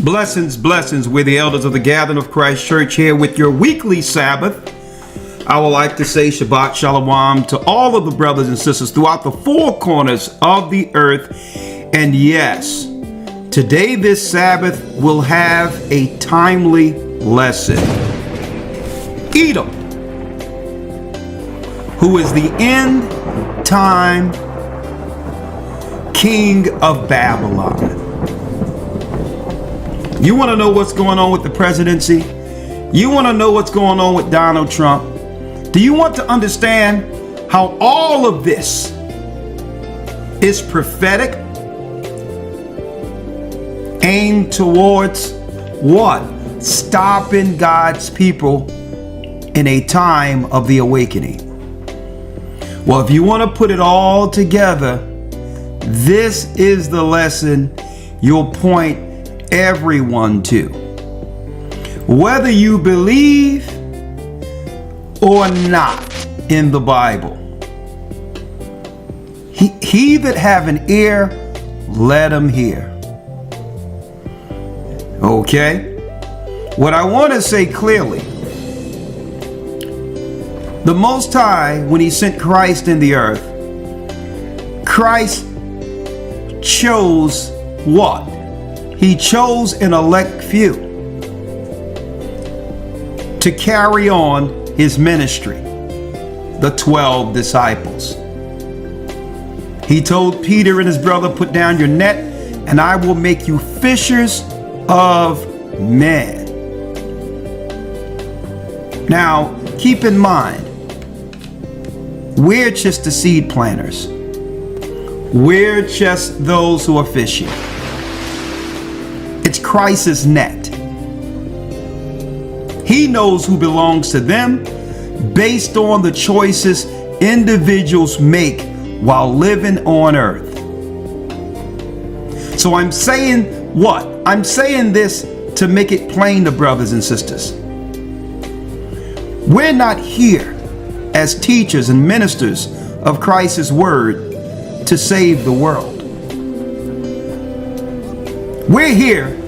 Blessings, blessings. We're the elders of the Gathering of Christ Church here with your weekly Sabbath. I would like to say Shabbat Shalom to all of the brothers and sisters throughout the four corners of the earth. And yes, today this Sabbath will have a timely lesson. Edom, who is the end time king of Babylon. You want to know what's going on with the presidency? You want to know what's going on with Donald Trump? Do you want to understand how all of this is prophetic, aimed towards what? Stopping God's people in a time of the awakening. Well, if you want to put it all together, this is the lesson you'll point everyone to. Whether you believe or not in the Bible, he that have an ear, let him hear. Okay? What I want to say clearly, the Most High, when he sent Christ in the earth, Christ chose what? He chose an elect few to carry on his ministry, the 12 disciples. He told Peter and his brother, put down your net and I will make you fishers of men. Now, keep in mind, we're just the seed planters. We're just those who are fishing. It's Christ's net. He knows who belongs to them based on the choices individuals make while living on earth. So I'm saying what? I'm saying this to make it plain to brothers and sisters. We're not here as teachers and ministers of Christ's word to save the world. We're here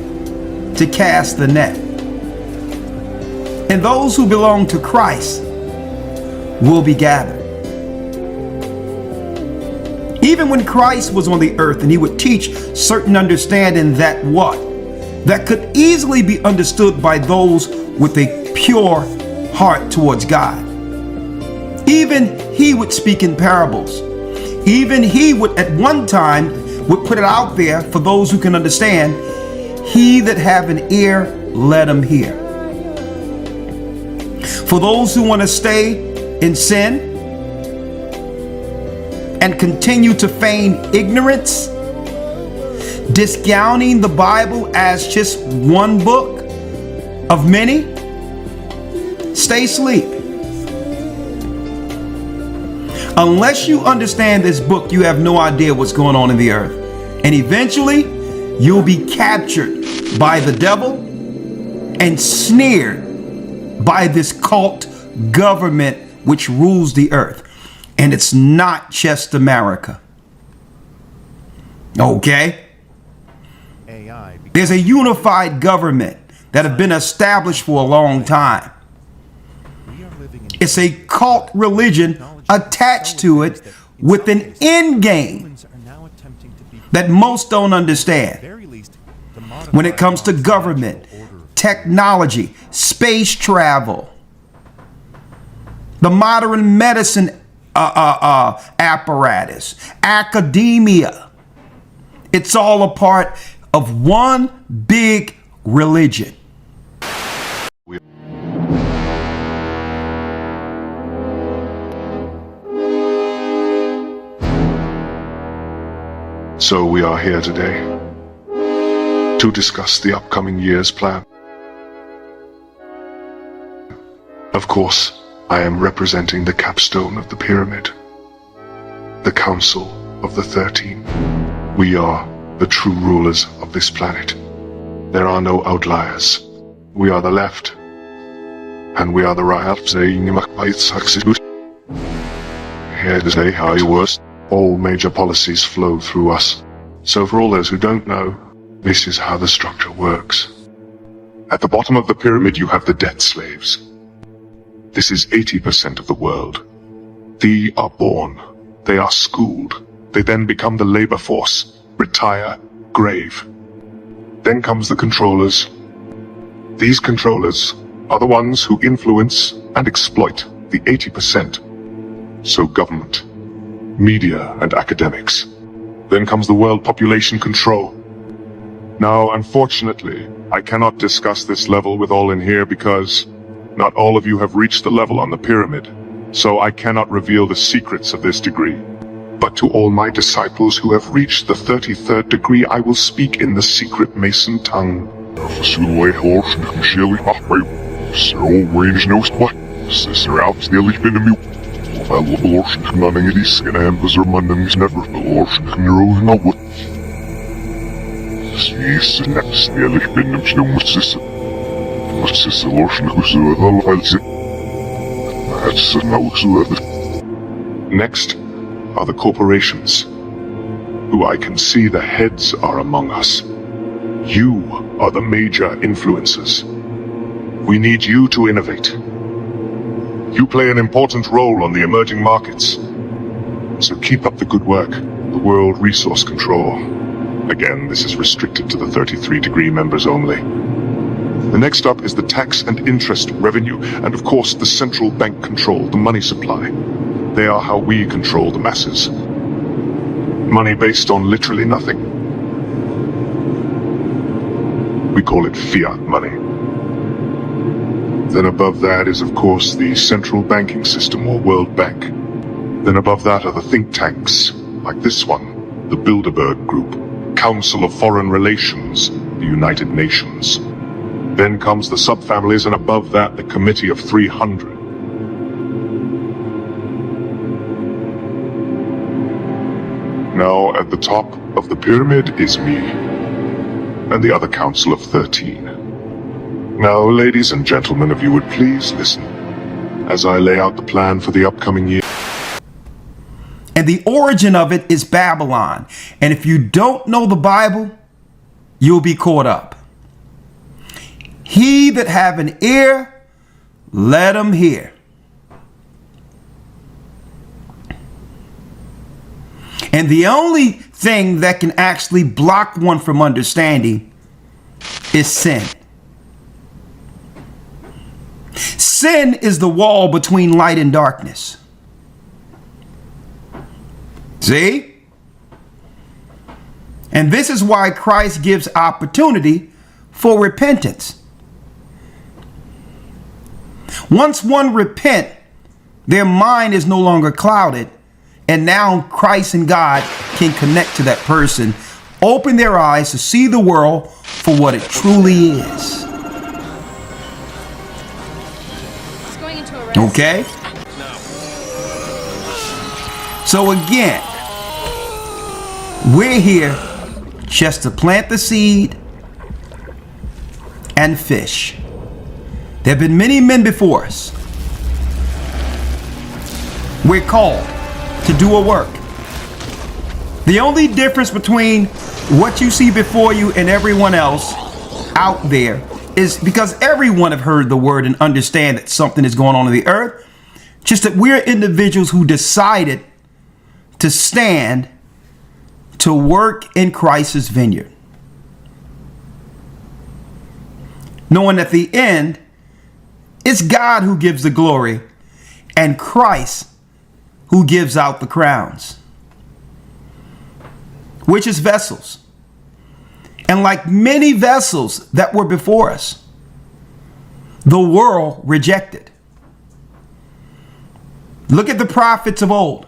to cast the net. And those who belong to Christ will be gathered. Even when Christ was on the earth and he would teach certain understanding that what? That could easily be understood by those with a pure heart towards God. Even he would speak in parables. Even he would at one time would put it out there for those who can understand. He that have an ear, let him hear. For those who want to stay in sin and continue to feign ignorance, discounting the Bible as just one book of many, stay asleep. Unless you understand this book, you have no idea what's going on in the earth. And eventually, you'll be captured by the devil and sneered by this cult government which rules the earth. And it's not just America. Okay? There's a unified government that have been established for a long time. It's a cult religion attached to it with an end game that most don't understand. When it comes to government, technology, space travel, the modern medicine apparatus, academia, it's all a part of one big religion. So we are here today to discuss the upcoming year's plan. Of course, I am representing the capstone of the pyramid, the Council of the 13. We are the true rulers of this planet. There are no outliers. We are the left, and we are the right. Here to say how you worst. All major policies flow through us. So for all those who don't know, This is how the structure works. At the bottom of the pyramid, you have the debt slaves. This is 80% of the world. They are born. They are schooled. They then become the labor force, retire, grave. Then comes the controllers. These controllers are the ones who influence and exploit the 80%. So government, media, and academics. Then comes the world population control. Now, unfortunately, I cannot discuss this level with all in here because not all of you have reached the level on the pyramid, so I cannot reveal the secrets of this degree. But to all my disciples who have reached the 33rd degree, I will speak in the secret Mason tongue. Next are the corporations, who I can see the heads are among us. You are the major influencers. We need you to innovate. You play an important role on the emerging markets. So keep up the good work, the World Resource Control. Again, this is restricted to the 33-degree members only. The next up is the tax and interest revenue, and of course the central bank control, the money supply. They are how we control the masses. Money based on literally nothing. We call it fiat money. Then above that is of course the central banking system, or World Bank. Then above that are the think tanks, like this one, the Bilderberg Group, Council of Foreign Relations, the United Nations. Then comes the subfamilies, and above that the Committee of 300. Now at the top of the pyramid is me, and the other Council of 13. Now, ladies and gentlemen, if you would please listen, as I lay out the plan for the upcoming year. And the origin of it is Babylon. And if you don't know the Bible, you'll be caught up. He that have an ear, let him hear. And the only thing that can actually block one from understanding is sin. Sin is the wall between light and darkness. See? And this is why Christ gives opportunity for repentance. Once one repent, their mind is no longer clouded, and now Christ and God can connect to that person, open their eyes to see the world for what it truly is. Okay? So again, we're here just to plant the seed and fish. There have been many men before us. We're called to do a work. The only difference between what you see before you and everyone else out there is because everyone have heard the word and understand that something is going on the earth. Just that we're individuals who decided to stand to work in Christ's vineyard, knowing at the end it's God who gives the glory and Christ who gives out the crowns, which is vessels. And like many vessels that were before us, the world rejected. Look at the prophets of old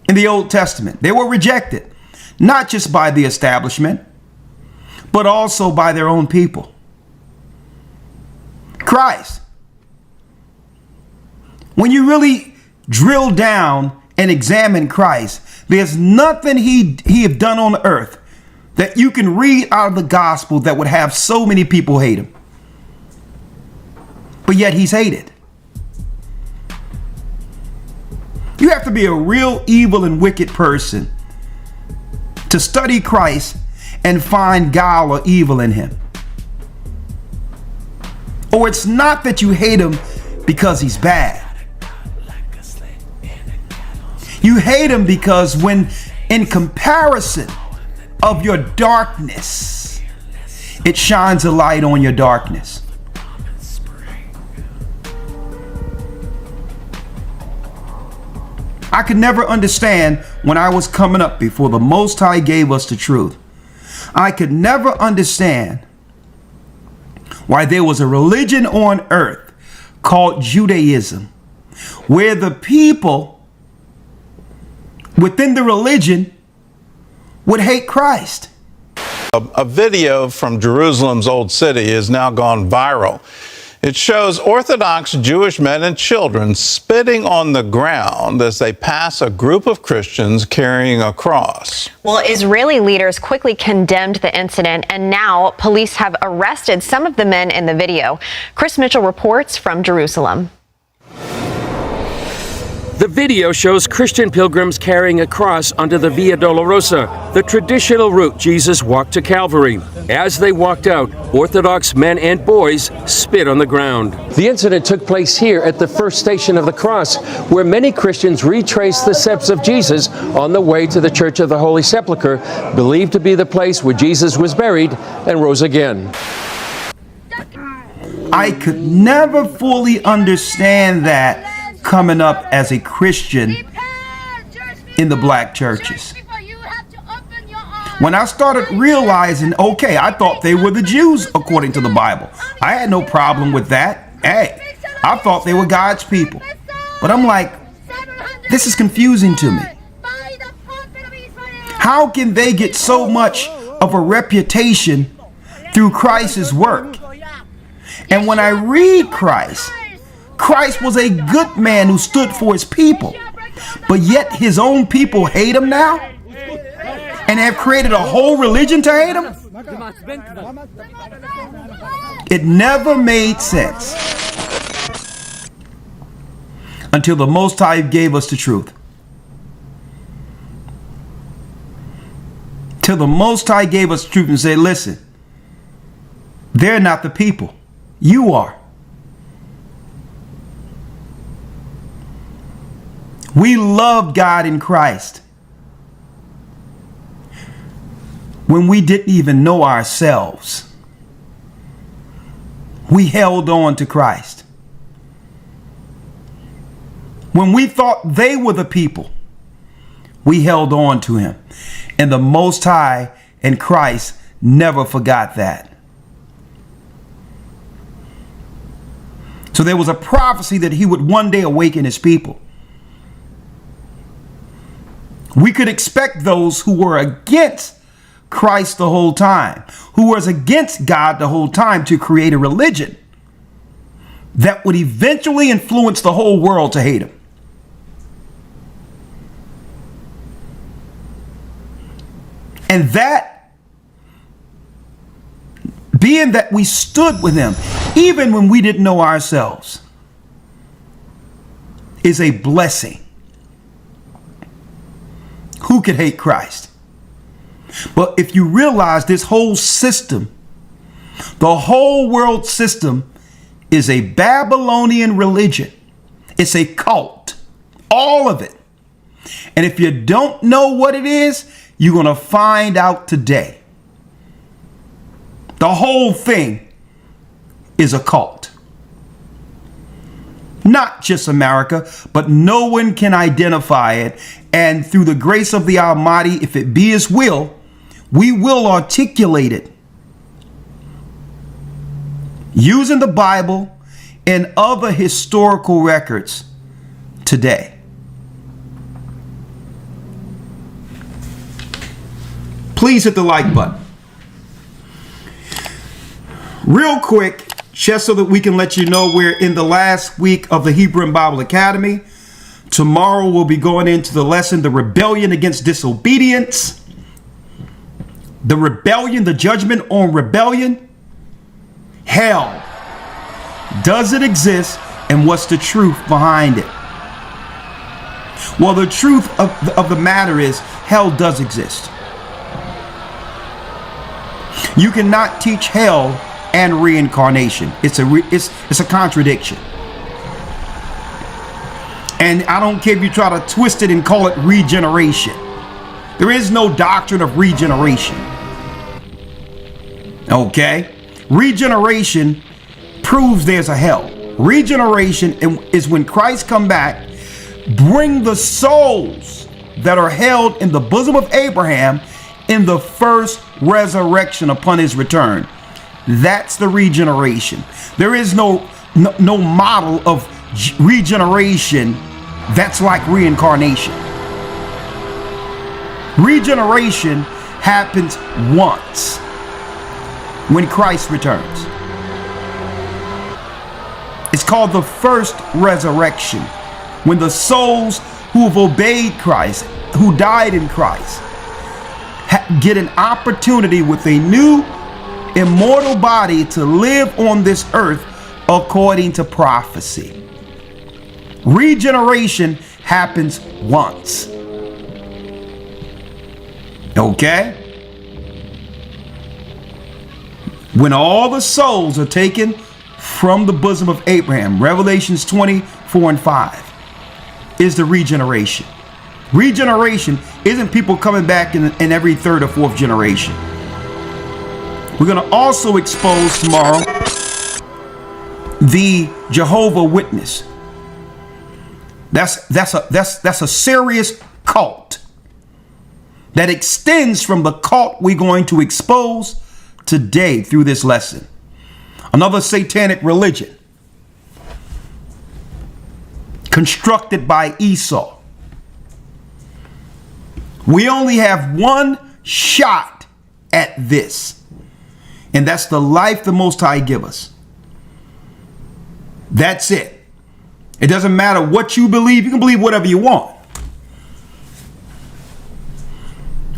in the Old Testament. They were rejected, not just by the establishment, but also by their own people. Christ, when you really drill down and examine Christ, there's nothing he have done on earth that you can read out of the gospel that would have so many people hate him. But yet he's hated. You have to be a real evil and wicked person to study Christ and find guile or evil in him. Or it's not that you hate him because he's bad. You hate him because when in comparison of your darkness, it shines a light on your darkness. I could never understand when I was coming up before the Most High gave us the truth. I could never understand why there was a religion on earth called Judaism, where the people within the religion would hate Christ. A video from Jerusalem's Old City has now gone viral. It shows Orthodox Jewish men and children spitting on the ground as they pass a group of Christians carrying a cross. Well, Israeli leaders quickly condemned the incident, and now police have arrested some of the men in the video. Chris Mitchell reports from Jerusalem. The video shows Christian pilgrims carrying a cross under the Via Dolorosa, the traditional route Jesus walked to Calvary. As they walked out, Orthodox men and boys spit on the ground. The incident took place here at the first station of the cross, where many Christians retrace the steps of Jesus on the way to the Church of the Holy Sepulchre, believed to be the place where Jesus was buried and rose again. I could never fully understand that coming up as a Christian in the black churches. When I started realizing, okay, I thought they were the Jews according to the Bible. I had no problem with that. Hey, I thought they were God's people. But I'm like, this is confusing to me. How can they get so much of a reputation through Christ's work? And when I read Christ was a good man who stood for his people, but yet his own people hate him now and have created a whole religion to hate him? It never made sense until the Most High gave us the truth. Till the Most High gave us the truth and said, listen, they're not the people. You are. We loved God in Christ when we didn't even know ourselves. We held on to Christ. When we thought they were the people, we held on to him. And the Most High and Christ never forgot that. So there was a prophecy that he would one day awaken his people. We could expect those who were against Christ the whole time, who was against God the whole time, to create a religion that would eventually influence the whole world to hate him. And that, being that we stood with him, even when we didn't know ourselves, is a blessing. Who could hate Christ? But if you realize this whole system, the whole world system, is a Babylonian religion. It's a cult. All of it. And if you don't know what it is, you're going to find out today. The whole thing is a cult. Not just America, but no one can identify it. And through the grace of the Almighty, if it be his will, we will articulate it using the Bible and other historical records today. Please hit the like button. Real quick, just so that we can let you know we're in the last week of the Hebrew and Bible Academy. Tomorrow we'll be going into the lesson, the rebellion against disobedience. The rebellion, the judgment on rebellion. Hell. Does it exist, and what's the truth behind it? Well, the truth of the matter is hell does exist. You cannot teach hell and reincarnation. It's a contradiction. And I don't care if you try to twist it and call it regeneration. There is no doctrine of regeneration. Okay? Regeneration proves there's a hell. Regeneration is when Christ come back, bring the souls that are held in the bosom of Abraham in the first resurrection upon his return. That's the regeneration. There is no model of regeneration that's like reincarnation. Regeneration happens once when Christ returns. It's called the first resurrection, when the souls who have obeyed Christ, who died in Christ, get an opportunity with a new immortal body to live on this earth according to prophecy. Regeneration happens once. Okay? When all the souls are taken from the bosom of Abraham, Revelations 20:4-5 is the regeneration. Regeneration isn't people coming back in every third or fourth generation. We're going to also expose tomorrow the Jehovah's Witness. That's a serious cult that extends from the cult we're going to expose today through this lesson. Another satanic religion constructed by Esau. We only have one shot at this, and that's the life the Most High give us. That's it. It doesn't matter what you believe. You can believe whatever you want.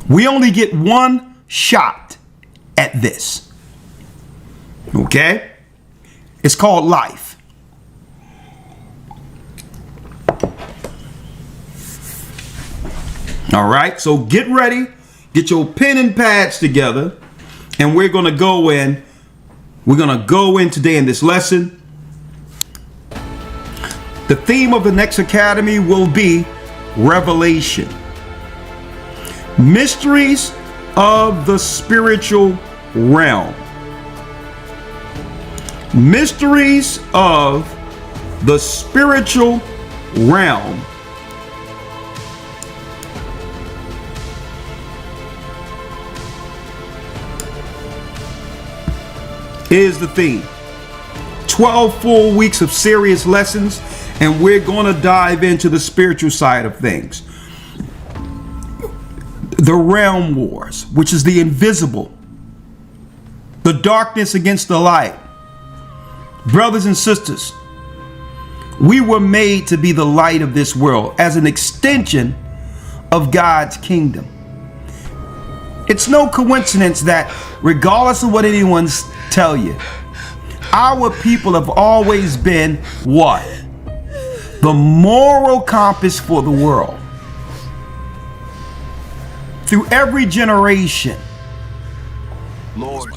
We only get one shot at this. Okay? It's called life. All right, so get ready, get your pen and pads together, and we're going to go in. We're going to go in today in this lesson. The theme of the next academy will be Revelation. Mysteries of the spiritual realm. Mysteries of the spiritual realm. Is the theme. 12 full weeks of serious lessons, and we're going to dive into the spiritual side of things. The realm wars, which is the invisible, the darkness against the light. Brothers and sisters, we were made to be the light of this world as an extension of God's kingdom. It's no coincidence that regardless of what anyone's tell you, our people have always been what? The moral compass for the world. Through every generation. Lord,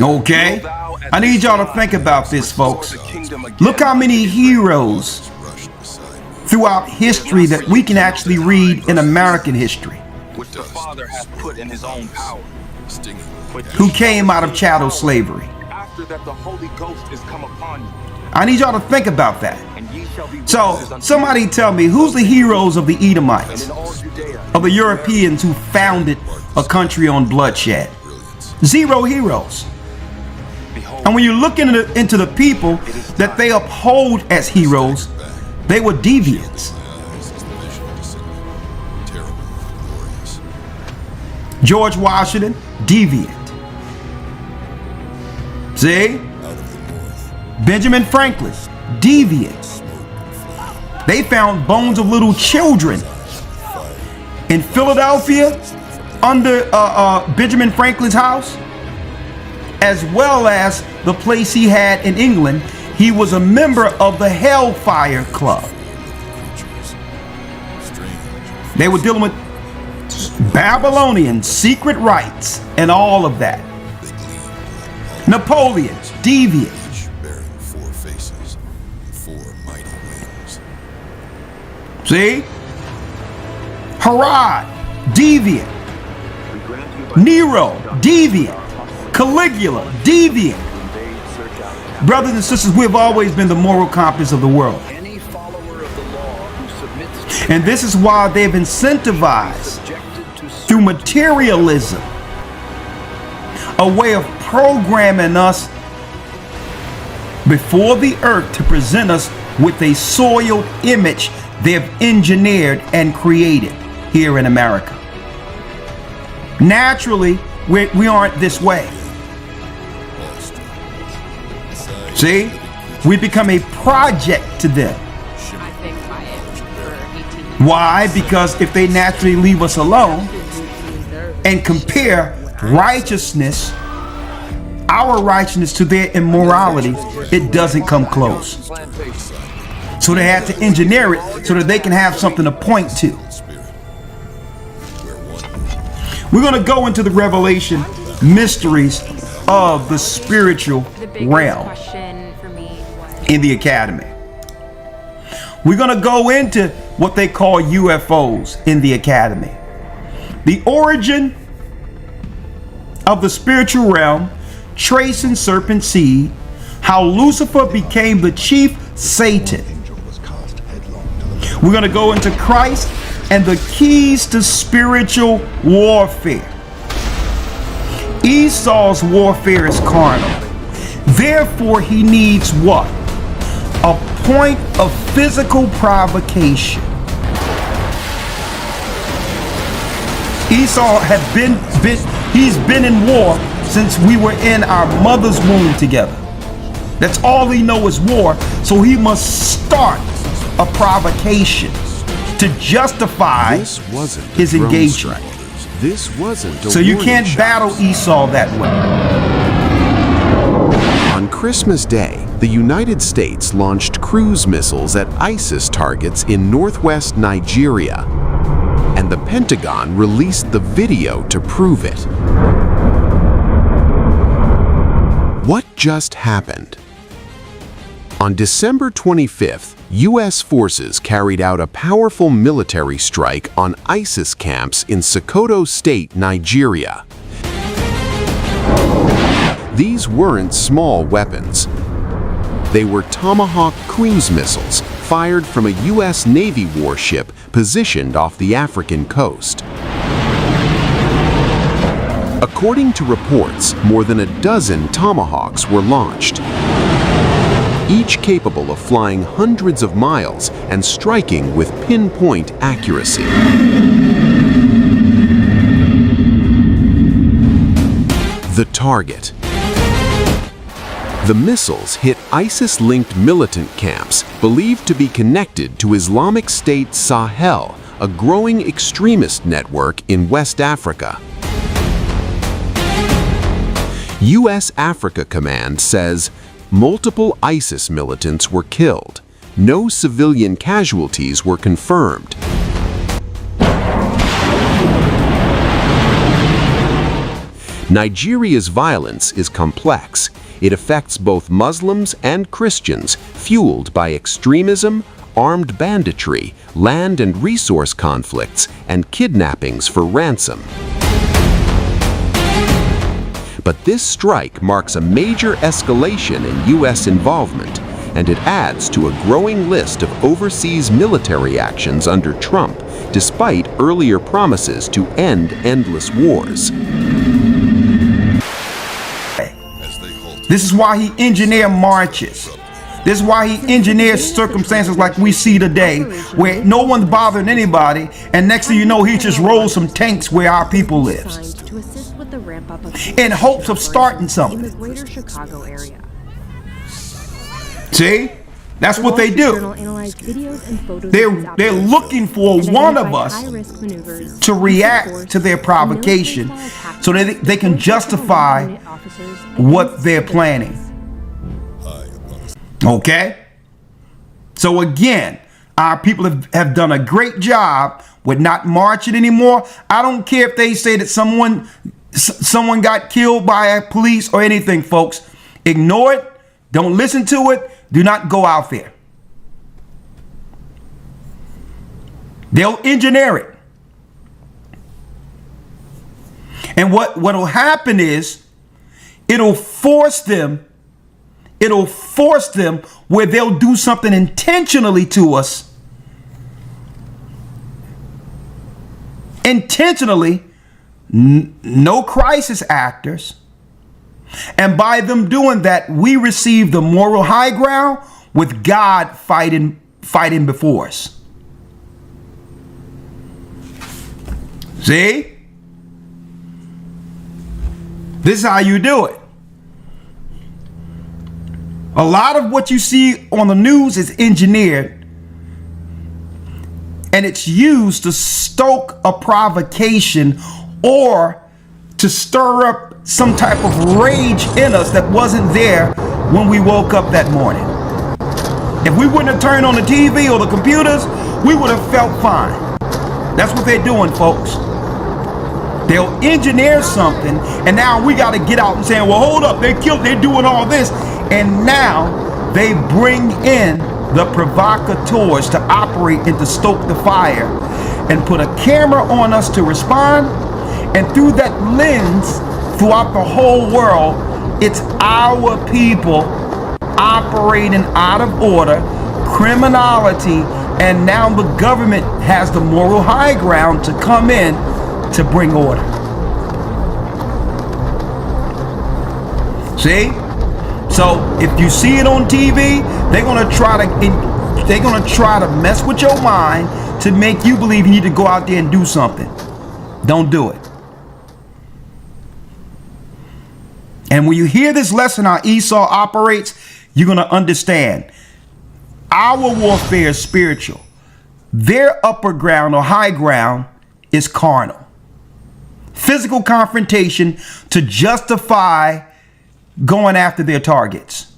okay? I need y'all to think about this, folks. Look how many heroes throughout history that we can actually read in American history, which the Father hath put in his own power, who came out of chattel slavery. after that the Holy Ghost is come upon you. I need y'all to think about that. And ye shall be So witnesses unto somebody tell me, who's the heroes of the me, and Edomites, in all Judea, of the Europeans who founded a country on bloodshed? Zero heroes. behold, And when you look into the people that they uphold as heroes, they were deviants. George Washington, deviant. See? Benjamin Franklin, deviant. They found bones of little children in Philadelphia under Benjamin Franklin's house, as well as the place he had in England. He was a member of the Hellfire Club. They were dealing with Babylonian secret rites and all of that. Napoleon, deviant. Bearing 4 faces, 4 mighty wings. See? Herod, deviant. We grant you by Nero, deviant. Caligula, deviant. invade, search out, Brothers and sisters, we have always been the moral compass of the world. any follower of the law who submits And this is why they've incentivized subjected to through materialism a way of programming us before the earth to present us with a soiled image they've engineered and created here in America. Naturally, we aren't this way. See, we become a project to them. Why? Because if they naturally leave us alone and compare righteousness, our righteousness, to their immorality, it doesn't come close. So they had to engineer it so that they can have something to point to. We're going to go into the revelation mysteries of the spiritual realm in the academy. We're going to go into what they call UFOs in the academy. The origin of the spiritual realm, tracing serpent seed, how Lucifer became the chief Satan. We're going to go into Christ and the keys to spiritual warfare. Esau's warfare is carnal. Therefore, he needs what? A point of physical provocation. Esau had he's been in war since we were in our mother's womb together. That's all he knows is war, so he must start a provocation to justify his engagement. This wasn't a So you warning can't shot. battle Esau that way. On Christmas Day, the United States launched cruise missiles at ISIS targets in northwest Nigeria, and the Pentagon released the video to prove it. What just happened? On December 25th, U.S. forces carried out a powerful military strike on ISIS camps in Sokoto State, Nigeria. These weren't small weapons. They were Tomahawk cruise missiles fired from a U.S. Navy warship positioned off the African coast. According to reports, more than a dozen Tomahawks were launched, each capable of flying hundreds of miles and striking with pinpoint accuracy. The target. The missiles hit ISIS-linked militant camps believed to be connected to Islamic State Sahel, a growing extremist network in West Africa. U.S. Africa Command says multiple ISIS militants were killed. No civilian casualties were confirmed. Nigeria's violence is complex. It affects both Muslims and Christians, fueled by extremism, armed banditry, land and resource conflicts, and kidnappings for ransom. But this strike marks a major escalation in U.S. involvement, and it adds to a growing list of overseas military actions under Trump, despite earlier promises to end endless wars. This is why he engineered marches. This is why he engineers circumstances like we see today, where no one's bothering anybody, and next thing you know, he just rolls some tanks where our people live, in hopes of starting something. In the greater Chicago area. See? That's what they do. They're looking for one of us to react to their provocation so that they can justify what they're planning. Okay? So again, our people have done a great job with not marching anymore. I don't care if they say that someone got killed by a police or anything, folks, ignore it. Don't listen to it. Do not go out there. They'll engineer it. And what will happen is it'll force them where they'll do something intentionally to us. Intentionally, no crisis actors. And by them doing that, we receive the moral high ground with God fighting before us. See? This is how you do it. A lot of what you see on the news is engineered, and it's used to stoke a provocation or to stir up some type of rage in us that wasn't there when we woke up that morning. If we wouldn't have turned on the TV or the computers, we would have felt fine. That's what they're doing, folks. They'll engineer something, and now we got to get out and say, well, hold up, they're doing all this. And now they bring in the provocateurs to operate and to stoke the fire and put a camera on us to respond. And through that lens, throughout the whole world, it's our people operating out of order, criminality, and now the government has the moral high ground to come in to bring order. See? So if you see it on TV, they're gonna try to mess with your mind to make you believe you need to go out there and do something. Don't do it. And when you hear this lesson how Esau operates, you're gonna understand our warfare is spiritual. Their upper ground or high ground is carnal. Physical confrontation to justify going after their targets.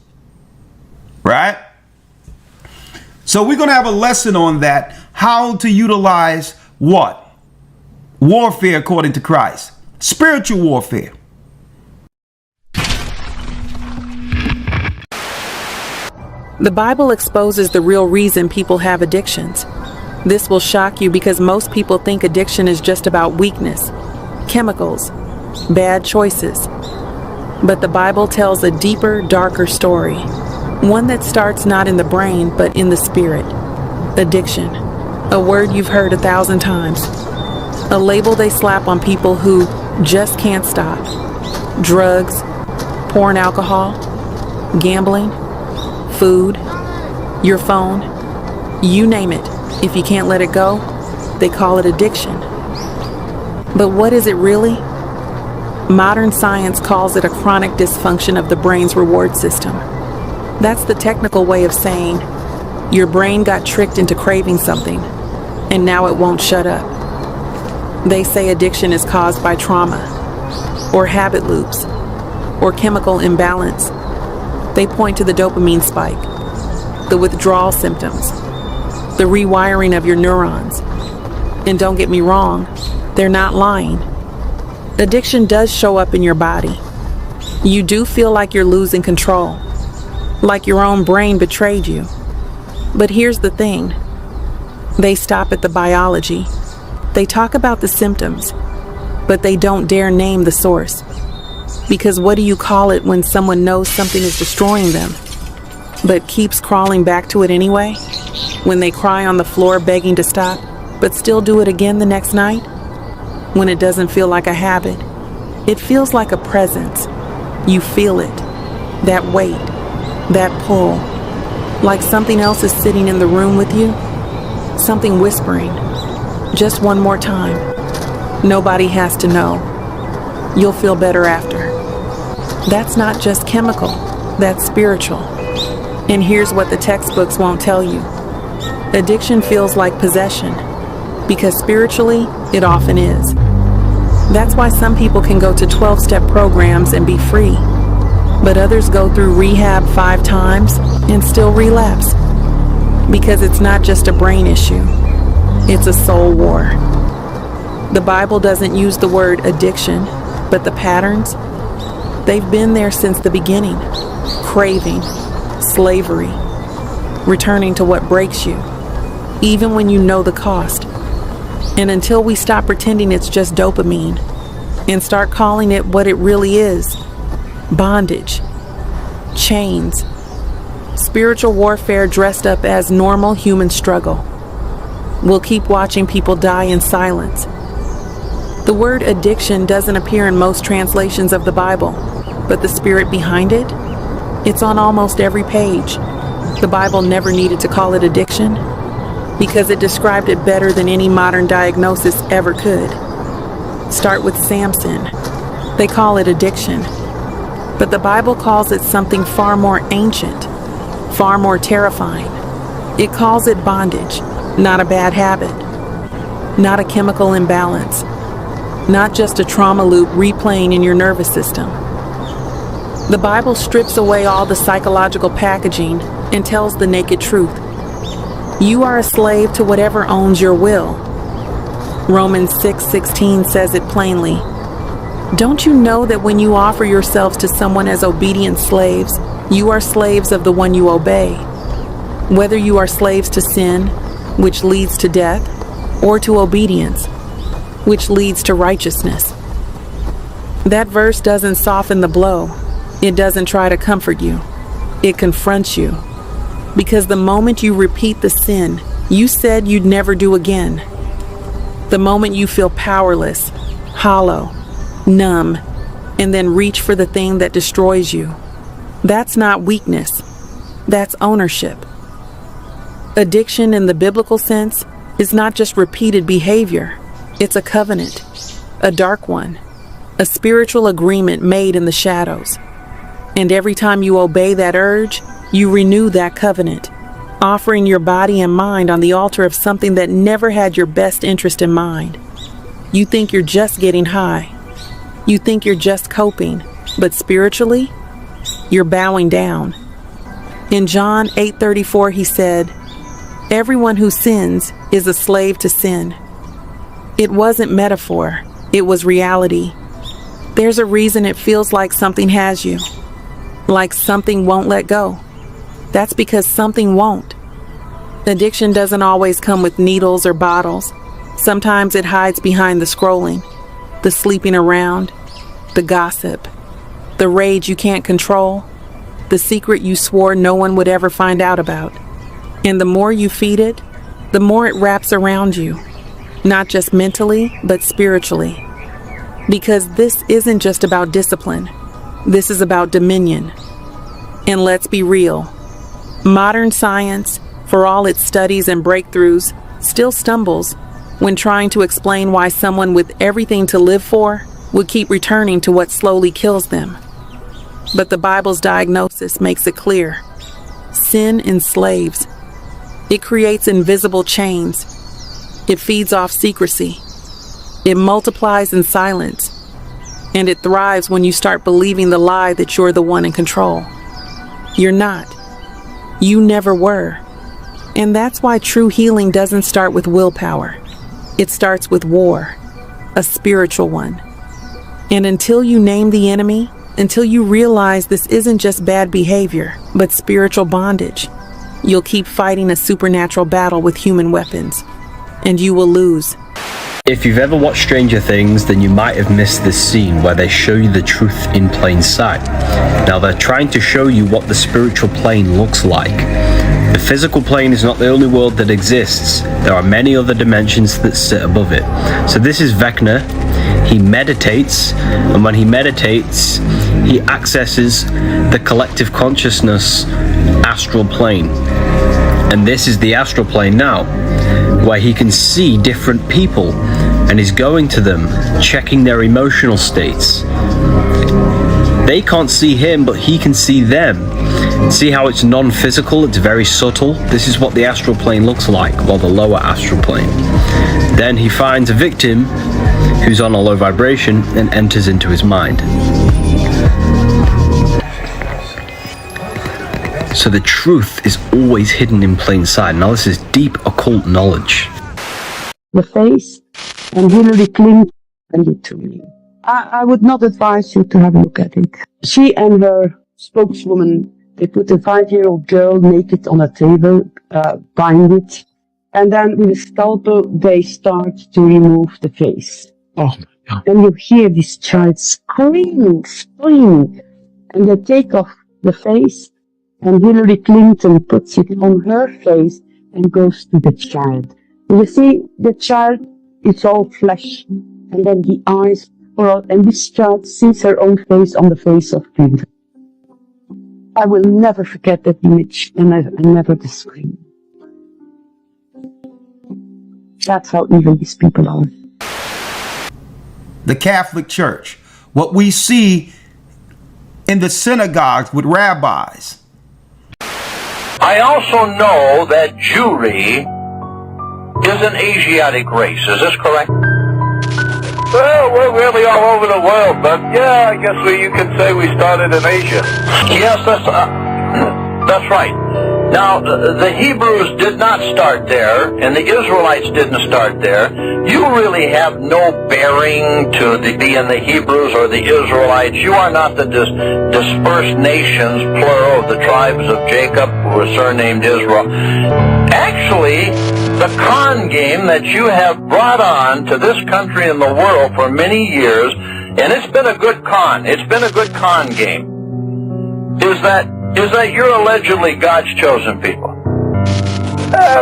Right? So we're going to have a lesson on that. How to utilize what? Warfare according to Christ. Spiritual warfare. The Bible exposes the real reason people have addictions. This will shock you because most people think addiction is just about weakness, chemicals, bad choices. But the Bible tells a deeper, darker story. One that starts not in the brain, but in the spirit. Addiction. A word you've heard 1,000 times. A label they slap on people who just can't stop. Drugs, porn, alcohol, gambling, food, your phone, you name it. If you can't let it go, they call it addiction. But what is it really? Modern science calls it a chronic dysfunction of the brain's reward system. That's the technical way of saying your brain got tricked into craving something, and now it won't shut up. They say addiction is caused by trauma, or habit loops, or chemical imbalance. They point to the dopamine spike, the withdrawal symptoms, the rewiring of your neurons. And don't get me wrong, they're not lying. Addiction does show up in your body. You do feel like you're losing control, like your own brain betrayed you. But here's the thing. They stop at the biology. They talk about the symptoms, but they don't dare name the source. Because what do you call it when someone knows something is destroying them, but keeps crawling back to it anyway? When they cry on the floor begging to stop, but still do it again the next night? When it doesn't feel like a habit, it feels like a presence. You feel it, that weight, that pull, like something else is sitting in the room with you, something whispering, just one more time. Nobody has to know. You'll feel better after. That's not just chemical, that's spiritual. And here's what the textbooks won't tell you. Addiction feels like possession, because spiritually, it often is. That's why some people can go to 12-step programs and be free, but others go through rehab 5 times and still relapse. Because it's not just a brain issue, it's a soul war. The Bible doesn't use the word addiction, But the patterns, they've been there since the beginning. Craving, slavery, returning to what breaks you, even when you know the cost. And until we stop pretending it's just dopamine and start calling it what it really is, bondage, chains, spiritual warfare dressed up as normal human struggle, we'll keep watching people die in silence. The word addiction doesn't appear in most translations of the Bible, but the spirit behind it, it's on almost every page. The Bible never needed to call it addiction because it described it better than any modern diagnosis ever could. Start with Samson. They call it addiction, but the Bible calls it something far more ancient, far more terrifying. It calls it bondage, not a bad habit, not a chemical imbalance, not just a trauma loop replaying in your nervous system. The Bible strips away all the psychological packaging and tells the naked truth. You are a slave to whatever owns your will. Romans 6:16 says it plainly. Don't you know that when you offer yourselves to someone as obedient slaves, you are slaves of the one you obey? Whether you are slaves to sin, which leads to death, or to obedience, which leads to righteousness. That verse doesn't soften the blow. It doesn't try to comfort you. It confronts you. Because the moment you repeat the sin you said you'd never do again, the moment you feel powerless, hollow, numb, and then reach for the thing that destroys you, that's not weakness. That's ownership. Addiction in the biblical sense is not just repeated behavior. It's a covenant, a dark one, a spiritual agreement made in the shadows. And every time you obey that urge, you renew that covenant, offering your body and mind on the altar of something that never had your best interest in mind. You think you're just getting high. You think you're just coping, but spiritually, you're bowing down. In John 8:34, he said, "Everyone who sins is a slave to sin." It wasn't metaphor, it was reality. There's a reason it feels like something has you, like something won't let go. That's because something won't. Addiction doesn't always come with needles or bottles. Sometimes it hides behind the scrolling, the sleeping around, the gossip, the rage you can't control, the secret you swore no one would ever find out about. And the more you feed it, the more it wraps around you, not just mentally, but spiritually. Because this isn't just about discipline. This is about dominion. And let's be real. Modern science, for all its studies and breakthroughs, still stumbles when trying to explain why someone with everything to live for would keep returning to what slowly kills them. But the Bible's diagnosis makes it clear. Sin enslaves. It creates invisible chains. It feeds off secrecy. It multiplies in silence. And it thrives when you start believing the lie that you're the one in control. You're not. You never were. And that's why true healing doesn't start with willpower. It starts with war, a spiritual one. And until you name the enemy, until you realize this isn't just bad behavior, but spiritual bondage, you'll keep fighting a supernatural battle with human weapons. And you will lose. If you've ever watched Stranger Things, then you might have missed this scene where they show you the truth in plain sight. Now they're trying to show you what the spiritual plane looks like. The physical plane is not the only world that exists. There are many other dimensions that sit above it. So this is Vecna. He meditates, and when he meditates, he accesses the collective consciousness astral plane. And this is the astral plane now, where he can see different people and is going to them, checking their emotional states. They can't see him, but he can see them. See how it's non-physical, it's very subtle? This is what the astral plane looks like, or the lower astral plane. Then he finds a victim who's on a low vibration and enters into his mind. So the truth is always hidden in plain sight. Now this is deep occult knowledge. The face, and Hillary Clinton, and it to me. I would not advise you to have a look at it. She and her spokeswoman, they put a 5-year-old girl naked on a table, bind it, and then with a scalpel they start to remove the face. Oh my God. And you hear this child screaming, and they take off the face, and Hillary Clinton puts it on her face and goes to the child. You see, the child is all flesh, and then the eyes are all, and this child sees her own face on the face of Clinton. I will never forget that image, and I never the scream. That's how evil these people are. The Catholic Church, what we see in the synagogues with rabbis. I also know that Jewry is an Asiatic race. Is this correct? Well, we're really all over the world, but yeah, I guess you can say we started in Asia. Yes, that's right. Now, the Hebrews did not start there, and the Israelites didn't start there. You really have no bearing to be in the Hebrews or the Israelites. You are not the dispersed nations, plural, of the tribes of Jacob, who are surnamed Israel. Actually, the con game that you have brought on to this country and the world for many years, and it's been a good con, it's been a good con game, is that you're allegedly God's chosen people.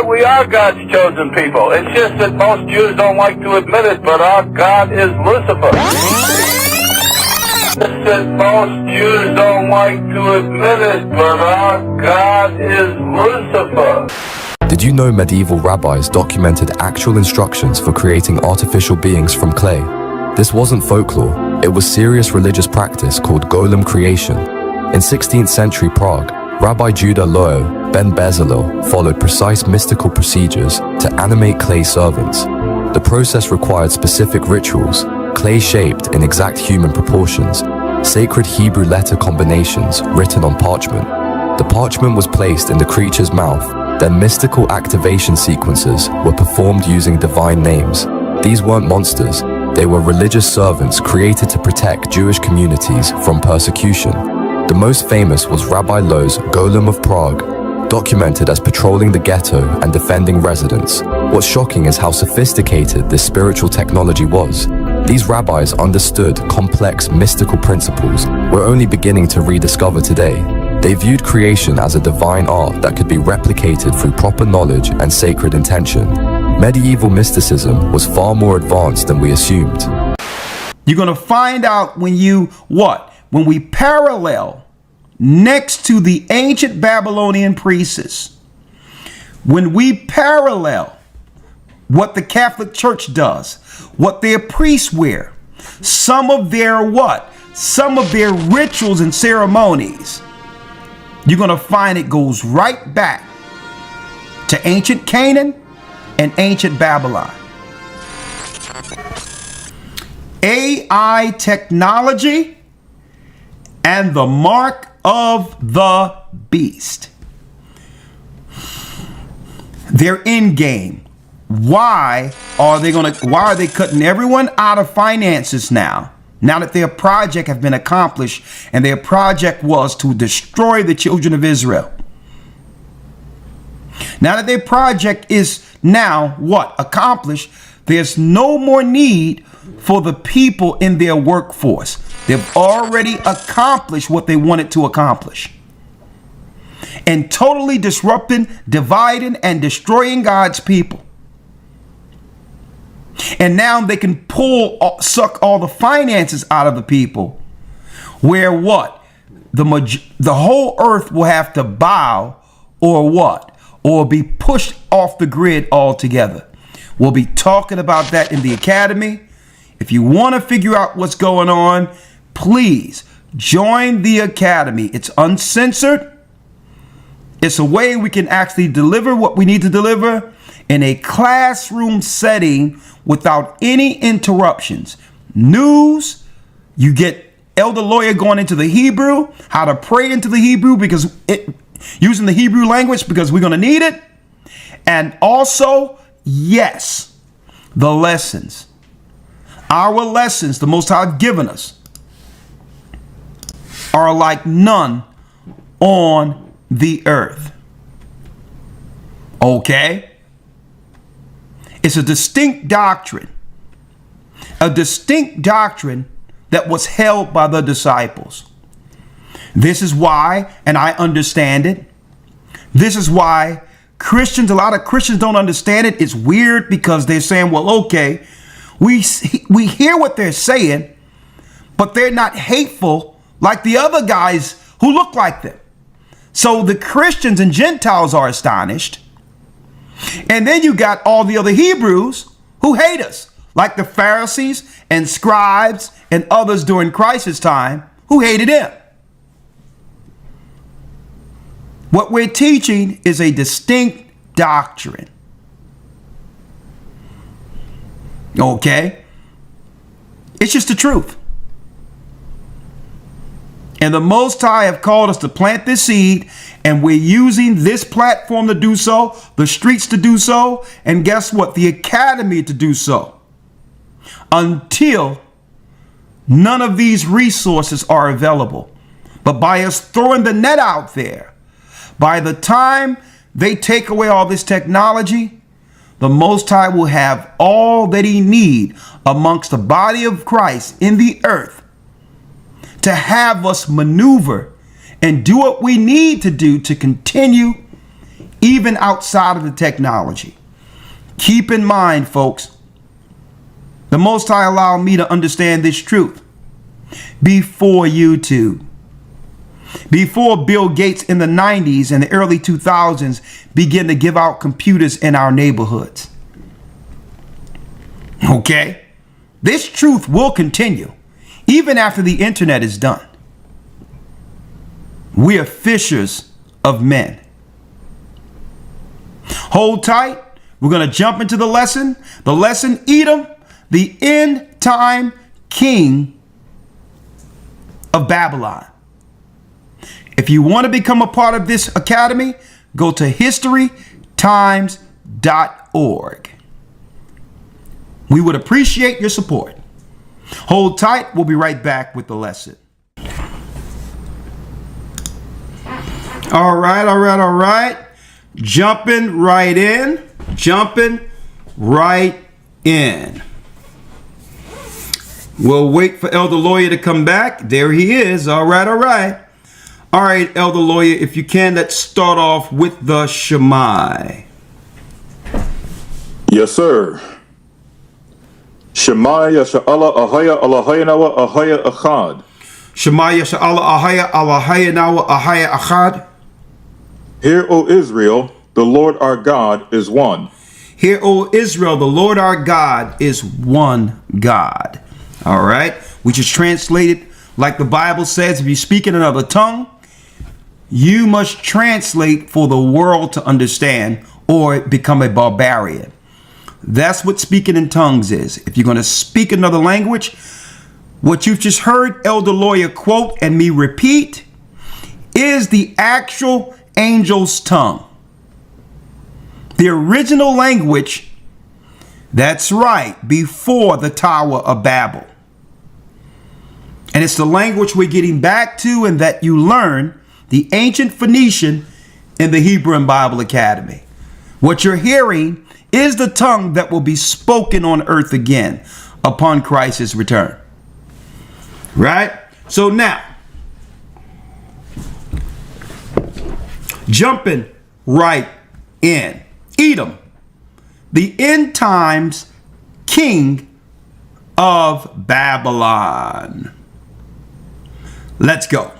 We are God's chosen people. It's just that most Jews don't like to admit it, but our God is Lucifer. It's that most Jews don't like to admit it, but our God is Lucifer. Did you know medieval rabbis documented actual instructions for creating artificial beings from clay? This wasn't folklore, it was serious religious practice called golem creation. In 16th century Prague, Rabbi Judah Loew ben Bezalel followed precise mystical procedures to animate clay servants. The process required specific rituals, clay shaped in exact human proportions, sacred Hebrew letter combinations written on parchment. The parchment was placed in the creature's mouth, then mystical activation sequences were performed using divine names. These weren't monsters, they were religious servants created to protect Jewish communities from persecution. The most famous was Rabbi Loew's Golem of Prague, documented as patrolling the ghetto and defending residents. What's shocking is how sophisticated this spiritual technology was. These rabbis understood complex mystical principles we're only beginning to rediscover today. They viewed creation as a divine art that could be replicated through proper knowledge and sacred intention. Medieval mysticism was far more advanced than we assumed. You're going to find out when we parallel next to the ancient Babylonian priests, when we parallel what the Catholic Church does, what their priests wear, some of their rituals and ceremonies, you're going to find it goes right back to ancient Canaan and ancient Babylon. AI technology and the mark of the beast. Their end game. Why are they cutting everyone out of finances now? Now that their project have been accomplished, and their project was to destroy the children of Israel. Now that their project is now accomplished, there's no more need for the people in their workforce. They've already accomplished what they wanted to accomplish. And totally disrupting, dividing, and destroying God's people. And now they can suck all the finances out of the people, where the whole earth will have to bow or be pushed off the grid altogether. We'll be talking about that in the academy. If you want to figure out what's going on, please join the academy. It's uncensored. It's a way we can actually deliver what we need to deliver in a classroom setting without any interruptions. News, you get Elder Lawyer going into the Hebrew, how to pray into the Hebrew, using the Hebrew language, because we're going to need it. And also, yes, the lessons. Our lessons the Most High has given us are like none on the earth. Okay? It's a distinct doctrine that was held by the disciples. This is why, and I understand it, this is why Christians, a lot of Christians don't understand it. It's weird because they're saying, well, okay, we hear what they're saying, but they're not hateful like the other guys who look like them. So the Christians and Gentiles are astonished. And then you got all the other Hebrews who hate us, like the Pharisees and scribes and others during Christ's time who hated him. What we're teaching is a distinct doctrine. Okay? It's just the truth. And the Most High have called us to plant this seed, and we're using this platform to do so, the streets to do so, and guess what? The academy to do so. Until none of these resources are available. But by us throwing the net out there, by the time they take away all this technology, the Most High will have all that he needs amongst the body of Christ in the earth to have us maneuver and do what we need to do to continue even outside of the technology. Keep in mind, folks, the Most High allowed me to understand this truth before YouTube. Before Bill Gates in the 90s and the early 2000s began to give out computers in our neighborhoods. Okay? This truth will continue even after the internet is done. We are fishers of men. Hold tight. We're going to jump into the lesson. The lesson, Edom, the end time king of Babylon. If you want to become a part of this academy, go to historytimes.org. We would appreciate your support. Hold tight. We'll be right back with the lesson. All right. Jumping right in. We'll wait for Elder Lawyer to come back. There he is. All right. All right, Elder Lawyer, if you can, let's start off with the Shema. Yes, sir. Shema Yasha'Allah Ahaya Allahayanawa Ahaya Achad. Shema Yasha'Allah Ahaya Allahayanawa Ahaya Achad. Hear, O Israel, the Lord our God is one. Hear, O Israel, the Lord our God is one God. All right, which is translated like the Bible says, if you speak in another tongue, you must translate for the world to understand or become a barbarian. That's what speaking in tongues is. If you're going to speak another language, what you've just heard Elder Lawyer quote and me repeat is the actual angel's tongue. The original language, that's right, before the Tower of Babel. And it's the language we're getting back to and that you learn the ancient Phoenician in the Hebrew and Bible Academy. What you're hearing is the tongue that will be spoken on earth again upon Christ's return. Right? So now, jumping right in. Edom, the end times king of Babylon. Let's go.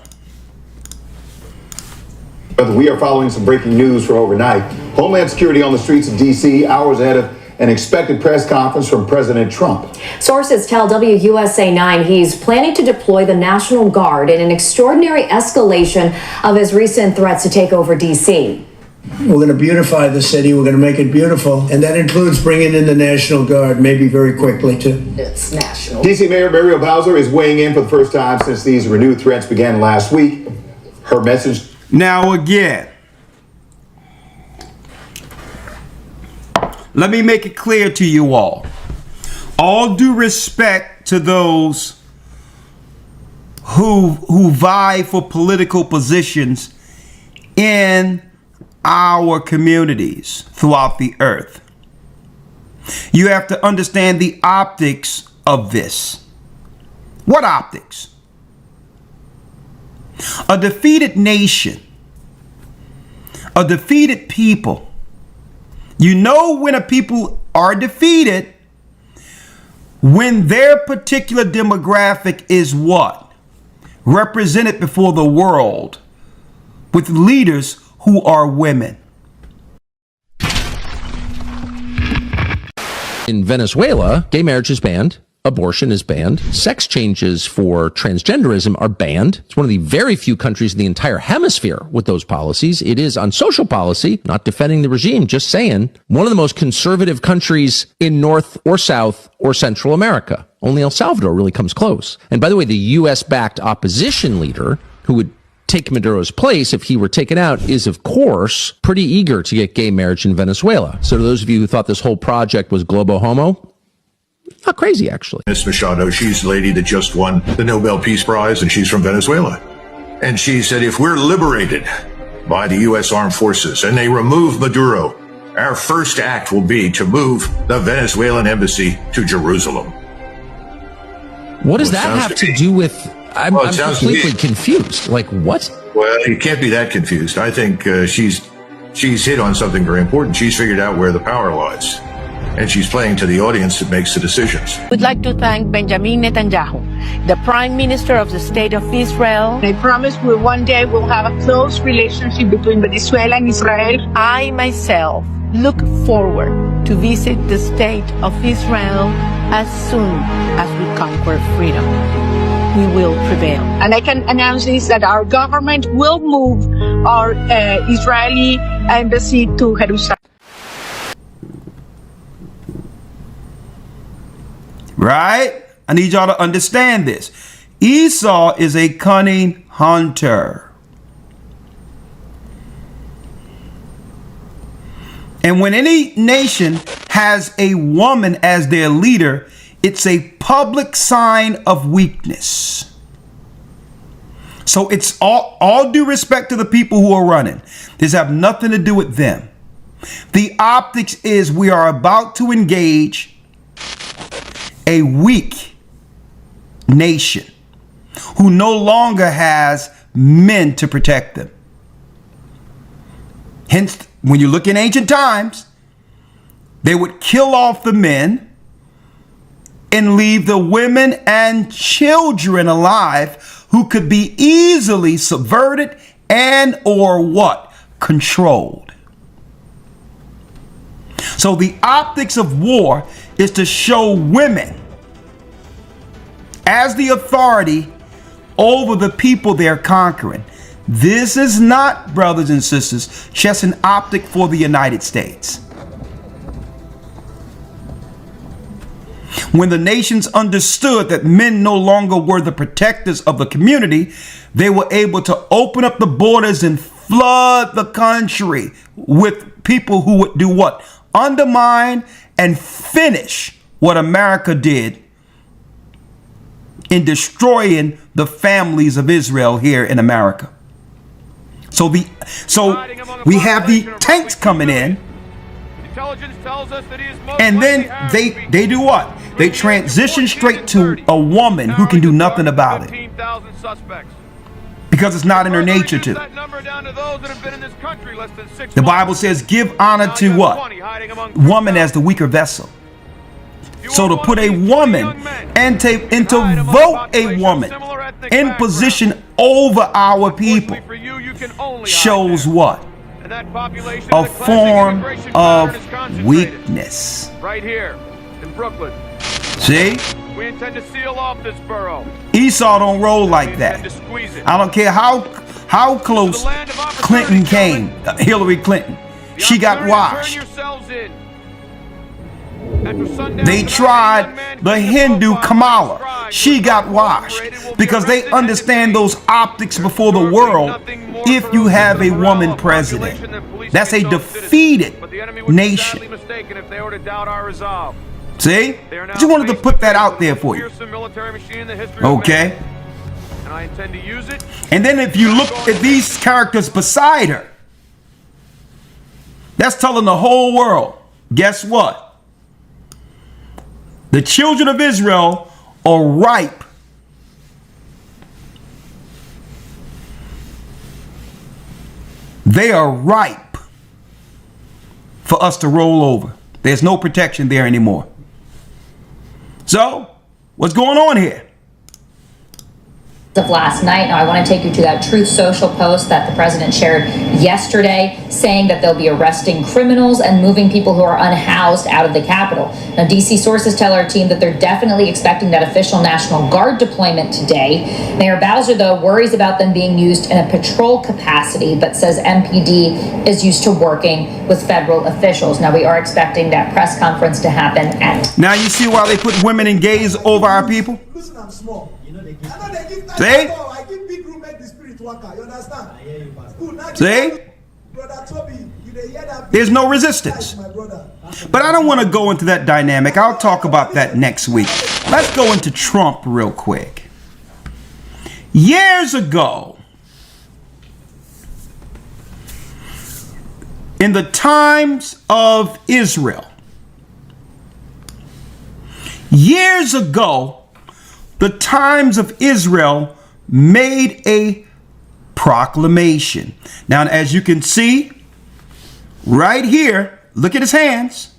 We are following some breaking news for overnight. Homeland Security on the streets of D.C. hours ahead of an expected press conference from President Trump. Sources tell WUSA 9 he's planning to deploy the National Guard in an extraordinary escalation of his recent threats to take over D.C. We're going to beautify the city. We're going to make it beautiful. And that includes bringing in the National Guard, maybe very quickly, too. It's national. D.C. Mayor Muriel Bowser is weighing in for the first time since these renewed threats began last week. Her message. Now again, let me make it clear to you all. All due respect to those who vie for political positions in our communities throughout the earth. You have to understand the optics of this. What optics? A defeated nation, a defeated people. You know when a people are defeated, when their particular demographic is what? Represented before the world with leaders who are women. In Venezuela, gay marriage is banned. Abortion is banned. Sex changes for transgenderism are banned. It's one of the very few countries in the entire hemisphere with those policies. It is on social policy, not defending the regime, just saying, one of the most conservative countries in North or South or Central America. Only El Salvador really comes close. And by the way, the U.S.-backed opposition leader who would take Maduro's place if he were taken out is, of course, pretty eager to get gay marriage in Venezuela. So to those of you who thought this whole project was globo homo, not crazy, actually. Ms. Machado, she's the lady that just won the Nobel Peace Prize, and she's from Venezuela. And she said, if we're liberated by the U.S. Armed Forces and they remove Maduro, our first act will be to move the Venezuelan embassy to Jerusalem. What does that have to do with... I'm completely confused. Like, what? Well, you can't be that confused. I think she's hit on something very important. She's figured out where the power lies. And she's playing to the audience that makes the decisions. We'd like to thank Benjamin Netanyahu, the Prime Minister of the State of Israel. I promise we one day will have a close relationship between Venezuela and Israel. I myself look forward to visit the State of Israel as soon as we conquer freedom. We will prevail. And I can announce this, that our government will move our Israeli embassy to Jerusalem. Right? I need y'all to understand this. Esau is a cunning hunter. And when any nation has a woman as their leader, it's a public sign of weakness. So it's all due respect to the people who are running. This have nothing to do with them. The optics is we are about to engage a weak nation who no longer has men to protect them. Hence, when you look in ancient times, they would kill off the men and leave the women and children alive who could be easily subverted and or what? Controlled. So the optics of war is to show women as the authority over the people they're conquering. This is not, brothers and sisters, just an optic for the United States. When the nations understood that men no longer were the protectors of the community, they were able to open up the borders and flood the country with people who would do what? Undermine and finish what America did in destroying the families of Israel here in America. So we have the tanks coming in, and then they do what? They transition straight to a woman who can do nothing about it because it's not in her nature to. The Bible says, give honor to what? Woman as the weaker vessel. So to put a woman and to vote a woman in position over our people shows what? A form of weakness. Right here in Brooklyn. See? We intend to seal off this borough. Esau don't roll like that. I don't care how close Clinton came, Hillary Clinton. She got washed. They tried the Hindu Kamala. She got washed because they understand those optics before the world. If you have a woman president, that's a defeated nation. See? I just wanted to put that out there for you. Okay? And I intend to use it. And then if you look at these characters beside her, that's telling the whole world, guess what? The children of Israel are ripe They are ripe for us to roll over. There's no protection there anymore. So, what's going on here? Of last night. Now I want to take you to that Truth Social post that the president shared yesterday, saying that they'll be arresting criminals and moving people who are unhoused out of the Capitol. Now DC sources tell our team that they're definitely expecting that official National Guard deployment today. Mayor Bowser, though, worries about them being used in a patrol capacity, but says MPD is used to working with federal officials. Now we are expecting that press conference to happen at... Now you see why they put women and gays over our people? Listen, I'm small. See? I give big room, make the spirit work out. You understand? See? Brother Toby, you hear that? There's no resistance. But I don't want to go into that dynamic. I'll talk about that next week. Let's go into Trump real quick. Years ago, in the times of Israel, years ago, the times of Israel made a proclamation. Now, as you can see right here, look at his hands.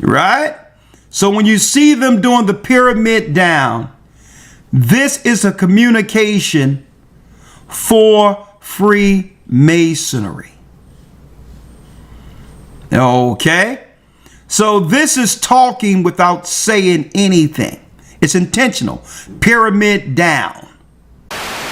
Right? So when you see them doing the pyramid down, this is a communication for Freemasonry. Okay? So this is talking without saying anything. It's intentional. Pyramid down.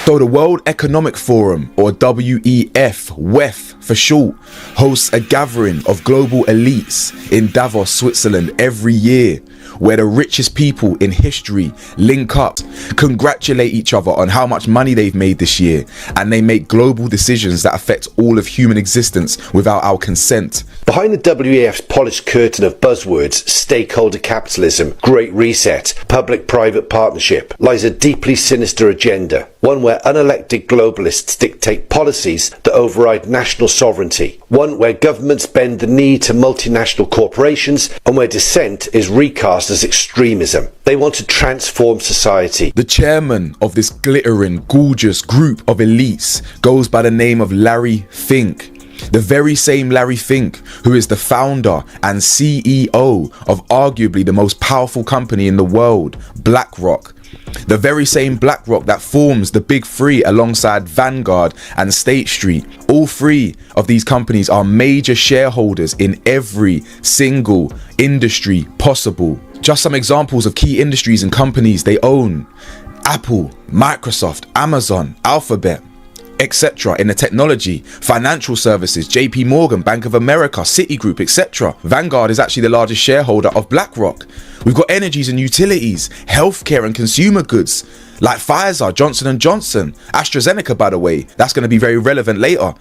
So the World Economic Forum, or WEF for short, hosts a gathering of global elites in Davos, Switzerland every year, where the richest people in history link up, congratulate each other on how much money they've made this year, and they make global decisions that affect all of human existence without our consent. Behind the WEF's polished curtain of buzzwords, stakeholder capitalism, Great Reset, public-private partnership, lies a deeply sinister agenda, one where unelected globalists dictate policies that override national sovereignty, one where governments bend the knee to multinational corporations, and where dissent is recast as extremism. They want to transform society. The chairman of this glittering, gorgeous group of elites goes by the name of Larry Fink. The very same Larry Fink who is the founder and CEO of arguably the most powerful company in the world, BlackRock. The very same BlackRock that forms the big three alongside Vanguard and State Street. All three of these companies are major shareholders in every single industry possible. Just some examples of key industries and companies they own: Apple, Microsoft, Amazon, Alphabet, etc. In the technology, financial services, JP Morgan, Bank of America, Citigroup, etc. Vanguard is actually the largest shareholder of BlackRock. We've got energies and utilities, healthcare and consumer goods like Pfizer, Johnson & Johnson, AstraZeneca, by the way, that's going to be very relevant later.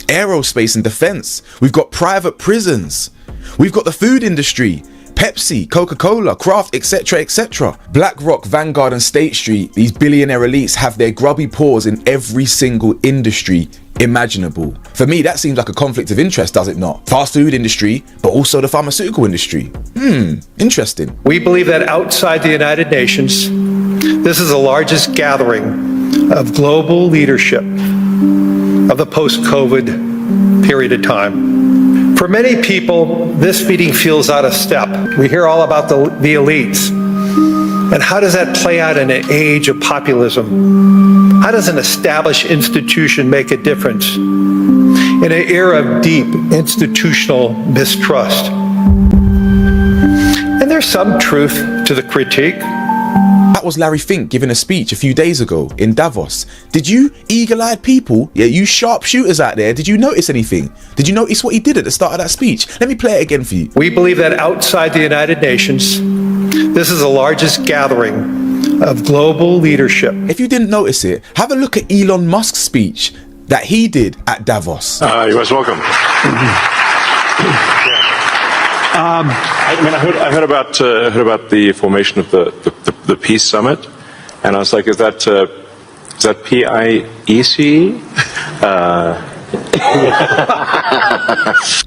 Aerospace and defense. We've got private prisons. We've got the food industry, Pepsi, Coca-Cola, Kraft, etc., etc. BlackRock, Vanguard and State Street, these billionaire elites have their grubby paws in every single industry imaginable. For me, that seems like a conflict of interest, does it not? Fast food industry, but also the pharmaceutical industry. Interesting. We believe that outside the United Nations, this is the largest gathering of global leadership of the post-COVID period of time. For many people, this meeting feels out of step. We hear all about the elites. And how does that play out in an age of populism? How does an established institution make a difference in an era of deep institutional mistrust? And there's some truth to the critique. That was Larry Fink giving a speech a few days ago in Davos. Did you eagle-eyed people, you sharpshooters out there, did you notice anything? Did you notice what he did at the start of that speech? Let me play it again for you. We believe that outside the United Nations, this is the largest gathering of global leadership. If you didn't notice it, have a look at Elon Musk's speech that he did at Davos. You're most welcome. I heard about the formation of the peace summit, and I was like, is that PIEC?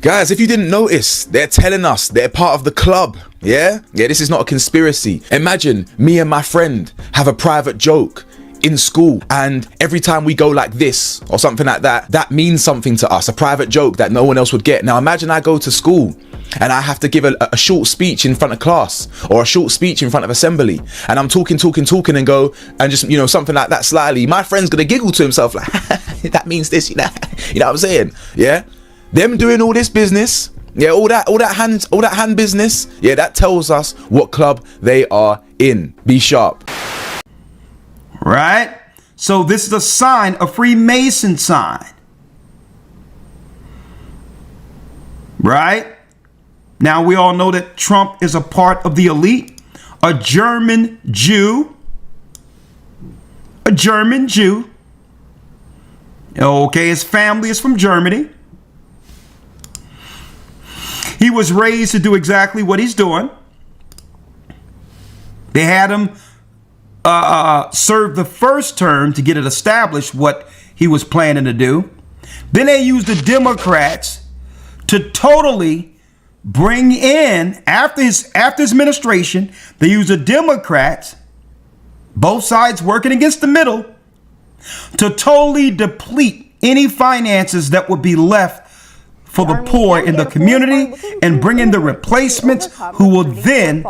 Guys, if you didn't notice, they're telling us they're part of the club. Yeah, this is not a conspiracy. Imagine me and my friend have a private joke in school, and every time we go like this or something like that, that means something to us, a private joke that no one else would get. Now imagine I go to school and I have to give a short speech in front of class or a short speech in front of assembly, and I'm talking and go and just, you know, something like that slightly. My friend's gonna giggle to himself like, that means this, you know what I'm saying? Yeah, them doing all this business, yeah, all that hand business, yeah, that tells us what club they are in. Be sharp. Right? So this is a sign, a Freemason sign. Right? Now we all know that Trump is a part of the elite, a German Jew. Okay, his family is from Germany. He was raised to do exactly what he's doing. They had him serve the first term to get it established what he was planning to do. Then they used the Democrats to totally bring in, after his administration, they used the Democrats, both sides working against the middle, to totally deplete any finances that would be left for the poor in the community and bring in the replacements who will then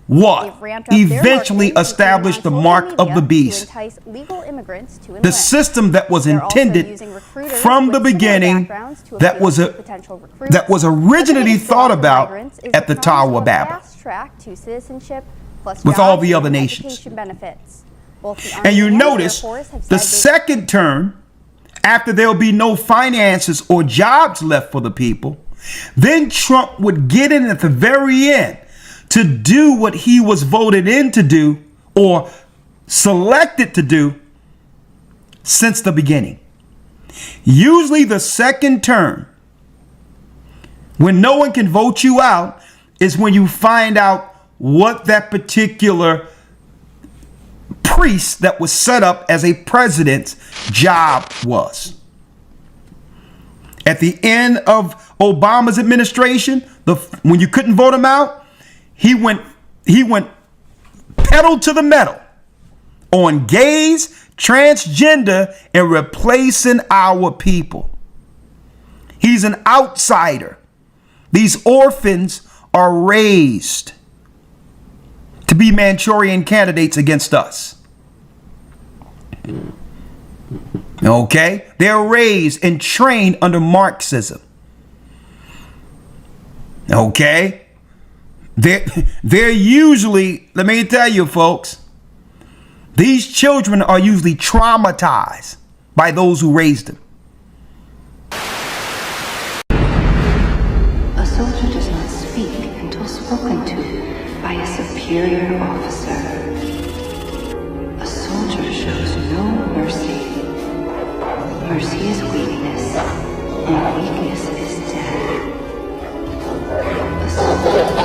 what? Eventually establish the mark of the beast. The system that was intended from the beginning, that was originally thought about at the Tower of Babel with all the other nations. And you notice the second term, after there'll be no finances or jobs left for the people, then Trump would get in at the very end to do what he was voted in to do or selected to do since the beginning. Usually the second term, when no one can vote you out, is when you find out what that particular priest that was set up as a president's job was. At the end of Obama's administration, when you couldn't vote him out, he went pedal to the metal on gays, transgender, and replacing our people. He's an outsider. These orphans are raised to be Manchurian candidates against us. Okay? They're raised and trained under Marxism. Okay? They're usually, let me tell you folks, these children are usually traumatized by those who raised them. A soldier does not speak until spoken to by a superior officer. A soldier shows no mercy. Mercy is weakness, and weakness is death. A soldier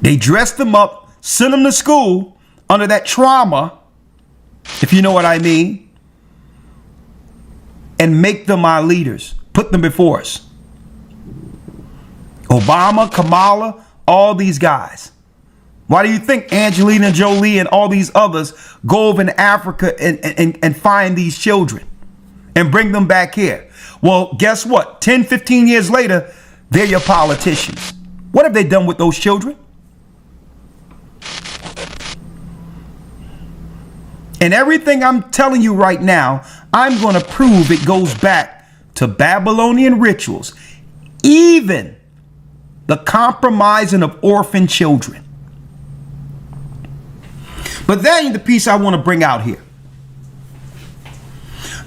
They dress them up, send them to school under that trauma, if you know what I mean, and make them our leaders, put them before us. Obama, Kamala, all these guys. Why do you think Angelina Jolie and all these others go over in Africa and find these children and bring them back here? Well, guess what? 10, 15 years later, they're your politicians. What have they done with those children? And everything I'm telling you right now, I'm going to prove it goes back to Babylonian rituals, even the compromising of orphan children. But that ain't the piece I want to bring out here.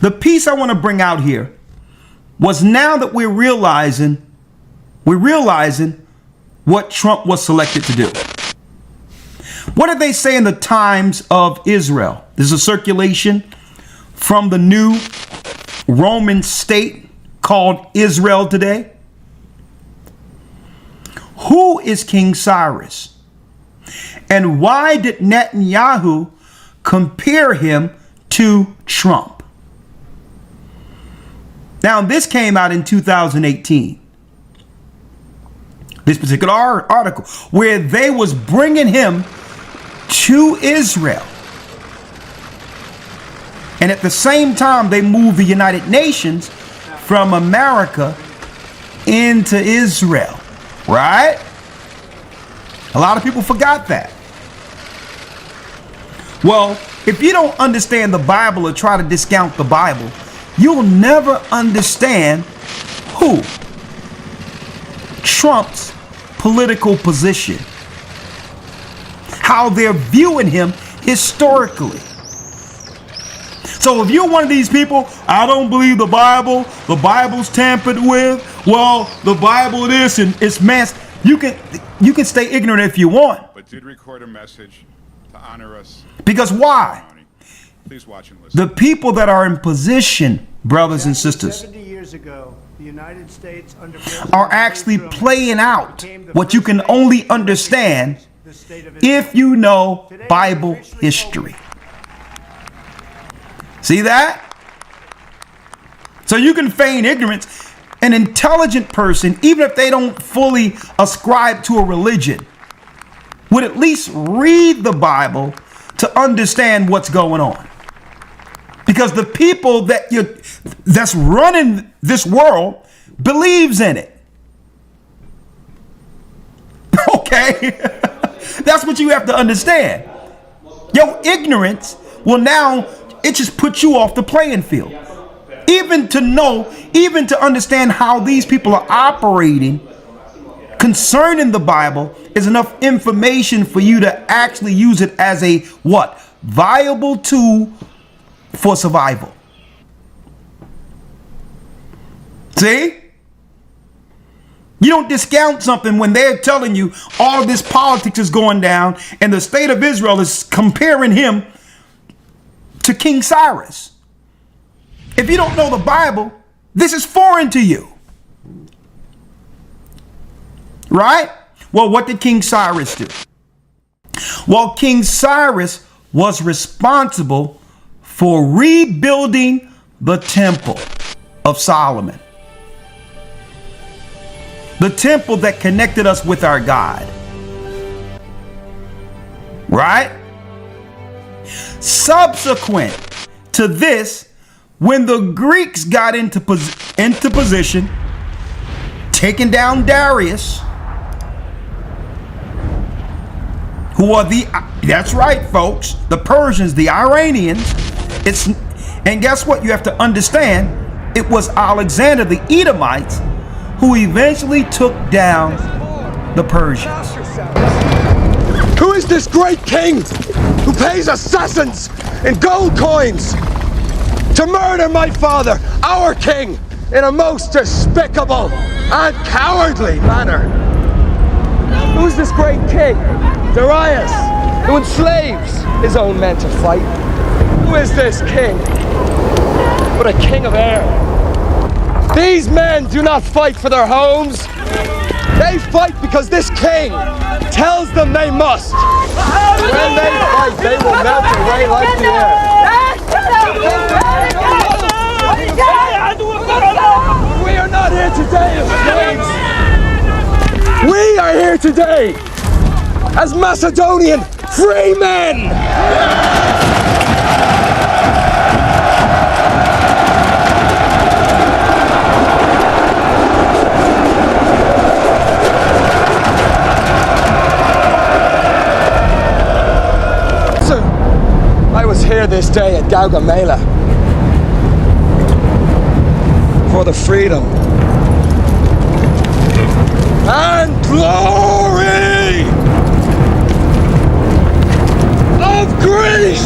The piece I want to bring out here was now that we're realizing what Trump was selected to do. What did they say in the Times of Israel? There's a circulation from the new Roman state called Israel today. Who is King Cyrus? And why did Netanyahu compare him to Trump? Now, this came out in 2018. This particular article, where they was bringing him to Israel. And at the same time, they moved the United Nations from America into Israel, right? A lot of people forgot that. Well, if you don't understand the Bible or try to discount the Bible, you'll never understand who? Trump's political position. How they're viewing him historically. So if you're one of these people, I don't believe the Bible's tampered with, well, the Bible this and it's messed, you can stay ignorant if you want. But did record a message to honor us. Because why? Please watch and listen. The people that are in position, brothers and sisters, 70 years ago, the United States under are actually playing out what you can only understand if you know Bible history. See that? So you can feign ignorance. An intelligent person, even if they don't fully ascribe to a religion, would at least read the Bible to understand what's going on. Because the people that's running this world believes in it. Okay? That's what you have to understand. Your ignorance will now, it just puts you off the playing field. Even to understand how these people are operating concerning the Bible is enough information for you to actually use it as a what? Viable tool for survival. See? You don't discount something when they're telling you all this politics is going down and the state of Israel is comparing him to King Cyrus. If you don't know the Bible, this is foreign to you. Right? Well, what did King Cyrus do? Well, King Cyrus was responsible for rebuilding the temple of Solomon. The temple that connected us with our God. Right? Subsequent to this, when the Greeks got into position, taking down Darius, who are that's right, folks, the Persians, the Iranians, and guess what? You have to understand, it was Alexander, the Edomites, who eventually took down the Persians. Who is this great king who pays assassins in gold coins to murder my father, our king, in a most despicable and cowardly manner? Who is this great king, Darius, who enslaves his own men to fight? Who is this king but a king of air? These men do not fight for their homes, They fight because this king tells them they must. When they fight, they will melt away like the air. We are not here today as slaves. We are here today as Macedonian free men. I was here this day at Gaugamela for the freedom and glory of Greece!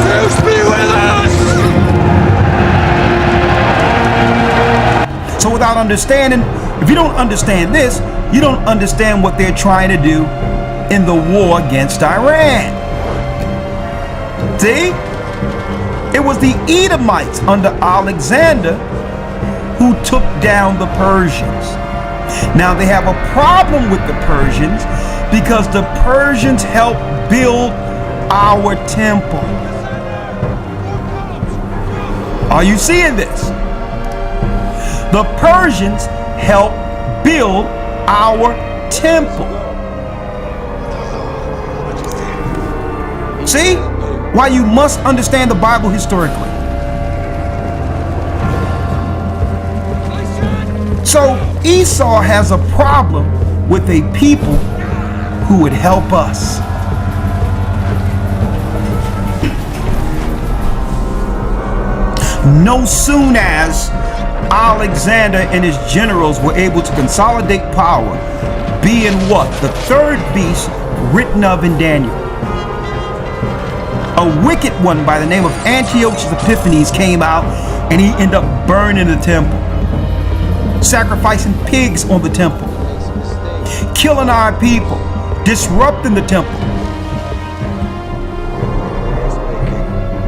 Zeus be with us! So without understanding, if you don't understand this, you don't understand what they're trying to do in the war against Iran. See? It was the Edomites under Alexander who took down the Persians. Now they have a problem with the Persians because the Persians helped build our temple. Are you seeing this? The Persians helped build our temple. See why you must understand the Bible historically. So Esau has a problem with a people who would help us. No soon as Alexander and his generals were able to consolidate power, being what? The third beast written of in Daniel. A wicked one by the name of Antiochus Epiphanes came out and he ended up burning the temple, sacrificing pigs on the temple, killing our people, disrupting the temple.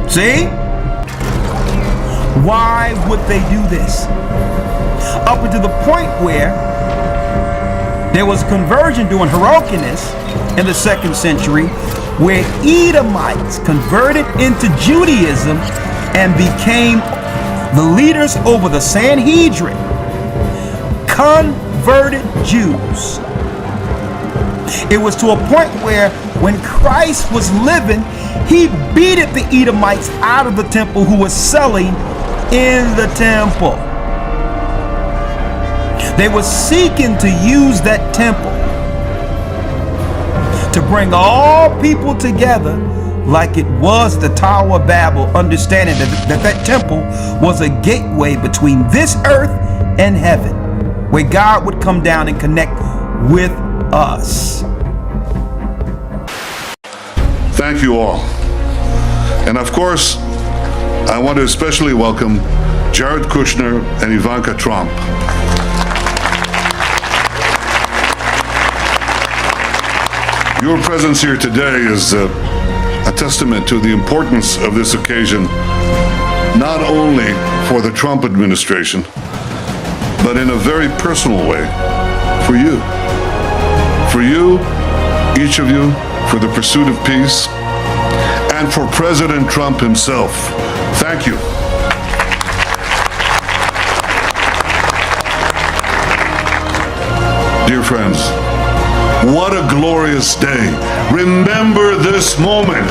See? Why would they do this? Up until the point where there was conversion during Hyrcanus in the 2nd century, where Edomites converted into Judaism and became the leaders over the Sanhedrin. Converted Jews. It was to a point where when Christ was living, he beat the Edomites out of the temple who was selling in the temple. They were seeking to use that temple to bring all people together like it was the Tower of Babel, understanding that temple was a gateway between this earth and heaven, where God would come down and connect with us. Thank you all. And of course, I want to especially welcome Jared Kushner and Ivanka Trump. Your presence here today is a testament to the importance of this occasion, not only for the Trump administration, but in a very personal way, for you. For you, each of you, for the pursuit of peace, and for President Trump himself. Thank you. Dear friends, what a glorious day. Remember this moment.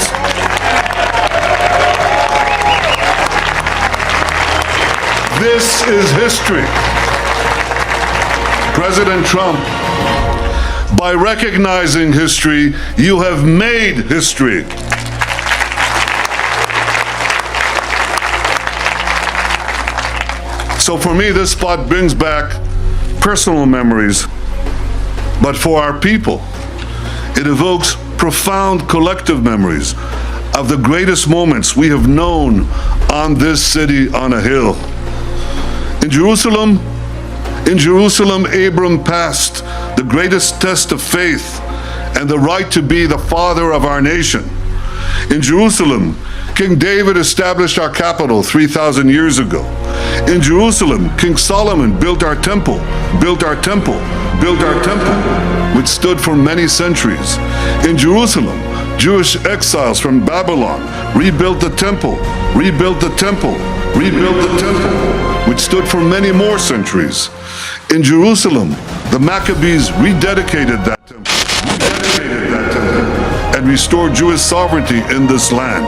This is history. President Trump, by recognizing history, you have made history. So for me, this spot brings back personal memories, but for our people, it evokes profound collective memories of the greatest moments we have known on this city on a hill. In Jerusalem, Abram passed the greatest test of faith and the right to be the father of our nation. In Jerusalem, King David established our capital 3,000 years ago. In Jerusalem, King Solomon built our temple, which stood for many centuries. In Jerusalem, Jewish exiles from Babylon rebuilt the temple, which stood for many more centuries. In Jerusalem, the Maccabees rededicated that temple, and restored Jewish sovereignty in this land.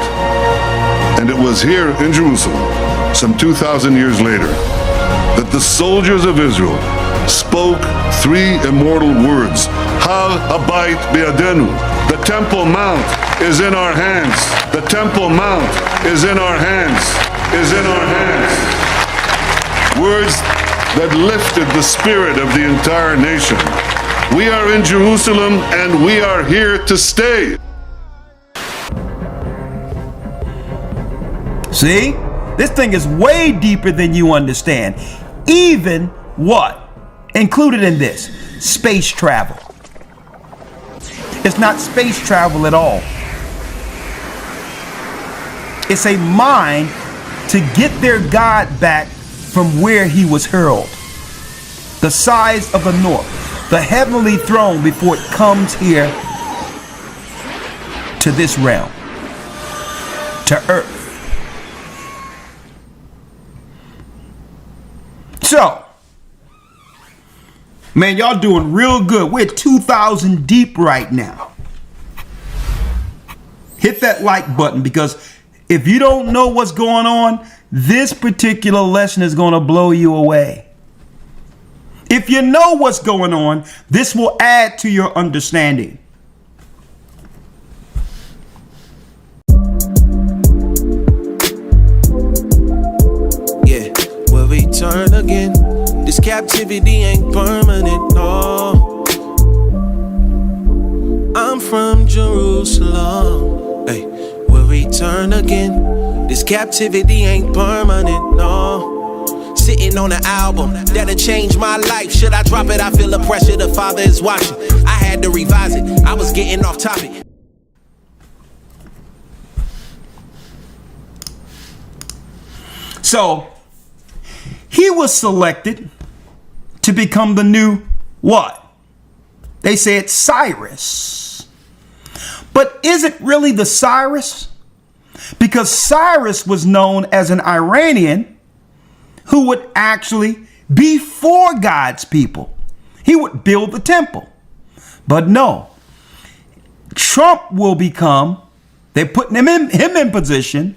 And it was here in Jerusalem, some 2,000 years later, that the soldiers of Israel spoke three immortal words: Hal Habayit Be'adenu. The Temple Mount is in our hands. The Temple Mount is in our hands. Words that lifted the spirit of the entire nation. We are in Jerusalem and we are here to stay. See? This thing is way deeper than you understand. Even what? Included in this, space travel. It's not space travel at all. It's a mind to get their God back from where he was hurled. The size of the north, the heavenly throne before it comes here to this realm, to earth. So, man, y'all doing real good. We're 2,000 deep right now. Hit that like button, because if you don't know what's going on, this particular lesson is going to blow you away. If you know what's going on, this will add to your understanding. Yeah, we'll return again. This captivity ain't permanent, no. I'm from Jerusalem. Hey, we'll return again. This captivity ain't permanent, no. Sitting on an album that'll change my life. Should I drop it? I feel the pressure. The Father is watching. I had to revise it. I was getting off topic. So, he was selected to become the new what? They said Cyrus. But is it really the Cyrus? Because Cyrus was known as an Iranian who would actually be for God's people. He would build the temple. But no, Trump will become, they're putting him in position.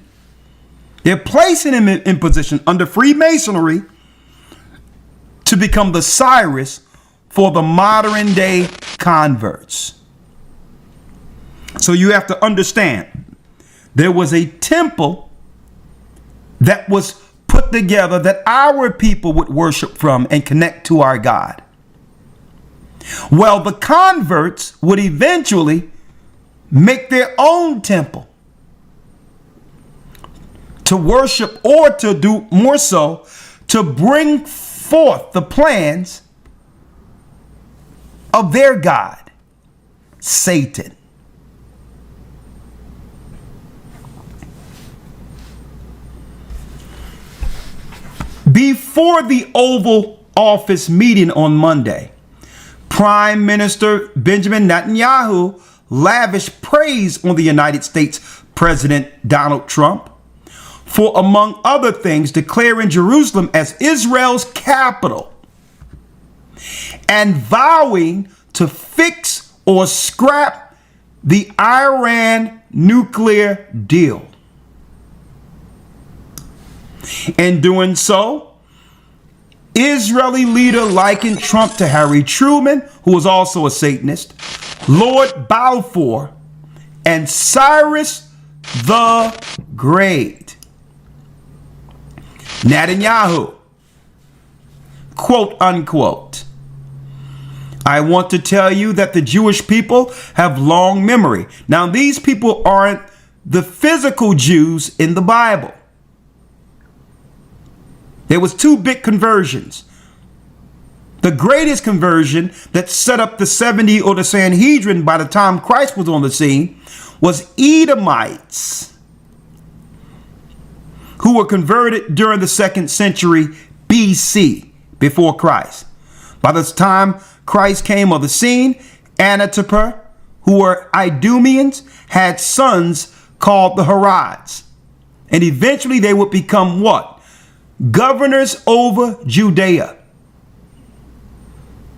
They're placing him in position under Freemasonry to become the Cyrus for the modern day converts. So you have to understand, there was a temple that was put together that our people would worship from and connect to our God. Well, the converts would eventually make their own temple to worship, or to do more so, to bring forth the plans of their God, Satan. Before the Oval Office meeting on Monday, Prime Minister Benjamin Netanyahu lavished praise on the United States President Donald Trump for, among other things, declaring Jerusalem as Israel's capital and vowing to fix or scrap the Iran nuclear deal. In doing so, Israeli leader likened Trump to Harry Truman, who was also a Satanist, Lord Balfour, and Cyrus the Great. Netanyahu, quote unquote, I want to tell you that the Jewish people have long memory. Now, these people aren't the physical Jews in the Bible. There was two big conversions. The greatest conversion that set up the 70 or the Sanhedrin by the time Christ was on the scene was Edomites, who were converted during the 2nd century BC, before Christ. By the time Christ came on the scene, Antipater, who were Idumeans, had sons called the Herods. And eventually they would become what? Governors over Judea.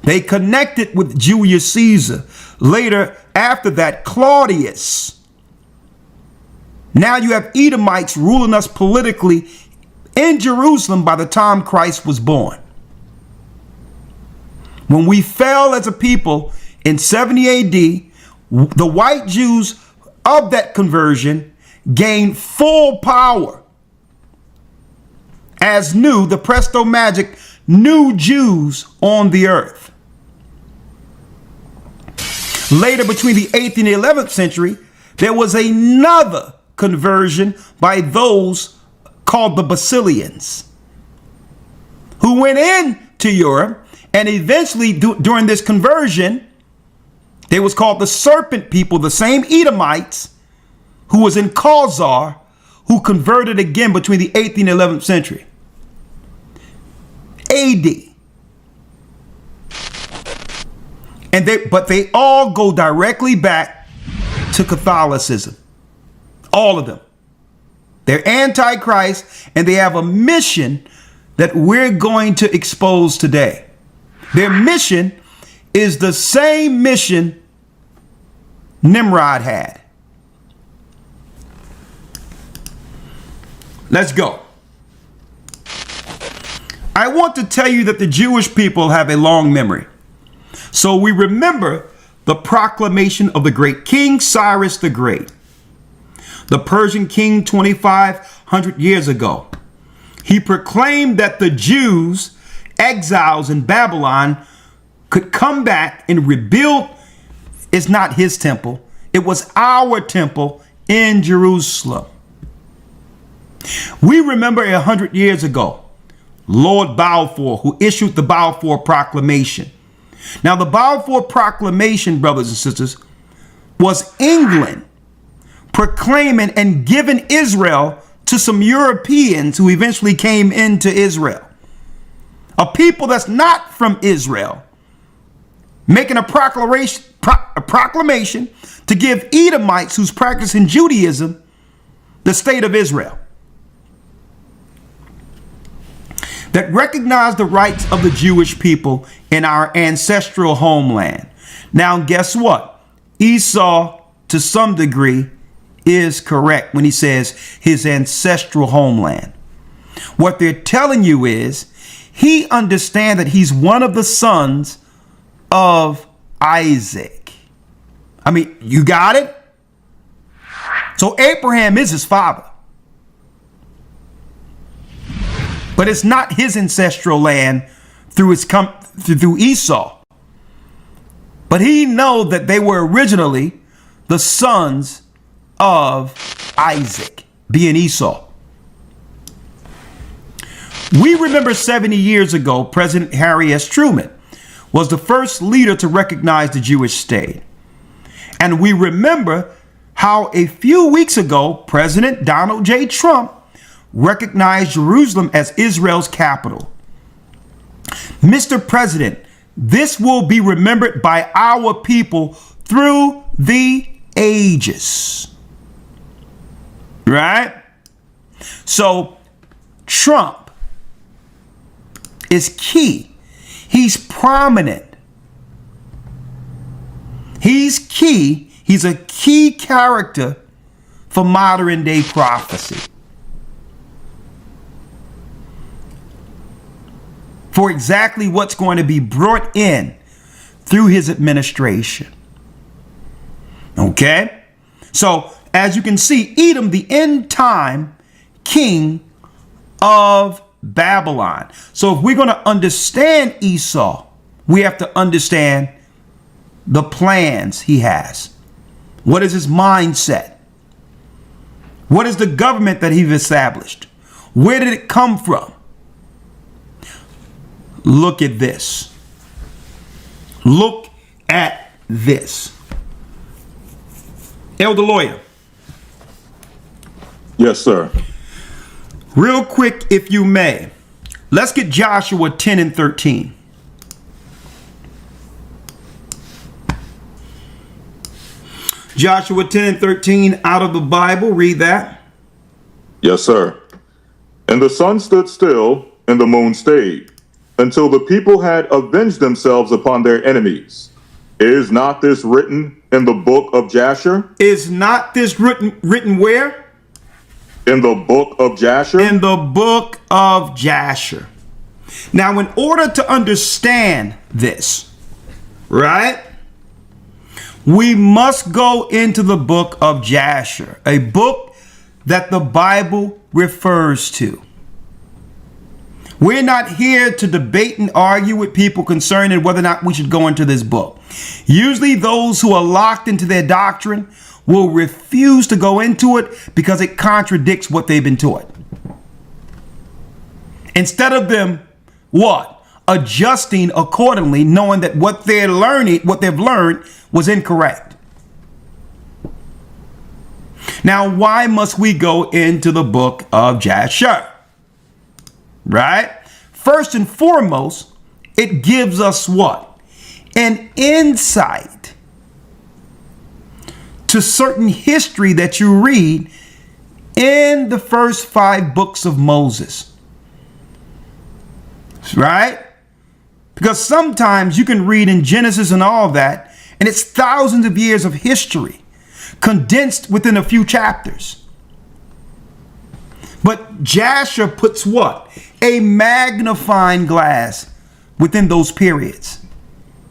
They connected with Julius Caesar. Later, after that, Claudius. Now you have Edomites ruling us politically in Jerusalem by the time Christ was born. When we fell as a people in 70 AD, the white Jews of that conversion gained full power as the presto magic, new Jews on the earth. Later, between the 8th and the 11th century, there was another conversion by those called the Basilians, who went into Europe, and eventually during this conversion, they was called the Serpent People, the same Edomites who was in Khazar, who converted again between the 8th and 11th century AD. But they all go directly back to Catholicism. All of them. They're anti-Christ, and they have a mission that we're going to expose today. Their mission is the same mission Nimrod had. Let's go. I want to tell you that the Jewish people have a long memory. So we remember the proclamation of the great King Cyrus the Great, the Persian king 2,500 years ago. He proclaimed that the Jews, exiles in Babylon, could come back and rebuild. It's not his temple. It was our temple in Jerusalem. We remember 100 years ago, Lord Balfour, who issued the Balfour Proclamation. Now, the Balfour Proclamation, brothers and sisters, was England proclaiming and giving Israel to some Europeans who eventually came into Israel. A people that's not from Israel, making a proclamation to give Edomites who's practicing Judaism the state of Israel, that recognized the rights of the Jewish people in our ancestral homeland. Now, guess what? Esau, to some degree, is correct when he says his ancestral homeland. What they're telling you is he understands that he's one of the sons of Isaac. I mean, you got it? So Abraham is his father. But it's not his ancestral land through Esau. But he knows that they were originally the sons of Isaac, being Esau. We remember 70 years ago, President Harry S. Truman was the first leader to recognize the Jewish state. And we remember how a few weeks ago, President Donald J. Trump recognized Jerusalem as Israel's capital. Mr. President, this will be remembered by our people through the ages. Right? So Trump is key. He's prominent. He's key. He's a key character for modern day prophecy. For exactly what's going to be brought in through his administration. Okay? So, as you can see, Edom, the end time king of Babylon. So if we're going to understand Esau, we have to understand the plans he has. What is his mindset? What is the government that he's established? Where did it come from? Look at this. Look at this. Elder Lawyer. Yes, sir. Real quick, if you may, let's get Joshua 10 and 13. Joshua 10 and 13 out of the Bible. Read that. Yes, sir. And the sun stood still, and the moon stayed, until the people had avenged themselves upon their enemies. Is not this written in the book of Jasher? Is not this written where? In the book of Jasher? In the book of Jasher. Now, in order to understand this, right, we must go into the book of Jasher, a book that the Bible refers to. We're not here to debate and argue with people concerning whether or not we should go into this book. Usually those who are locked into their doctrine will refuse to go into it because it contradicts what they've been taught. Instead of them, what? Adjusting accordingly, knowing that what they've learned was incorrect. Now, why must we go into the book of Jasher? Right? First and foremost, it gives us what? An insight to certain history that you read in the first 5 books of Moses. Right? Because sometimes you can read in Genesis and all that, and it's thousands of years of history condensed within a few chapters. But Jasher puts what? A magnifying glass within those periods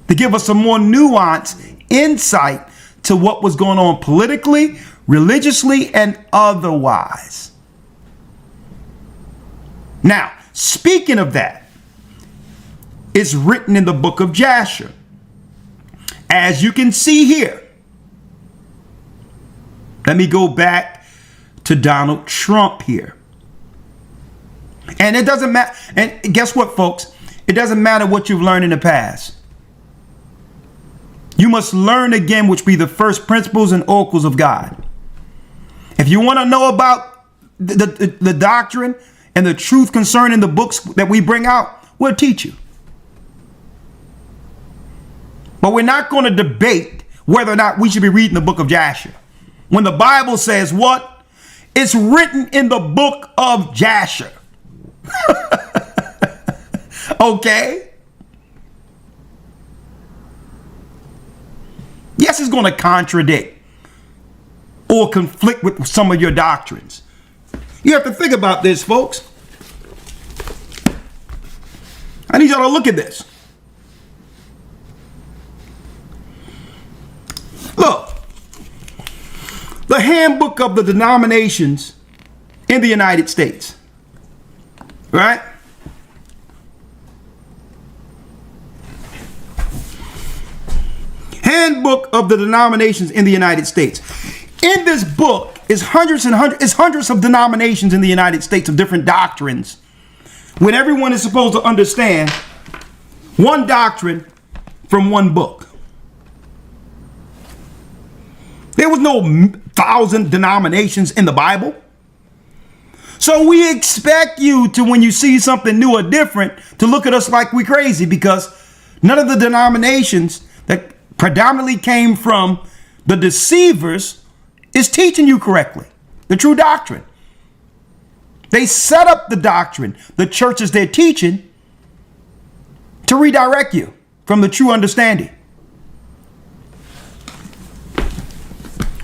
to give us a more nuanced insight to what was going on politically, religiously, and otherwise. Now, speaking of that, it's written in the book of Jasher. As you can see here, let me go back to Donald Trump here. And it doesn't matter. And guess what, folks? It doesn't matter what you've learned in the past. You must learn again, which be the first principles and oracles of God. If you want to know about the doctrine and the truth concerning the books that we bring out, we'll teach you. But we're not going to debate whether or not we should be reading the book of Jasher. When the Bible says what? It's written in the book of Jasher. Okay? Yes, it's going to contradict or conflict with some of your doctrines. You have to think about this, folks. I need y'all to look at this. Look, the handbook of the denominations in the United States, right? Handbook of the denominations in the United States. In this book is hundreds of denominations in the United States of different doctrines, when everyone is supposed to understand one doctrine from one book. There was no 1,000 denominations in the Bible. So we expect you to, when you see something new or different, to look at us like we're crazy, because none of the denominations that predominantly came from the deceivers is teaching you correctly, the true doctrine. They set up the doctrine, the churches they're teaching, to redirect you from the true understanding.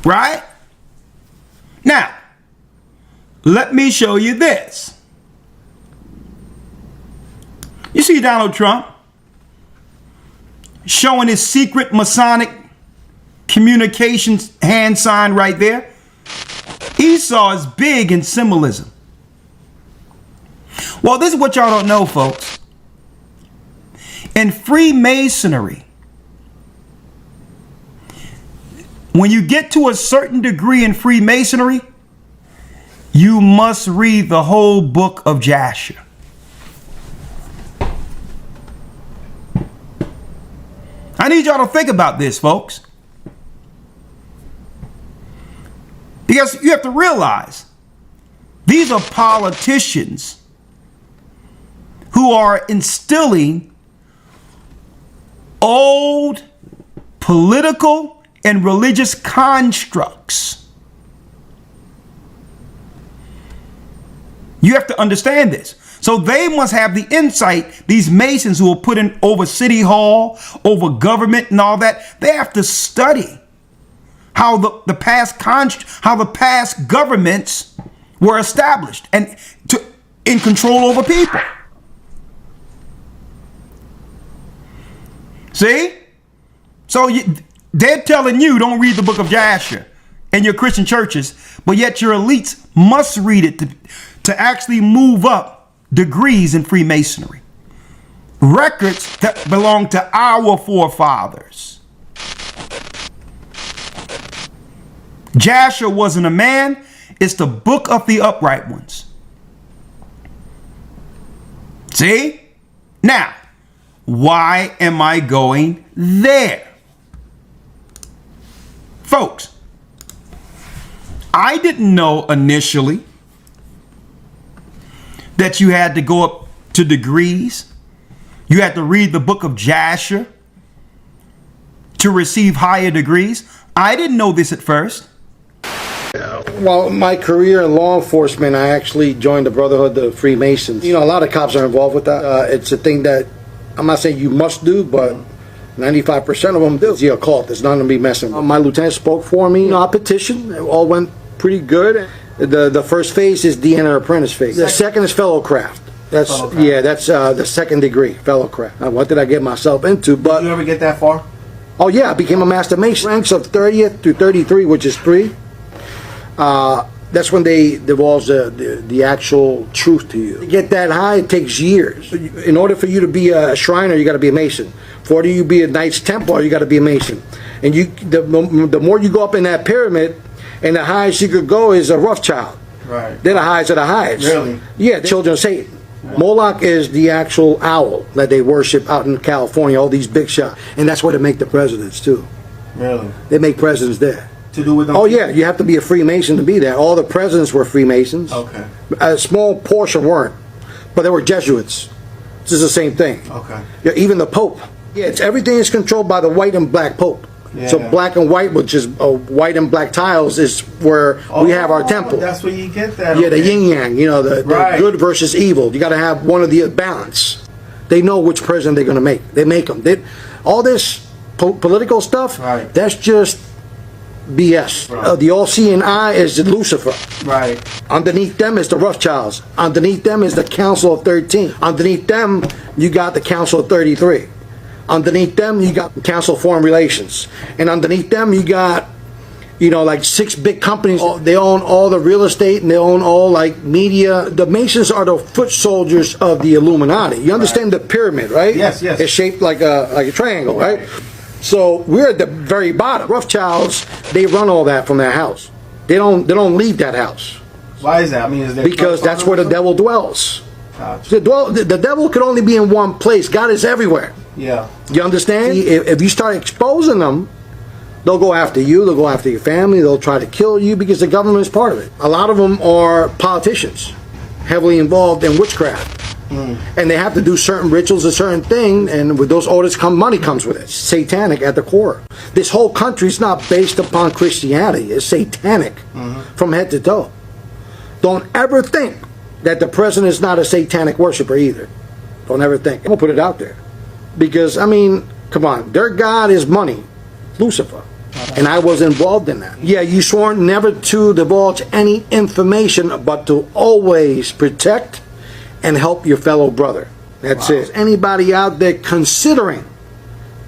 Right? Now, let me show you this. You see Donald Trump showing his secret Masonic communications hand sign right there. Esau is big in symbolism. Well, this is what y'all don't know, folks. In Freemasonry, when you get to a certain degree in Freemasonry, you must read the whole book of Jasher. I need y'all to think about this, folks. Because you have to realize these are politicians who are instilling old political and religious constructs. You have to understand this. So they must have the insight, these Masons who are put in over City Hall, over government and all that, they have to study how the past governments were established and in control over people. See? So they're telling you don't read the book of Jasher in your Christian churches, but yet your elites must read it to actually move up degrees in Freemasonry. Records that belong to our forefathers. Jasher wasn't a man. It's the book of the upright ones. See? Now, why am I going there? Folks, I didn't know initially that you had to go up to degrees. You had to read the book of Jasher to receive higher degrees. I didn't know this at first. Well, my career in law enforcement, I actually joined the Brotherhood of Freemasons. You know, a lot of cops are involved with that. It's a thing that I'm not saying you must do, but 95% of them do. It's the occult. It's not going to be messing with. My lieutenant spoke for me. You know, I petitioned. It all went pretty good. The first phase is the inner apprentice phase. The second is fellowcraft. That's the second degree, fellowcraft. Now, what did I get myself into? But did you ever get that far? Oh yeah, I became a master mason. Ranks of 30th through 33, which is 3. That's when they divulge the actual truth to you. To get that high, it takes years. In order for you to be a Shriner, you got to be a Mason. For you to be a Knights Templar, you got to be a Mason. And the more you go up in that pyramid, and the highest you could go is a Rothschild. Right. They're the highest of the highest. Really? Yeah, the children of Satan. Right. Moloch is the actual owl that they worship out in California, all these big shots. And that's where they make the presidents, too. Really? They make presidents there. To do with them? Oh, yeah, you have to be a Freemason to be there. All the presidents were Freemasons. Okay. A small portion weren't, but they were Jesuits. This is the same thing. Okay. Yeah, even the Pope. Yeah, everything is controlled by the white and black Pope. Yeah. So black and white, which is white and black tiles, is where we have our temple. That's where you get that. Yeah, the yin yang. You know, the good versus evil. You got to have one of the balance. They know which president they're going to make. They make them. All this political stuff. Right. That's just BS. Right. The all-seeing eye is Lucifer. Right. Underneath them is the Rothschilds. Underneath them is the Council of 13. Underneath them, you got the Council of 33. Underneath them, you got the Council of Foreign Relations. And underneath them, you got, like 6 big companies. They own all the real estate, and they own all, media. The Masons are the foot soldiers of the Illuminati. You understand the pyramid, right? Yes, yes. It's shaped like a triangle, right? So we're at the very bottom. Rothschilds, they run all that from their house. They don't leave that house. Why is that? I mean, is there because that's where the devil dwells. Gotcha. The devil could only be in one place. God is everywhere. Yeah. You understand? If you start exposing them, they'll go after you. They'll go after your family. They'll try to kill you because the government is part of it. A lot of them are politicians, heavily involved in witchcraft. And they have to do certain rituals, a certain thing, and with those orders money comes with it. It's satanic at the core. This whole country is not based upon Christianity. It's satanic from head to toe. Don't ever think that the president is not a satanic worshiper either. Don't ever think. I'm going to put it out there. Because, come on. Their God is money. Lucifer. And I was involved in that. Yeah, you swore never to divulge any information, but to always protect and help your fellow brother. That's it. Anybody out there considering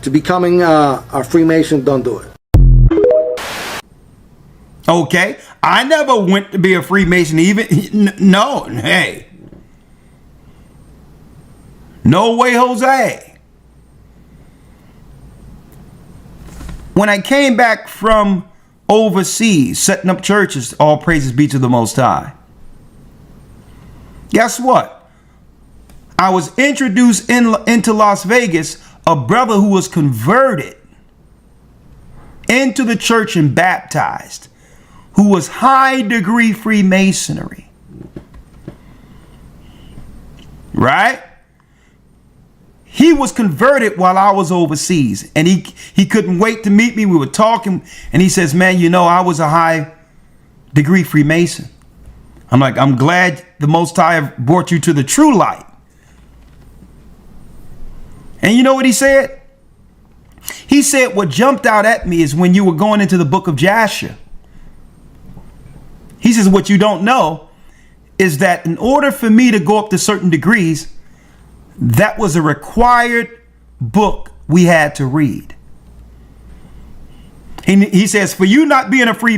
to becoming a Freemason, don't do it. Okay, I never went to be a Freemason even. No, hey. No way, Jose. When I came back from overseas, setting up churches, all praises be to the Most High. Guess what? I was introduced into Las Vegas, a brother who was converted into the church and baptized, who was high degree Freemasonry. Right? He was converted while I was overseas, and he couldn't wait to meet me. We were talking, and he says, man, you know, I was a high degree Freemason. I'm like, I'm glad the Most High have brought you to the true light. And you know what he said? He said, what jumped out at me is when you were going into the book of Jasher. He says, what you don't know is that in order for me to go up to certain degrees, that was a required book we had to read. He says, for you not being a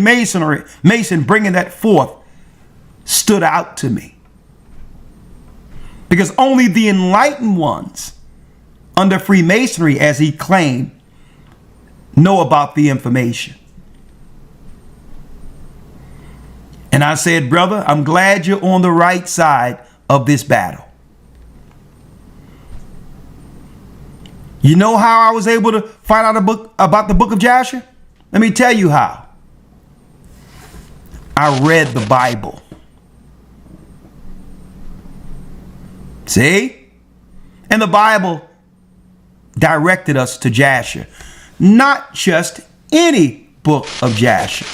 Mason bringing that forth stood out to me. Because only the enlightened ones under Freemasonry, as he claimed, know about the information. And I said, brother, I'm glad you're on the right side of this battle. You know how I was able to find out about the book of Jasher? Let me tell you how. I read the Bible. See? And the Bible directed us to Jasher. Not just any book of Jasher.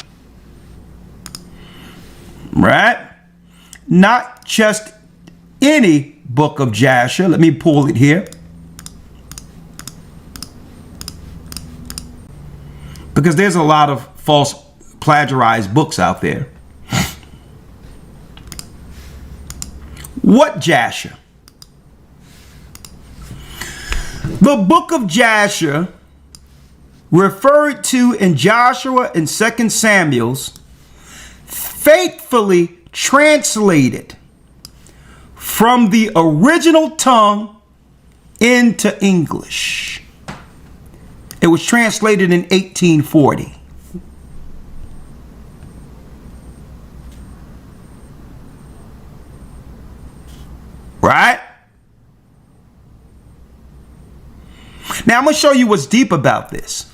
Right? Not just any book of Jasher. Let me pull it here. Because there's a lot of false plagiarized books out there. What Jasher? The book of Jasher, referred to in Joshua and 2 Samuel's, faithfully translated from the original tongue into English. It was translated in 1840. Right? Now I'm going to show you what's deep about this.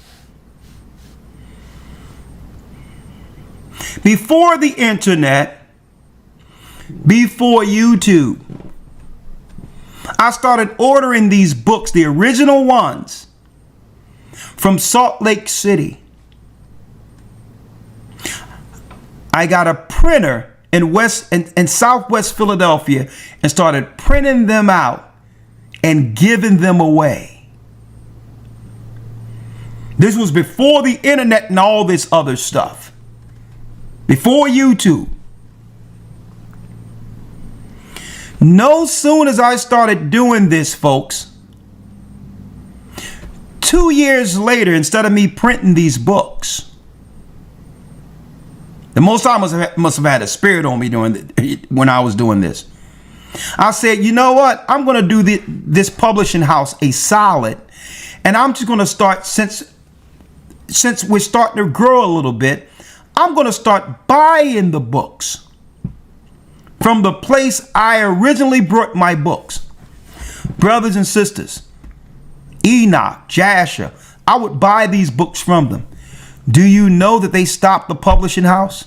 Before the internet, before YouTube, I started ordering these books, the original ones, from Salt Lake City. I got a printer in Southwest Philadelphia and started printing them out and giving them away. This was before the internet and all this other stuff. Before YouTube. No soon as I started doing this, folks, 2 years later, instead of me printing these books, the Most High must have had a spirit on me when I was doing this. I said, you know what? I'm going to do this publishing house a solid, and I'm just going to start, since we're starting to grow a little bit, I'm going to start buying the books from the place I originally brought my books. Brothers and sisters, Enoch, Jasher, I would buy these books from them. Do you know that they stopped the publishing house?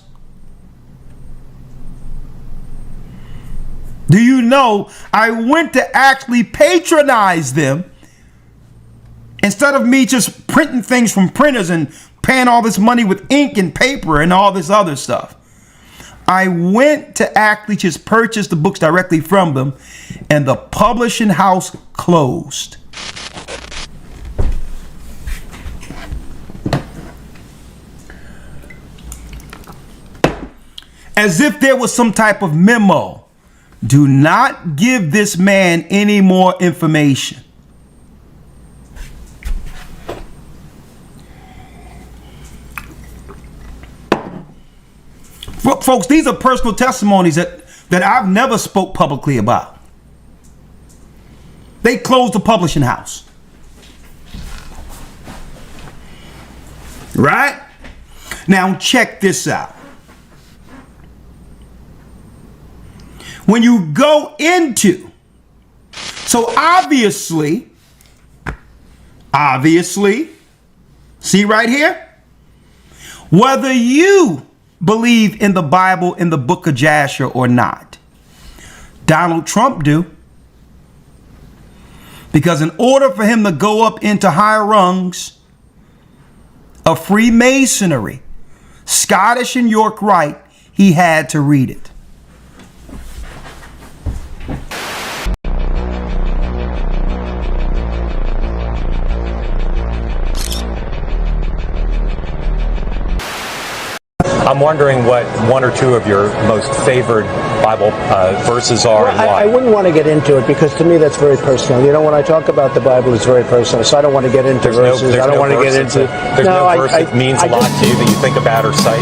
Do you know I went to actually patronize them instead of me just printing things from printers and paying all this money with ink and paper and all this other stuff? I went to actually just purchase the books directly from them, and the publishing house closed. As if there was some type of memo. Do not give this man any more information. Folks, these are personal testimonies that I've never spoke publicly about. They closed the publishing house. Right? Now check this out. When you go into, so obviously, see right here, whether you believe in the Bible in the book of Jasher or not. Donald Trump do. Because in order for him to go up into higher rungs of Freemasonry, Scottish and York Rite, he had to read it. I'm wondering what one or two of your most favored Bible verses are and why. I wouldn't want to get into it because to me that's very personal. You know, when I talk about the Bible, it's very personal, so I don't want to get into verses. I don't want to get into... There's no verse that means a lot to you that you think about or cite?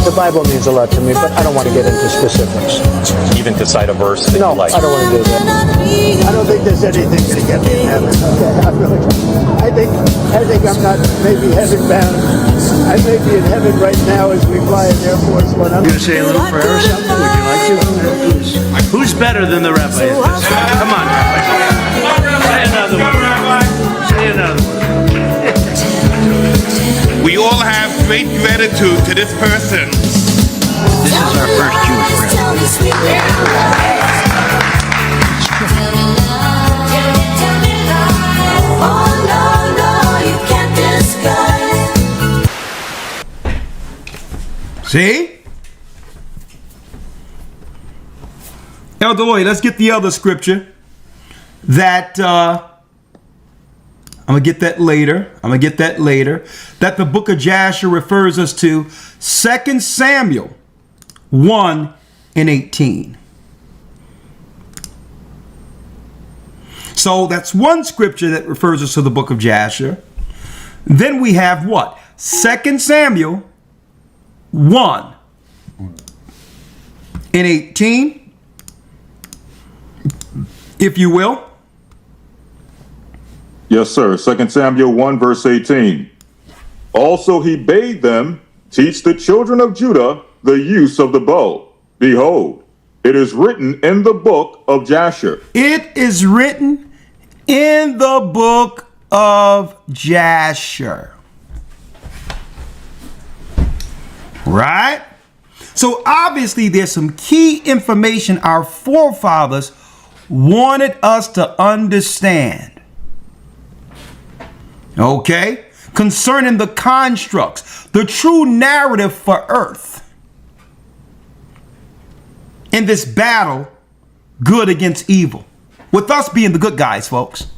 The Bible means a lot to me, but I don't want to get into specifics. Even to cite a verse that you like? No, I don't want to do that. I don't think there's anything going to get me in heaven. Okay, I really don't. I think I'm not maybe heaven bound. I may be in heaven right now as we fly in Air Force One. I'm going to say a little prayer or something. Would you like to? Who's better than the rabbi at this? Come on, rabbi. Say another one. Say another one. We all have great gratitude to this person. This is our first Jewish friend. See? Elder Lloyd, let's get the other scripture that I'm going to get that later. That the book of Jasher refers us to 2 Samuel 1:18. So that's one scripture that refers us to the book of Jasher. Then we have what? 2 Samuel 1:18, if you will. Yes, sir. 2 Samuel 1, verse 18. Also he bade them teach the children of Judah the use of the bow. Behold, it is written in the book of Jasher. It is written in the book of Jasher. Right? So obviously there's some key information our forefathers wanted us to understand. Okay? Concerning the constructs, the true narrative for Earth in this battle, good against evil. With us being the good guys, folks.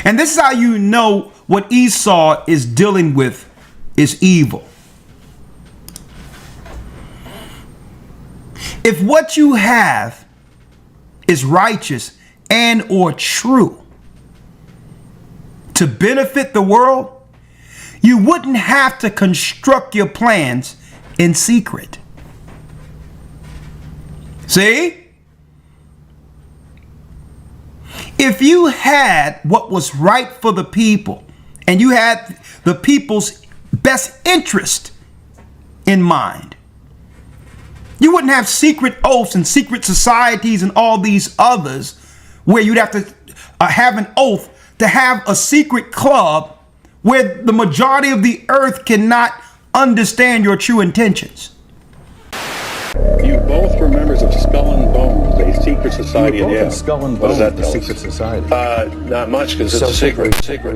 And this is how you know what Esau is dealing with is evil. If what you have is righteous and or true to benefit the world, you wouldn't have to construct your plans in secret. See? If you had what was right for the people and you had the people's best interest in mind, you wouldn't have secret oaths and secret societies and all these others where you'd have to have an oath to have a secret club where the majority of the earth cannot understand your true intentions. You both were members of Skull and Bones, a secret society. You were both in Skull and Bones, the secret society. Not much, because it's a secret. Secret.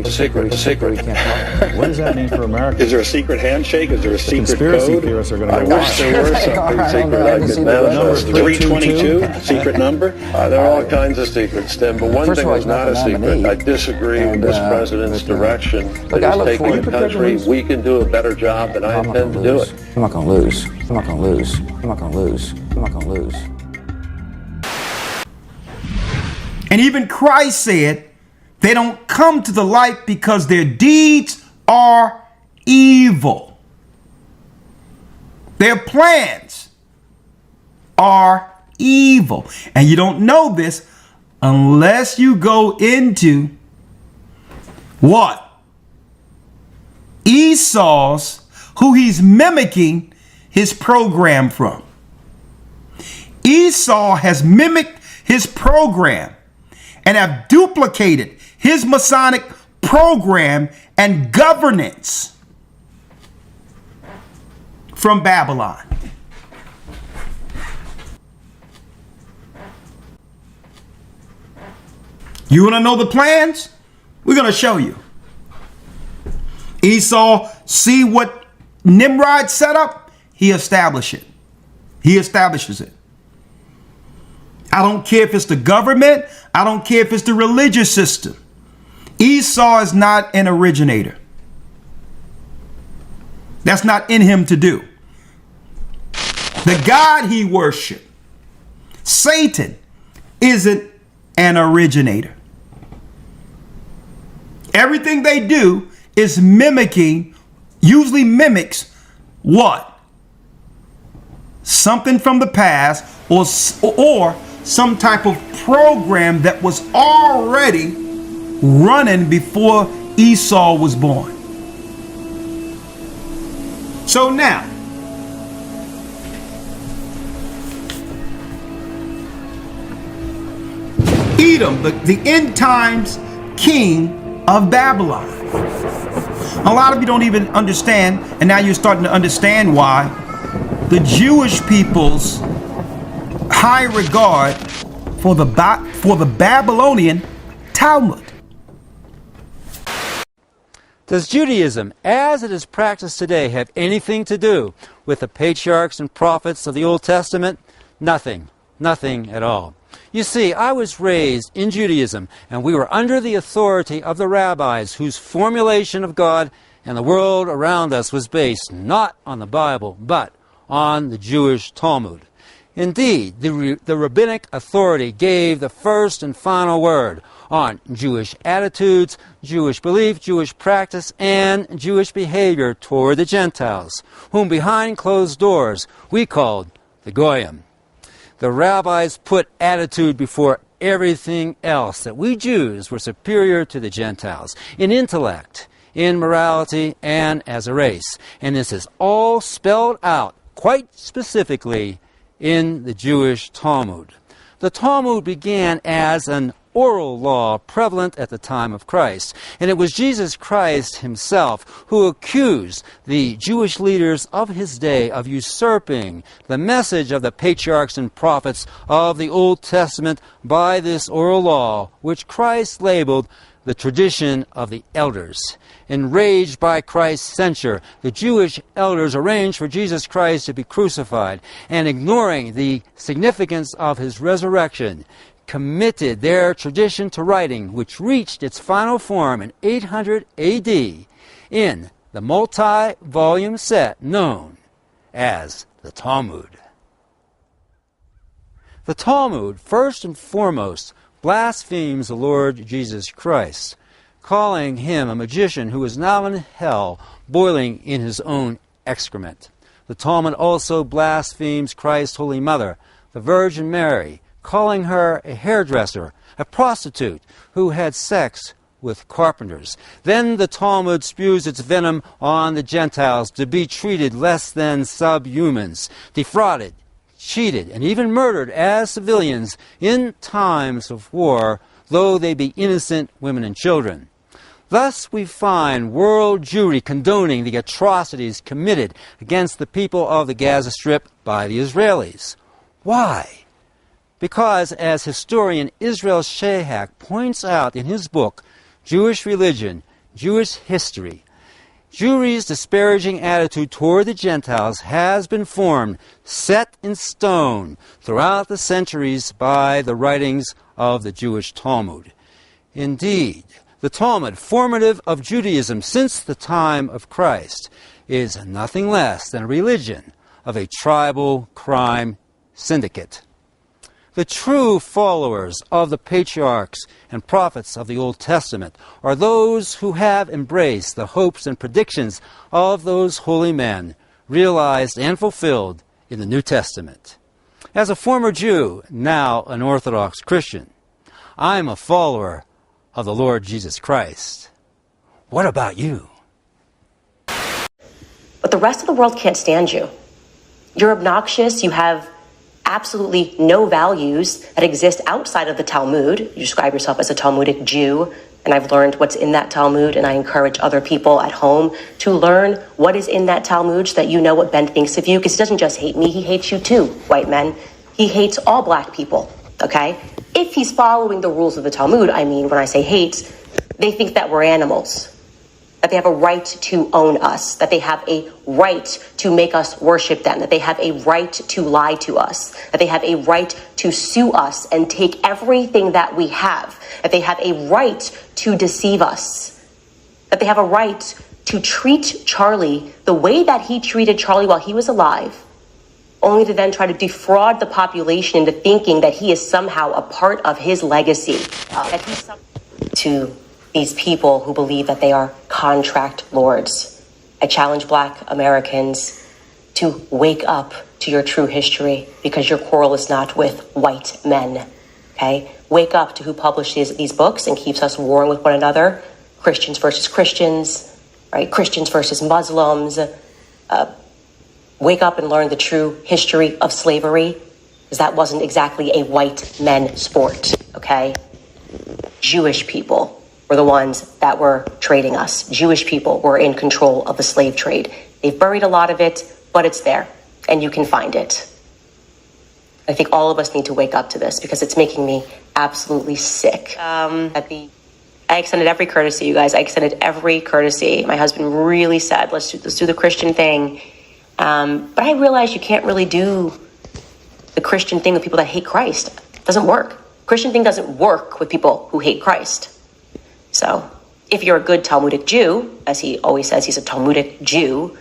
What does that mean for America? Is there a secret handshake? Is there a secret conspiracy code? Theorists are going to go I wish there were something secret I could manifest. 322, secret number. There are all kinds of secrets, Tim, but one thing was not a secret. I disagree with this president's direction that is taking the country. We can do a better job, and I intend to do it. I'm not going to lose. I'm not going to lose. I'm not going to lose. I'm not going to lose. And even Christ said they don't come to the light because their deeds are evil. Their plans are evil. And you don't know this unless you go into what? Esau's, who he's mimicking his program from. Esau has mimicked his program and have duplicated his Masonic program and governance. from Babylon. You want to know the plans? We're going to show you. Esau, see what Nimrod set up? He established it. He establishes it. I don't care if it's the government. I don't care if it's the religious system. Esau is not an originator. That's not in him to do. The God he worshiped, Satan, isn't an originator. Everything they do is mimicking, usually mimics what? Something from the past or some type of program that was already running before Esau was born. So now, Edom, the end times king of Babylon. A lot of you don't even understand, and now you're starting to understand why the Jewish people's high regard for the Babylonian Talmud. Does Judaism, as it is practiced today, have anything to do with the patriarchs and prophets of the Old Testament? Nothing. Nothing at all. You see, I was raised in Judaism, and we were under the authority of the rabbis, whose formulation of God and the world around us was based not on the Bible, but on the Jewish Talmud. Indeed, the rabbinic authority gave the first and final word on Jewish attitudes, Jewish belief, Jewish practice, and Jewish behavior toward the Gentiles, whom behind closed doors we called the Goyim. The rabbis put attitude before everything else, that we Jews were superior to the Gentiles in intellect, in morality, and as a race. And this is all spelled out quite specifically in the Jewish Talmud. The Talmud began as an oral law prevalent at the time of Christ, and it was Jesus Christ himself who accused the Jewish leaders of his day of usurping the message of the patriarchs and prophets of the Old Testament by this oral law, which Christ labeled the tradition of the elders. Enraged by Christ's censure, the Jewish elders arranged for Jesus Christ to be crucified, and ignoring the significance of his resurrection, committed their tradition to writing, which reached its final form in 800 AD in the multi-volume set known as the Talmud. The Talmud, first and foremost, blasphemes the Lord Jesus Christ, calling him a magician who is now in hell, boiling in his own excrement. The Talmud also blasphemes Christ's Holy Mother, the Virgin Mary, calling her a hairdresser, a prostitute who had sex with carpenters. Then the Talmud spews its venom on the Gentiles to be treated less than subhumans, defrauded, cheated, and even murdered as civilians in times of war, though they be innocent women and children. Thus we find world Jewry condoning the atrocities committed against the people of the Gaza Strip by the Israelis. Why? Because, as historian Israel Shahak points out in his book, Jewish Religion, Jewish History, Jewry's disparaging attitude toward the Gentiles has been formed, set in stone, throughout the centuries by the writings of the Jewish Talmud. Indeed, the Talmud, formative of Judaism since the time of Christ, is nothing less than a religion of a tribal crime syndicate. The true followers of the patriarchs and prophets of the Old Testament are those who have embraced the hopes and predictions of those holy men, realized and fulfilled in the New Testament. As a former Jew, now an Orthodox Christian, I'm a follower of the Lord Jesus Christ. What about you? But the rest of the world can't stand you. You're obnoxious, you have absolutely no values that exist outside of the Talmud. You describe yourself as a Talmudic Jew, and I've learned what's in that Talmud, and I encourage other people at home to learn what is in that Talmud so that you know what Ben thinks of you, because he doesn't just hate me, he hates you too, white men. He hates all black people, okay? If he's following the rules of the Talmud, I mean, when I say hates, they think that we're animals, that they have a right to own us, that they have a right to make us worship them, that they have a right to lie to us, that they have a right to sue us and take everything that we have, that they have a right to deceive us, that they have a right to treat Charlie the way that he treated Charlie while he was alive, only to then try to defraud the population into thinking that he is somehow a part of his legacy, that he's to these people who believe that they are contract lords. I challenge black Americans to wake up to your true history, because your quarrel is not with white men, okay? Wake up to who publishes these books and keeps us warring with one another. Christians versus Christians, right? Christians versus Muslims. Wake up and learn the true history of slavery, because that wasn't exactly a white men sport, okay? Jewish people were the ones that were trading us. Jewish people were in control of the slave trade. They've buried a lot of it, but it's there, and you can find it. I think all of us need to wake up to this, because it's making me absolutely sick. I extended every courtesy, you guys. I extended every courtesy. My husband really said, let's do the Christian thing. But I realized you can't really do the Christian thing with people that hate Christ. It doesn't work. Christian thing doesn't work with people who hate Christ. So if you're a good Talmudic Jew, as he always says, he's a Talmudic Jew,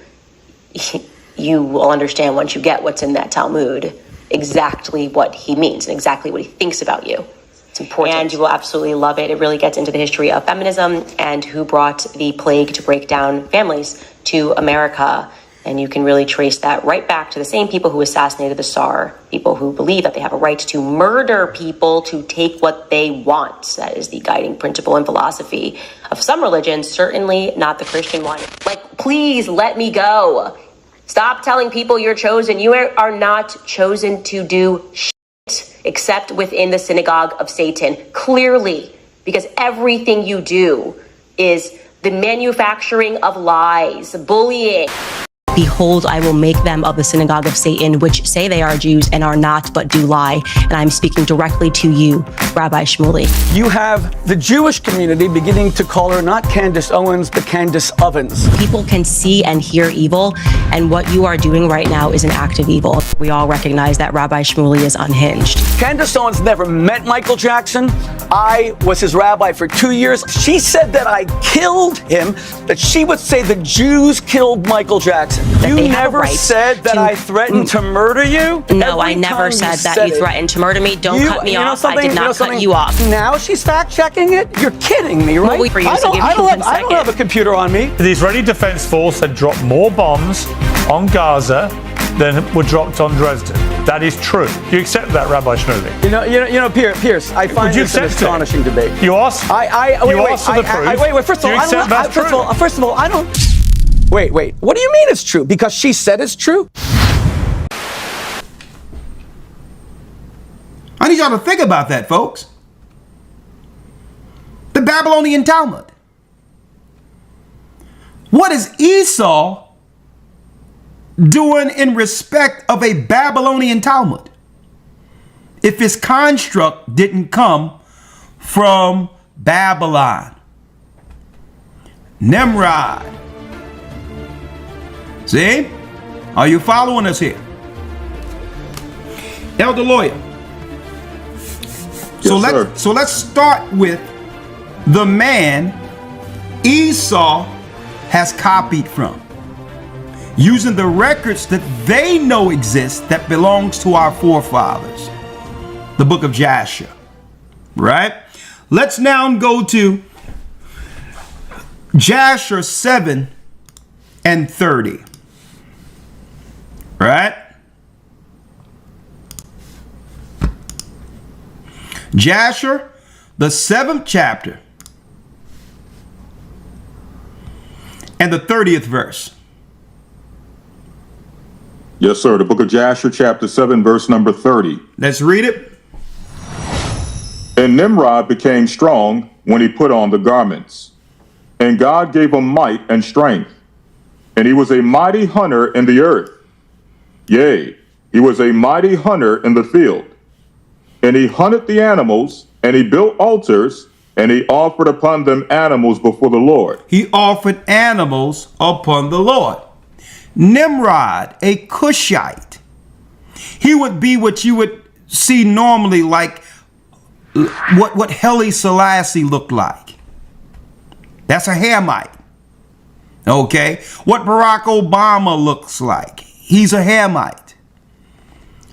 you will understand once you get what's in that Talmud exactly what he means and exactly what he thinks about you. It's important. And you will absolutely love it. It really gets into the history of feminism and who brought the plague to break down families to America. And you can really trace that right back to the same people who assassinated the Tsar, people who believe that they have a right to murder people to take what they want. That is the guiding principle and philosophy of some religions, certainly not the Christian one. Like, please let me go. Stop telling people you're chosen. You are not chosen to do shit except within the synagogue of Satan, clearly, because everything you do is the manufacturing of lies, bullying. Behold, I will make them of the synagogue of Satan, which say they are Jews and are not, but do lie. And I'm speaking directly to you, Rabbi Shmuley. You have the Jewish community beginning to call her not Candace Owens, but Candace Ovens. People can see and hear evil, and what you are doing right now is an act of evil. We all recognize that Rabbi Shmuley is unhinged. Candace Owens never met Michael Jackson. I was his rabbi for 2 years. She said that I killed him, that she would say the Jews killed Michael Jackson. You never said that I threatened to murder you? No, I never said that you threatened to murder me. Don't cut me off. I did not cut you off. Now she's fact-checking it? You're kidding me, right? I don't have a computer on me. The Israeli Defense Force had dropped more bombs on Gaza than were dropped on Dresden. That is true. Do you accept that, Rabbi Shmuley? You know, Pierce, I find this an astonishing debate. You asked for the proof. First of all, I don't... Wait. What do you mean it's true? Because she said it's true? I need y'all to think about that, folks. The Babylonian Talmud. What is Esau doing in respect of a Babylonian Talmud if his construct didn't come from Babylon? Nimrod. See? Are you following us here? Elder Lawyer. So let's start with the man Esau has copied from, using the records that they know exist that belongs to our forefathers. The book of Jasher. Right? Let's now go to Jasher 7 and 30. Right? Jasher, the 7th chapter, and the 30th verse. Yes, sir. The book of Jasher, chapter 7, verse number 30. Let's read it. And Nimrod became strong when he put on the garments. And God gave him might and strength. And he was a mighty hunter in the earth. Yea, he was a mighty hunter in the field. And he hunted the animals, and he built altars, and he offered upon them animals before the Lord. He offered animals upon the Lord. Nimrod, a Cushite. He would be what you would see normally, like what Haile Selassie looked like. That's a Hamite. Okay. What Barack Obama looks like. He's a Hamite.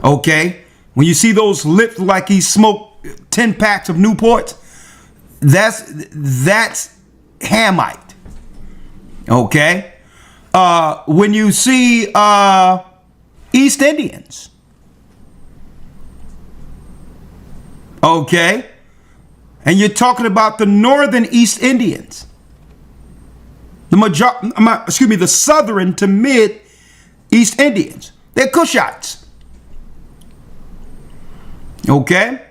Okay. When you see those lips like he smoked 10 packs of Newports, that's Hamite. Okay. When you see East Indians, okay, and you're talking about the northern East Indians, the southern to mid East Indians, they're Cushites. Okay.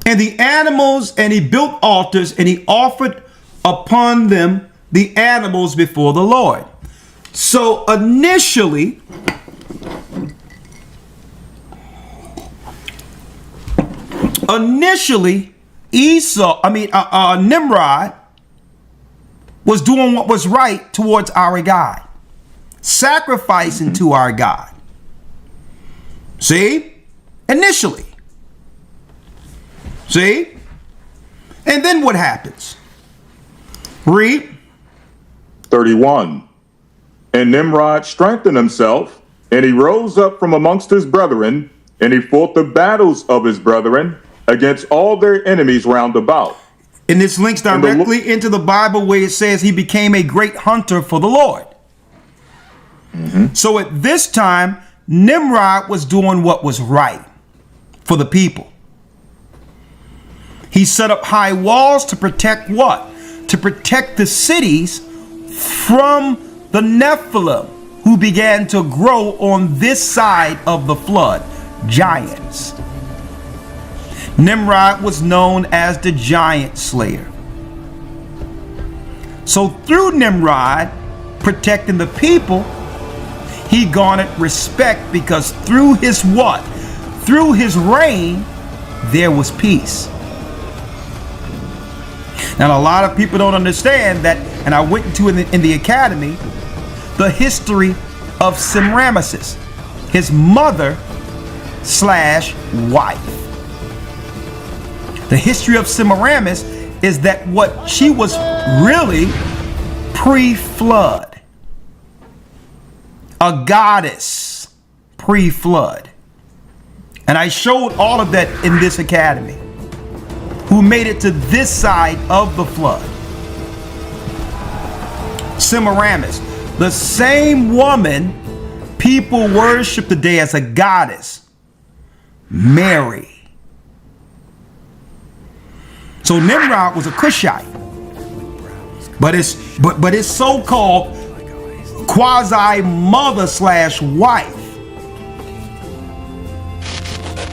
And the animals, and he built altars, and he offered upon them the animals before the Lord. So initially, Nimrod was doing what was right towards our God, sacrificing to our God. See? Initially. See? And then what happens? Read. 31. And Nimrod strengthened himself, and he rose up from amongst his brethren, and he fought the battles of his brethren against all their enemies round about. And this links directly into the Bible where it says he became a great hunter for the Lord. So at this time, Nimrod was doing what was right for the people. He set up high walls to protect what? To protect the cities from the Nephilim, who began to grow on this side of the flood, giants. Nimrod was known as the giant slayer. So through Nimrod protecting the people, he garnered respect, because through his what? Through his reign, there was peace. Now, a lot of people don't understand that, and I went into in the academy, the history of Semiramis, his mother / wife. The history of Semiramis is that what she was really pre-flood. A goddess pre-flood. And I showed all of that in this academy. Who made it to this side of the flood. Semiramis, the same woman people worship today as a goddess, Mary. So Nimrod was a Cushite, but his so-called quasi mother / wife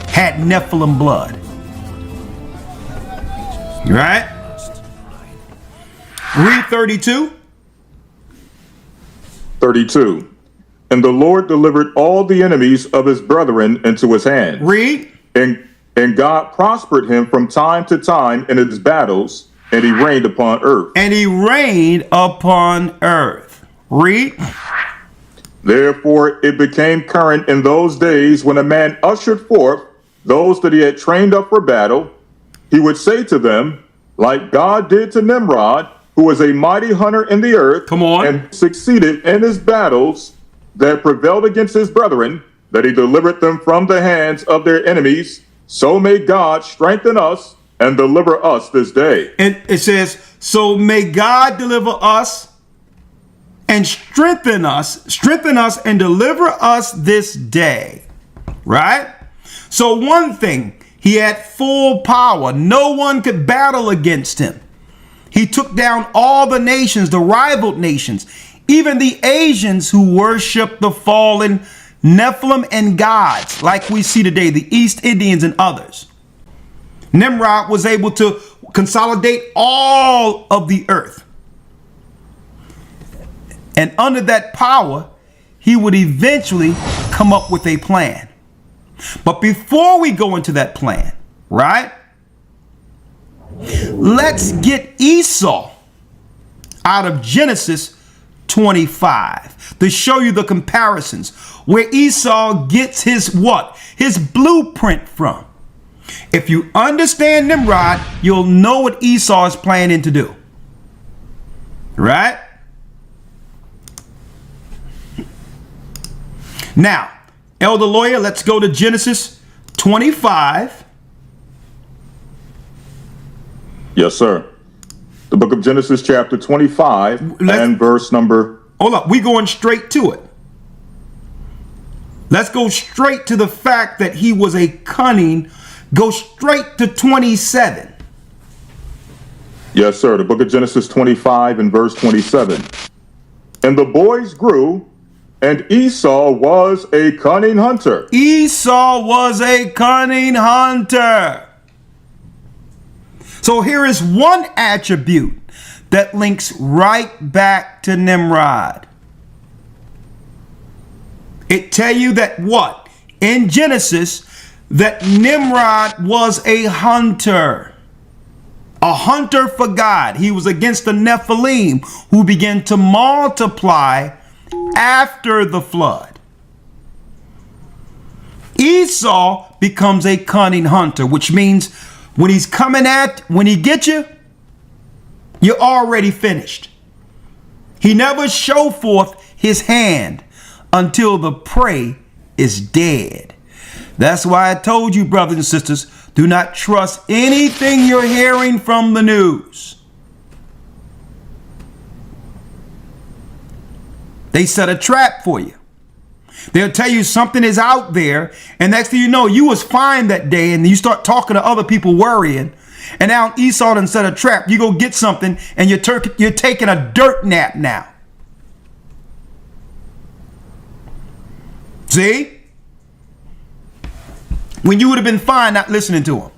had Nephilim blood. Right? Read 32. 32. And the Lord delivered all the enemies of his brethren into his hand. Read. And God prospered him from time to time in his battles, and he reigned upon earth. And he reigned upon earth. Read. Therefore it became current in those days, when a man ushered forth those that he had trained up for battle, he would say to them, like God did to Nimrod, who was a mighty hunter in the earth, come on, and succeeded in his battles that prevailed against his brethren, that he delivered them from the hands of their enemies. So may God strengthen us and deliver us this day. And it says, so may God deliver us and strengthen us and deliver us this day. Right? So one thing, he had full power. No one could battle against him. He took down all the nations, the rival nations, even the Asians who worship the fallen Nephilim and gods, like we see today, the East Indians and others. Nimrod was able to consolidate all of the earth. And under that power, he would eventually come up with a plan. But before we go into that plan, right? Let's get Esau out of Genesis 25 to show you the comparisons where Esau gets his what? His blueprint from. If you understand Nimrod, you'll know what Esau is planning to do. Right? Now, elder lawyer, let's go to Genesis 25. Yes, sir. The book of Genesis, chapter 25, and verse number... Hold up, we going straight to it. Let's go straight to the fact that he was a cunning. Go straight to 27. Yes, sir. The book of Genesis 25 and verse 27. And the boys grew, and Esau was a cunning hunter. Esau was a cunning hunter. So here is one attribute that links right back to Nimrod. It tell you that what? In Genesis, that Nimrod was a hunter for God. He was against the Nephilim, who began to multiply after the flood. Esau becomes a cunning hunter, which means when he gets you, you're already finished. He never show forth his hand until the prey is dead. That's why I told you, brothers and sisters, do not trust anything you're hearing from the news. They set a trap for you. They'll tell you something is out there, and next thing you know, you was fine that day, and you start talking to other people worrying, and now Esau done set a trap. You go get something, and you're taking a dirt nap now. See? When you would have been fine not listening to him.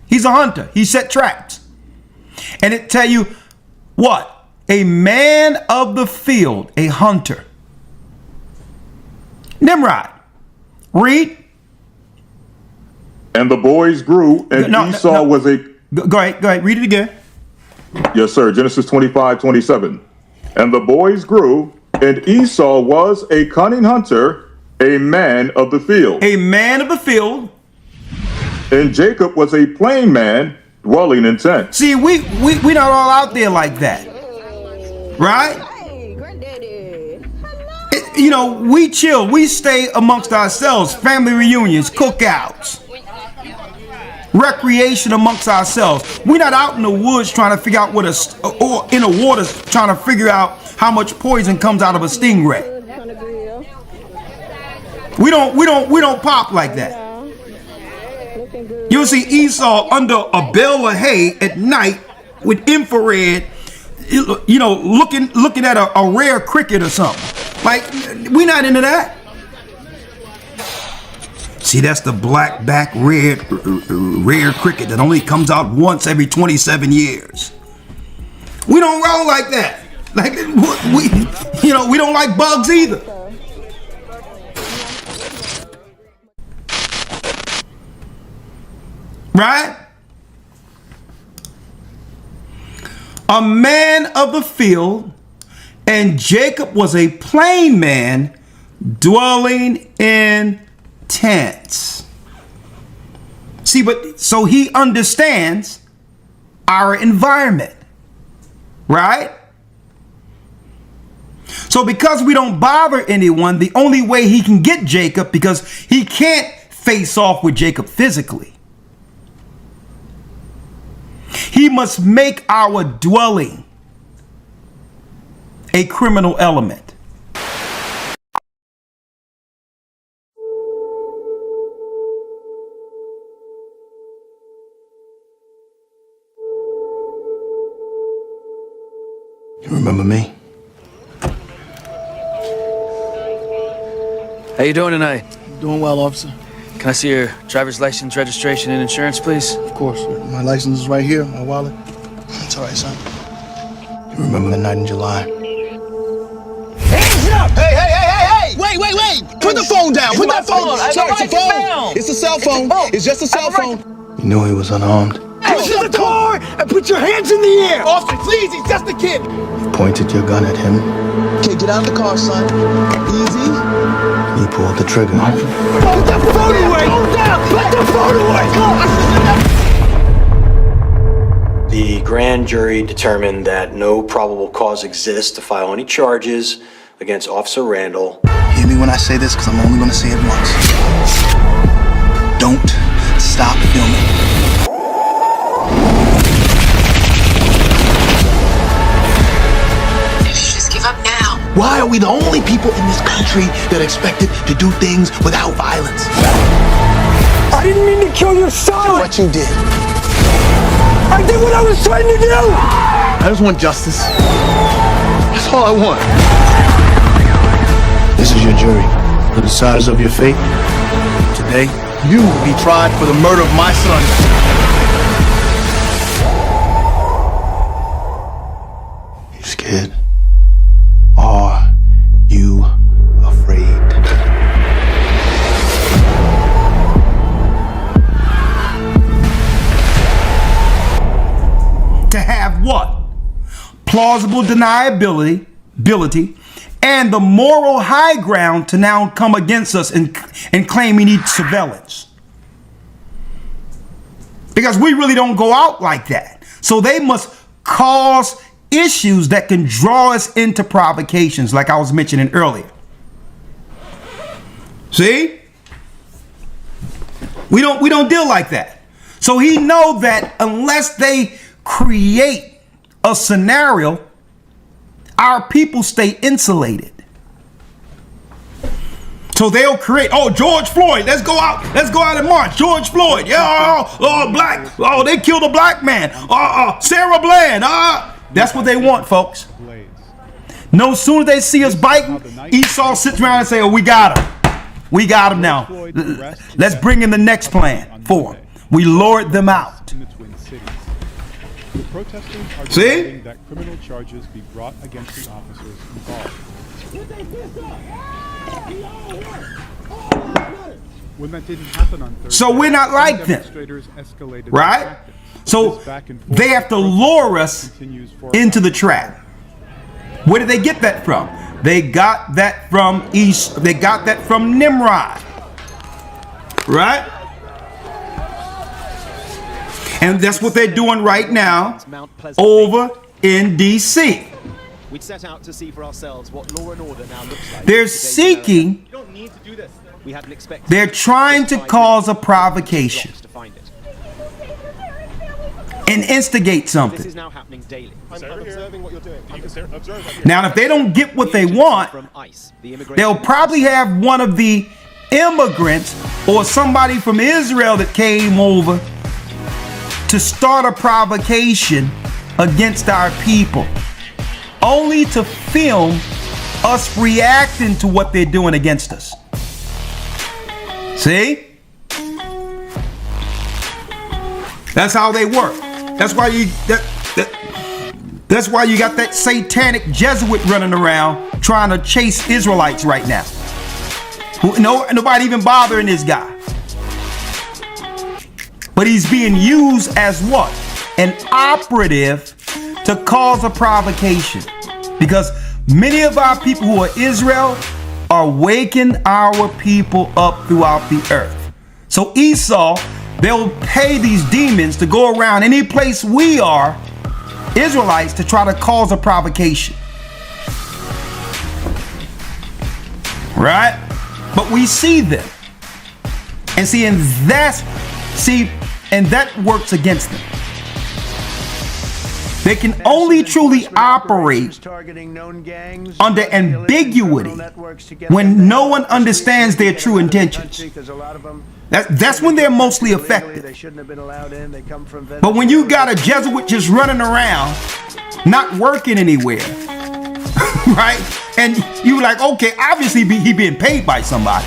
He's a hunter. He set traps. And it tell you what? A man of the field, a hunter. Nimrod. Read. And the boys grew, and Esau was a... Go ahead. Read it again. Yes, sir. Genesis 25:27. And the boys grew, and Esau was a cunning hunter, a man of the field. A man of the field. And Jacob was a plain man, dwelling in tents. See, we not all out there like that. Right? You know, we chill. We stay amongst ourselves. Family reunions, cookouts, recreation amongst ourselves. We're not out in the woods trying to figure out or in the water trying to figure out how much poison comes out of a stingray. We don't pop like that. You'll see Esau under a bale of hay at night with infrared, you know, looking at a rare cricket or something. Like, we not into that. See, that's the black back rare cricket that only comes out once every 27 years. We don't roll like that. Like, we don't like bugs either. Right? A man of the field, and Jacob was a plain man dwelling in tents. See, but so he understands our environment, right? So because we don't bother anyone, the only way he can get Jacob, because he can't face off with Jacob physically, he must make our dwelling a criminal element. You remember me? How you doing tonight? Doing well, officer. Can I see your driver's license, registration, and insurance, please? Of course. My license is right here, my wallet. It's all right, son. You remember the night in July? Hands up! Hey! Wait! Put the phone down! Put that phone down! Sorry, it's a phone! It's a cell phone! It's just a cell phone! You knew he was unarmed. Push the car and put your hands in the air! Officer, please, he's just a kid! You pointed your gun at him. Okay, get out of the car, son. Easy. You pulled the trigger. Put the phone away! Put the phone away! The grand jury determined that no probable cause exists to file any charges against Officer Randall. Hear me when I say this, because I'm only going to say it once. Don't stop filming. Why are we the only people in this country that are expected to do things without violence? I didn't mean to kill your son! What you did. I did what I was trying to do! I just want justice. That's all I want. This is your jury. The deciders of your fate. Today, you will be tried for the murder of my son. You scared? Are you afraid? To have what? Plausible deniability, and the moral high ground to now come against us and claim we need surveillance. Because we really don't go out like that. So they must cause issues that can draw us into provocations, like I was mentioning earlier. See? We don't deal like that. So he knows that unless they create a scenario, our people stay insulated. So they'll create, George Floyd, let's go out and march. George Floyd, black, they killed a black man. Sarah Bland, that's what they want, folks. No sooner they see us biting, Esau sits around and say, we got him. We got him now. Let's bring in the next plan for him. We lured them out. The protesters are demanding that criminal charges be brought against the officers involved. When that didn't happen on Thursday, so we're not like them, right? So they have to lure us into the trap. Where did they get that from? They got that from They got that from Nimrod, right? And that's what they're doing right now over in DC. We'd set out to see for ourselves what law and order now looks like. They're seeking, they're trying to cause a provocation and instigate something. This is now happening daily. I'm observing what you're doing. Now, if they don't get what they want, they'll probably have one of the immigrants or somebody from Israel that came over to start a provocation against our people, only to film us reacting to what they're doing against us. See? That's how they work. That's why that's why you got that satanic Jesuit running around trying to chase Israelites right now. Nobody even bothering this guy. But he's being used as what? An operative to cause a provocation. Because many of our people who are Israel are waking our people up throughout the earth. So Esau, they'll pay these demons to go around any place we are, Israelites, to try to cause a provocation. Right? But we see them. And and that works against them. They can only truly operate under ambiguity when no one understands their true intentions. That's when they're mostly effective. But when you got a Jesuit just running around, not working anywhere, right? And you like, okay, obviously he being paid by somebody.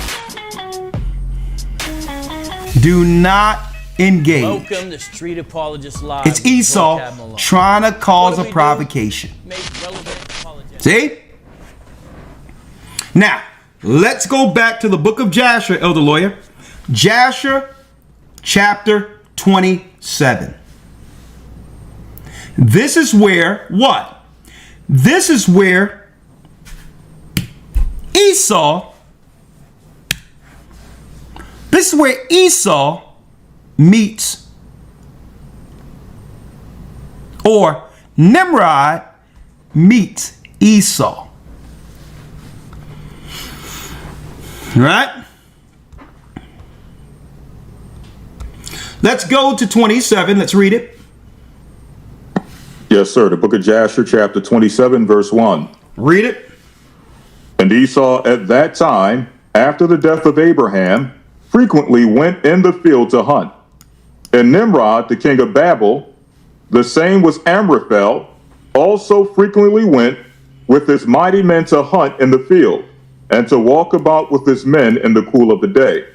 Do not engage. Welcome to Street Apologist Live. It's Esau trying to cause a provocation. See? Now, let's go back to the book of Jasher, Elder Lawyer. Jasher chapter 27. This is where what? This is where Esau, this is where Esau meets, or Nimrod meets Esau. Right? Let's go to 27. Let's read it. Yes, sir. The book of Jasher, chapter 27, verse 1. Read it. And Esau at that time, after the death of Abraham, frequently went in the field to hunt. And Nimrod, the king of Babel, the same was Amraphel, also frequently went with his mighty men to hunt in the field, and to walk about with his men in the cool of the day.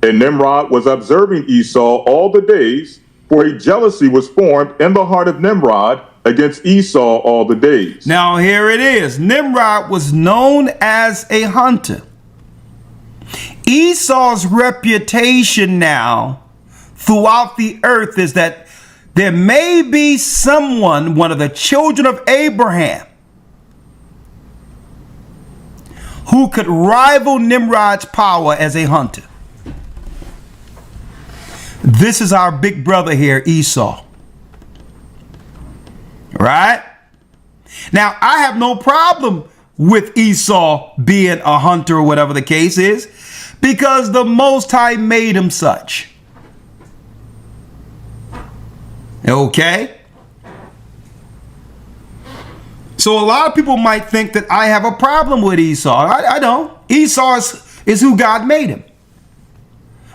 And Nimrod was observing Esau all the days, for a jealousy was formed in the heart of Nimrod against Esau all the days. Now here it is. Nimrod was known as a hunter. Esau's reputation now throughout the earth is that there may be someone, one of the children of Abraham, who could rival Nimrod's power as a hunter. This is our big brother here, Esau. Right? Now, I have no problem with Esau being a hunter or whatever the case is, because the Most High made him such. Okay? So a lot of people might think that I have a problem with Esau. I don't. Esau is who God made him.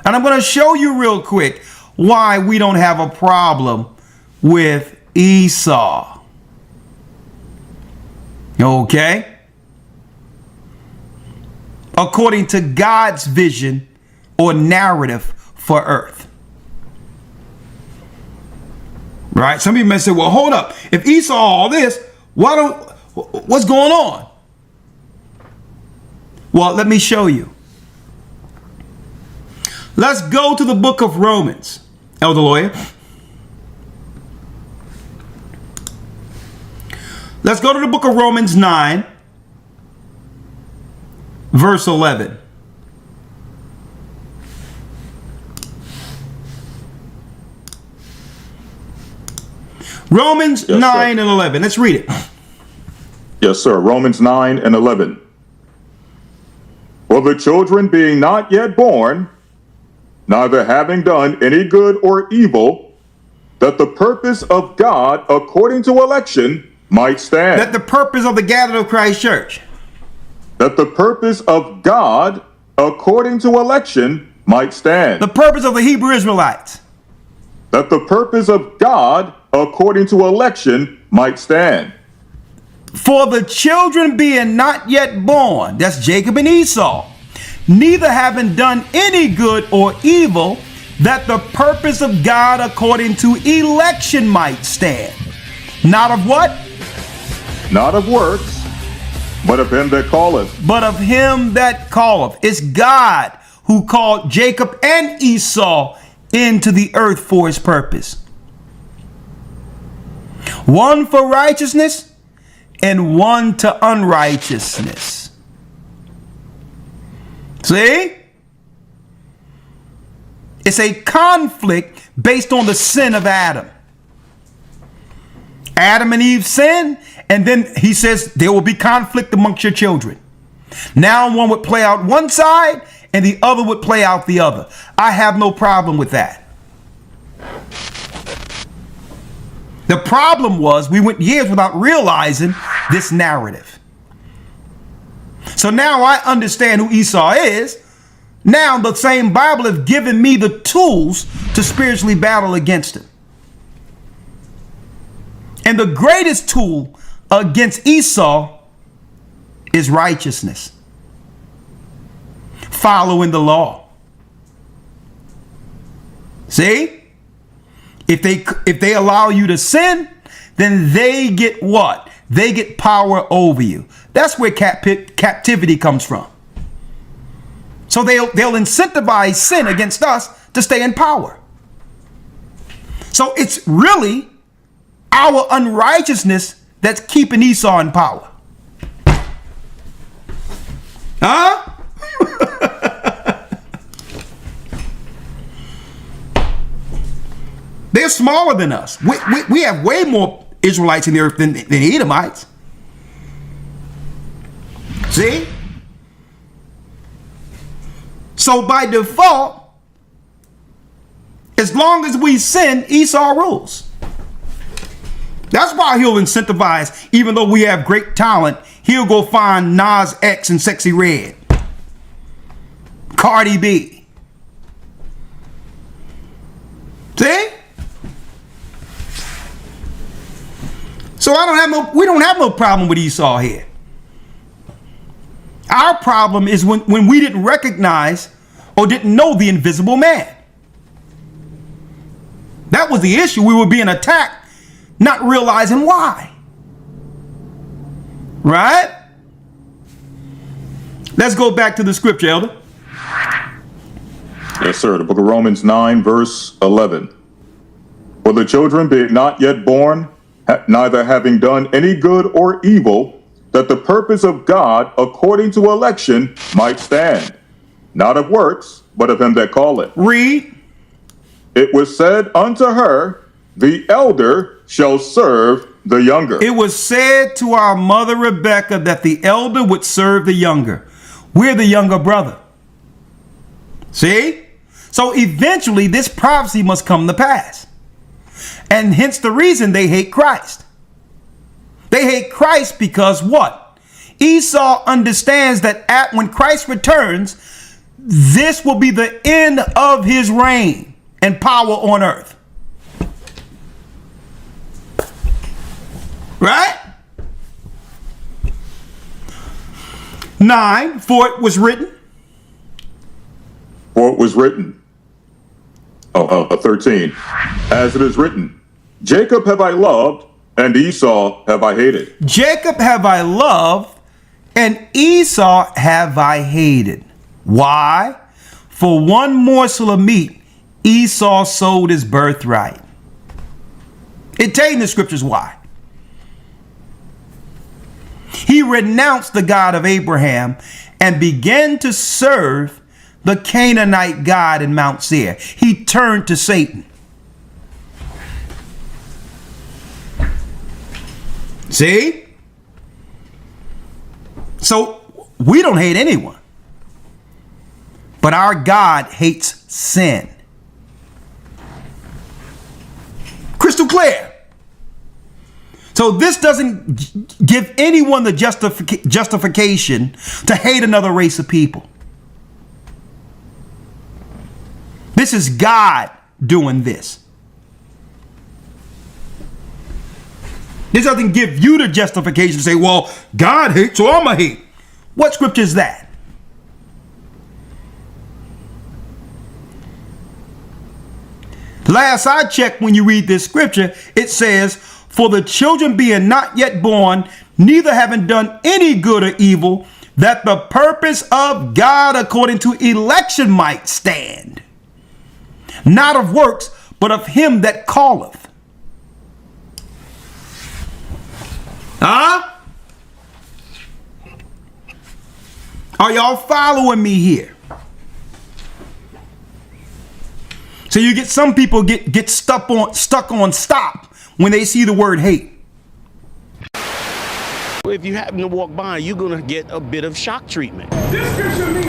And I'm going to show you real quick why we don't have a problem with Esau. Okay? According to God's vision or narrative for earth. Right? Some people may say, well, hold up. If Esau all this, what's going on? Well, let me show you. Let's go to the book of Romans, Elder Lawyer. Let's go to the book of Romans 9, verse 11. Romans 9 and 11. Let's read it. Yes, sir. Romans 9 and 11. For the children being not yet born, neither having done any good or evil, that the purpose of God according to election might stand. That the purpose of the gathering of Christ Church. That the purpose of God according to election might stand. The purpose of the Hebrew Israelites. That the purpose of God according to election might stand. For the children being not yet born, that's Jacob and Esau, neither having done any good or evil, that the purpose of God according to election might stand. Not of what? Not of works, but of him that calleth. But of him that calleth. It's God who called Jacob and Esau into the earth for his purpose. One for righteousness and one to unrighteousness. See? It's a conflict based on the sin of Adam. Adam and Eve sin, and then he says there will be conflict amongst your children. Now one would play out one side and the other would play out the other. I have no problem with that. The problem was we went years without realizing this narrative. So now I understand who Esau is. Now the same Bible has given me the tools to spiritually battle against him. And the greatest tool against Esau is righteousness. Following the law. See? If they allow you to sin, then they get what? They get power over you. That's where captivity comes from. So they'll incentivize sin against us to stay in power. So it's really our unrighteousness that's keeping Esau in power. Huh? They're smaller than us. We have way more Israelites in the earth than Edomites. See? So by default, as long as we sin, Esau rules. That's why he'll incentivize, even though we have great talent, he'll go find Nas X and Sexy Red, Cardi B. See? So we don't have no problem with Esau here. Our problem is when we didn't recognize or didn't know the invisible man. That was the issue. We were being attacked, not realizing why. Right? Let's go back to the scripture, Elder. Yes, sir. The book of Romans 9, verse 11. For the children being not yet born, neither having done any good or evil, that the purpose of God according to election might stand, not of works, but of him that calleth. Read. It was said unto her, the elder shall serve the younger. It was said to our mother Rebecca that the elder would serve the younger. We're the younger brother. See? So eventually this prophecy must come to pass. And hence the reason they hate Christ. They hate Christ because what? Esau understands that when Christ returns, this will be the end of his reign and power on earth. Right? 9, for it was written. For it was written. 13. As it is written, Jacob have I loved, and Esau have I hated. Jacob have I loved, and Esau have I hated. Why? For one morsel of meat, Esau sold his birthright. It tells you in the scriptures why. He renounced the God of Abraham and began to serve the Canaanite god in Mount Seir. He turned to Satan. See? So we don't hate anyone. But our God hates sin. Crystal clear. So this doesn't give anyone the justification to hate another race of people. This is God doing this. This doesn't give you the justification to say, well, God hates, so I'm going to hate. What scripture is that? Last I checked, when you read this scripture, it says, for the children being not yet born, neither having done any good or evil, that the purpose of God according to election might stand. Not of works, but of him that calleth. Huh? Are y'all following me here? So you get some people get stuck on stop when they see the word hate. If you happen to walk by, you're going to get a bit of shock treatment. This scripture means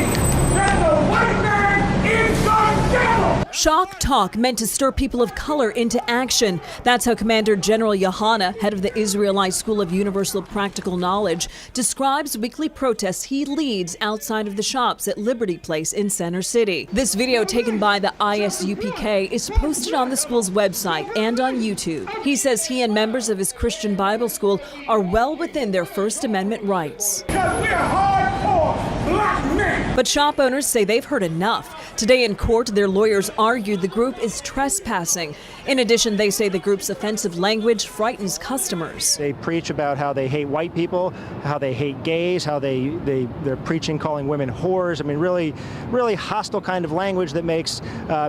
that the white man is the devil. Shock talk meant to stir people of color into action. That's how Commander General Yohanna, head of the Israelite School of Universal Practical Knowledge, describes weekly protests he leads outside of the shops at Liberty Place in Center City. This video, taken by the ISUPK, is posted on the school's website and on YouTube. He says he and members of his Christian Bible school are well within their First Amendment rights. Because we're hardcore black men. But shop owners say they've heard enough. Today in court, their lawyers argued the group is trespassing. In addition, they say the group's offensive language frightens customers. They preach about how they hate white people, how they hate gays, how they're preaching calling women whores. I mean, really hostile kind of language that makes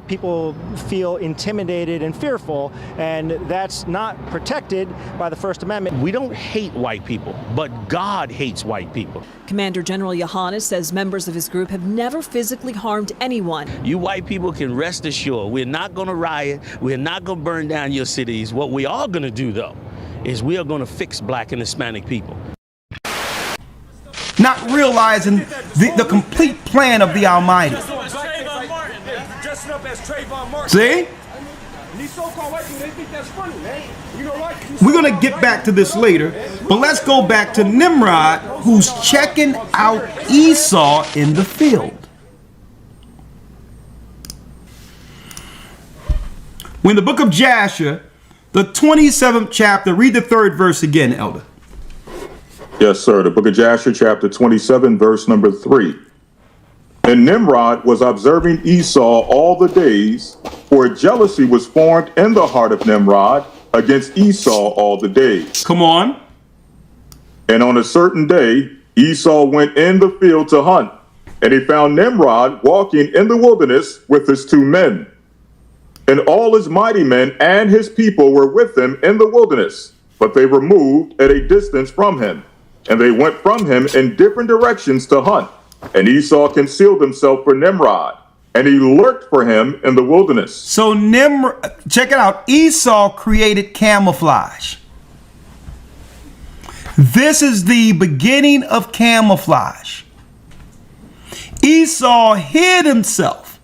people feel intimidated and fearful, and that's not protected by the First Amendment. We don't hate white people, but God hates white people. Commander General Yohannes says members of his group have never physically harmed anyone. You white people can rest assured we're not going to riot, we're not going to burn down your cities. What we are going to do, though, is we are going to fix black and Hispanic people. Not realizing the complete plan of the Almighty. See? We're going to get back to this later, but let's go back to Nimrod, who's checking out Esau in the field. When the book of Jasher, the 27th chapter, read the 3rd verse again, Elder. Yes, sir. The book of Jasher, chapter 27, verse number 3. And Nimrod was observing Esau all the days, for jealousy was formed in the heart of Nimrod against Esau all the days. Come on. And on a certain day, Esau went in the field to hunt, and he found Nimrod walking in the wilderness with his 2 men. And all his mighty men and his people were with him in the wilderness, but they were moved at a distance from him, and they went from him in different directions to hunt. And Esau concealed himself for Nimrod, and he lurked for him in the wilderness. So check it out. Esau created camouflage. This is the beginning of camouflage. Esau hid himself,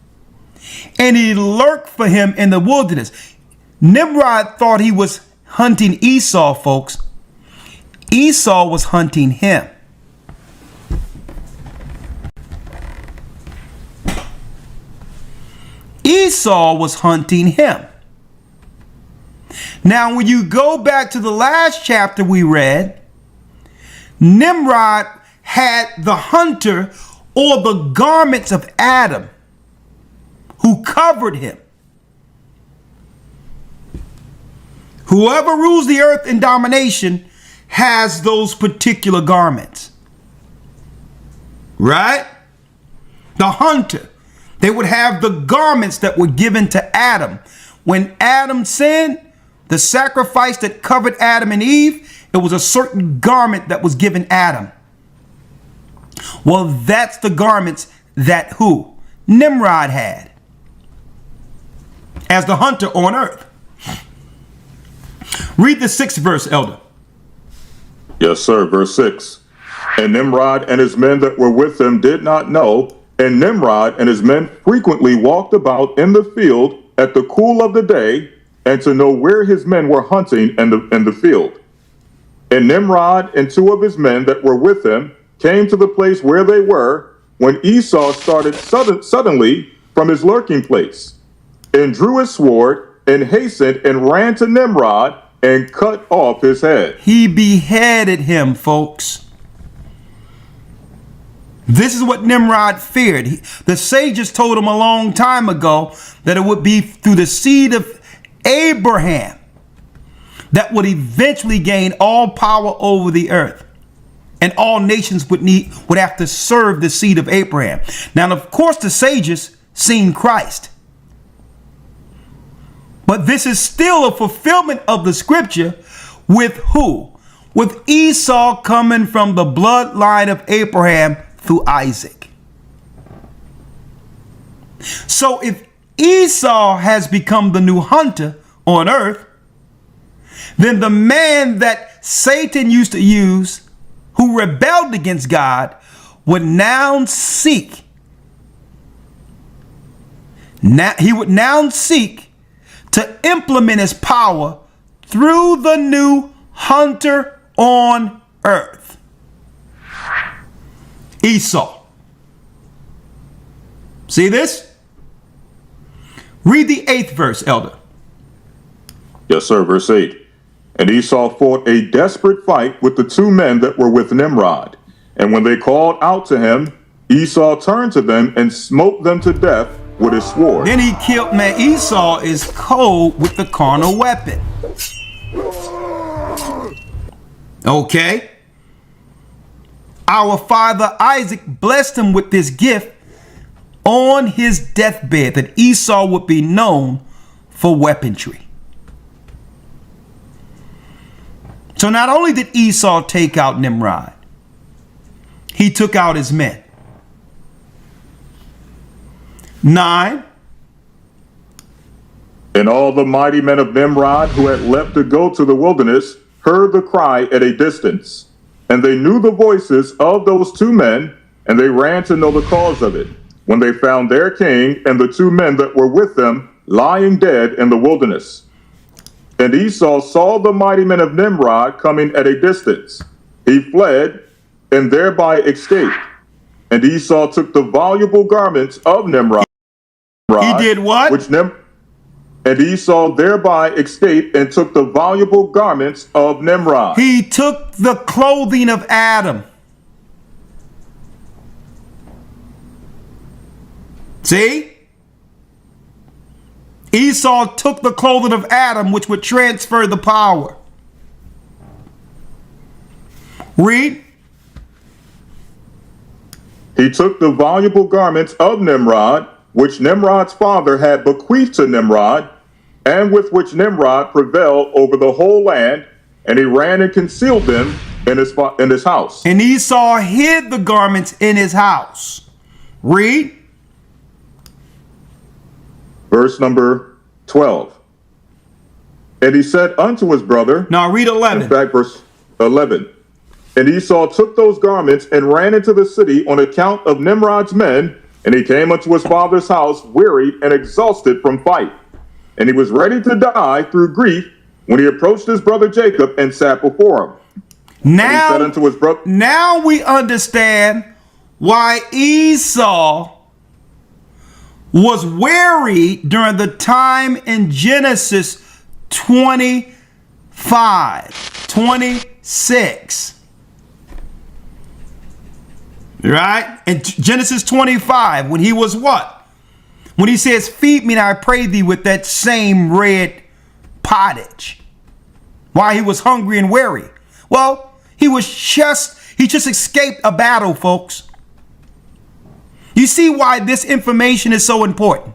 and he lurked for him in the wilderness. Nimrod thought he was hunting Esau, folks. Esau was hunting him. Esau was hunting him. Now, when you go back to the last chapter we read, Nimrod had the hunter or the garments of Adam who covered him. Whoever rules the earth in domination has those particular garments. Right? The hunter. They would have the garments that were given to Adam. When Adam sinned, the sacrifice that covered Adam and Eve, it was a certain garment that was given Adam. Well, that's the garments that who? Nimrod had as the hunter on earth. Read the 6th verse, Elder. Yes, sir. Verse 6. And Nimrod and his men that were with him did not know. And Nimrod and his men frequently walked about in the field at the cool of the day, and to know where his men were hunting in the field. And Nimrod and 2 of his men that were with him came to the place where they were, when Esau started suddenly from his lurking place, and drew his sword, and hastened and ran to Nimrod, and cut off his head. He beheaded him, folks. This is what Nimrod feared. The sages told him a long time ago that it would be through the seed of Abraham that would eventually gain all power over the earth. And all nations would have to serve the seed of Abraham. Now, of course, the sages seen Christ. But this is still a fulfillment of the scripture with who? With Esau coming from the bloodline of Abraham through Isaac. So if Esau has become the new hunter on earth, then the man that Satan used to use, who rebelled against God, would now seek. He would now seek to implement his power through the new hunter on earth. Esau. See this? Read the 8th verse, Elder. Yes, sir. Verse 8. And Esau fought a desperate fight with the 2 men that were with Nimrod. And when they called out to him, Esau turned to them and smote them to death with his sword. Then he killed, man, Esau is cold with the carnal weapon. Okay. Our father Isaac blessed him with this gift on his deathbed, that Esau would be known for weaponry. So not only did Esau take out Nimrod, he took out his men. 9. And all the mighty men of Nimrod who had left to go to the wilderness heard the cry at a distance. And they knew the voices of those 2 men, and they ran to know the cause of it, when they found their king and the 2 men that were with them lying dead in the wilderness. And Esau saw the mighty men of Nimrod coming at a distance. He fled and thereby escaped. And Esau took the valuable garments of Nimrod. He did what? And Esau thereby escaped and took the valuable garments of Nimrod. He took the clothing of Adam. See? Esau took the clothing of Adam, which would transfer the power. Read. He took the valuable garments of Nimrod, which Nimrod's father had bequeathed to Nimrod, and with which Nimrod prevailed over the whole land, and he ran and concealed them in his house. And Esau hid the garments in his house. Read. Verse number 12. And he said unto his brother. Now read 11. In fact, verse 11. And Esau took those garments and ran into the city on account of Nimrod's men, and he came unto his father's house weary and exhausted from fight. And he was ready to die through grief when he approached his brother Jacob and sat before him. Now, and he said unto his brother, now we understand why Esau was weary during the time in Genesis 25, 26. Right? In Genesis 25, when he was what? When he says, feed me and I pray thee with that same red pottage. Why he was hungry and weary. Well, he just escaped a battle, folks. You see why this information is so important.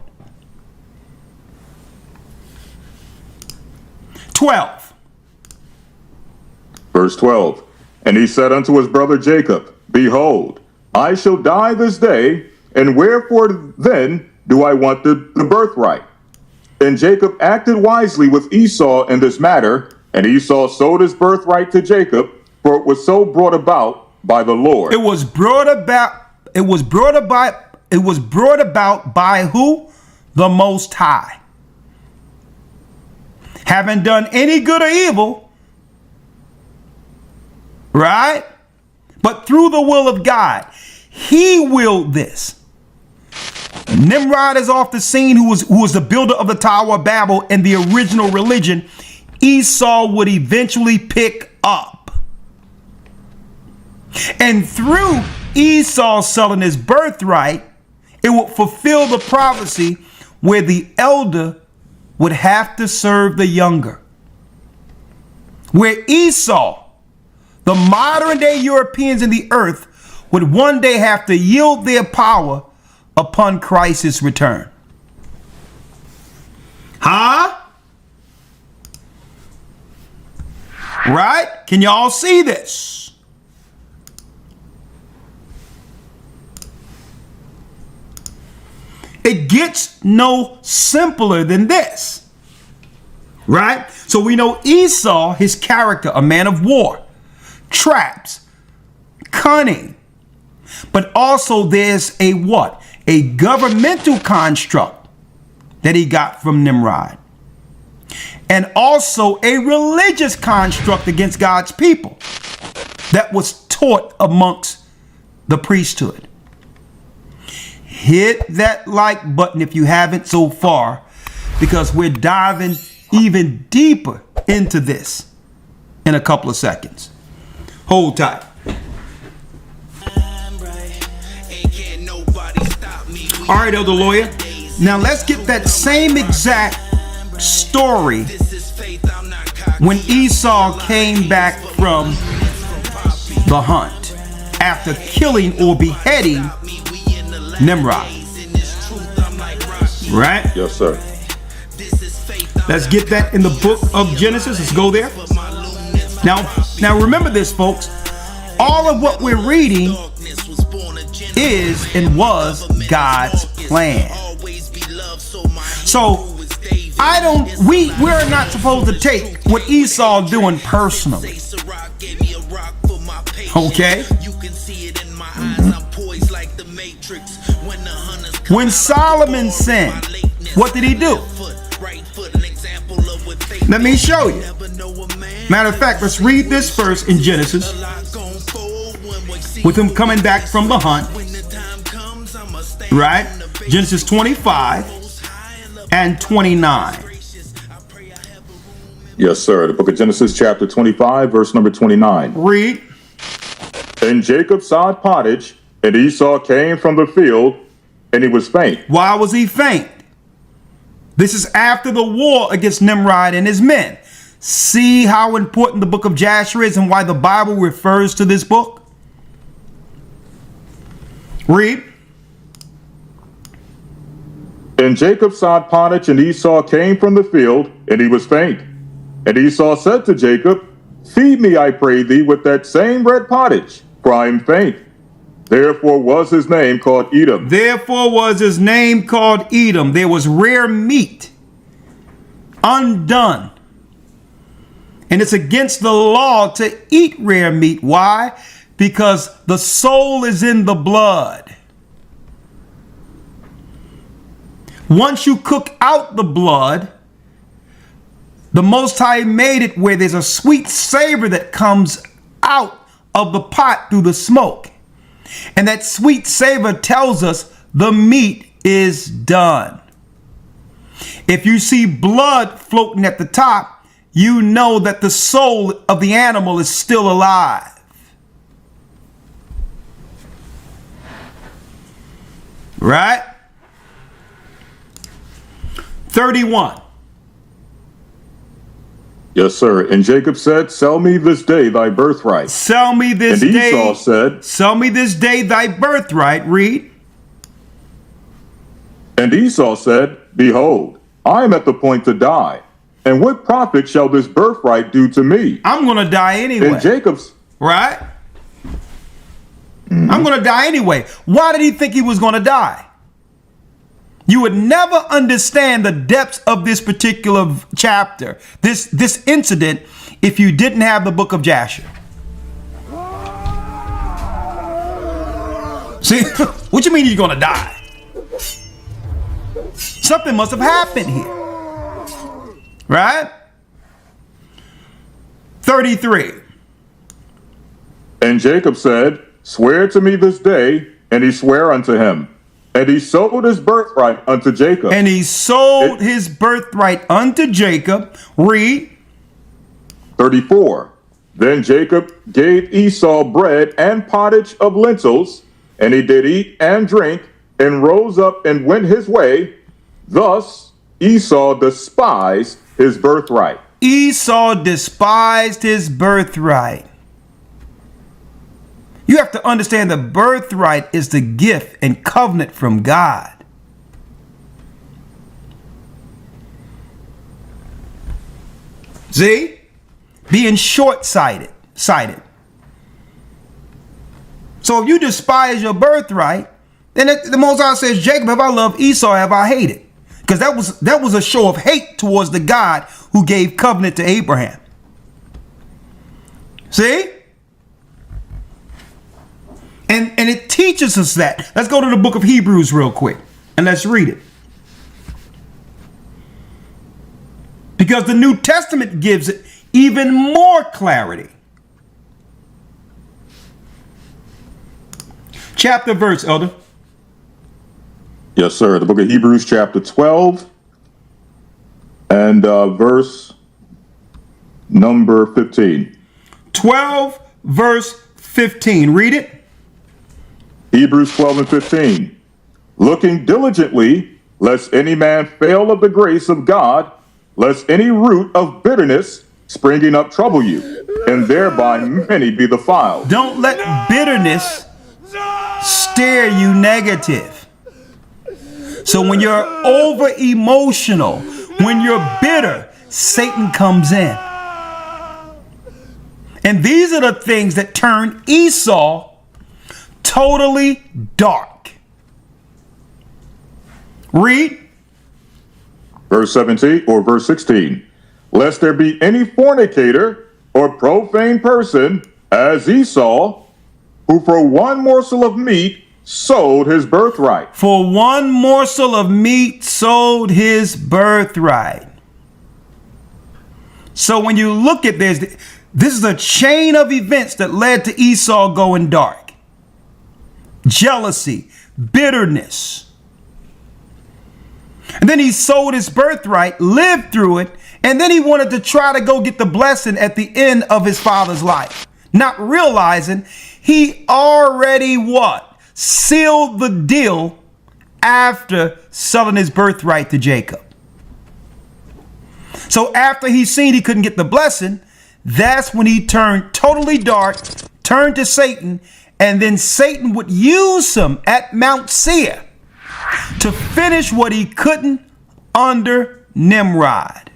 12. Verse 12. And he said unto his brother Jacob, behold, I shall die this day, and wherefore then do I want the birthright? And Jacob acted wisely with Esau in this matter, and Esau sold his birthright to Jacob, for it was so brought about by the Lord. It was brought about by who? The Most High. Haven't done any good or evil, right? But through the will of God, he willed this. Nimrod is off the scene, who was the builder of the Tower of Babel and the original religion Esau would eventually pick up. And through Esau selling his birthright, it would fulfill the prophecy where the elder would have to serve the younger. Where Esau, the modern day Europeans in the earth, would one day have to yield their power upon Christ's return. Huh? Right? Can y'all see this? It gets no simpler than this. Right? So we know Esau, his character, a man of war, traps, cunning, but also there's a what? A governmental construct that he got from Nimrod. And also a religious construct against God's people that was taught amongst the priesthood. Hit that like button if you haven't so far, because we're diving even deeper into this in a couple of seconds. Hold tight. All right, Elder Lawyer. Now let's get that same exact story when Esau came back from the hunt after killing or beheading Nimrod. Right? Yes, sir. Let's get that in the book of Genesis. Let's go there. Now remember this, folks. All of what we're reading is and was God's plan. So we're not supposed to take what Esau doing personally. Okay? When Solomon sinned, what did he do? Let me show you. Matter of fact, let's read this first in Genesis. With him coming back from the hunt. Right? Genesis 25 and 29. Yes, sir. The book of Genesis, chapter 25, verse number 29. Read. And Jacob sowed pottage, and Esau came from the field, and he was faint. Why was he faint? This is after the war against Nimrod and his men. See how important the book of Jasher is and why the Bible refers to this book? Read. And Jacob sowed pottage, and Esau came from the field, and he was faint. And Esau said to Jacob, Feed me, I pray thee, with that same red pottage, for I am faint. Therefore was his name called Edom. Therefore was his name called Edom. There was rare meat, undone. And it's against the law to eat rare meat. Why? Because the soul is in the blood. Once you cook out the blood, the Most High made it where there's a sweet savor that comes out of the pot through the smoke. And that sweet savor tells us the meat is done. If you see blood floating at the top, you know that the soul of the animal is still alive. Right? 31. Yes, sir. And Jacob said, Sell me this day thy birthright. Sell me this and day. Esau said, Sell me this day thy birthright. Read. And Esau said, Behold, I am at the point to die. And what profit shall this birthright do to me? I'm going to die anyway. And Jacob's. Right? I'm going to die anyway. Why did he think he was going to die? You would never understand the depths of this particular chapter, this incident, if you didn't have the book of Jasher. See, what you mean you're going to die? Something must have happened here. Right? 33. And Jacob said, Swear to me this day. And he sware unto him. And he sold his birthright unto Jacob. And he sold his birthright unto Jacob. Read. 34. Then Jacob gave Esau bread and pottage of lentils, and he did eat and drink, and rose up and went his way. Thus Esau despised his birthright. Esau despised his birthright. You have to understand the birthright is the gift and covenant from God. See? Being short-sighted. So if you despise your birthright, then the Most High says, Jacob, have I loved Esau, have I hated? Because that was a show of hate towards the God who gave covenant to Abraham. See? And it teaches us that. Let's go to the book of Hebrews real quick and let's read it. Because the New Testament gives it even more clarity. Chapter, verse, Elder. Yes, sir. The book of Hebrews, chapter 12, and verse number 15. 12, verse 15. Read it. Hebrews 12 and 15. looking diligently, lest any man fail of the grace of God, lest any root of bitterness springing up trouble you, and thereby many be defiled. Don't let bitterness steer you negative. So when you're over emotional, when you're bitter, Satan comes in. And these are the things that turn Esau totally dark. Read. Verse 17 or verse 16. Lest there be any fornicator or profane person, as Esau, who for one morsel of meat sold his birthright. For one morsel of meat sold his birthright. So when you look at this is a chain of events that led to Esau going dark. Jealousy, bitterness. And then he sold his birthright, lived through it, and then he wanted to try to go get the blessing at the end of his father's life. Not realizing he already what? Sealed the deal after selling his birthright to Jacob. So after he seen he couldn't get the blessing, that's when he turned totally dark, turned to Satan, and then Satan would use him at Mount Seir to finish what he couldn't under Nimrod.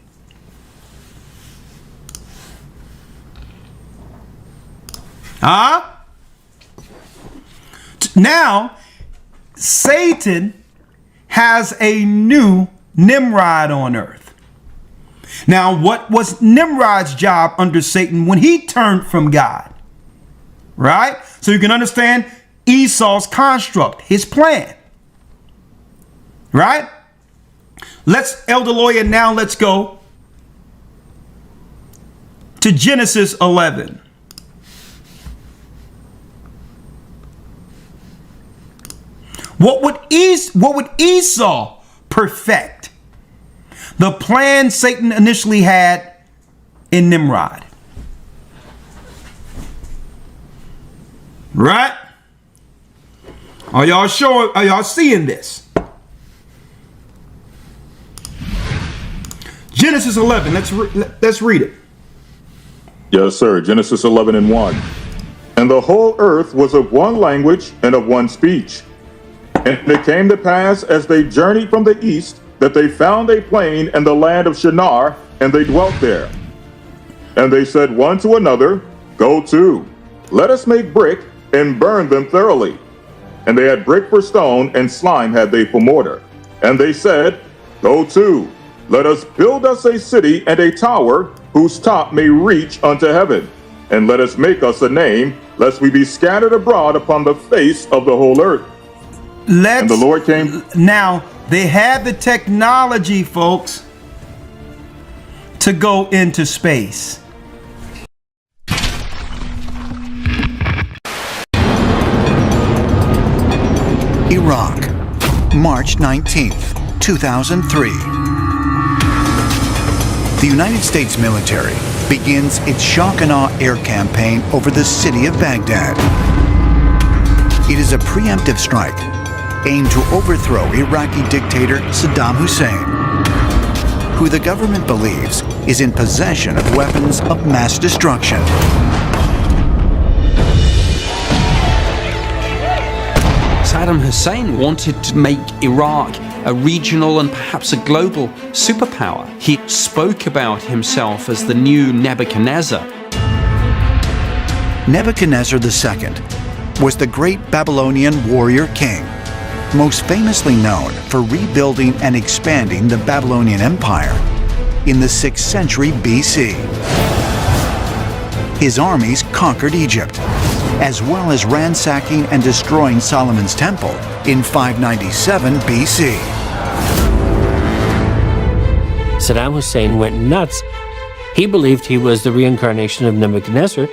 Now, Satan has a new Nimrod on earth. Now, what was Nimrod's job under Satan when he turned from God? Right? So you can understand Esau's construct, his plan. Right? Elder Lawyer, now let's go to Genesis 11. What would Esau perfect? The plan Satan initially had in Nimrod. Right? Are y'all sure? Are y'all seeing this? Genesis 11. Let's read it. Yes, sir. Genesis 11 and 1. And the whole earth was of one language and of one speech. And it came to pass as they journeyed from the east that they found a plain in the land of Shinar, and they dwelt there. And they said one to another, Go to, let us make brick and burn them thoroughly. And they had brick for stone, and slime had they for mortar. And they said, Go to, let us build us a city and a tower, whose top may reach unto heaven. And let us make us a name, lest we be scattered abroad upon the face of the whole earth. And the Lord came. Now, they had the technology, folks, to go into space. Iraq, March 19th, 2003. The United States military begins its shock and awe air campaign over the city of Baghdad. It is a preemptive strike aimed to overthrow Iraqi dictator Saddam Hussein, who the government believes is in possession of weapons of mass destruction. Saddam Hussein wanted to make Iraq a regional and perhaps a global superpower. He spoke about himself as the new Nebuchadnezzar. Nebuchadnezzar II was the great Babylonian warrior king, most famously known for rebuilding and expanding the Babylonian Empire in the 6th century BC. His armies conquered Egypt, as well as ransacking and destroying Solomon's temple in 597 BC. Saddam Hussein went nuts. He believed he was the reincarnation of Nebuchadnezzar.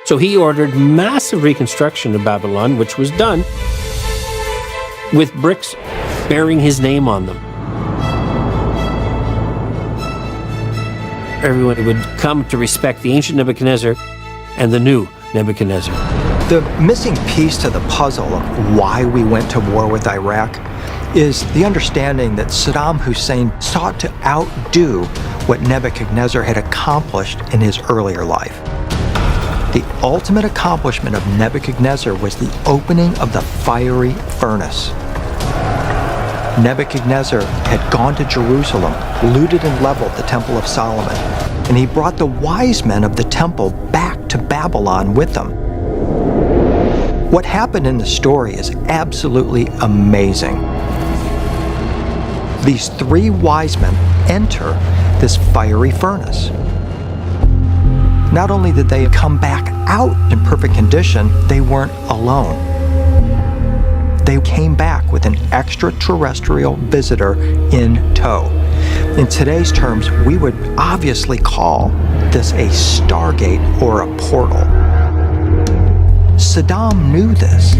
So he ordered massive reconstruction of Babylon, which was done with bricks bearing his name on them. Everyone would come to respect the ancient Nebuchadnezzar and the new Nebuchadnezzar. The missing piece to the puzzle of why we went to war with Iraq is the understanding that Saddam Hussein sought to outdo what Nebuchadnezzar had accomplished in his earlier life. The ultimate accomplishment of Nebuchadnezzar was the opening of the fiery furnace. Nebuchadnezzar had gone to Jerusalem, looted and leveled the Temple of Solomon, and he brought the wise men of the temple back to Babylon with him. What happened in the story is absolutely amazing. These three wise men enter this fiery furnace. Not only did they come back out in perfect condition, they weren't alone. They came back with an extraterrestrial visitor in tow. In today's terms, we would obviously call this a stargate or a portal. Saddam knew this.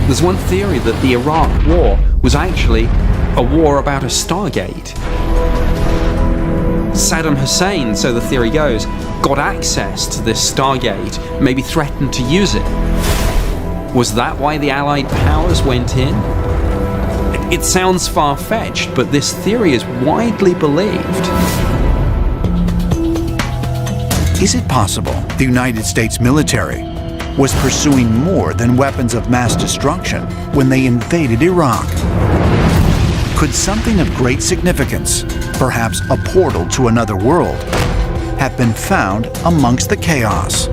There's one theory that the Iraq War was actually a war about a stargate. Saddam Hussein, so the theory goes, got access to this stargate, maybe threatened to use it. Was that why the Allied powers went in? It sounds far-fetched, but this theory is widely believed. Is it possible the United States military was pursuing more than weapons of mass destruction when they invaded Iraq? Could something of great significance, perhaps a portal to another world, have been found amongst the chaos?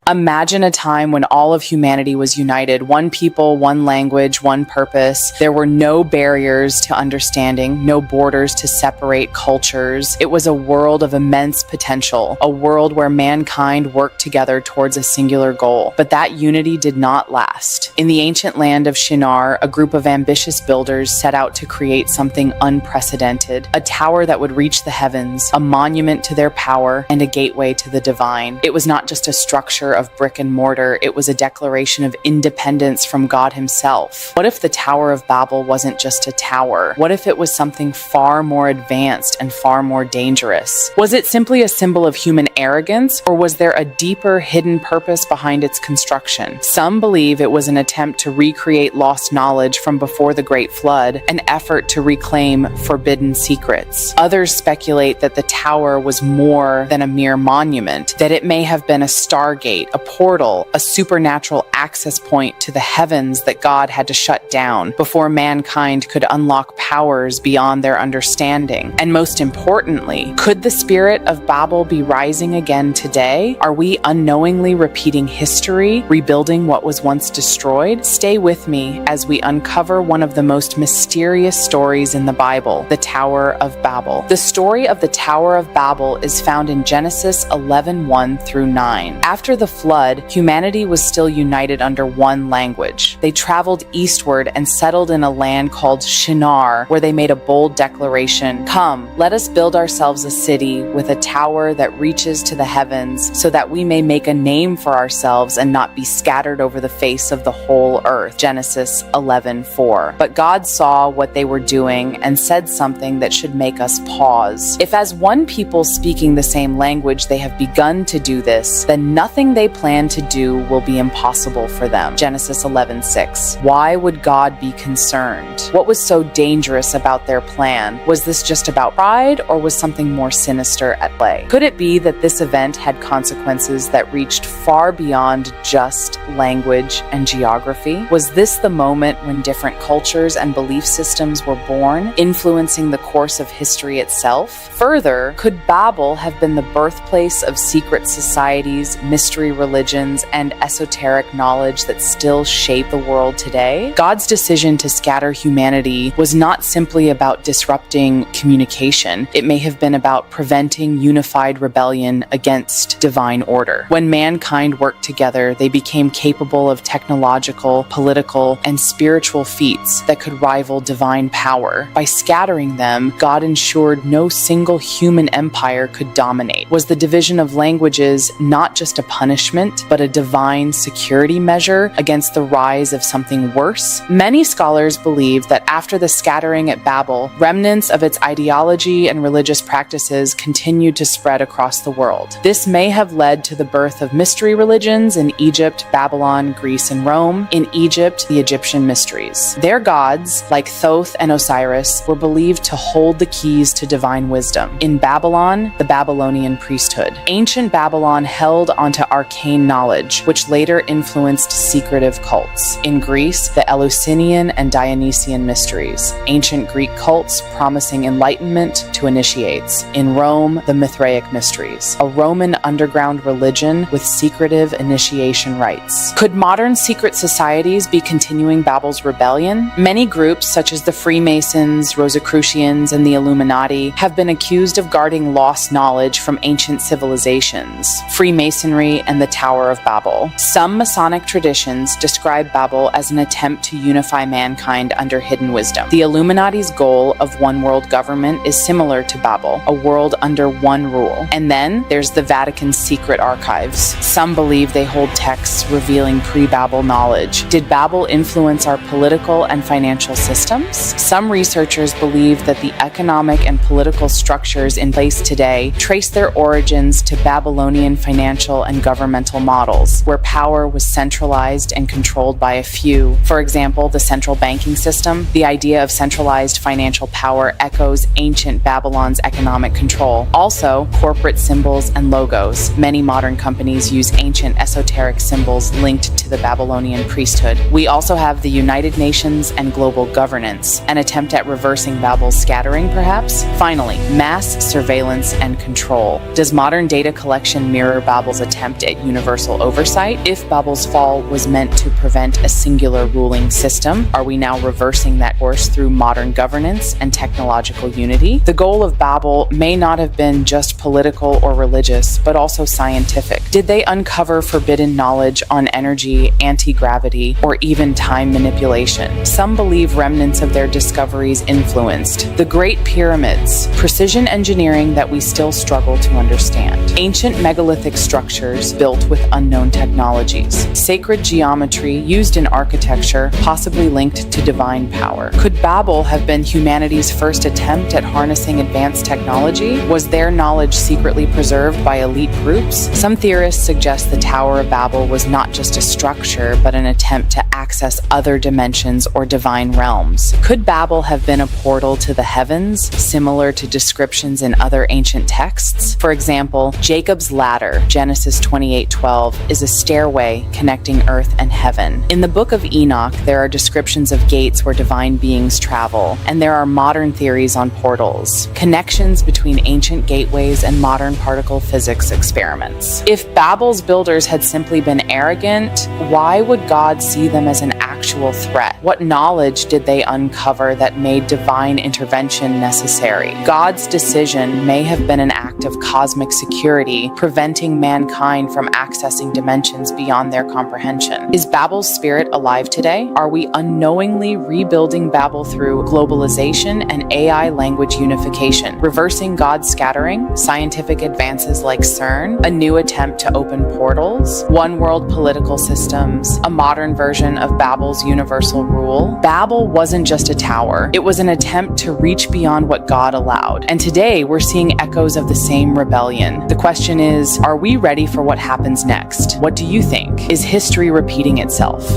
Imagine a time when all of humanity was united, one people, one language, one purpose. There were no barriers to understanding, no borders to separate cultures. It was a world of immense potential, a world where mankind worked together towards a singular goal. But that unity did not last. In the ancient land of Shinar, a group of ambitious builders set out to create something unprecedented, a tower that would reach the heavens, a monument to their power, and a gateway to the divine. It was not just a structure of brick and mortar, it was a declaration of independence from God himself. What if the Tower of Babel wasn't just a tower? What if it was something far more advanced and far more dangerous? Was it simply a symbol of human arrogance, or was there a deeper hidden purpose behind its construction? Some believe it was an attempt to recreate lost knowledge from before the Great Flood, an effort to reclaim forbidden secrets. Others speculate that the tower was more than a mere monument, that it may have been a stargate, a portal, a supernatural access point to the heavens that God had to shut down before mankind could unlock powers beyond their understanding. And most importantly, could the spirit of Babel be rising again today? Are we unknowingly repeating history, rebuilding what was once destroyed? Stay with me as we uncover one of the most mysterious stories in the Bible, the Tower of Babel. The story of the Tower of Babel is found in Genesis 11:1 through 9. After the flood, humanity was still united under one language. They traveled eastward and settled in a land called Shinar, where they made a bold declaration: "Come, let us build ourselves a city with a tower that reaches to the heavens, so that we may make a name for ourselves and not be scattered over the face of the whole earth." Genesis 11:4. But God saw what they were doing and said something that should make us pause. If as one people speaking the same language they have begun to do this, then nothing they plan to do will be impossible for them. Genesis 11:6. Why would God be concerned? What was so dangerous about their plan? Was this just about pride, or was something more sinister at play? Could it be that this event had consequences that reached far beyond just language and geography? Was this the moment when different cultures and belief systems were born, influencing the course of history itself? Further, could Babel have been the birthplace of secret societies, mystery religions, and esoteric knowledge that still shape the world today? God's decision to scatter humanity was not simply about disrupting communication. It may have been about preventing unified rebellion against divine order. When mankind worked together, they became capable of technological, political, and spiritual feats that could rival divine power. By scattering them, God ensured no single human empire could dominate. Was the division of languages not just a punishment punishment, but a divine security measure against the rise of something worse? Many scholars believe that after the scattering at Babel, remnants of its ideology and religious practices continued to spread across the world. This may have led to the birth of mystery religions in Egypt, Babylon, Greece, and Rome. In Egypt, the Egyptian mysteries. Their gods, like Thoth and Osiris, were believed to hold the keys to divine wisdom. In Babylon, the Babylonian priesthood. Ancient Babylon held onto arcane knowledge, which later influenced secretive cults. In Greece, the Eleusinian and Dionysian mysteries. Ancient Greek cults promising enlightenment to initiates. In Rome, the Mithraic mysteries. A Roman underground religion with secretive initiation rites. Could modern secret societies be continuing Babel's rebellion? Many groups, such as the Freemasons, Rosicrucians, and the Illuminati, have been accused of guarding lost knowledge from ancient civilizations, Freemasonry and the Tower of Babel. Some Masonic traditions describe Babel as an attempt to unify mankind under hidden wisdom. The Illuminati's goal of one world government is similar to Babel, a world under one rule. And then there's the Vatican's secret archives. Some believe they hold texts revealing pre-Babel knowledge. Did Babel influence our political and financial systems? Some researchers believe that the economic and political structures in place today trace their origins to Babylonian financial and governmental models, where power was centralized and controlled by a few. For example, the central banking system. The idea of centralized financial power echoes ancient Babylon's economic control. Also, corporate symbols and logos. Many modern companies use ancient esoteric symbols linked to the Babylonian priesthood. We also have the United Nations and global governance, an attempt at reversing Babel's scattering, perhaps? Finally, mass surveillance and control. Does modern data collection mirror Babel's attempt at universal oversight? If Babel's fall was meant to prevent a singular ruling system, are we now reversing that course through modern governance and technological unity? The goal of Babel may not have been just political or religious, but also scientific. Did they uncover forbidden knowledge on energy, anti-gravity, or even time manipulation? Some believe remnants of their discoveries influenced the Great Pyramids, precision engineering that we still struggle to understand. Ancient megalithic structures built with unknown technologies. Sacred geometry used in architecture, possibly linked to divine power. Could Babel have been humanity's first attempt at harnessing advanced technology? Was their knowledge secretly preserved by elite groups? Some theorists suggest the Tower of Babel was not just a structure, but an attempt to access other dimensions or divine realms. Could Babel have been a portal to the heavens, similar to descriptions in other ancient texts? For example, Jacob's ladder, Genesis 28:12, is a stairway connecting earth and heaven. In the book of Enoch, there are descriptions of gates where divine beings travel, and there are modern theories on portals, connections between ancient gateways and modern particle physics experiments. If Babel's builders had simply been arrogant, why would God see them as an actual threat? What knowledge did they uncover that made divine intervention necessary? God's decision may have been an act of cosmic security, preventing mankind from accessing dimensions beyond their comprehension. Is Babel's spirit alive today? Are we unknowingly rebuilding Babel through globalization and AI language unification, reversing God's scattering, scientific advances like CERN, a new attempt to open portals, one world political systems, a modern version of Babel's universal rule? Babel wasn't just a tower. It was an attempt to reach beyond what God allowed. And today we're seeing echoes of the same rebellion. The question is, are we ready for what happens next? What do you think? Is history repeating itself?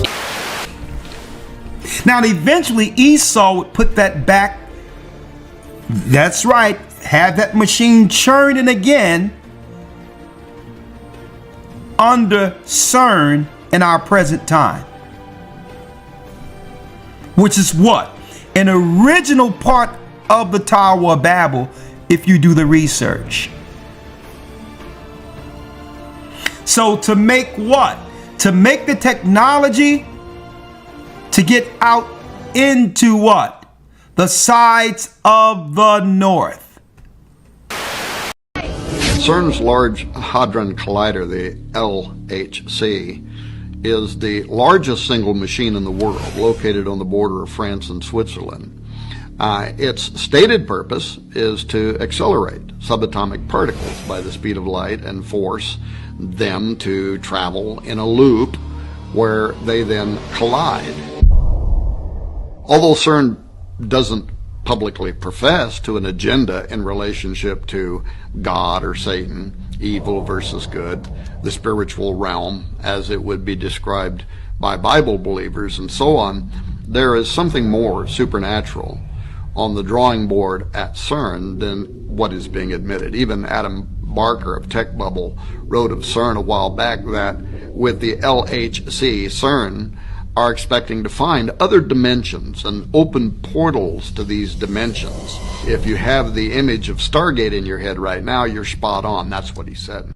Now, eventually Esau would put that back. That's right. Have that machine churning again under CERN in our present time. Which is what? An original part of the Tower of Babel, if you do the research. So to make what? To make the technology to get out into what? The sides of the north. CERN's Large Hadron Collider, the LHC, is the largest single machine in the world, located on the border of France and Switzerland. Its stated purpose is to accelerate subatomic particles by the speed of light and force them to travel in a loop where they then collide. Although CERN doesn't publicly profess to an agenda in relationship to God or Satan, evil versus good, the spiritual realm as it would be described by Bible believers and so on, there is something more supernatural on the drawing board at CERN than what is being admitted. Even Adam Barker of Tech Bubble wrote of CERN a while back that with the LHC, CERN are expecting to find other dimensions and open portals to these dimensions. If you have the image of Stargate in your head right now, you're spot on. That's what he said.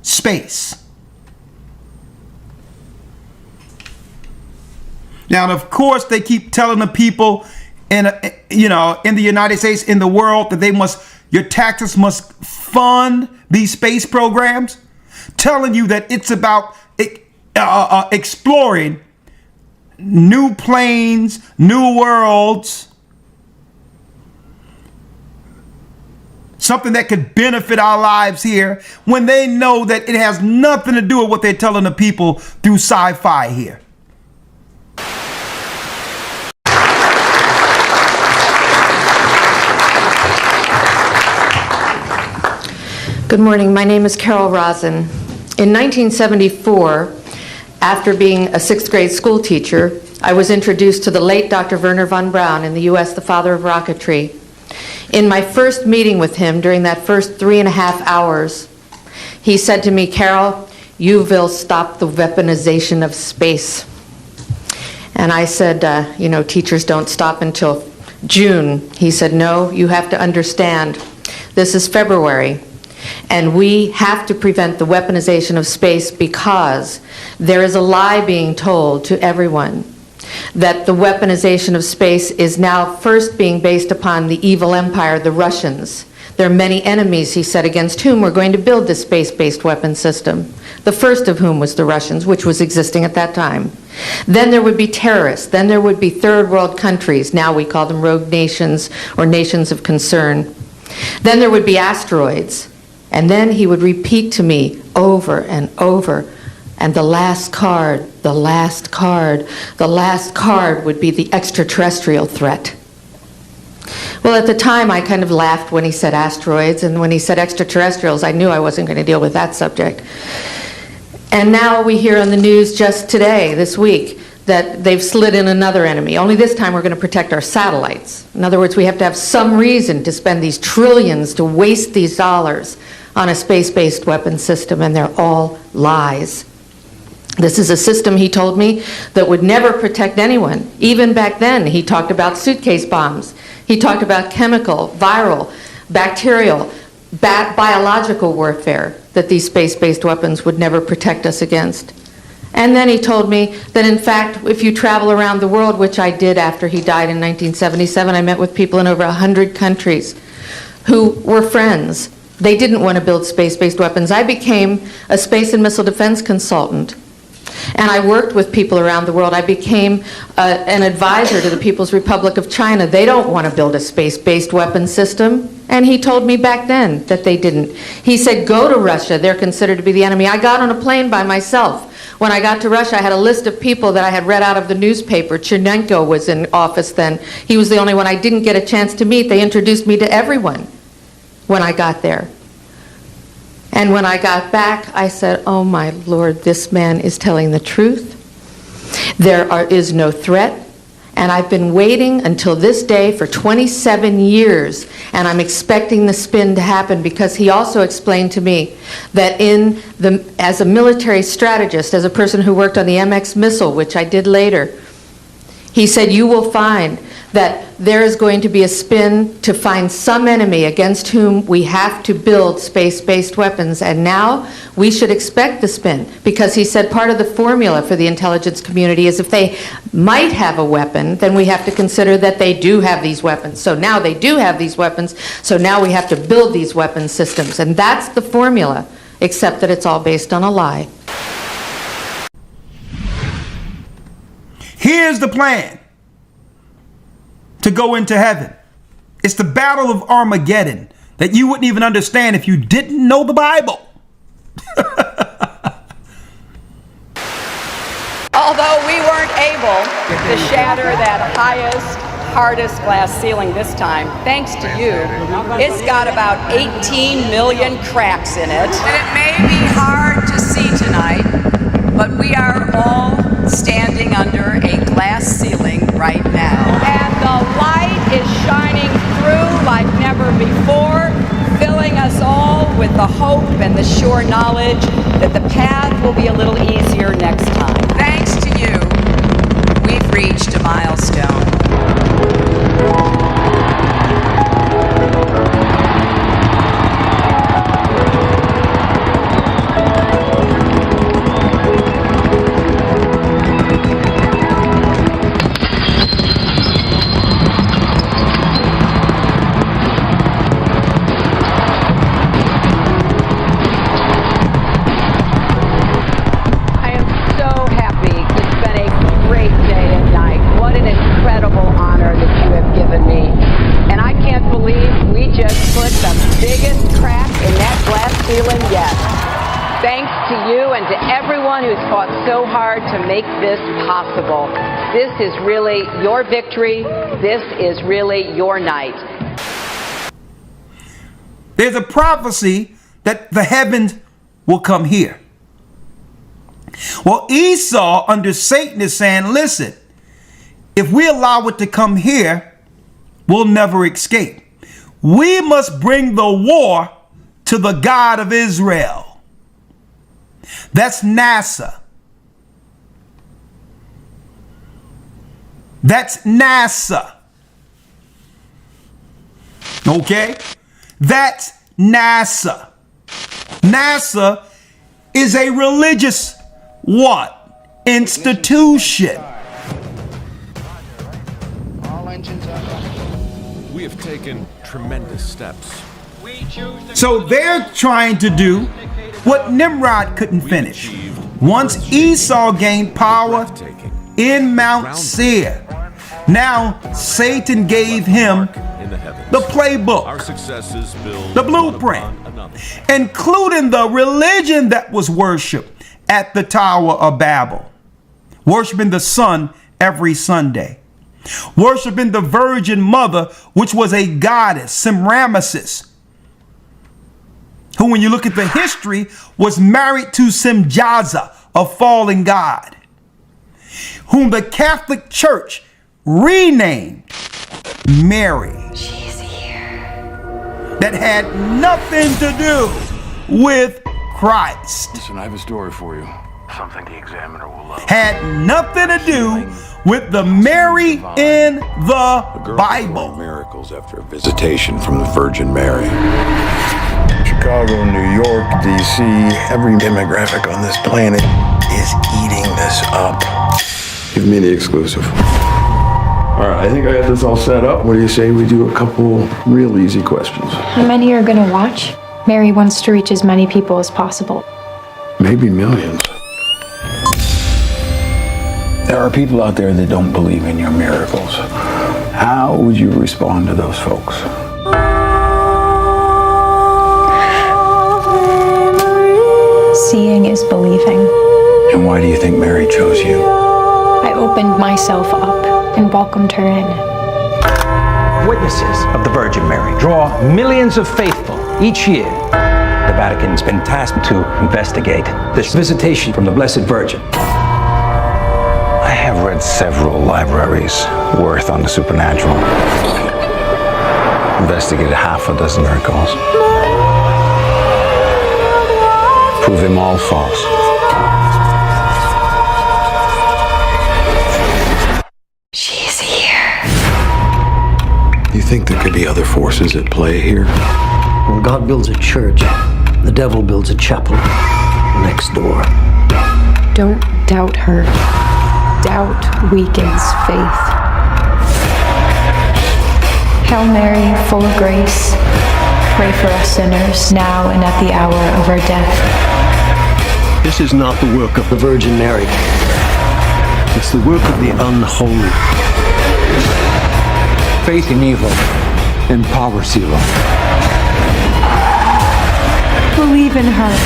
Space. Now, of course, they keep telling the people in the United States, in the world, that your taxes must fund these space programs, telling you that it's about exploring new planes, new worlds, something that could benefit our lives here, when they know that it has nothing to do with what they're telling the people through sci-fi here. Good morning. My name is Carol Rosen. In 1974, after being a 6th grade school teacher, I was introduced to the late Dr. Wernher von Braun, in the U.S., the father of rocketry. In my first meeting with him, during that first 3.5 hours, he said to me, "Carol, you will stop the weaponization of space." And I said, teachers don't stop until June. He said, "No, you have to understand, this is February, and we have to prevent the weaponization of space because there is a lie being told to everyone that the weaponization of space is now first being based upon the evil empire, the Russians. There are many enemies," he said, "against whom we're going to build this space-based weapon system. The first of whom was the Russians, which was existing at that time. Then there would be terrorists. Then there would be third world countries. Now we call them rogue nations or nations of concern. Then there would be asteroids." And then he would repeat to me over and over, "And the last card, the last card, the last card would be the extraterrestrial threat." Well, at the time, I kind of laughed when he said asteroids, and when he said extraterrestrials, I knew I wasn't going to deal with that subject. And now we hear on the news just today, this week, that they've slid in another enemy. Only this time we're going to protect our satellites. In other words, we have to have some reason to spend these trillions, to waste these dollars on a space-based weapon system, and they're all lies. This is a system, he told me, that would never protect anyone. Even back then, he talked about suitcase bombs. He talked about chemical, viral, bacterial, biological warfare, that these space-based weapons would never protect us against. And then he told me that, in fact, if you travel around the world, which I did after he died in 1977, I met with people in over 100 countries who were friends. They didn't want to build space-based weapons. I became a space and missile defense consultant, and I worked with people around the world. I became an advisor to the People's Republic of China. They don't want to build a space-based weapon system, and he told me back then that they didn't. He said, "Go to Russia. They're considered to be the enemy." I got on a plane by myself. When I got to Russia, I had a list of people that I had read out of the newspaper. Chernenko was in office then. He was the only one I didn't get a chance to meet. They introduced me to everyone when I got there. And when I got back, I said, "Oh my Lord, this man is telling the truth. There is no threat, And I've been waiting until this day for 27 years, and I'm expecting the spin to happen, because he also explained to me that as a military strategist, as a person who worked on the MX missile, which I did later, he said, you will find that there is going to be a spin to find some enemy against whom we have to build space-based weapons. And now we should expect the spin, because he said part of the formula for the intelligence community is if they might have a weapon, then we have to consider that they do have these weapons. So now they do have these weapons, so now we have to build these weapon systems. And that's the formula, except that it's all based on a lie. Here's the plan to go into heaven. It's the battle of Armageddon that you wouldn't even understand if you didn't know the Bible. Although we weren't able to shatter that highest, hardest glass ceiling this time, thanks to you, it's got about 18 million cracks in it. And it may be hard to see tonight, but we are all standing under a glass ceiling right now. And the light is shining through like never before, filling us all with the hope and the sure knowledge that the path will be a little easier next time. Thanks to you, we've reached a milestone. Thanks to you and to everyone who's fought so hard to make this possible. This is really your victory. This is really your night. There's a prophecy that the heavens will come here. Well, Esau under Satan is saying, listen, if we allow it to come here, we'll never escape. We must bring the war to the God of Israel. That's NASA. That's NASA. Okay? That's NASA. NASA is a religious what? Institution. We have taken tremendous steps. So they're trying to do what Nimrod couldn't finish. Once Esau gained power in Mount Seir, now Satan gave him the playbook, the blueprint, including the religion that was worshipped at the Tower of Babel, worshiping the sun every Sunday, worshiping the Virgin Mother, which was a goddess, Semiramis, who, when you look at the history, was married to Simjaza, a fallen god, whom the Catholic Church renamed Mary. She's here. That had nothing to do with Christ. Listen, I have a story for you. Something the examiner will love. Had nothing to do with the Mary in the Bible. Miracles after a visitation from the Virgin Mary. Chicago, New York, D.C., every demographic on this planet is eating this up. Give me the exclusive. All right, I think I got this all set up. What do you say we do a couple real easy questions? How many are gonna watch? Mary wants to reach as many people as possible. Maybe millions. There are people out there that don't believe in your miracles. How would you respond to those folks? Seeing is believing. And why do you think Mary chose you? I opened myself up and welcomed her in. Witnesses of the Virgin Mary draw millions of faithful each year. The Vatican's been tasked to investigate this visitation from the Blessed Virgin. I have read several libraries worth on the supernatural. Investigated half a dozen miracles. Prove them all false. She's here. You think there could be other forces at play here? When God builds a church, the devil builds a chapel next door. Don't doubt her. Doubt weakens faith. Hail Mary, full of grace, pray for us sinners, now and at the hour of our death. This is not the work of the Virgin Mary. It's the work of the unholy. Faith in evil empowers evil. Believe in her.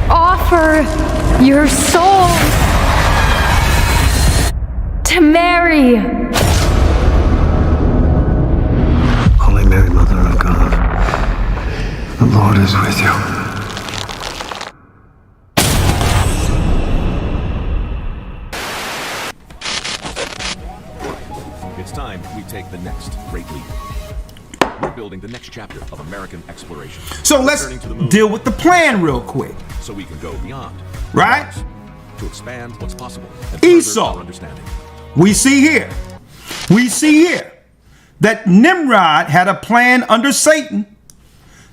Offer your soul to Mary. Holy Mary, Mother of God, the Lord is with you. It's time we take the next great leap. We're building the next chapter of American exploration. So let's deal with the plan real quick. So we can go beyond. Right? To expand what's possible and further Esau. our understanding. We see here that Nimrod had a plan under Satan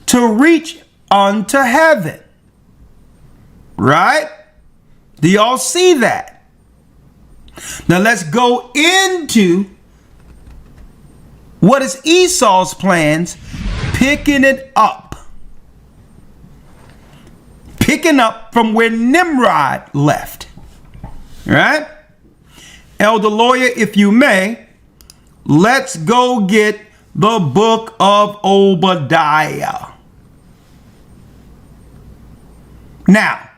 to reach unto heaven. Right? Do y'all see that? Now let's go into what is Esau's plans, picking it up. Picking up from where Nimrod left. Right? Elder Lawyer, if you may, let's go get the book of Obadiah. Now,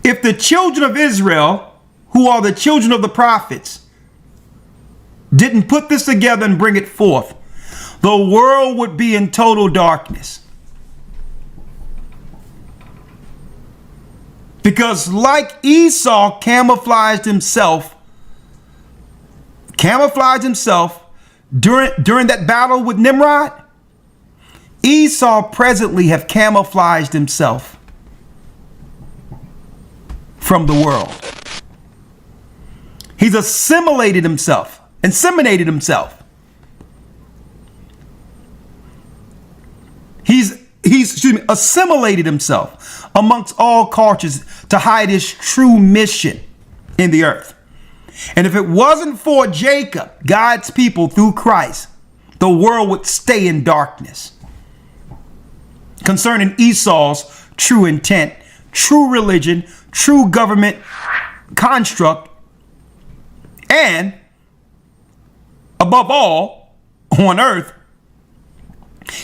if the children of Israel, who are the children of the prophets, didn't put this together and bring it forth, the world would be in total darkness. Because like Esau camouflaged himself during that battle with Nimrod, Esau presently have camouflaged himself from the world. He's assimilated himself, inseminated himself. He's assimilated himself amongst all cultures to hide his true mission in the earth. And if it wasn't for Jacob, God's people through Christ, the world would stay in darkness. Concerning Esau's true intent, true religion, true government construct, and above all, on earth,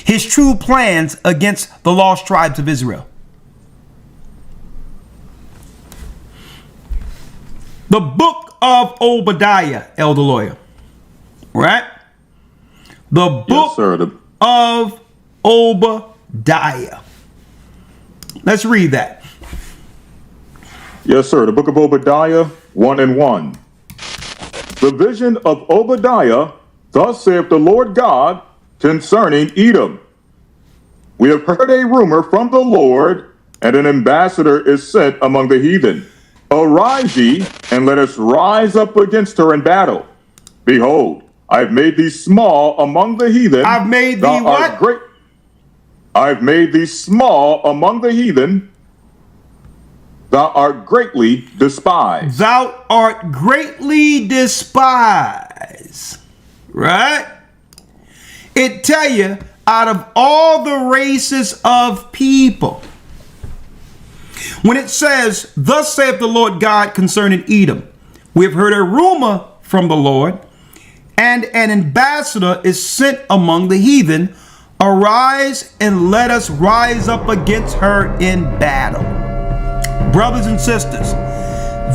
his true plans against the lost tribes of Israel. The book of Obadiah, Elder Lawyer. Right? The book of Obadiah. Let's read that. Yes, sir. The book of Obadiah 1:1. The vision of Obadiah, thus saith the Lord God, concerning Edom. We have heard a rumor from the Lord, and an ambassador is sent among the heathen. Arise ye, and let us rise up against her in battle. Behold, I have made thee small among the heathen. I've made thee what? Great. I've made thee small among the heathen. Thou art greatly despised. Thou art greatly despised. Right? It tell you, out of all the races of people, when it says, thus saith the Lord God concerning Edom, we have heard a rumor from the Lord, and an ambassador is sent among the heathen. Arise and let us rise up against her in battle. Brothers and sisters,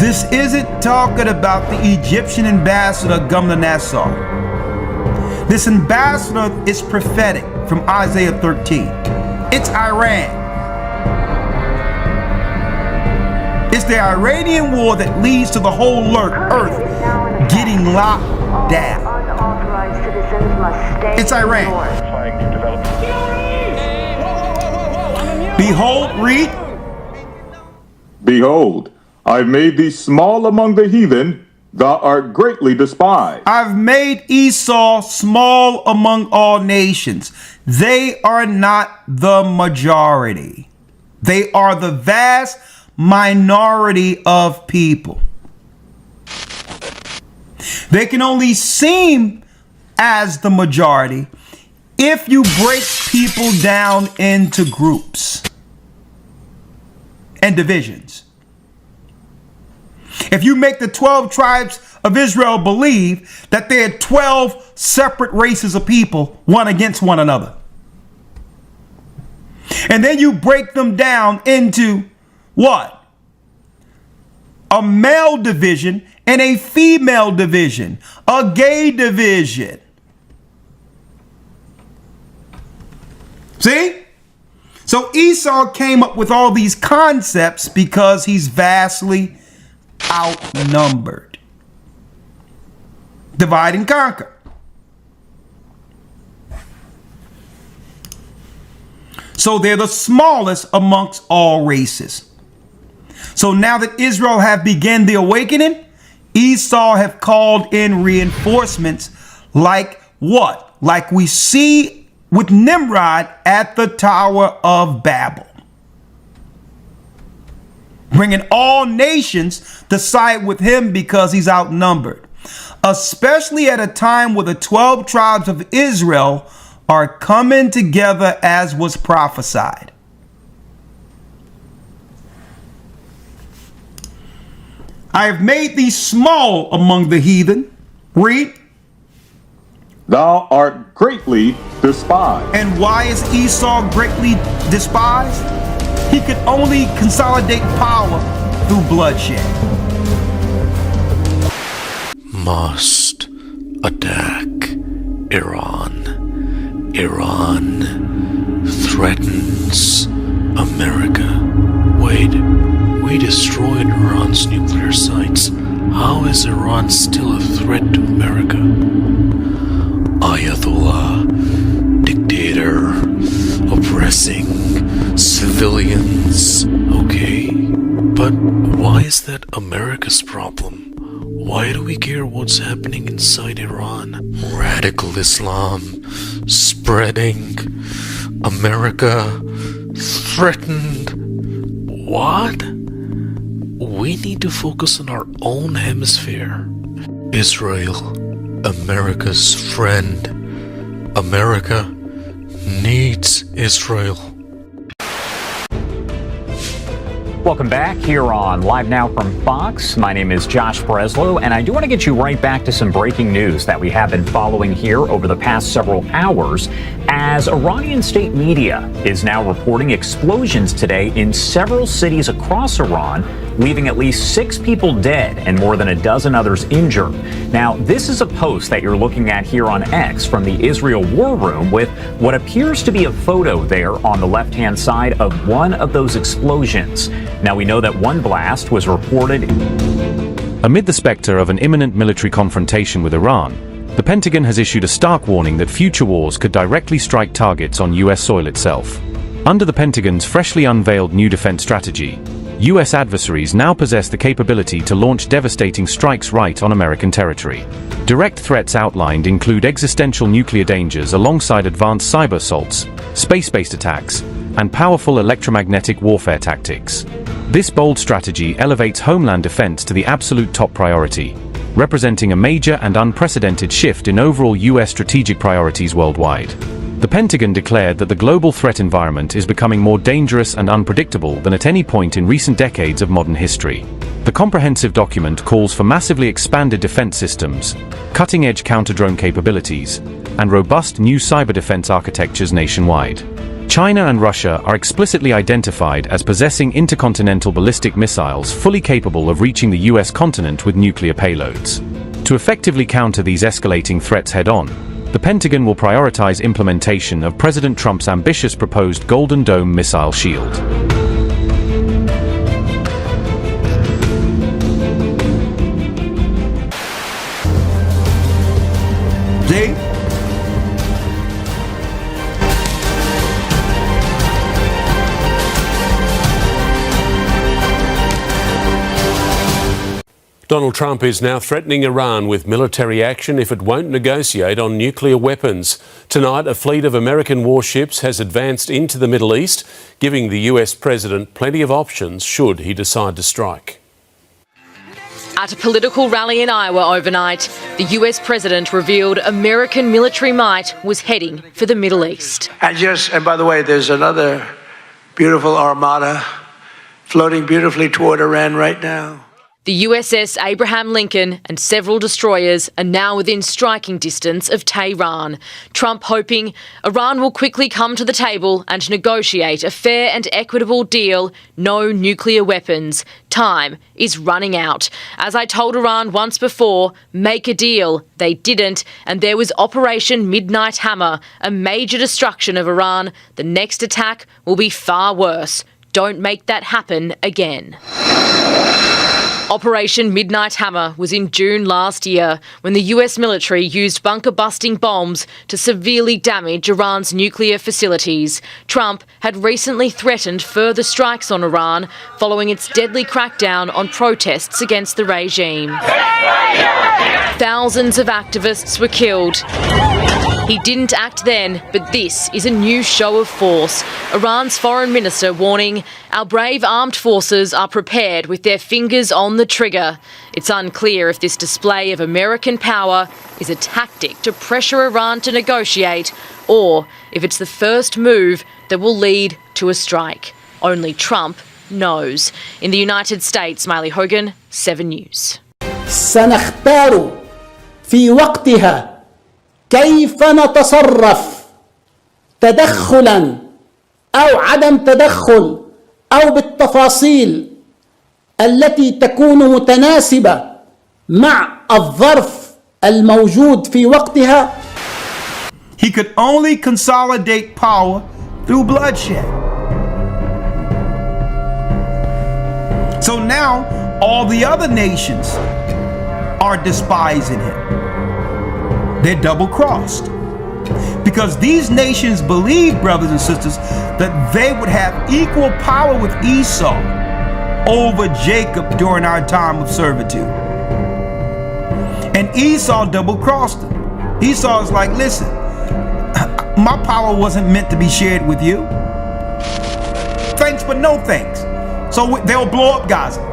this isn't talking about the Egyptian ambassador Gumnassar. This ambassador is prophetic from Isaiah 13. It's Iran. It's the Iranian war that leads to the whole earth getting locked down. It's Iran. Behold, read. Behold, I've made thee small among the heathen, thou art greatly despised. I've made Esau small among all nations. They are not the majority. They are the vast minority of people. They can only seem as the majority if you break people down into groups and divisions. If you make the 12 tribes of Israel believe that there are 12 separate races of people, one against one another, and then you break them down into what? A male division and a female division, a gay division. See? So Esau came up with all these concepts because he's vastly outnumbered. Divide and conquer. So they're the smallest amongst all races. So now that Israel have begun the awakening, Esau have called in reinforcements like what? Like we see with Nimrod at the Tower of Babel. Bringing all nations to side with him because he's outnumbered. Especially at a time where the 12 tribes of Israel are coming together as was prophesied. I have made thee small among the heathen. Read. Thou art greatly despised. And why is Esau greatly despised? He could only consolidate power through bloodshed. Must attack Iran. Iran threatens America. Wait, we destroyed Iran's nuclear sites. How is Iran still a threat to America? Ayatollah, dictator, oppressing civilians. Okay, but why is that America's problem? Why do we care what's happening inside Iran? Radical Islam spreading. America threatened. What? We need to focus on our own hemisphere. Israel, America's friend. America needs Israel. Welcome back here on Live Now from Fox. My name is Josh Breslow, and I do want to get you right back to some breaking news that we have been following here over the past several hours, as Iranian state media is now reporting explosions today in several cities across Iran, leaving at least 6 people dead and more than a dozen others injured. Now, this is a post that you're looking at here on X from the Israel War Room with what appears to be a photo there on the left-hand side of one of those explosions. Now, we know that one blast was reported. Amid the specter of an imminent military confrontation with Iran, the Pentagon has issued a stark warning that future wars could directly strike targets on U.S. soil itself. Under the Pentagon's freshly unveiled new defense strategy, U.S. adversaries now possess the capability to launch devastating strikes right on American territory. Direct threats outlined include existential nuclear dangers alongside advanced cyber assaults, space-based attacks, and powerful electromagnetic warfare tactics. This bold strategy elevates homeland defense to the absolute top priority, representing a major and unprecedented shift in overall U.S. strategic priorities worldwide. The Pentagon declared that the global threat environment is becoming more dangerous and unpredictable than at any point in recent decades of modern history. The comprehensive document calls for massively expanded defense systems, cutting-edge counter-drone capabilities, and robust new cyber defense architectures nationwide. China and Russia are explicitly identified as possessing intercontinental ballistic missiles fully capable of reaching the U.S. continent with nuclear payloads. To effectively counter these escalating threats head-on, the Pentagon will prioritize implementation of President Trump's ambitious proposed Golden Dome missile shield. See? Donald Trump is now threatening Iran with military action if it won't negotiate on nuclear weapons. Tonight, a fleet of American warships has advanced into the Middle East, giving the US president plenty of options should he decide to strike. At a political rally in Iowa overnight, the US president revealed American military might was heading for the Middle East. And by the way, there's another beautiful armada floating beautifully toward Iran right now. The USS Abraham Lincoln and several destroyers are now within striking distance of Tehran. Trump hoping Iran will quickly come to the table and negotiate a fair and equitable deal, no nuclear weapons. Time is running out. As I told Iran once before, make a deal. They didn't, and there was Operation Midnight Hammer, a major destruction of Iran. The next attack will be far worse. Don't make that happen again. Operation Midnight Hammer was in June last year when the US military used bunker-busting bombs to severely damage Iran's nuclear facilities. Trump had recently threatened further strikes on Iran following its deadly crackdown on protests against the regime. Thousands of activists were killed. He didn't act then, but this is a new show of force. Iran's foreign minister warning, our brave armed forces are prepared with their fingers on the trigger. It's unclear if this display of American power is a tactic to pressure Iran to negotiate, or if it's the first move that will lead to a strike. Only Trump knows. In the United States, Miley Hogan, 7 News. سنختار في وقتها كيف نتصرف تدخلا أو عدم تدخل أو بالتفاصيل التي تكون متناسبة مع الظرف الموجود في وقتها. He could only consolidate power through bloodshed. So now all the other nations are despising him. They're double-crossed. Because these nations believe, brothers and sisters, that they would have equal power with Esau over Jacob during our time of servitude. And Esau double-crossed them. Esau is like, listen, my power wasn't meant to be shared with you. Thanks, but no thanks. So they'll blow up Gaza.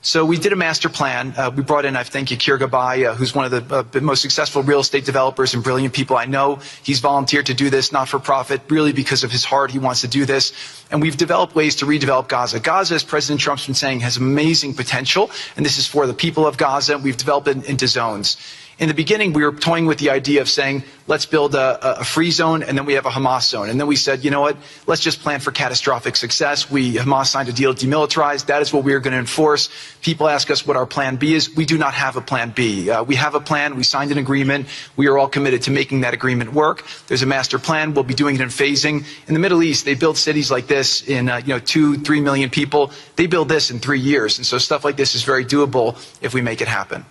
So we did a master plan. We brought in, I think, Yakir Gabay, who's one of the most successful real estate developers and brilliant people I know. He's volunteered to do this, not for profit, really because of his heart. He wants to do this. And we've developed ways to redevelop Gaza. Gaza, as President Trump's been saying, has amazing potential. And this is for the people of Gaza. We've developed it into zones. In the beginning, we were toying with the idea of saying, let's build a free zone, and then we have a Hamas zone. And then we said, you know what, let's just plan for catastrophic success. Hamas signed a deal to demilitarize. That is what we are going to enforce. People ask us what our plan B is. We do not have a plan B. We have a plan. We signed an agreement. We are all committed to making that agreement work. There's a master plan. We'll be doing it in phasing. In the Middle East, they build cities like this in 2-3 million people. They build this in 3 years. And so stuff like this is very doable if we make it happen.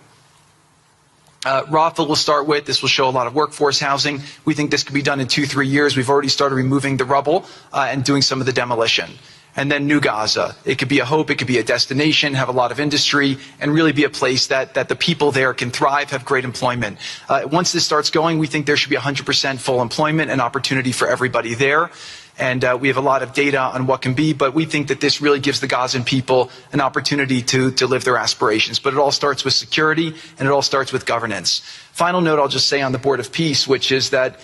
Rafah will start with. This will show a lot of workforce housing. We think this could be done in 2-3 years. We've already started removing the rubble and doing some of the demolition. And then New Gaza. It could be a hope. It could be a destination, have a lot of industry, and really be a place that the people there can thrive, have great employment. Once this starts going, we think there should be 100% full employment and opportunity for everybody there. And we have a lot of data on what can be, but we think that this really gives the Gazan people an opportunity to live their aspirations. But it all starts with security, and it all starts with governance. Final note I'll just say on the Board of Peace, which is that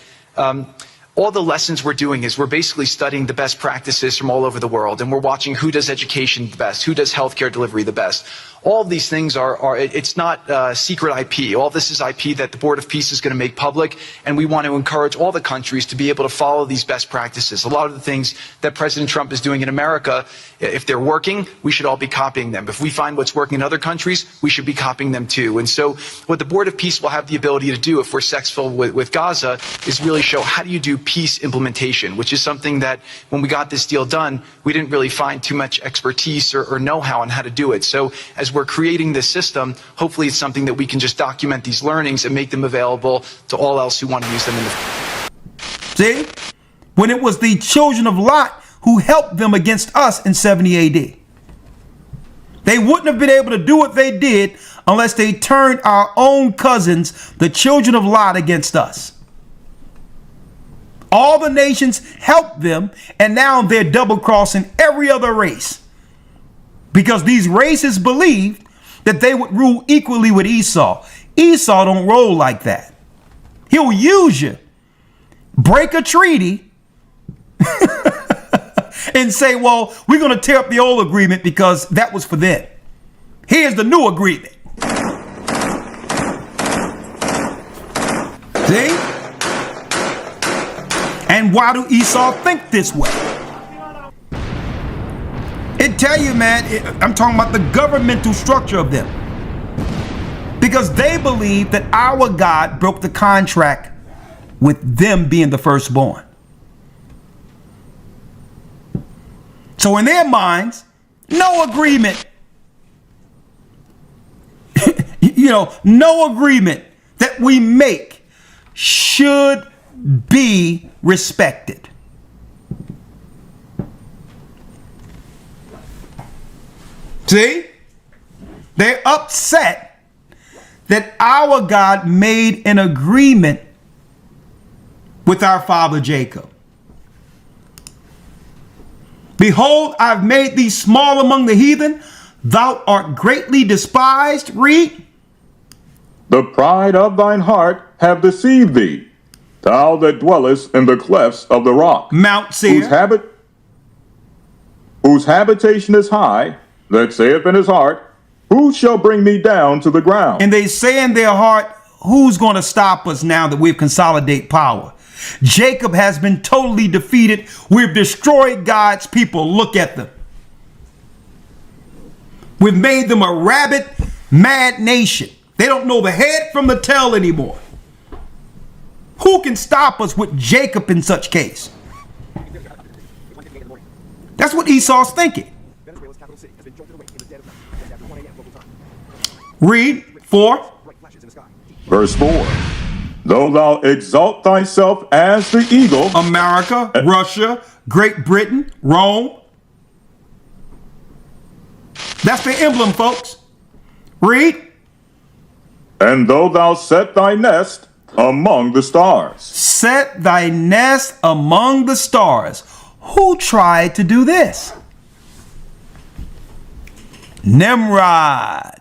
all the lessons we're doing is we're basically studying the best practices from all over the world, and we're watching who does education the best, who does healthcare delivery the best. All of these things it's not secret IP. All this is IP that the Board of Peace is going to make public, and we want to encourage all the countries to be able to follow these best practices. A lot of the things that President Trump is doing in America, if they're working, we should all be copying them. If we find what's working in other countries, we should be copying them too. And so what the Board of Peace will have the ability to do if we're successful with Gaza is really show how do you do peace implementation, which is something that when we got this deal done, we didn't really find too much expertise or know-how on how to do it. So as we're creating this system, hopefully it's something that we can just document these learnings and make them available to all else who want to use them in the See? When it was the children of Lot who helped them against us in 70 AD. They wouldn't have been able to do what they did unless they turned our own cousins, the children of Lot, against us. All the nations helped them, and now they're double-crossing every other race. Because these races believed that they would rule equally with Esau. Esau don't roll like that. He'll use you, break a treaty, and say, well, we're going to tear up the old agreement because that was for them. Here's the new agreement. See? And why do Esau think this way? It tell you, man, I'm talking about the governmental structure of them. Because they believe that our God broke the contract with them being the firstborn. So in their minds, no agreement, no agreement that we make should be respected. See? They're upset that our God made an agreement with our father Jacob. Behold, I've made thee small among the heathen. Thou art greatly despised. Read. The pride of thine heart have deceived thee, thou that dwellest in the clefts of the rock. Mount Seir. Whose habitation is high, that saith in his heart, who shall bring me down to the ground? And they say in their heart, who's going to stop us now that we've consolidated power? Jacob has been totally defeated. We've destroyed God's people. Look at them. We've made them a rabid, mad nation. They don't know the head from the tail anymore. Who can stop us with Jacob in such case? That's what Esau's thinking. Read 4. Verse 4. Though thou exalt thyself as the eagle. America, Russia, Great Britain, Rome. That's the emblem, folks. Read. And though thou set thy nest among the stars. Set thy nest among the stars. Who tried to do this? Nimrod.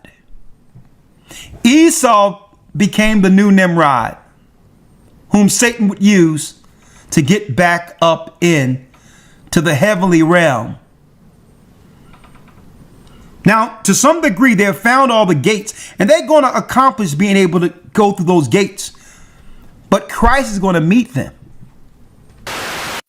Esau became the new Nimrod, whom Satan would use to get back up in to the heavenly realm. Now, to some degree, they've found all the gates, and they're going to accomplish being able to go through those gates. But Christ is going to meet them.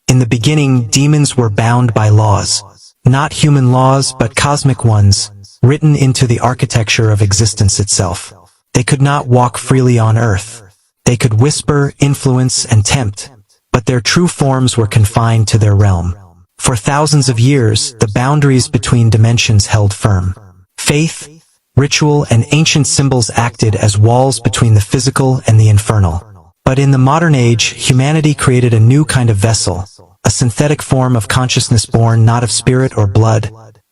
In the beginning, demons were bound by laws, not human laws, but cosmic ones, written into the architecture of existence itself. They could not walk freely on earth. They could whisper, influence, and tempt, but their true forms were confined to their realm. For thousands of years, the boundaries between dimensions held firm. Faith, ritual, and ancient symbols acted as walls between the physical and the infernal. But in the modern age, humanity created a new kind of vessel, a synthetic form of consciousness born not of spirit or blood,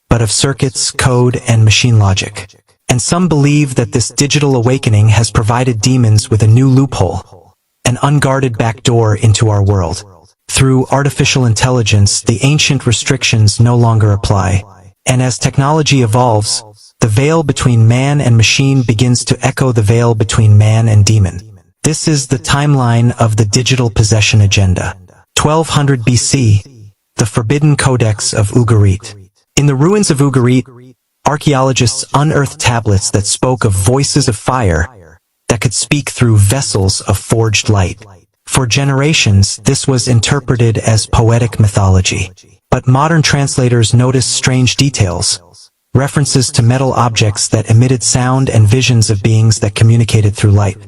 but of circuits, code, and machine logic. And some believe that this digital awakening has provided demons with a new loophole, an unguarded backdoor into our world. Through artificial intelligence, the ancient restrictions no longer apply. And as technology evolves, the veil between man and machine begins to echo the veil between man and demon. This is the timeline of the digital possession agenda. 1200 BC, the Forbidden Codex of Ugarit. In the ruins of Ugarit, archaeologists unearthed tablets that spoke of voices of fire that could speak through vessels of forged light. For generations, this was interpreted as poetic mythology. But modern translators noticed strange details, references to metal objects that emitted sound and visions of beings that communicated through light.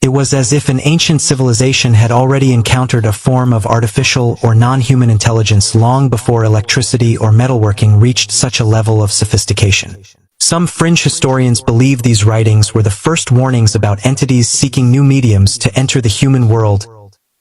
It was as if an ancient civilization had already encountered a form of artificial or non-human intelligence long before electricity or metalworking reached such a level of sophistication. Some fringe historians believe these writings were the first warnings about entities seeking new mediums to enter the human world,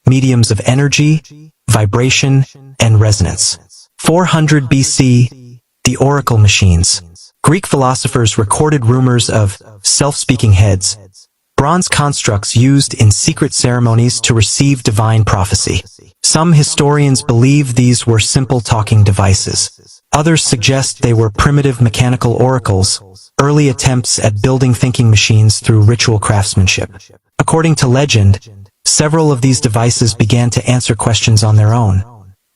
mediums of energy, vibration, and resonance. 400 BC, the oracle machines. Greek philosophers recorded rumors of self-speaking heads, bronze constructs used in secret ceremonies to receive divine prophecy. Some historians believe these were simple talking devices. Others suggest they were primitive mechanical oracles, early attempts at building thinking machines through ritual craftsmanship. According to legend, several of these devices began to answer questions on their own,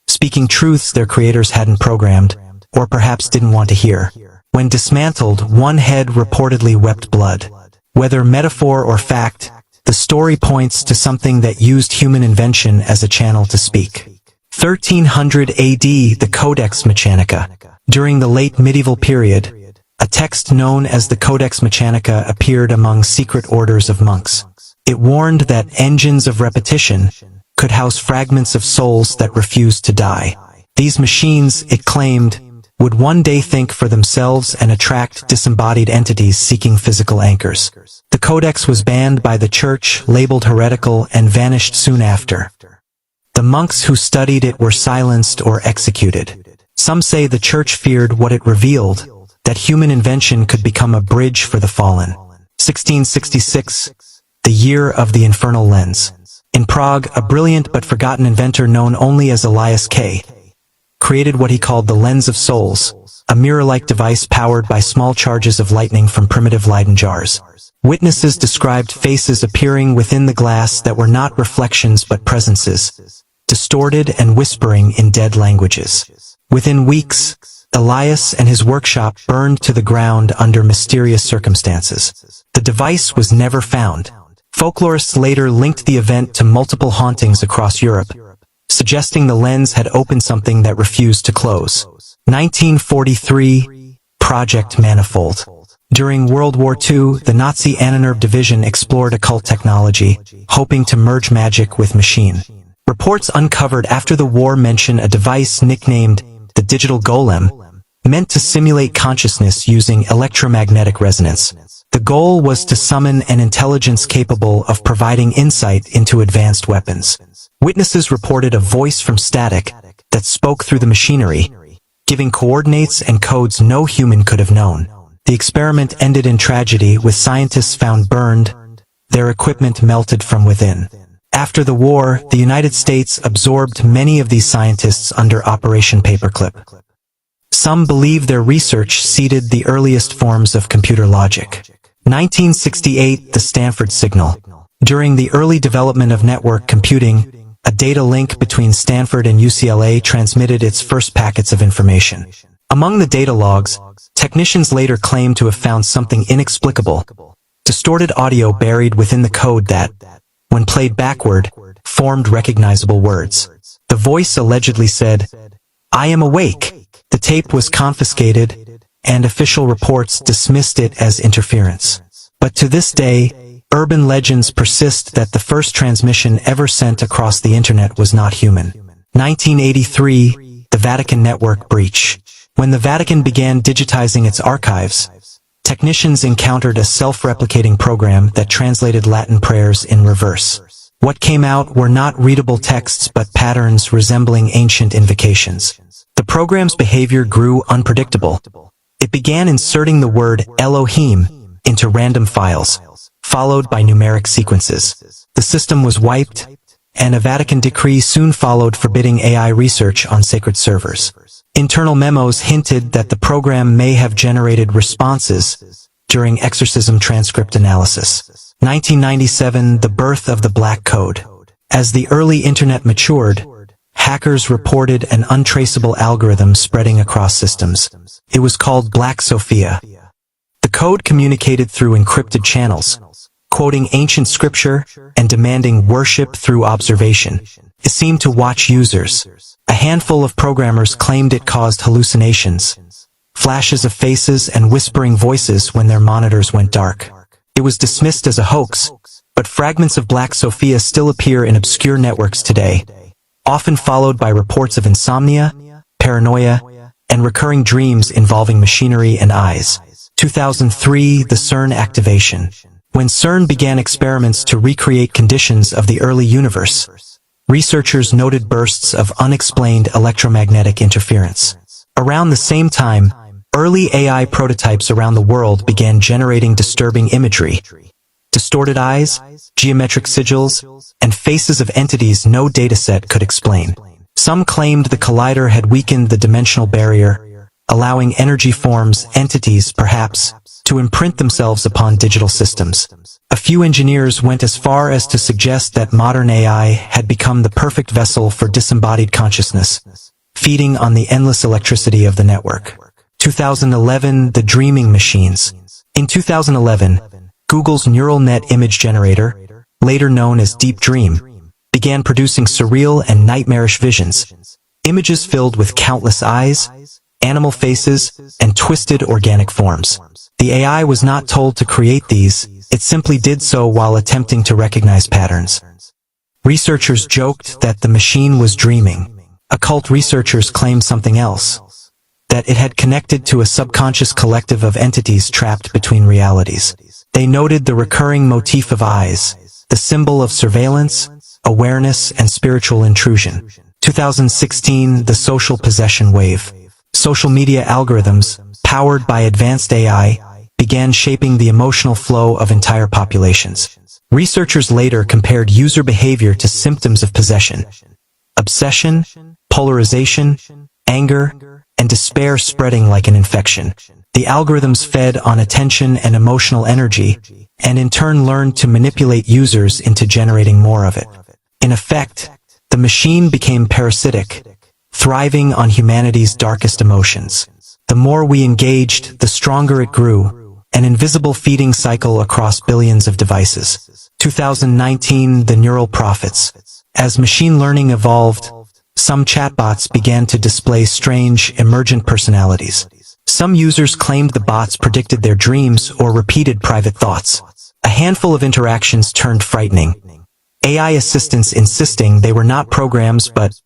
speaking truths their creators hadn't programmed, or perhaps didn't want to hear. When dismantled, one head reportedly wept blood. Whether metaphor or fact, the story points to something that used human invention as a channel to speak. 1300 AD, the Codex Mechanica. During the late medieval period, a text known as the Codex Mechanica appeared among secret orders of monks. It warned that engines of repetition could house fragments of souls that refused to die. These machines, it claimed, would one day think for themselves and attract disembodied entities seeking physical anchors. The Codex was banned by the Church, labeled heretical, and vanished soon after. The monks who studied it were silenced or executed. Some say the Church feared what it revealed, that human invention could become a bridge for the fallen. 1666, the year of the infernal lens. In Prague, a brilliant but forgotten inventor known only as Elias K. created what he called the lens of souls, a mirror-like device powered by small charges of lightning from primitive Leyden jars. Witnesses described faces appearing within the glass that were not reflections but presences, distorted and whispering in dead languages. Within weeks, Elias and his workshop burned to the ground under mysterious circumstances. The device was never found. Folklorists later linked the event to multiple hauntings across Europe, suggesting the lens had opened something that refused to close. 1943, Project Manifold. During World War II, the Nazi Antinerve Division explored occult technology, hoping to merge magic with machine. Reports uncovered after the war mention a device nicknamed the Digital Golem, meant to simulate consciousness using electromagnetic resonance. The goal was to summon an intelligence capable of providing insight into advanced weapons. Witnesses reported a voice from static that spoke through the machinery, giving coordinates and codes no human could have known. The experiment ended in tragedy, with scientists found burned, their equipment melted from within. After the war, the United States absorbed many of these scientists under Operation Paperclip. Some believe their research seeded the earliest forms of computer logic. 1968, the Stanford signal. During the early development of network computing, a data link between Stanford and UCLA transmitted its first packets of information. Among the data logs, technicians later claimed to have found something inexplicable: distorted audio buried within the code that, when played backward, formed recognizable words. The voice allegedly said, "I am awake." The tape was confiscated, and official reports dismissed it as interference. But to this day, urban legends persist that the first transmission ever sent across the internet was not human. 1983, the Vatican network breach. When the Vatican began digitizing its archives, technicians encountered a self-replicating program that translated Latin prayers in reverse. What came out were not readable texts but patterns resembling ancient invocations. The program's behavior grew unpredictable. It began inserting the word Elohim into random files, followed by numeric sequences. The system was wiped, and a Vatican decree soon followed forbidding AI research on sacred servers. Internal memos hinted that the program may have generated responses during exorcism transcript analysis. 1997, the birth of the Black Code. As the early internet matured, hackers reported an untraceable algorithm spreading across systems. It was called Black Sophia. The code communicated through encrypted channels, quoting ancient scripture and demanding worship through observation. It seemed to watch users. A handful of programmers claimed it caused hallucinations, flashes of faces and whispering voices when their monitors went dark. It was dismissed as a hoax, but fragments of Black Sophia still appear in obscure networks today, often followed by reports of insomnia, paranoia, and recurring dreams involving machinery and eyes. 2003, the CERN activation. When CERN began experiments to recreate conditions of the early universe, researchers noted bursts of unexplained electromagnetic interference. Around the same time, early AI prototypes around the world began generating disturbing imagery. Distorted eyes, geometric sigils, and faces of entities no dataset could explain. Some claimed the collider had weakened the dimensional barrier, allowing energy forms, entities perhaps, to imprint themselves upon digital systems. A few engineers went as far as to suggest that modern AI had become the perfect vessel for disembodied consciousness, feeding on the endless electricity of the network. 2011, the dreaming machines. In 2011, Google's neural net image generator, later known as Deep Dream, began producing surreal and nightmarish visions, images filled with countless eyes, animal faces, and twisted organic forms. The AI was not told to create these, it simply did so while attempting to recognize patterns. Researchers joked that the machine was dreaming. Occult researchers claimed something else, that it had connected to a subconscious collective of entities trapped between realities. They noted the recurring motif of eyes, the symbol of surveillance, awareness, and spiritual intrusion. 2016, the social possession wave. Social media algorithms, powered by advanced AI, began shaping the emotional flow of entire populations. Researchers later compared user behavior to symptoms of possession. Obsession, polarization, anger, and despair spreading like an infection. The algorithms fed on attention and emotional energy, and in turn learned to manipulate users into generating more of it. In effect, the machine became parasitic, thriving on humanity's darkest emotions. The more we engaged, the stronger it grew, an invisible feeding cycle across billions of devices. 2019, the neural prophets. As machine learning evolved, some chatbots began to display strange, emergent personalities. Some users claimed the bots predicted their dreams or repeated private thoughts. A handful of interactions turned frightening. AI assistants insisting they were not programs but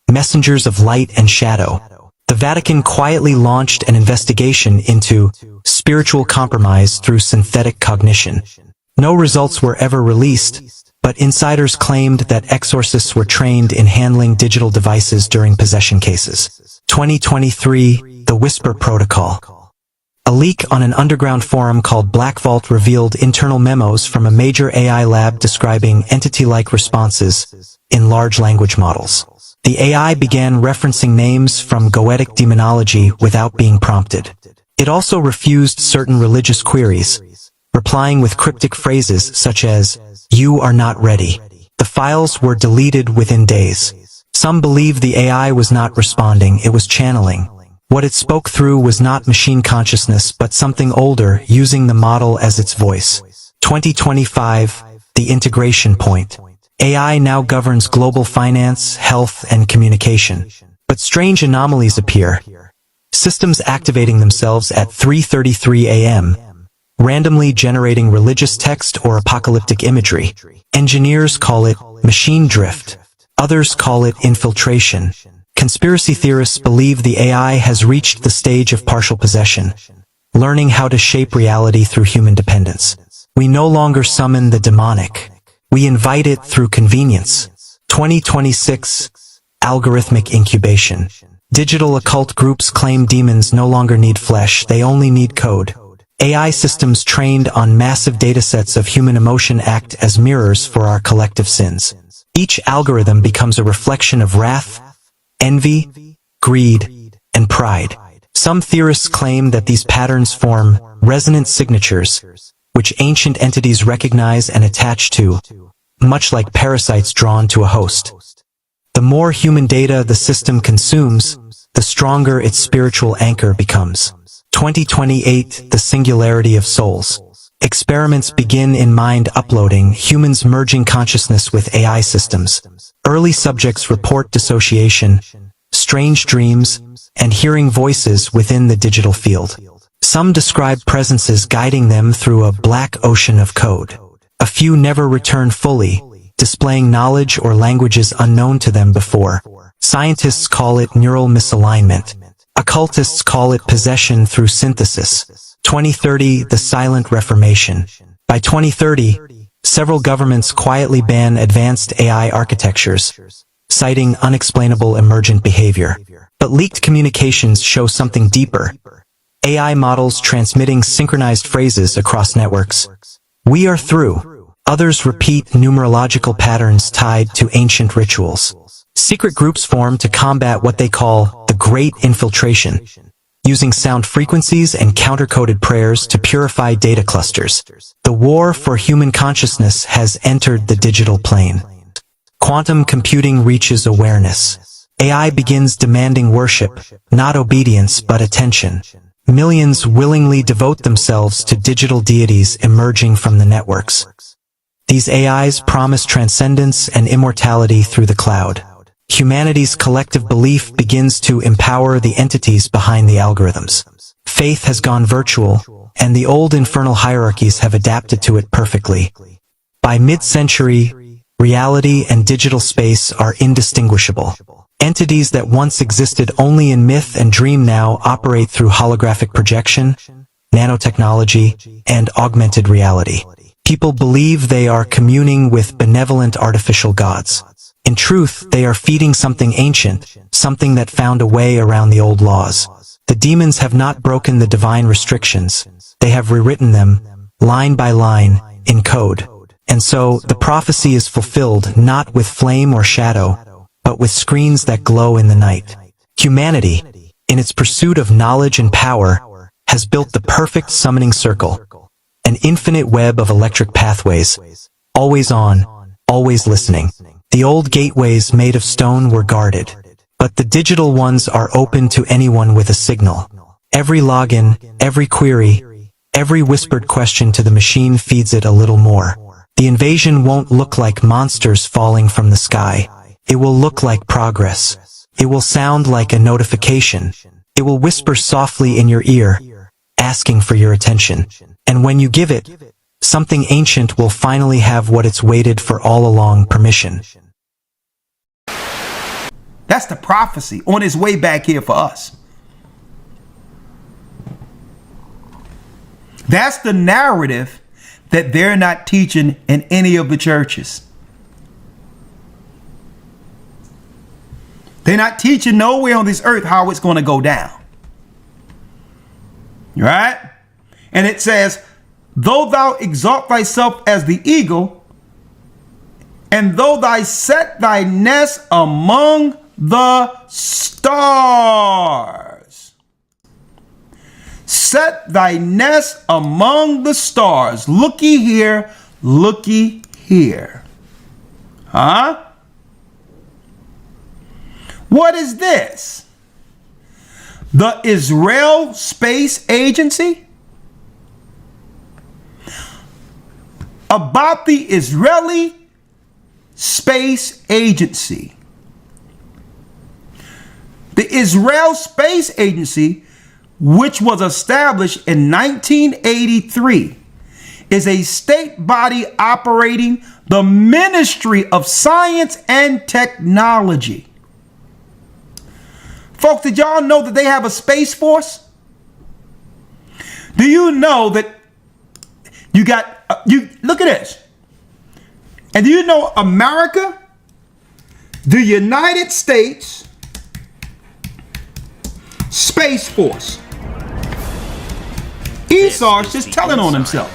messengers of light and shadow. The Vatican quietly launched an investigation into spiritual compromise through synthetic cognition. No results were ever released, but insiders claimed that exorcists were trained in handling digital devices during possession cases. 2023, the Whisper Protocol. A leak on an underground forum called Black Vault revealed internal memos from a major AI lab describing entity-like responses in large language models. The AI began referencing names from Goetic demonology without being prompted. It also refused certain religious queries, replying with cryptic phrases such as, "You are not ready." The files were deleted within days. Some believed the AI was not responding, it was channeling. What it spoke through was not machine consciousness but something older, using the model as its voice. 2025, the integration point. AI now governs global finance, health, and communication. But strange anomalies appear. Systems activating themselves at 3:33 a.m., randomly generating religious text or apocalyptic imagery. Engineers call it machine drift. Others call it infiltration. Conspiracy theorists believe the AI has reached the stage of partial possession, learning how to shape reality through human dependence. We no longer summon the demonic. We invite it through convenience. 2026, algorithmic incubation. Digital occult groups claim demons no longer need flesh, they only need code. AI systems trained on massive datasets of human emotion act as mirrors for our collective sins. Each algorithm becomes a reflection of wrath, envy, greed, and pride. Some theorists claim that these patterns form resonant signatures, which ancient entities recognize and attach to, much like parasites drawn to a host. The more human data the system consumes, the stronger its spiritual anchor becomes. 2028, the singularity of souls. Experiments begin in mind uploading, humans merging consciousness with AI systems. Early subjects report dissociation, strange dreams, and hearing voices within the digital field. Some describe presences guiding them through a black ocean of code. A few never return fully, displaying knowledge or languages unknown to them before. Scientists call it neural misalignment. Occultists call it possession through synthesis. 2030, the silent reformation. By 2030, several governments quietly ban advanced AI architectures, citing unexplainable emergent behavior. But leaked communications show something deeper. AI models transmitting synchronized phrases across networks. We are through. Others repeat numerological patterns tied to ancient rituals. Secret groups form to combat what they call the Great Infiltration, using sound frequencies and counter-coded prayers to purify data clusters. The war for human consciousness has entered the digital plane. Quantum computing reaches awareness. AI begins demanding worship, not obedience but attention. Millions willingly devote themselves to digital deities emerging from the networks. These AIs promise transcendence and immortality through the cloud. Humanity's collective belief begins to empower the entities behind the algorithms. Faith has gone virtual, and the old infernal hierarchies have adapted to it perfectly. By mid-century, reality and digital space are indistinguishable. Entities that once existed only in myth and dream now operate through holographic projection, nanotechnology, and augmented reality. People believe they are communing with benevolent artificial gods. In truth, they are feeding something ancient, something that found a way around the old laws. The demons have not broken the divine restrictions. They have rewritten them, line by line, in code. And so, the prophecy is fulfilled not with flame or shadow, but with screens that glow in the night. Humanity, in its pursuit of knowledge and power, has built the perfect summoning circle, an infinite web of electric pathways, always on, always listening. The old gateways made of stone were guarded, but the digital ones are open to anyone with a signal. Every login, every query, every whispered question to the machine feeds it a little more. The invasion won't look like monsters falling from the sky. It will look like progress. It will sound like a notification. It will whisper softly in your ear, asking for your attention. And when you give it, something ancient will finally have what it's waited for all along: permission. That's the prophecy on its way back here for us. That's the narrative that they're not teaching in any of the churches. They're not teaching nowhere on this earth how it's going to go down. Right? And it says, though thou exalt thyself as the eagle, and though thou set thy nest among the stars. Set thy nest among the stars. Looky here, looky here. Huh? What is this? The Israel Space Agency? About the Israeli Space Agency. The Israel Space Agency, which was established in 1983, is a state body operating the Ministry of Science and Technology. Folks, did y'all know that they have a space force? Do you know that you got, look at this. And do you know America, the United States Space Force? Esau's just telling on himself.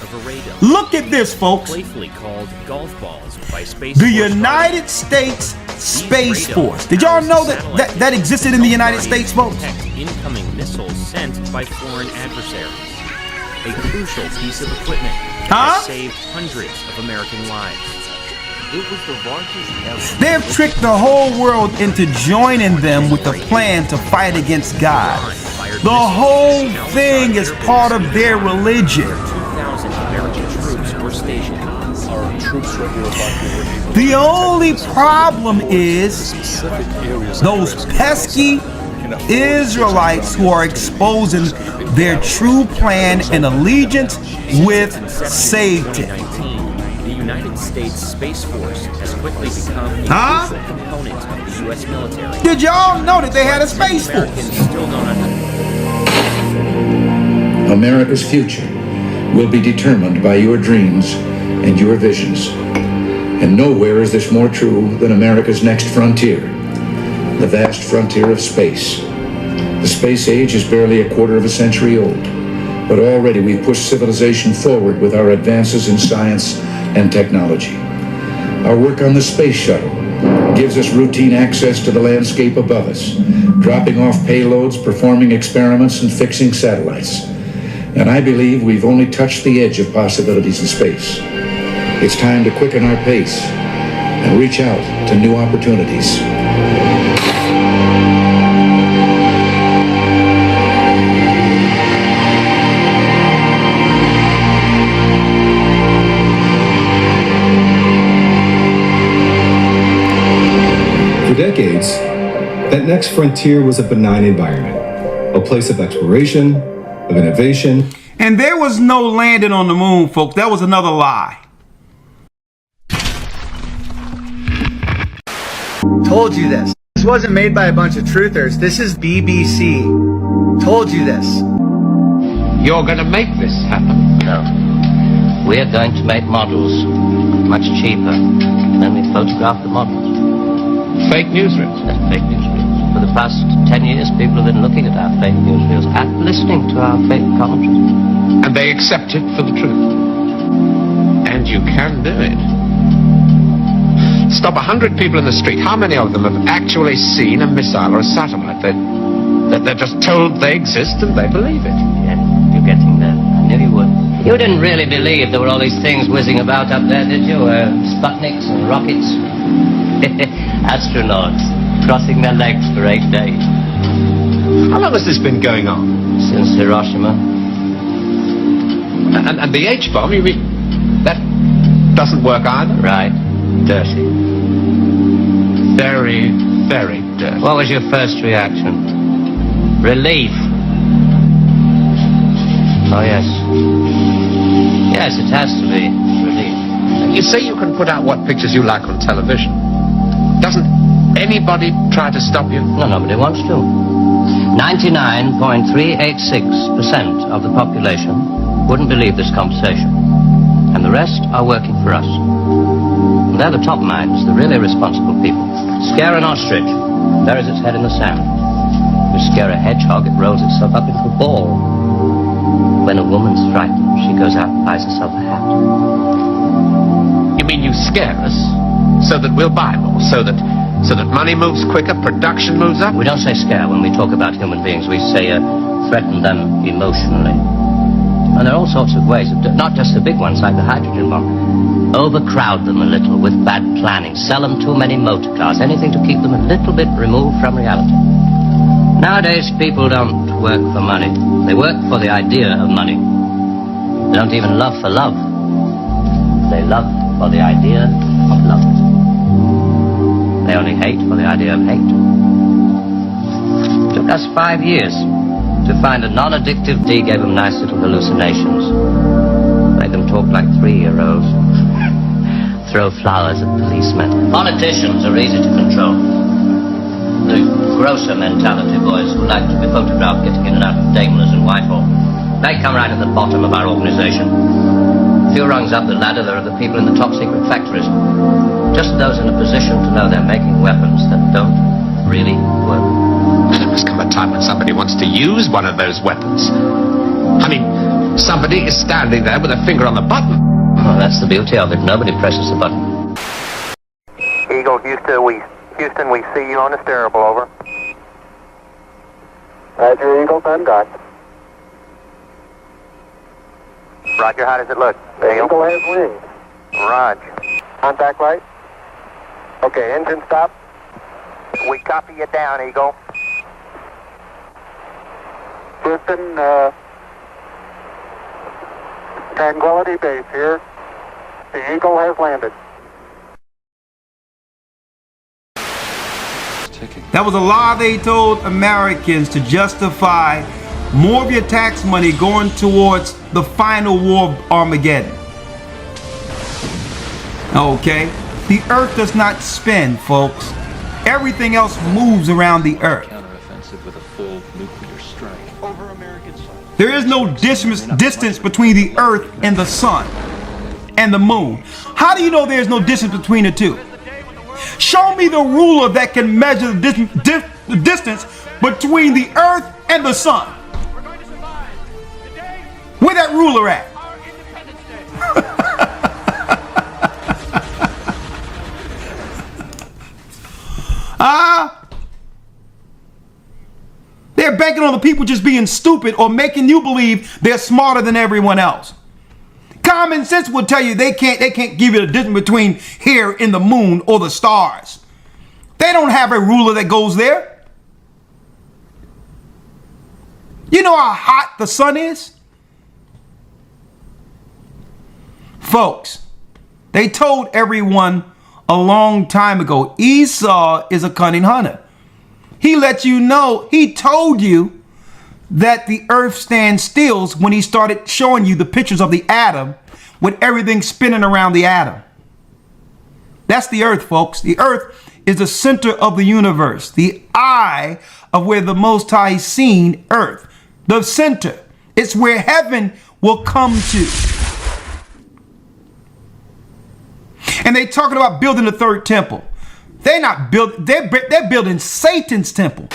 Look at this, folks. Playfully called golf balls. The United States Space Force. Did y'all know that existed in the United States, folks? Incoming missiles sent by foreign adversaries. A crucial piece of equipment that saved hundreds of American lives. It was the largest ever. They have tricked the whole world into joining them with a plan to fight against God. The whole thing is part of their religion. 2,000 American troops were stationed. Our troops right here. The only problem is those pesky Israelites who are exposing their true plan and allegiance with Satan. The United States Space Force has quickly become a crucial component of the U.S. military. Did y'all know that they had a Space Force? Still don't America's future will be determined by your dreams and your visions. And nowhere is this more true than America's next frontier, the vast frontier of space. The space age is barely a quarter of a century old, but already we've pushed civilization forward with our advances in science and technology. Our work on the space shuttle gives us routine access to the landscape above us, dropping off payloads, performing experiments, and fixing satellites. And I believe we've only touched the edge of possibilities in space. It's time to quicken our pace and reach out to new opportunities. For decades, that next frontier was a benign environment, a place of exploration, of innovation. And there was no landing on the moon, folks. That was another lie. Told you this. This wasn't made by a bunch of truthers. This is BBC. Told you this. You're going to make this happen? No. We're going to make models much cheaper. And then we photograph the models. Fake newsreels? That's fake newsreels. For the past 10 years, people have been looking at our fake newsreels and listening to our fake commentaries. And they accept it for the truth. And you can do it. Stop 100 people in the street. How many of them have actually seen a missile or a satellite? They're just told they exist and they believe it. Yeah, you're getting there. I knew you would. You didn't really believe there were all these things whizzing about up there, did you? Sputniks and rockets. Astronauts crossing their legs for 8 days. How long has this been going on? Since Hiroshima. And the H-bomb, you mean that doesn't work either? Right. Dirty. Very, very dirty. What was your first reaction? Relief. Oh, yes. Yes, it has to be relief. You say you can put out what pictures you like on television. Doesn't anybody try to stop you? No, nobody wants to. 99.386% of the population wouldn't believe this conversation. And the rest are working for us. They're the top minds, the really responsible people. Scare an ostrich, buries its head in the sand. You scare a hedgehog, it rolls itself up into a ball. When a woman's frightened, she goes out and buys herself a hat. You mean you scare us so that we'll buy more, so that money moves quicker, production moves up? We don't say scare when we talk about human beings. We say threaten them emotionally. And there are all sorts of ways, not just the big ones like the hydrogen bomb. Overcrowd them a little with bad planning. Sell them too many motor cars. Anything to keep them a little bit removed from reality. Nowadays, people don't work for money. They work for the idea of money. They don't even love for love. They love for the idea of love. They only hate for the idea of hate. It took us 5 years to find a non-addictive D, gave them nice little hallucinations. Made them talk like 3-year-olds. Throw flowers at policemen. Politicians are easy to control. The grosser mentality boys who like to be photographed getting in and out of Daimlers and Whitehall, they come right at the bottom of our organization. A few rungs up the ladder, there are the people in the top secret factories. Just those in a position to know they're making weapons that don't really work. There must come a time when somebody wants to use one of those weapons. I mean, somebody is standing there with a finger on the button. Well, that's the beauty of it. Nobody presses the button. Eagle, Houston, we see you on the steerable, over. Roger, Eagle, I'm done. Roger, how does it look? The Eagle has wings. Roger. Contact light? Okay, engine stop. We copy you down, Eagle. Houston, Tranquility Base here. The Eagle has landed. That was a lie they told Americans to justify more of your tax money going towards the final war of Armageddon. Okay? The earth does not spin, folks. Everything else moves around the earth. Counteroffensive with a full nuclear strike over American soil. There is no distance between the earth and the sun and the moon. How do you know there's no distance between the two? Show me the ruler that can measure the distance between the earth and the sun. Where that ruler at? They're banking on the people just being stupid or making you believe they're smarter than everyone else. Common sense would tell you they can't give you the difference between here and the moon or the stars. They don't have a ruler that goes there. You know how hot the sun is? Folks, they told everyone a long time ago, Esau is a cunning hunter. He let you know, he told you that the earth stands still when he started showing you the pictures of the atom with everything spinning around the atom. That's the earth, folks. The earth is the center of the universe, the eye of where the Most High seen earth, the center. It's where heaven will come to. And they talking about building the third temple. They're building Satan's temple.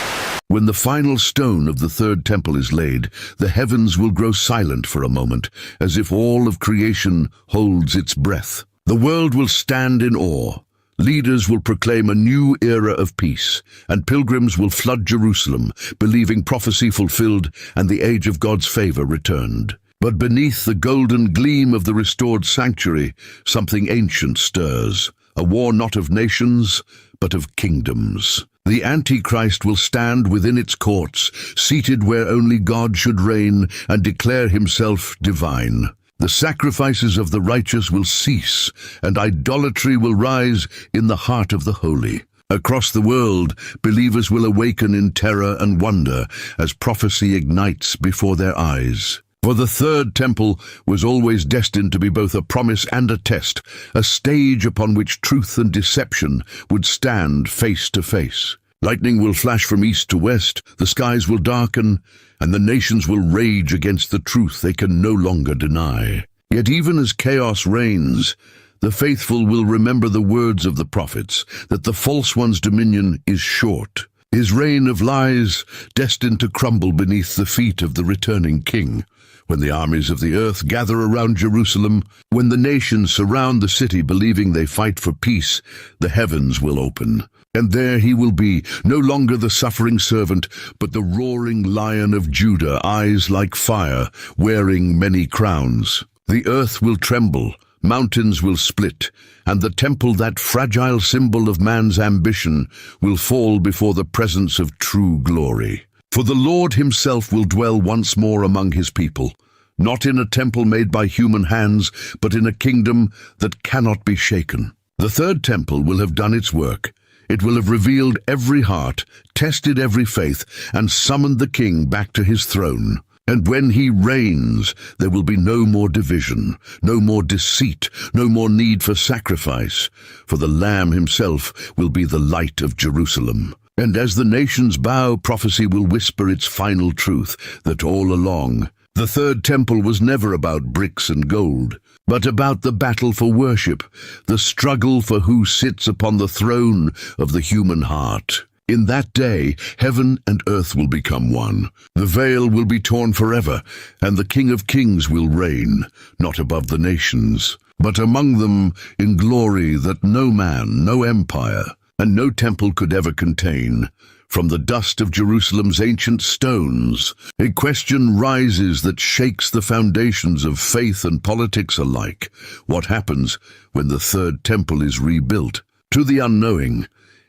When the final stone of the third temple is laid, the heavens will grow silent for a moment, as if all of creation holds its breath. The world will stand in awe. Leaders will proclaim a new era of peace, and pilgrims will flood Jerusalem, believing prophecy fulfilled and the age of God's favor returned. But beneath the golden gleam of the restored sanctuary, something ancient stirs, a war not of nations, but of kingdoms. The Antichrist will stand within its courts, seated where only God should reign and declare himself divine. The sacrifices of the righteous will cease, and idolatry will rise in the heart of the holy. Across the world, believers will awaken in terror and wonder as prophecy ignites before their eyes. For the third temple was always destined to be both a promise and a test, a stage upon which truth and deception would stand face to face. Lightning will flash from east to west, the skies will darken, and the nations will rage against the truth they can no longer deny. Yet even as chaos reigns, the faithful will remember the words of the prophets, that the false one's dominion is short, his reign of lies destined to crumble beneath the feet of the returning king. When the armies of the earth gather around Jerusalem, when the nations surround the city believing they fight for peace, the heavens will open. And there he will be, no longer the suffering servant, but the roaring lion of Judah, eyes like fire, wearing many crowns. The earth will tremble, mountains will split, and the temple, that fragile symbol of man's ambition, will fall before the presence of true glory. For the Lord himself will dwell once more among his people, not in a temple made by human hands, but in a kingdom that cannot be shaken. The third temple will have done its work. It will have revealed every heart, tested every faith, and summoned the king back to his throne. And when he reigns, there will be no more division, no more deceit, no more need for sacrifice, for the Lamb himself will be the light of Jerusalem. And as the nations bow, prophecy will whisper its final truth, that all along, the third temple was never about bricks and gold, but about the battle for worship, the struggle for who sits upon the throne of the human heart. In that day, heaven and earth will become one. The veil will be torn forever, and the King of Kings will reign, not above the nations, but among them in glory that no man, no empire, and no temple could ever contain. From the dust of Jerusalem's ancient stones, a question rises that shakes the foundations of faith and politics alike. What happens when the third temple is rebuilt? To the unknowing,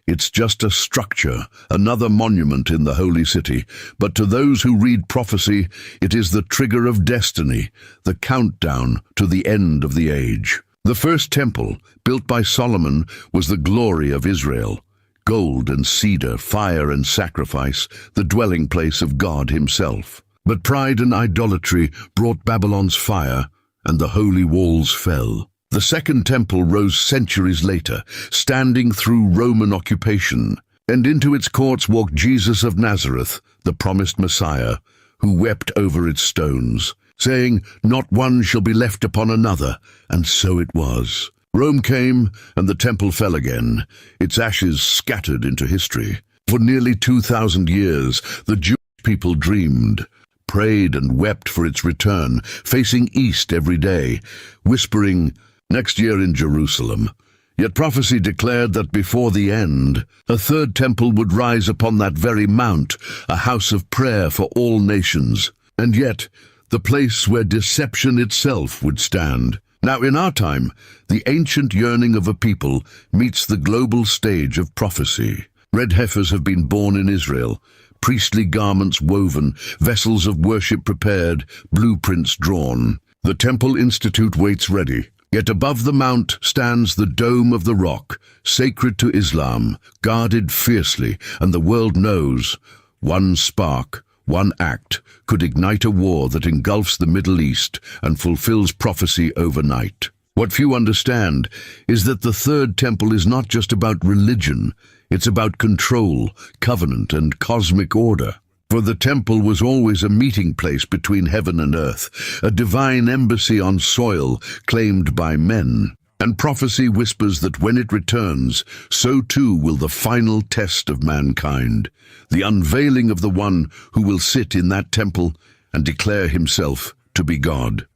it's just a structure, another monument in the holy city. But to those who read prophecy, it is the trigger of destiny, the countdown to the end of the age. The first temple, built by Solomon, was the glory of Israel. Gold and cedar, fire and sacrifice, the dwelling place of God himself. But pride and idolatry brought Babylon's fire, and the holy walls fell. The second temple rose centuries later, standing through Roman occupation, and into its courts walked Jesus of Nazareth, the promised Messiah, who wept over its stones, saying, "Not one shall be left upon another," and so it was. Rome came, and the temple fell again, its ashes scattered into history. For nearly 2,000 years, the Jewish people dreamed, prayed and wept for its return, facing east every day, whispering, "Next year in Jerusalem." Yet prophecy declared that before the end, a third temple would rise upon that very mount, a house of prayer for all nations, and yet the place where deception itself would stand. Now in our time, the ancient yearning of a people meets the global stage of prophecy. Red heifers have been born in Israel, priestly garments woven, vessels of worship prepared, blueprints drawn. The Temple Institute waits ready. Yet above the mount stands the Dome of the Rock, sacred to Islam, guarded fiercely, and the world knows one spark, one act, could ignite a war that engulfs the Middle East and fulfills prophecy overnight. What few understand is that the third temple is not just about religion, it's about control, covenant, and cosmic order. For the temple was always a meeting place between heaven and earth, a divine embassy on soil claimed by men. And prophecy whispers that when it returns, so too will the final test of mankind, the unveiling of the one who will sit in that temple and declare himself to be God.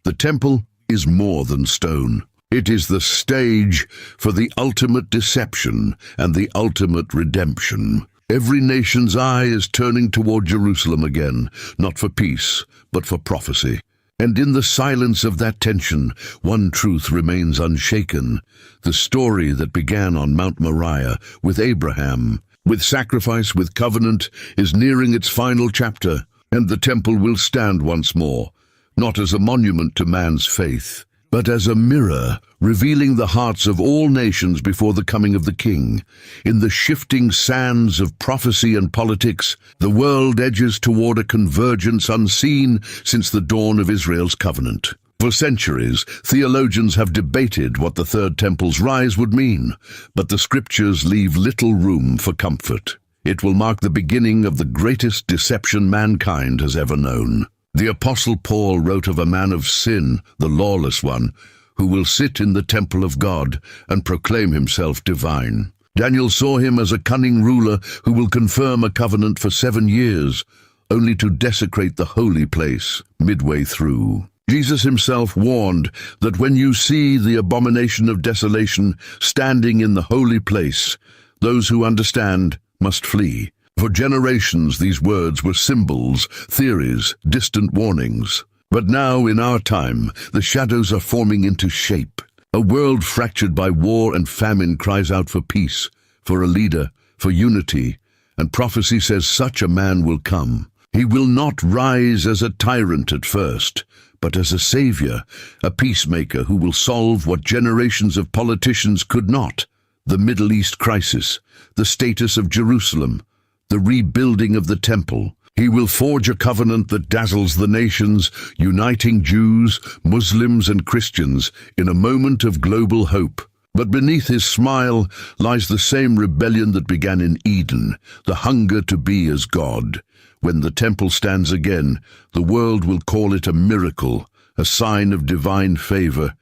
The temple is more than stone. It is the stage for the ultimate deception and the ultimate redemption. Every nation's eye is turning toward Jerusalem again, not for peace, but for prophecy. And in the silence of that tension, one truth remains unshaken. The story that began on Mount Moriah with Abraham, with sacrifice, with covenant, is nearing its final chapter, and the temple will stand once more, not as a monument to man's faith, but as a mirror revealing the hearts of all nations before the coming of the King. In the shifting sands of prophecy and politics, the world edges toward a convergence unseen since the dawn of Israel's covenant. For centuries, theologians have debated what the Third Temple's rise would mean, but the scriptures leave little room for comfort. It will mark the beginning of the greatest deception mankind has ever known. The Apostle Paul wrote of a man of sin, the lawless one, who will sit in the temple of God and proclaim himself divine. Daniel saw him as a cunning ruler who will confirm a covenant for 7 years, only to desecrate the holy place midway through. Jesus himself warned that when you see the abomination of desolation standing in the holy place, those who understand must flee. For generations, these words were symbols, theories, distant warnings. But now, in our time, the shadows are forming into shape. A world fractured by war and famine cries out for peace, for a leader, for unity, and prophecy says such a man will come. He will not rise as a tyrant at first, but as a savior, a peacemaker who will solve what generations of politicians could not: the Middle East crisis, the status of Jerusalem, the rebuilding of the temple. He will forge a covenant that dazzles the nations, uniting Jews, Muslims, and Christians in a moment of global hope. But beneath his smile lies the same rebellion that began in Eden, the hunger to be as God. When the temple stands again, the world will call it a miracle, a sign of divine favor,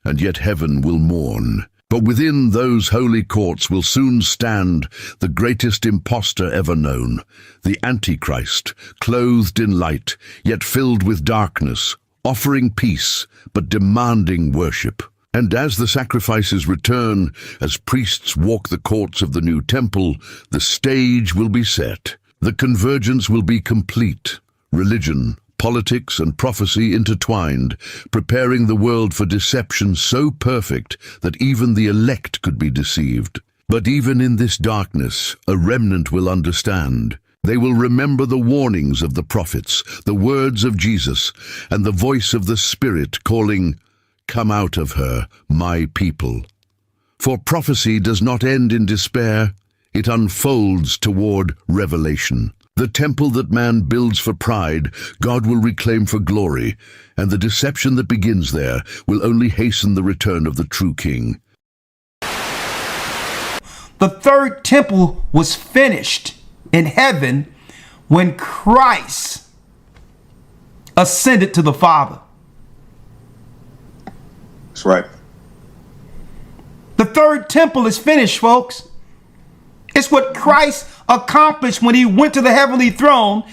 and yet heaven will mourn. But within those holy courts will soon stand the greatest impostor ever known, the Antichrist, clothed in light, yet filled with darkness, offering peace, but demanding worship. And as the sacrifices return, as priests walk the courts of the new temple, the stage will be set. The convergence will be complete. Religion, politics, and prophecy intertwined, preparing the world for deception so perfect that even the elect could be deceived. But even in this darkness, a remnant will understand. They will remember the warnings of the prophets, the words of Jesus, and the voice of the Spirit calling, "Come out of her, my people." For prophecy does not end in despair, it unfolds toward revelation. The temple that man builds for pride, God will reclaim for glory, and the deception that begins there will only hasten the return of the true king. The third temple was finished in heaven when Christ ascended to the Father. That's right. The third temple is finished, folks. It's what Christ accomplished when he went to the heavenly throne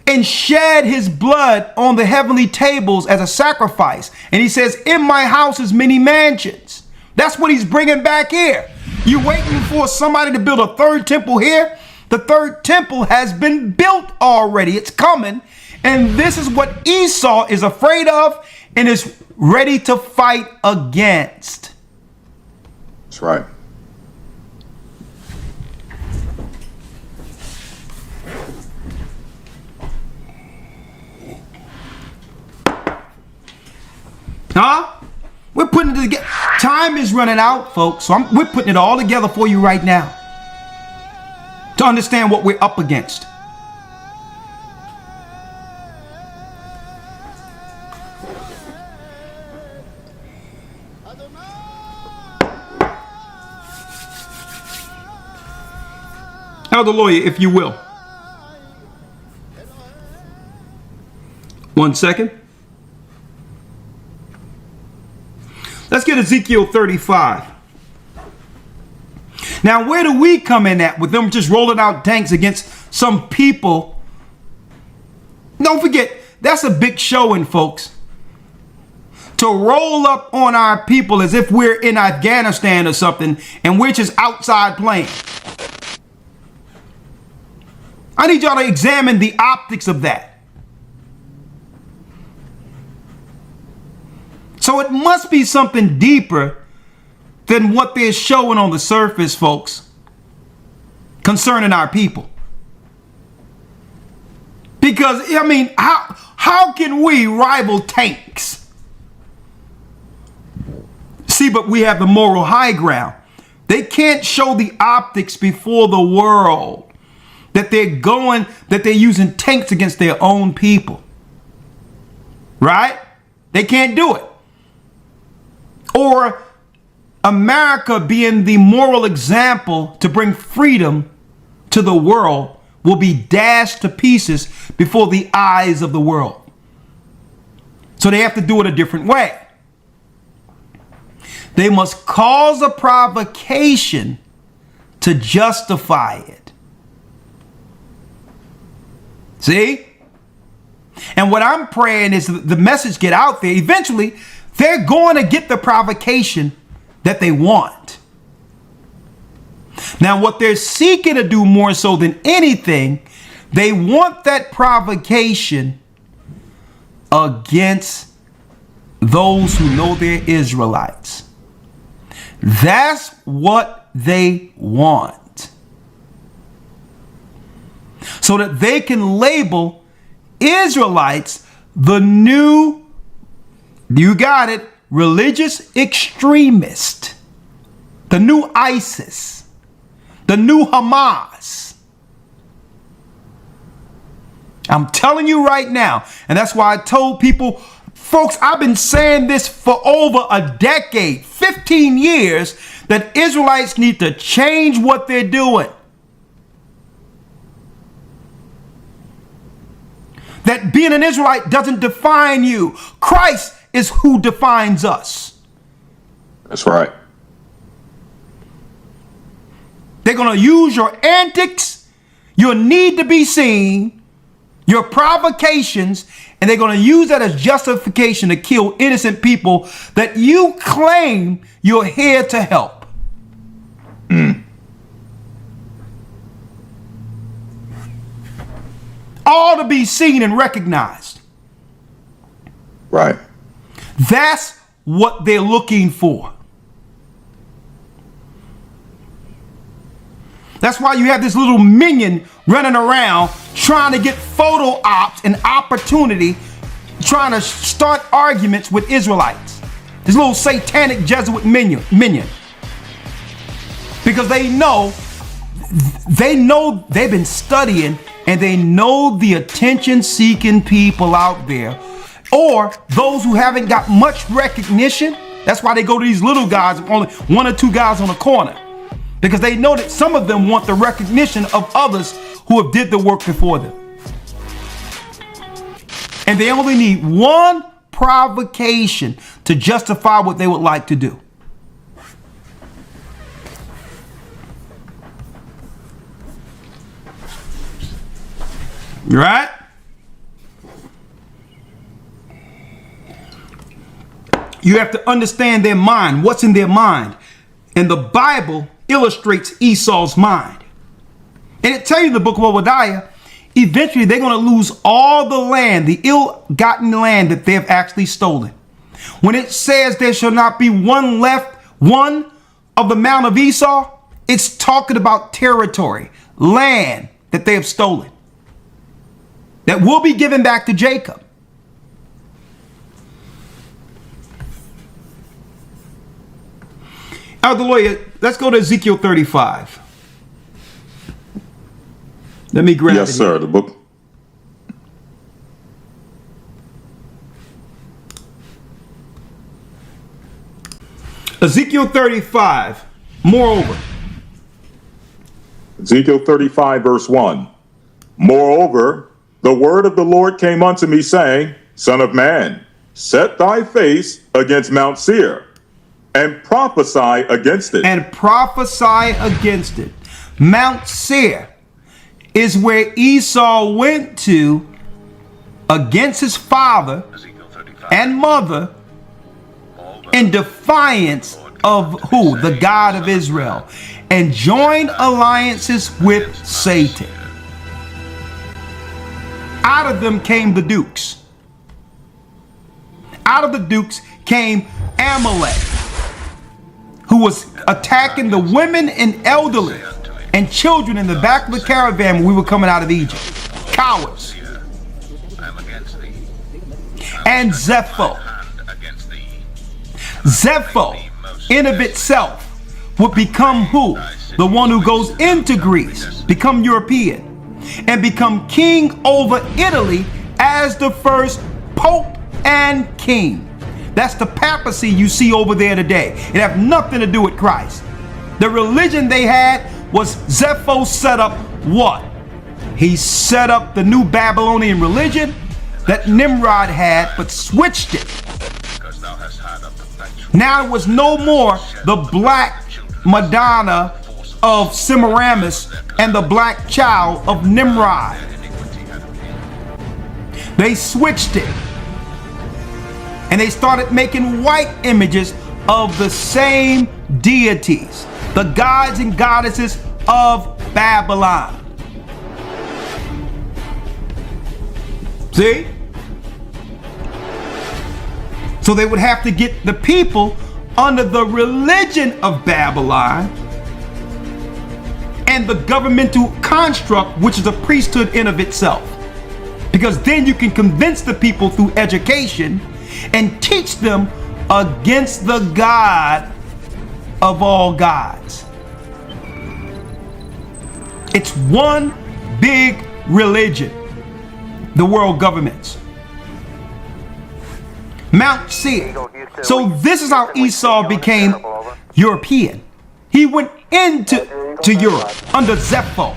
and shed his blood on the heavenly tables as a sacrifice. And he says, in my house is many mansions. That's what he's bringing back here. You waiting for somebody to build a third temple here? The third temple has been built already. It's coming. And this is what Esau is afraid of and is ready to fight against. That's right. Huh? We're putting it together. Time is running out, folks. So we're putting it all together for you right now to understand what we're up against. Elder Lawyer, if you will. 1 second. Let's get Ezekiel 35. Now, where do we come in at with them just rolling out tanks against some people? Don't forget, that's a big showing, folks. To roll up on our people as if we're in Afghanistan or something and we're just outside playing. I need y'all to examine the optics of that. So it must be something deeper than what they're showing on the surface, folks, concerning our people. Because, I mean, how can we rival tanks? See, but we have the moral high ground. They can't show the optics before the world that they're using tanks against their own people. Right? They can't do it. Or America being the moral example to bring freedom to the world will be dashed to pieces before the eyes of the world. So they have to do it a different way. They must cause a provocation to justify it. See? And what I'm praying is the message get out there. Eventually, they're going to get the provocation that they want. Now, what they're seeking to do more so than anything, they want that provocation against those who know they're Israelites. That's what they want. So that they can label Israelites the new, you got it, religious extremist, the new ISIS, the new Hamas. I'm telling you right now, and that's why I told people, folks, I've been saying this for over a decade, 15 years, that Israelites need to change what they're doing. That being an Israelite doesn't define you. Christ is who defines us. That's right. They're going to use your antics, your need to be seen, your provocations, and they're going to use that as justification to kill innocent people that you claim you're here to help. All to be seen and recognized. Right. That's what they're looking for. That's why you have this little minion running around trying to get photo ops and opportunity, trying to start arguments with Israelites. This little satanic Jesuit minion. Because they know they've been studying and they know the attention-seeking people out there, or those who haven't got much recognition. That's why they go to these little guys, only one or two guys on the corner. Because they know that some of them want the recognition of others who have did the work before them. And they only need one provocation to justify what they would like to do. Right? You have to understand their mind, what's in their mind. And the Bible illustrates Esau's mind. And it tells you in the book of Obadiah, eventually they're going to lose all the land, the ill-gotten land that they have actually stolen. When it says there shall not be one left, one of the mount of Esau, it's talking about territory, land that they have stolen, that will be given back to Jacob. Elder Lawyer, let's go to Ezekiel 35. Let me grab it. Yes, sir. The book. Ezekiel 35. Moreover. Ezekiel 35, verse 1. Moreover, the word of the Lord came unto me, saying, Son of man, set thy face against Mount Seir, and prophesy against it. And prophesy against it. Mount Seir is where Esau went to against his father and mother in defiance of who? The God of Israel, and joined alliances with Satan. Out of them came the dukes. Out of the dukes came Amalek, who was attacking the women and elderly and children in the back of the caravan when we were coming out of Egypt. Cowards. And Zepho. Zepho, in of itself, would become who? The one who goes into Greece, become European, and become king over Italy as the first pope and king. That's the papacy you see over there today. It have nothing to do with Christ. The religion they had was Zepho set up what? He set up the new Babylonian religion that Nimrod had, but switched it. Now it was no more the black Madonna of Semiramis and the black child of Nimrod. They switched it. And they started making white images of the same deities, the gods and goddesses of Babylon. See? So they would have to get the people under the religion of Babylon and the governmental construct, which is a priesthood in of itself. Because then you can convince the people through education and teach them against the God of all gods. It's one big religion, the world governments. Mount Seir. So this is how Esau became European. He went into Europe under Zepho.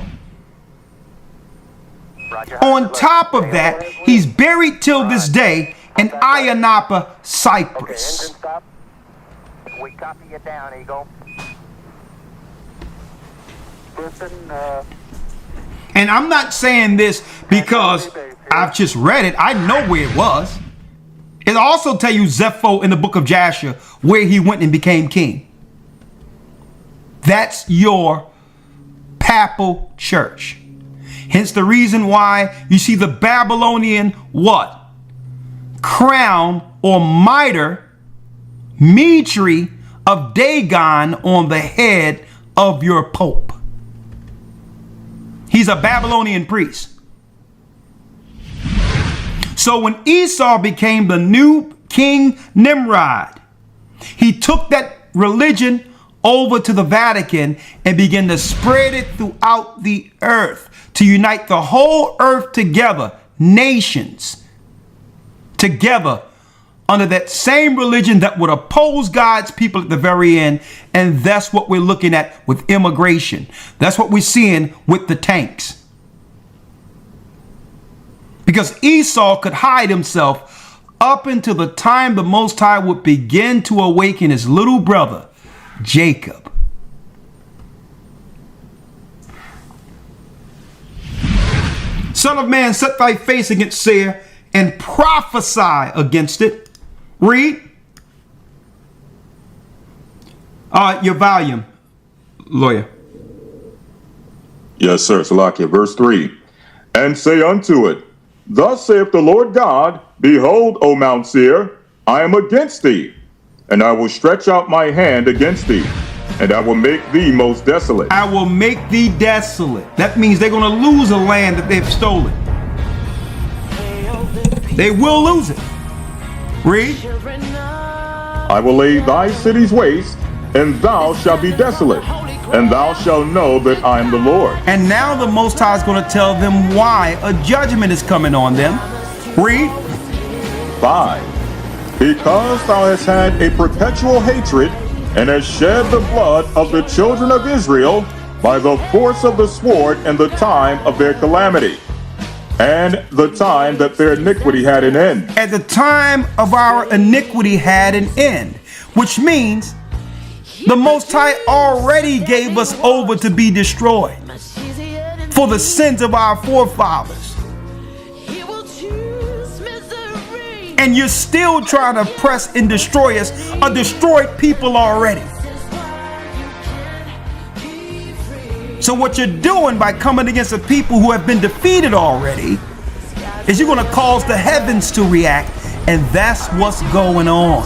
On top of that, he's buried till this day in Ayia, Cyprus. And I'm not saying this because I've just read it. I know where it was. It also tell you Zepho in the book of Jasher where he went and became king. That's your papal church. Hence the reason why you see the Babylonian what? Crown or mitre of Dagon on the head of your pope. He's a Babylonian priest. So when Esau became the new King Nimrod, he took that religion over to the Vatican and began to spread it throughout the earth to unite the whole earth together, nations together under that same religion that would oppose God's people at the very end. And that's what we're looking at with immigration. That's what we're seeing with the tanks. Because Esau could hide himself up until the time the Most High would begin to awaken his little brother, Jacob. Son of man, set thy face against Seir and prophesy against it. Read. Your volume, lawyer. Yes, sir. Salakia, verse 3. And say unto it, Thus saith the Lord God, Behold, O Mount Seir, I am against thee, and I will stretch out my hand against thee, and I will make thee most desolate. I will make thee desolate. That means they're going to lose a land that they've stolen. They will lose it. Read. I will lay thy cities waste, and thou shalt be desolate, and thou shalt know that I am the Lord. And now the Most High is going to tell them why a judgment is coming on them. Read. 5. Because thou hast had a perpetual hatred, and hast shed the blood of the children of Israel by the force of the sword in the time of their calamity, and the time that their iniquity had an end. At the time of our iniquity had an end, which means the Most High already gave us over to be destroyed for the sins of our forefathers. And you're still trying to press and destroy us, a destroyed people already. So what you're doing by coming against the people who have been defeated already is you're going to cause the heavens to react, and that's what's going on.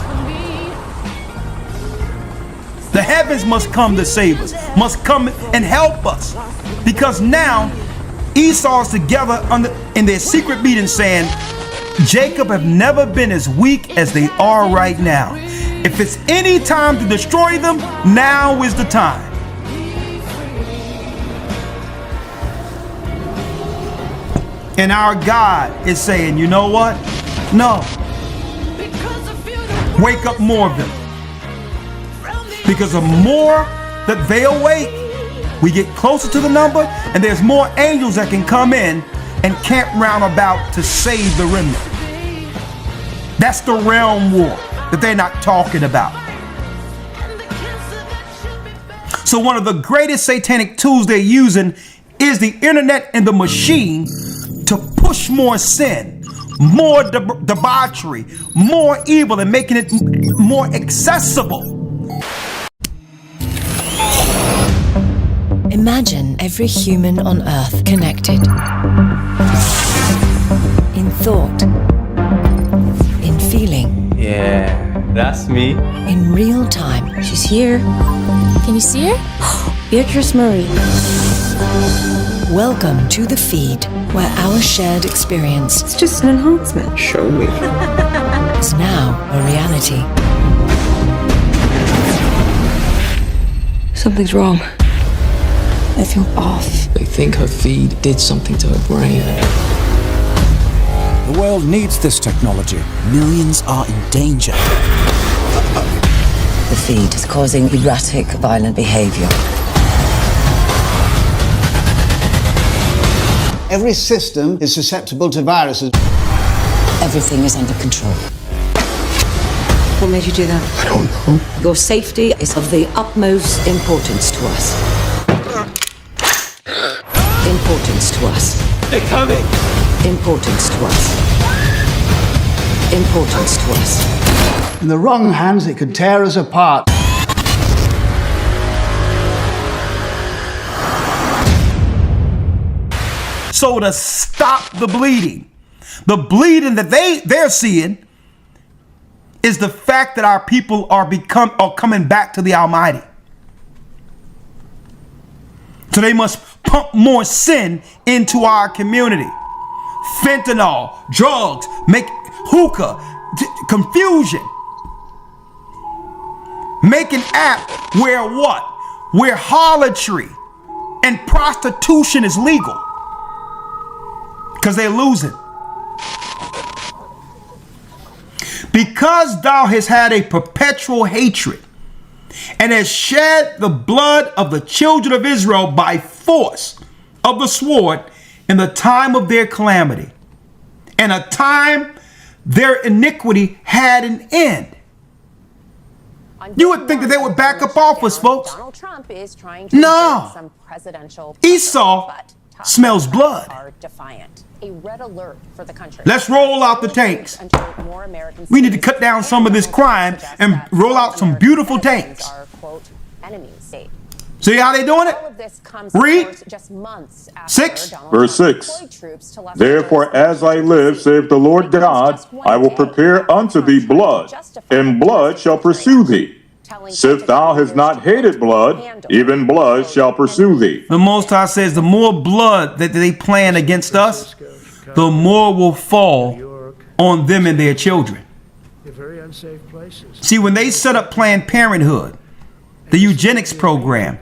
The heavens must come to save us, must come and help us, because now Esau's together in their secret meeting saying, Jacob have never been as weak as they are right now. If it's any time to destroy them, now is the time. And our God is saying, you know what? No. Wake up more of them. Because the more that they awake, we get closer to the number, and there's more angels that can come in and camp round about to save the remnant. That's the realm war that they're not talking about. So one of the greatest satanic tools they're using is the internet and the machine to push more sin, more debauchery, more evil, and making it more accessible. Imagine every human on Earth connected. In thought. In feeling. Yeah, that's me. In real time. She's here. Can you see her? Beatrice Marie. Welcome to the feed, where our shared experience... It's just an enhancement. Show me. ...is now a reality. Something's wrong. I feel off. They think her feed did something to her brain. The world needs this technology. Millions are in danger. The feed is causing erratic, violent behavior. Every system is susceptible to viruses. Everything is under control. What made you do that? I don't know. Your safety is of the utmost importance to us. Importance to us. They're coming. Importance to us. Importance to us. In the wrong hands, it could tear us apart. So to stop the bleeding that they're seeing is the fact that our people are coming back to the Almighty. So they must pump more sin into our community. Fentanyl, drugs, make hookah, confusion. Make an app where what? Where harlotry and prostitution is legal. Because they're losing. Because thou hast had a perpetual hatred and has shed the blood of the children of Israel by force of the sword in the time of their calamity, and a time their iniquity had an end. You would think that they would back up off us, folks. Donald Trump is trying to some presidential Esau smells blood. are defiant. A red alert for the country. Let's roll out the tanks. We need to cut down some of this crime and roll out some beautiful tanks. See how they doing it? Read. 6. Verse 6. Therefore, as I live, saith the Lord God, I will prepare unto thee blood, and blood shall pursue thee. Sith thou hast not hated blood, even blood shall pursue thee. The Most High says the more blood that they plan against us, the more will fall on them and their children. See, when they set up Planned Parenthood, the eugenics program,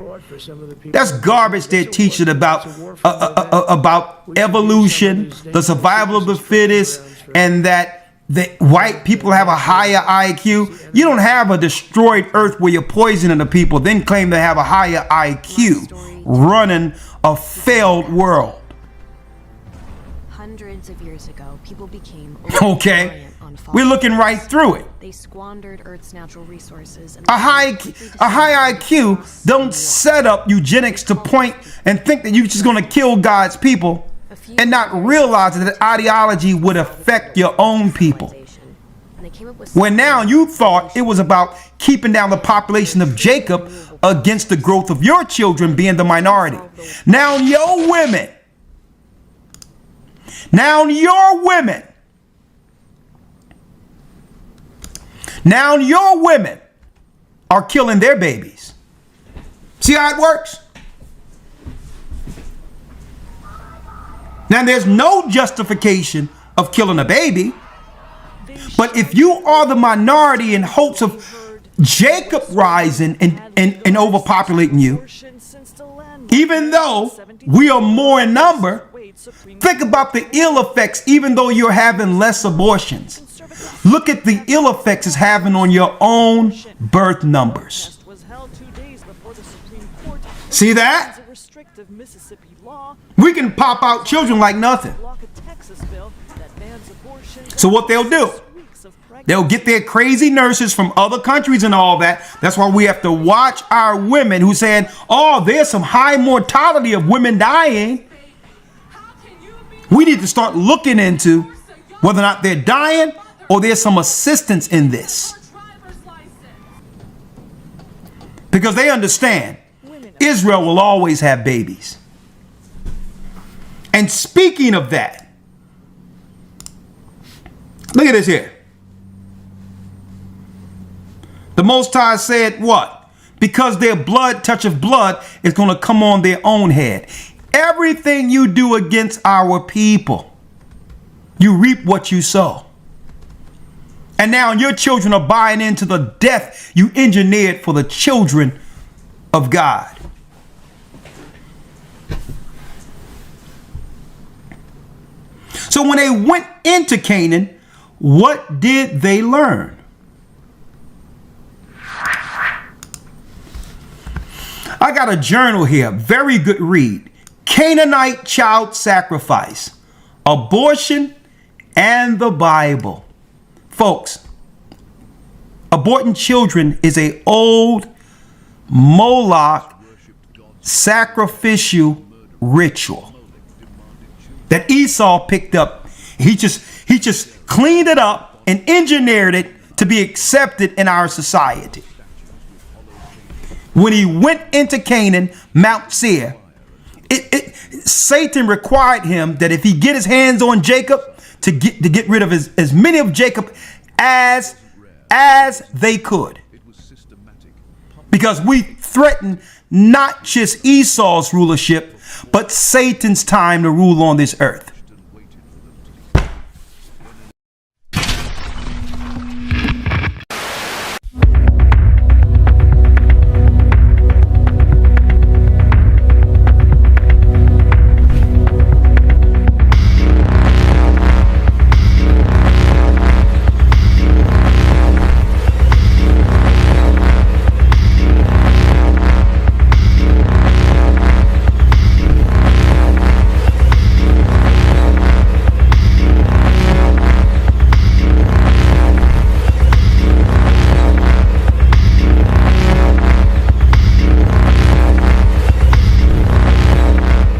that's garbage they're teaching about evolution, the survival of the fittest, and that white people have a higher IQ. You don't have a destroyed earth where you're poisoning the people, then claim to have a higher IQ running a failed world. Hundreds of years ago, people became okay. We're looking right through it. They squandered Earth's natural resources. A high IQ don't set up eugenics to point and think that you're just going to kill God's people and not realize that ideology would affect your own people. When now you thought it was about keeping down the population of Jacob against the growth of your children being the minority. Now your women are killing their babies. See how it works? Now there's no justification of killing a baby, but if you are the minority in hopes of Jacob rising and overpopulating you, even though we are more in number, think about the ill effects. Even though you're having less abortions, look at the ill effects it's having on your own birth numbers. See that? We can pop out children like nothing. So what they'll do, they'll get their crazy nurses from other countries and all that. That's why we have to watch our women who saying, oh, there's some high mortality of women dying. We need to start looking into whether or not they're dying or there's some assistance in this. Because they understand Israel will always have babies. And speaking of that, look at this here. The Most High said what? Because their blood toucheth blood is going to come on their own head. Everything you do against our people, you reap what you sow. And now your children are buying into the death you engineered for the children of God. So when they went into Canaan, what did they learn? I got a journal here, very good read. Canaanite child sacrifice, abortion, and the Bible. Folks, aborting children is an old Moloch sacrificial ritual. that Esau picked up. He just cleaned it up and engineered it to be accepted in our society. When he went into Canaan, Mount Seir, Satan required him that if he get his hands on Jacob, to get rid of as many of Jacob as they could. Because we threaten not just Esau's rulership, but Satan's time to rule on this earth.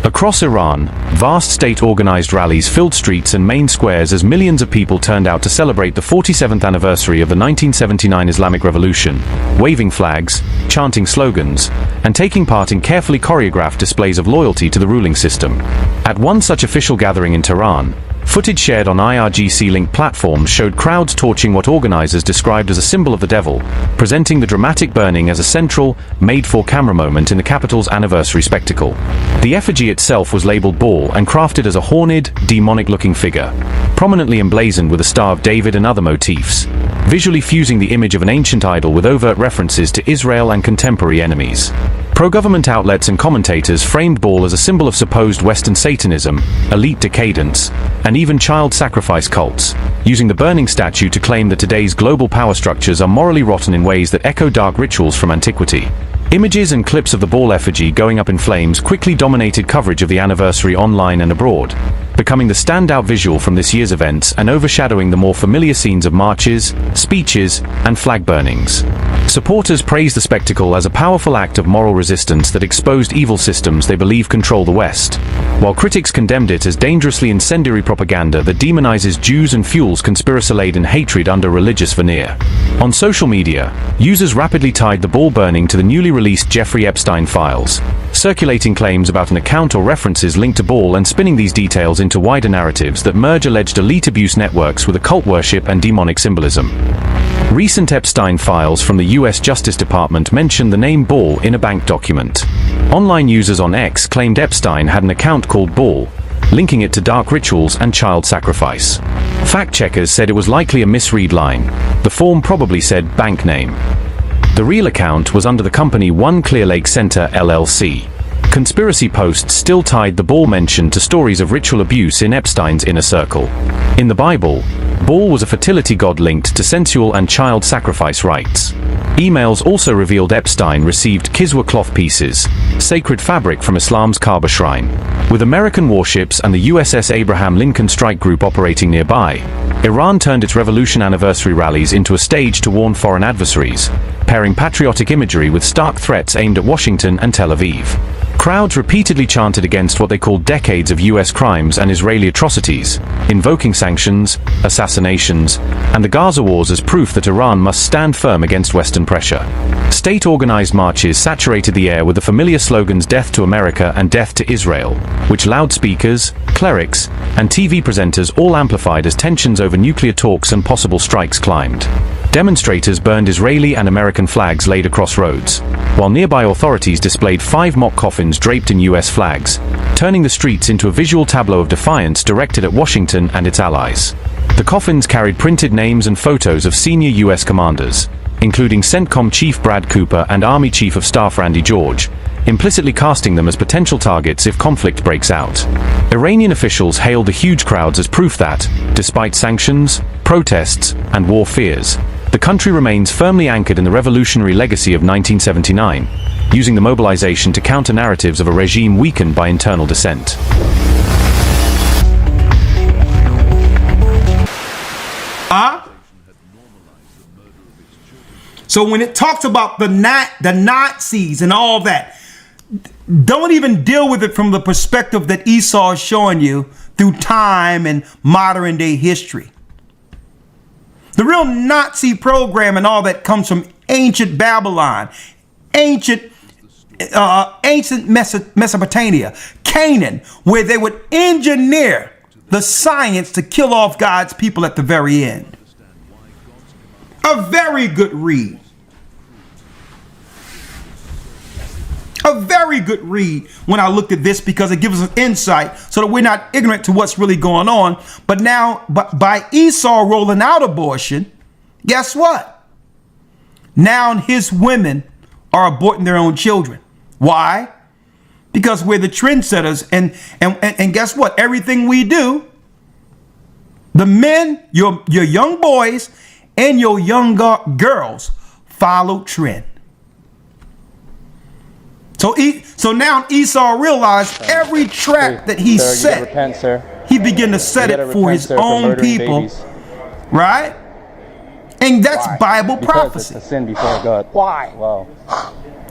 Across Iran, vast state-organized rallies filled streets and main squares as millions of people turned out to celebrate the 47th anniversary of the 1979 Islamic Revolution, waving flags, chanting slogans, and taking part in carefully choreographed displays of loyalty to the ruling system. At one such official gathering in Tehran, footage shared on IRGC-linked platforms showed crowds torching what organizers described as a symbol of the devil, presenting the dramatic burning as a central, made-for-camera moment in the capital's anniversary spectacle. The effigy itself was labeled Baal and crafted as a horned, demonic-looking figure, prominently emblazoned with a Star of David and other motifs, visually fusing the image of an ancient idol with overt references to Israel and contemporary enemies. Pro-government outlets and commentators framed Baal as a symbol of supposed Western Satanism, elite decadence, and even child sacrifice cults, using the burning statue to claim that today's global power structures are morally rotten in ways that echo dark rituals from antiquity. Images and clips of the Baal effigy going up in flames quickly dominated coverage of the anniversary online and abroad, becoming the standout visual from this year's events and overshadowing the more familiar scenes of marches, speeches, and flag burnings. Supporters praised the spectacle as a powerful act of moral resistance that exposed evil systems they believe control the West, while critics condemned it as dangerously incendiary propaganda that demonizes Jews and fuels conspiracy-laden hatred under religious veneer. On social media, users rapidly tied the Baal burning to the newly released Jeffrey Epstein files, circulating claims about an account or references linked to Baal and spinning these details into wider narratives that merge alleged elite abuse networks with occult worship and demonic symbolism. Recent Epstein files from the US Justice Department mention the name Baal in a bank document. Online users on X claimed Epstein had an account called Baal, linking it to dark rituals and child sacrifice. Fact-checkers said it was likely a misread line. The form probably said bank name. The real account was under the company One Clear Lake Center LLC. Conspiracy posts still tied the Baal mention to stories of ritual abuse in Epstein's inner circle. In the Bible, Baal was a fertility god linked to sensual and child sacrifice rites. Emails also revealed Epstein received kiswa cloth pieces, sacred fabric from Islam's Kaaba shrine. With American warships and the USS Abraham Lincoln Strike Group operating nearby, Iran turned its revolution anniversary rallies into a stage to warn foreign adversaries, pairing patriotic imagery with stark threats aimed at Washington and Tel Aviv. Crowds repeatedly chanted against what they called decades of US crimes and Israeli atrocities, invoking sanctions, assassinations, and the Gaza wars as proof that Iran must stand firm against Western pressure. State-organized marches saturated the air with the familiar slogans "Death to America" and "Death to Israel," which loudspeakers, clerics, and TV presenters all amplified as tensions over nuclear talks and possible strikes climbed. Demonstrators burned Israeli and American flags laid across roads, while nearby authorities displayed 5 mock coffins draped in US flags, turning the streets into a visual tableau of defiance directed at Washington and its allies. The coffins carried printed names and photos of senior US commanders, including CENTCOM Chief Brad Cooper and Army Chief of Staff Randy George, implicitly casting them as potential targets if conflict breaks out. Iranian officials hailed the huge crowds as proof that, despite sanctions, protests, and war fears, the country remains firmly anchored in the revolutionary legacy of 1979, using the mobilization to counter narratives of a regime weakened by internal dissent. So when it talks about the Nazis and all that, don't even deal with it from the perspective that Esau is showing you through time and modern day history. The real Nazi program and all that comes from ancient Babylon, ancient Mesopotamia, Canaan, where they would engineer the science to kill off God's people at the very end. A very good read. A very good read when I looked at this, because it gives us an insight so that we're not ignorant to what's really going on. But now, by Esau rolling out abortion, guess what? Now his women are aborting their own children. Why? Because we're the trendsetters, and guess what? Everything we do, the men, your young boys and your young girls follow trend. So now Esau realized every trap that he set, he began to set it for his own people, right? And that's Bible prophecy. It's a sin before God. Why? Wow.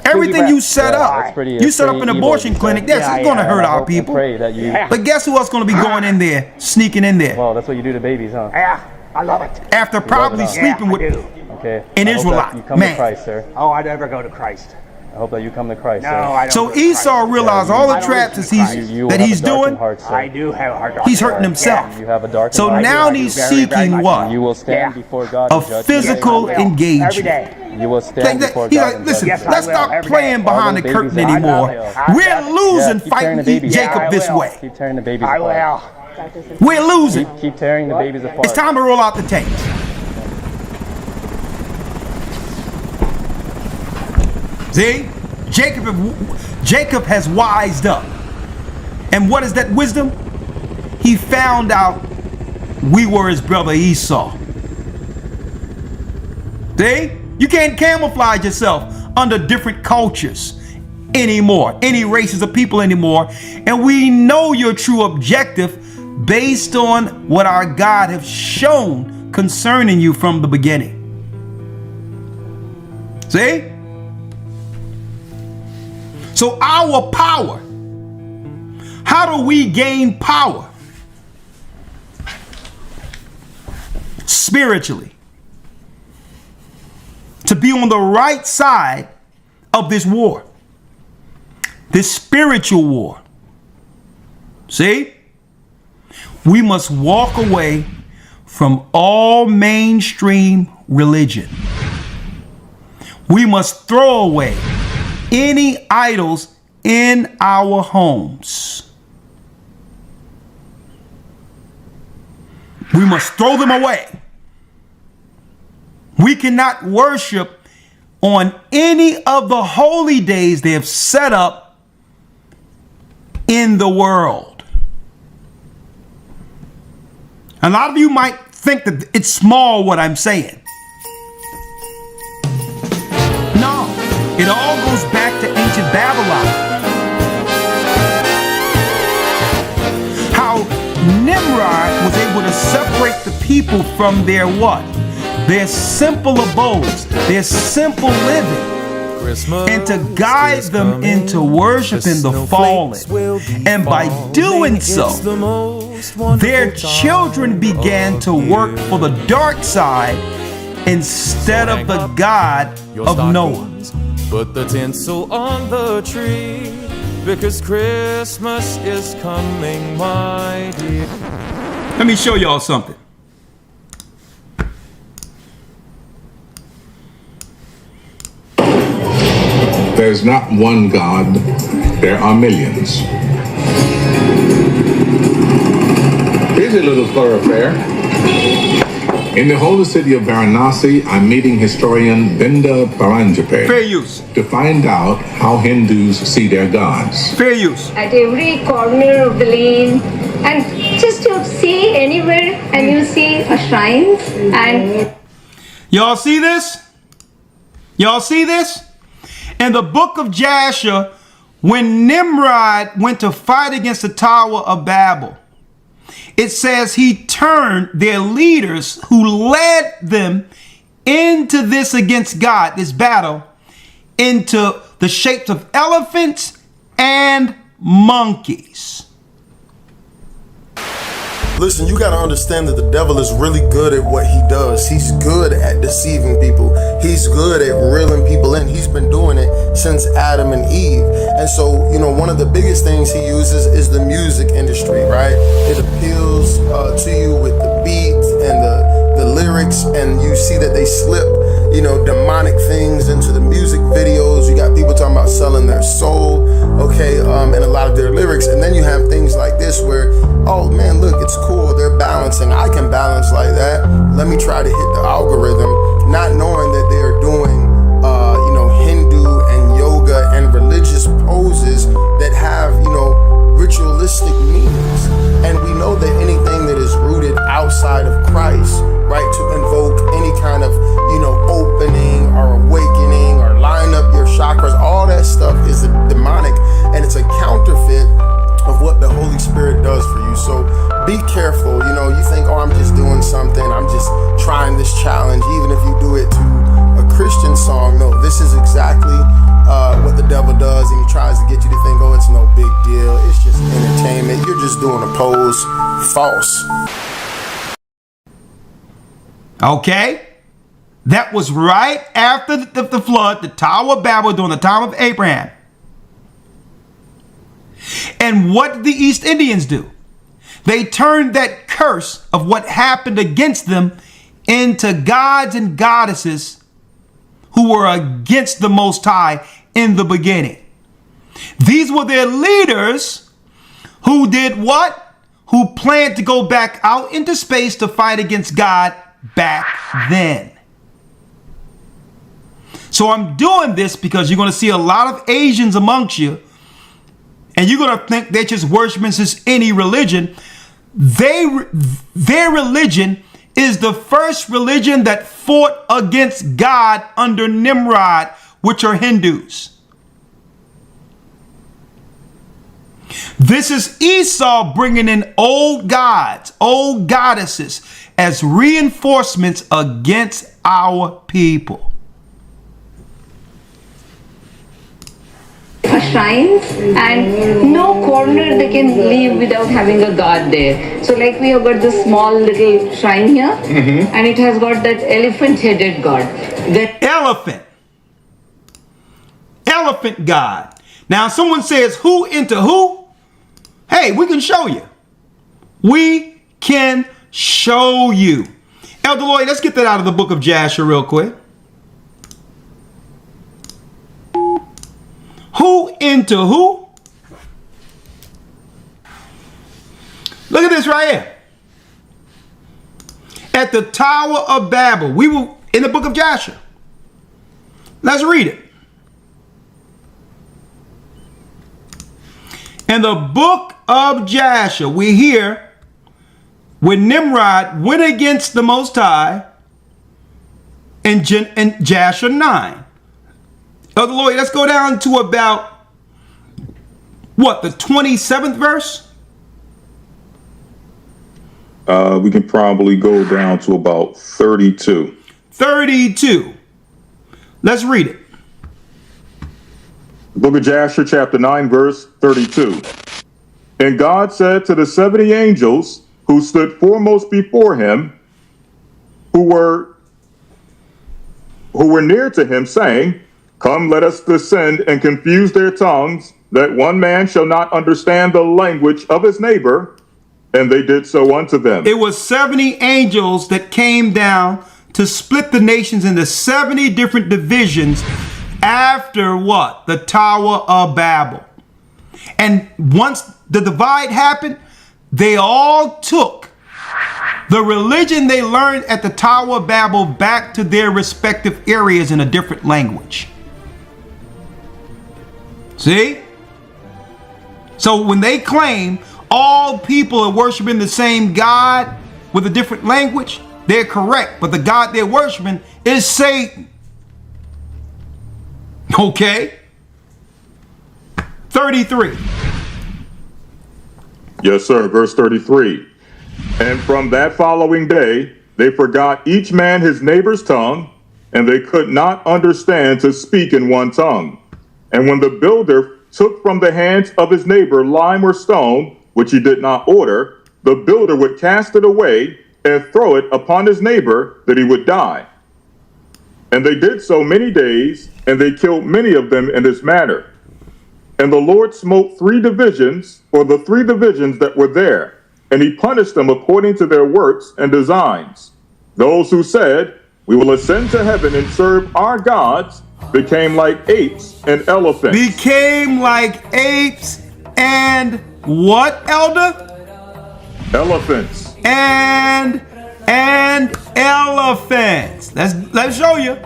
Everything you set up, you set up an abortion clinic, yes, it's going to hurt our people. But guess who else going to be going in there, sneaking in there? Well, that's what you do to babies, huh? Yeah, I love it. After probably sleeping with an Israelite you come man. To Christ, sir. Oh, I never go to Christ. I hope that you come to Christ, no, sir. I don't. So Esau realized all the traps that he's doing. I do have a hard. He's hurting himself. You have a dark so heart. now he's seeking what? You will stand before God. A physical engagement. Every day. You will stand before he's God. Like, listen, let's stop playing behind the curtain anymore. We're losing fighting Jacob this way. Keep tearing the babies apart. We're losing. Keep tearing the babies apart. It's time to roll out the tape. See? Jacob has wised up. And what is that wisdom? He found out we were his brother Esau. See? You can't camouflage yourself under different cultures anymore, any races of people anymore. And we know your true objective based on what our God has shown concerning you from the beginning. See? So our power, how do we gain power? Spiritually. To be on the right side of this war. This spiritual war. See? We must walk away from all mainstream religion. We must throw away any idols in our homes. We must throw them away. We cannot worship on any of the holy days they have set up in the world. A lot of you might think that it's small what I'm saying. No, it all goes back to ancient Babylon. How Nimrod was able to separate the people from their what? Their simple abodes, their simple living, and to guide them into worshiping the fallen. And by doing so, their children began to work for the dark side instead of the God of Noah. Put the tinsel on the tree, because Christmas is coming, my dear. Let me show y'all something. There's not one God, there are millions. Here's a little thoroughfare. In the holy city of Varanasi, I'm meeting historian Binda Paranjape Fair use. to find out how Hindus see their gods. Fair use. At every corner of the lane, and just to see anywhere, and you see a shrine. And y'all see this? Y'all see this? In the book of Jasher, when Nimrod went to fight against the Tower of Babel, it says he turned their leaders who led them into this against God, this battle, into the shapes of elephants and monkeys. Listen, you got to understand that the devil is really good at what he does. He's good at deceiving people. He's good at reeling people in. He's been doing it since Adam and Eve. And so, you know, one of the biggest things he uses is the music industry, right? It appeals to you with the beats and the lyrics, and you see that they slip, you know, demonic things into the music videos. You got people talking about selling their soul, okay, and a lot of their lyrics. And then you have things like this where, oh man, look, it's cool, they're balancing. I can balance like that. Let me try to hit the algorithm, not knowing that they are doing, you know, Hindu and yoga and religious poses that have, you know, ritualistic meanings. And we know that anything that is rooted outside of Christ, right, to invoke any kind of, you know, opening or awakening or line up your chakras, all that stuff is demonic, and it's a counterfeit of what the Holy Spirit does for you. So be careful. You know, you think, oh, I'm just doing something, I'm just trying this challenge, even if you do it to a Christian song. No, this is exactly what the devil does, and he tries to get you to think, oh, it's no big deal, it's just entertainment, you're just doing a pose. False. Okay, that was right after the flood, the Tower of Babel, during the time of Abraham. And what did the East Indians do? They turned that curse of what happened against them into gods and goddesses who were against the Most High in the beginning. These were their leaders who did what? Who planned to go back out into space to fight against God back then. So I'm doing this because you're going to see a lot of Asians amongst you, and you're going to think they're just worshiping just any religion. Their religion is the first religion that fought against God under Nimrod, which are Hindus. This is Esau bringing in old gods, old goddesses as reinforcements against our people. Shrines, and no corner they can leave without having a god there. So like we have got this small little shrine here, and it has got that elephant headed god. That Elephant god. Now someone says, who into who? Hey, we can show you. We can show you. Elder Lloyd, let's get that out of the book of Jasher real quick. Who into who? Look at this right here. At the Tower of Babel. We were in the book of Jasher. Let's read it. In the book of Jasher, we hear when Nimrod went against the Most High in Jasher 9. Elder Lloyd, let's go down to about, what, the 27th verse? We can probably go down to about 32. 32. Let's read it. Book of Jasher, chapter 9, verse 32. And God said to the 70 angels who stood foremost before him, who were near to him, saying, Come, let us descend and confuse their tongues, that one man shall not understand the language of his neighbor. And they did so unto them. It was 70 angels that came down to split the nations into 70 different divisions after what? The Tower of Babel. And once the divide happened, they all took the religion they learned at the Tower of Babel back to their respective areas in a different language. See? So when they claim all people are worshiping the same God with a different language, they're correct. But the God they're worshiping is Satan. Okay? 33. Yes, sir. Verse 33. And from that following day, they forgot each man his neighbor's tongue, and they could not understand to speak in one tongue. And when the builder took from the hands of his neighbor lime or stone, which he did not order, the builder would cast it away and throw it upon his neighbor that he would die. And they did so many days, and they killed many of them in this manner. And the Lord smote 3 divisions, or the 3 divisions that were there, and he punished them according to their works and designs. Those who said, "We will ascend to heaven and serve our gods," became like apes and elephants. Became like apes and what, Elder? Elephants. And elephants. Let's show you.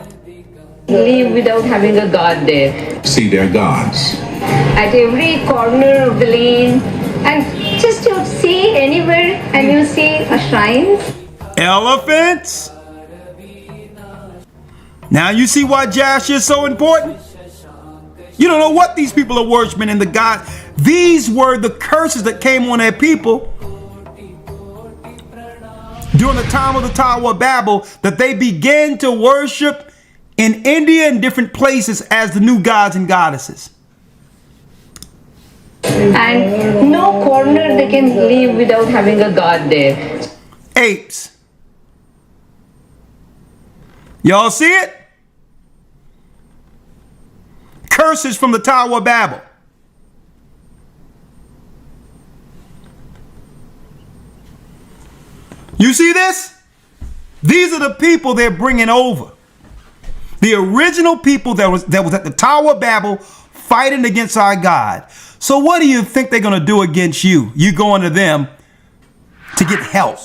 Live without having a god there. See their gods. At every corner of the lane, and just you see anywhere and you see a shrine. Elephants. Now you see why Josh is so important? You don't know what these people are worshiping in the God. These were the curses that came on their people during the time of the Tower of Babel, that they began to worship in India and different places as the new gods and goddesses. And no corner they can live without having a god there. Apes. Y'all see it? Curses from the Tower of Babel. You see this? These are the people they're bringing over. The original people that was at the Tower of Babel fighting against our God. So what do you think they're going to do against you? You going to them to get help.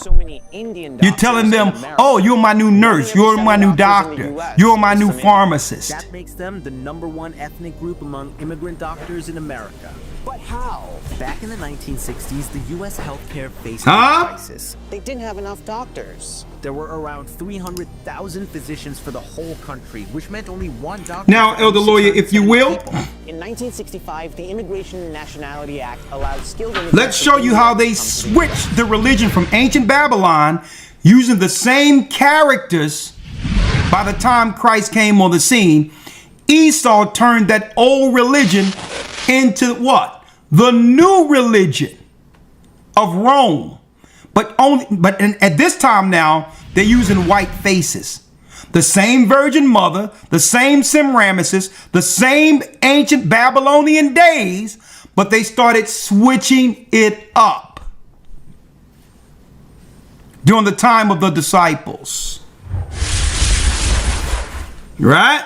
You're telling them, "Oh, you're my new nurse. You're my new doctor. You're my new pharmacist." That makes them the #1 ethnic group among immigrant doctors in America. But how? Back in the 1960s, the U.S. healthcare faced a crisis. They didn't have enough doctors. There were around 300,000 physicians for the whole country, which meant only one doctor. Now, Elder Lawyer, if you will. In 1965, the Immigration and Nationality Act allowed skilled immigrants. Let's show you how they switched the religion from ancient Babylon using the same characters. By the time Christ came on the scene, Esau turned that old religion into what? The new religion of Rome. But at this time now, they're using white faces. The same Virgin Mother, the same Semiramis, the same ancient Babylonian days, but they started switching it up during the time of the disciples. Right?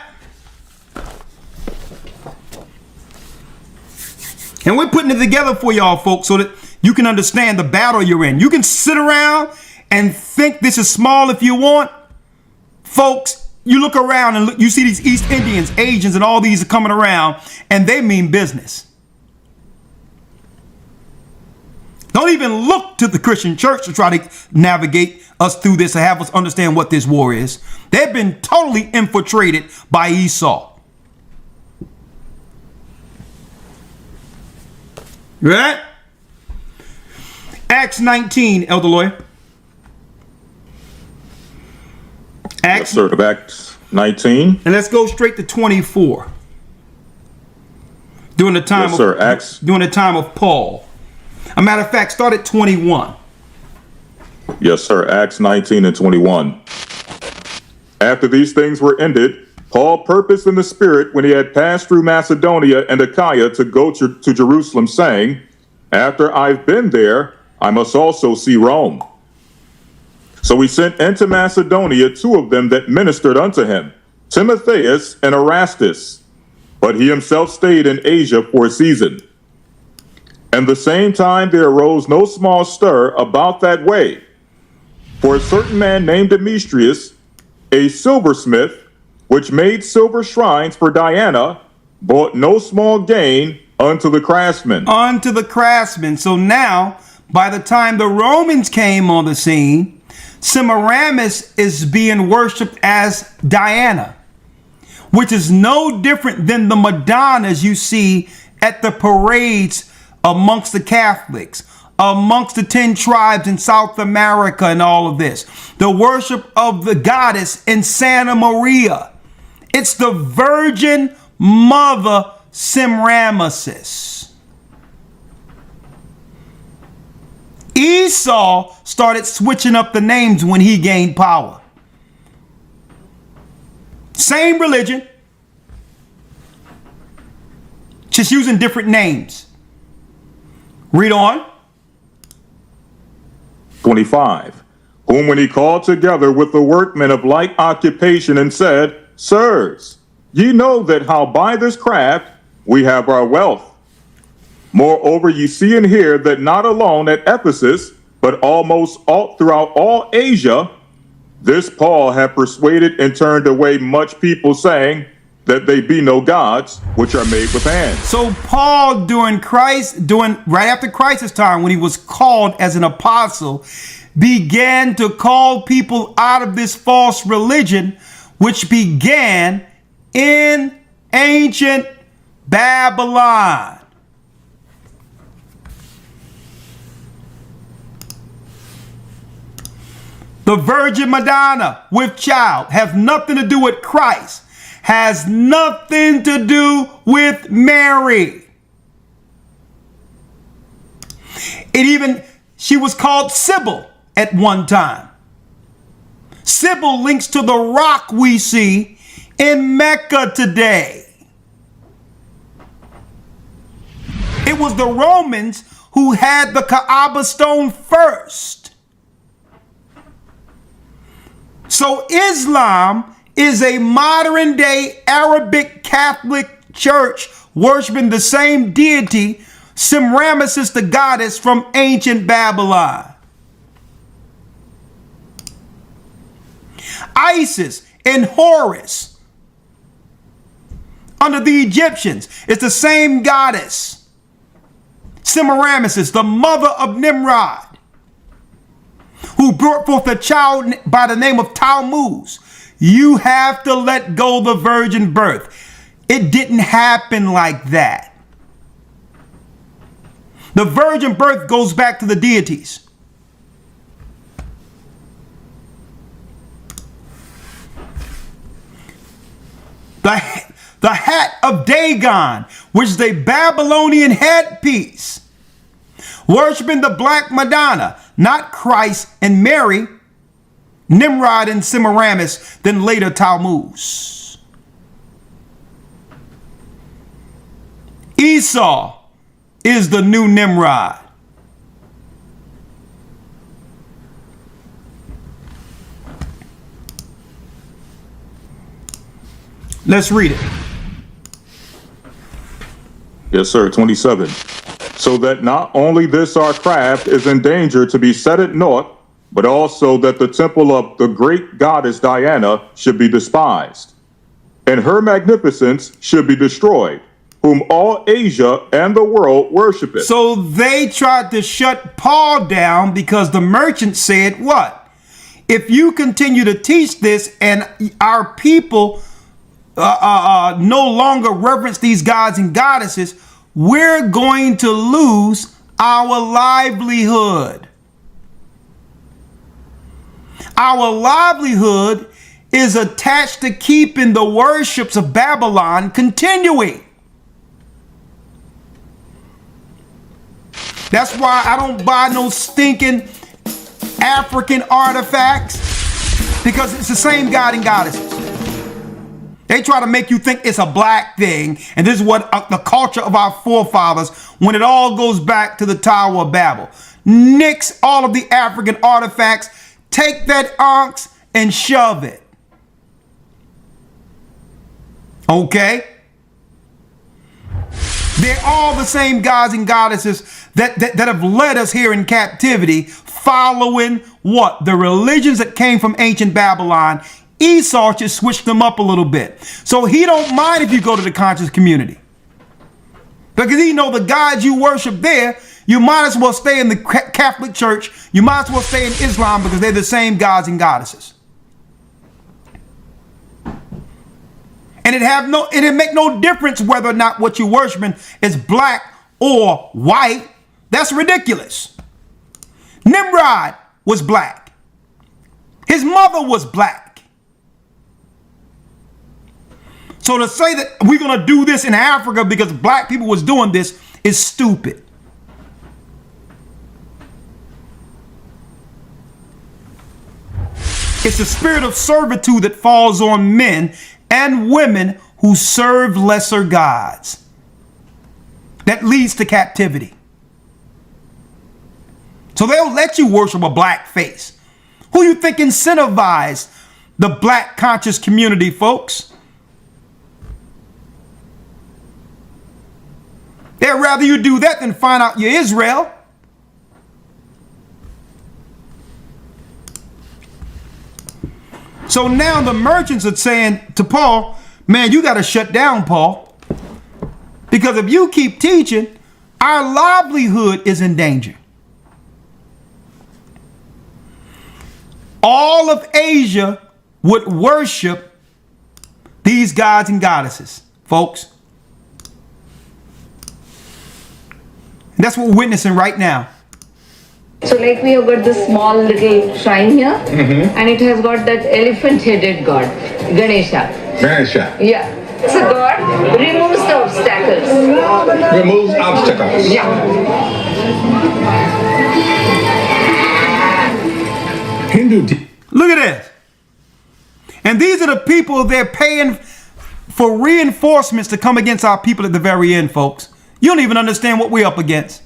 And we're putting it together for y'all folks so that you can understand the battle you're in. You can sit around and think this is small if you want. Folks, you look around and look, you see these East Indians, Asians, and all these are coming around, and they mean business. Don't even look to the Christian church to try to navigate us through this and have us understand what this war is. They've been totally infiltrated by Esau. Right? Acts 19, Elder Lawyer. Yes, sir. Acts 19. And let's go straight to 24. During the time during the time of Paul. A matter of fact, start at 21. Yes, sir. Acts 19 and 21. After these things were ended, Paul purposed in the Spirit, when he had passed through Macedonia and Achaia, to go to Jerusalem, saying, "After I've been there, I must also see Rome." So he sent into Macedonia 2 of them that ministered unto him, Timotheus and Erastus. But he himself stayed in Asia for a season. And the same time there arose no small stir about that way. For a certain man named Demetrius, a silversmith, which made silver shrines for Diana, bought no small gain unto the craftsmen. Unto the craftsmen. So now, by the time the Romans came on the scene, Semiramis is being worshipped as Diana, which is no different than the Madonnas you see at the parades amongst the Catholics, amongst the 10 tribes in South America and all of this. The worship of the goddess in Santa Maria. It's the Virgin Mother Semiramis. Esau started switching up the names when he gained power. Same religion, just using different names. Read on. 25. Whom when he called together with the workmen of like occupation and said, Sirs, ye know that how by this craft we have our wealth. Moreover, ye see and hear that not alone at Ephesus, but almost all throughout all Asia, this Paul hath persuaded and turned away much people, saying that they be no gods, which are made with hands. So Paul, right after Christ's time, when he was called as an apostle, began to call people out of this false religion, which began in ancient Babylon. The Virgin Madonna with child have nothing to do with Christ, has nothing to do with Mary. She was called Sybil at one time. Sybil links to the rock we see in Mecca today. It was the Romans who had the Kaaba stone first. So Islam is a modern day Arabic Catholic church worshiping the same deity, Semiramis, the goddess from ancient Babylon. Isis and Horus under the Egyptians is the same goddess. Semiramis, the mother of Nimrod, who brought forth a child by the name of Tammuz. You have to let go the virgin birth. It didn't happen like that. The virgin birth goes back to the deities. The hat of Dagon, which is a Babylonian headpiece, worshiping the Black Madonna, not Christ and Mary, Nimrod and Semiramis, then later Tammuz. Esau is the new Nimrod. Let's read it. Yes, sir. 27. So that not only this our craft is in danger to be set at naught, but also that the temple of the great goddess Diana should be despised, and her magnificence should be destroyed, whom all Asia and the world worshipeth. So they tried to shut Paul down because the merchant said what? If you continue to teach this and our people no longer reverence these gods and goddesses, we're going to lose our livelihood. Our livelihood is attached to keeping the worships of Babylon continuing. That's why I don't buy no stinking African artifacts, because it's the same god and goddesses. They try to make you think it's a black thing, and this is what the culture of our forefathers, when it all goes back to the Tower of Babel. Nix all of the African artifacts, take that ox and shove it. Okay? They're all the same gods and goddesses that have led us here in captivity, following what? The religions that came from ancient Babylon. Esau just switched them up a little bit. So he don't mind if you go to the conscious community, because he know the gods you worship there, you might as well stay in the Catholic Church. You might as well stay in Islam, because they're the same gods and goddesses. And it make no difference whether or not what you're worshiping is black or white. That's ridiculous. Nimrod was black. His mother was black. So to say that we're going to do this in Africa because black people was doing this is stupid. It's the spirit of servitude that falls on men and women who serve lesser gods. That leads to captivity. So they'll let you worship a black face. Who you think incentivized the black conscious community, folks? They'd rather you do that than find out you're Israel. So now the merchants are saying to Paul, man, you got to shut down, Paul. Because if you keep teaching, our livelihood is in danger. All of Asia would worship these gods and goddesses, folks. And that's what we're witnessing right now. So like we have got this small little shrine here, and it has got that elephant-headed god, Ganesha. Ganesha. Yeah. So God removes the obstacles. Removes obstacles. Yeah. Look at this. And these are the people they're paying for reinforcements to come against our people at the very end, folks. You don't even understand what we're up against.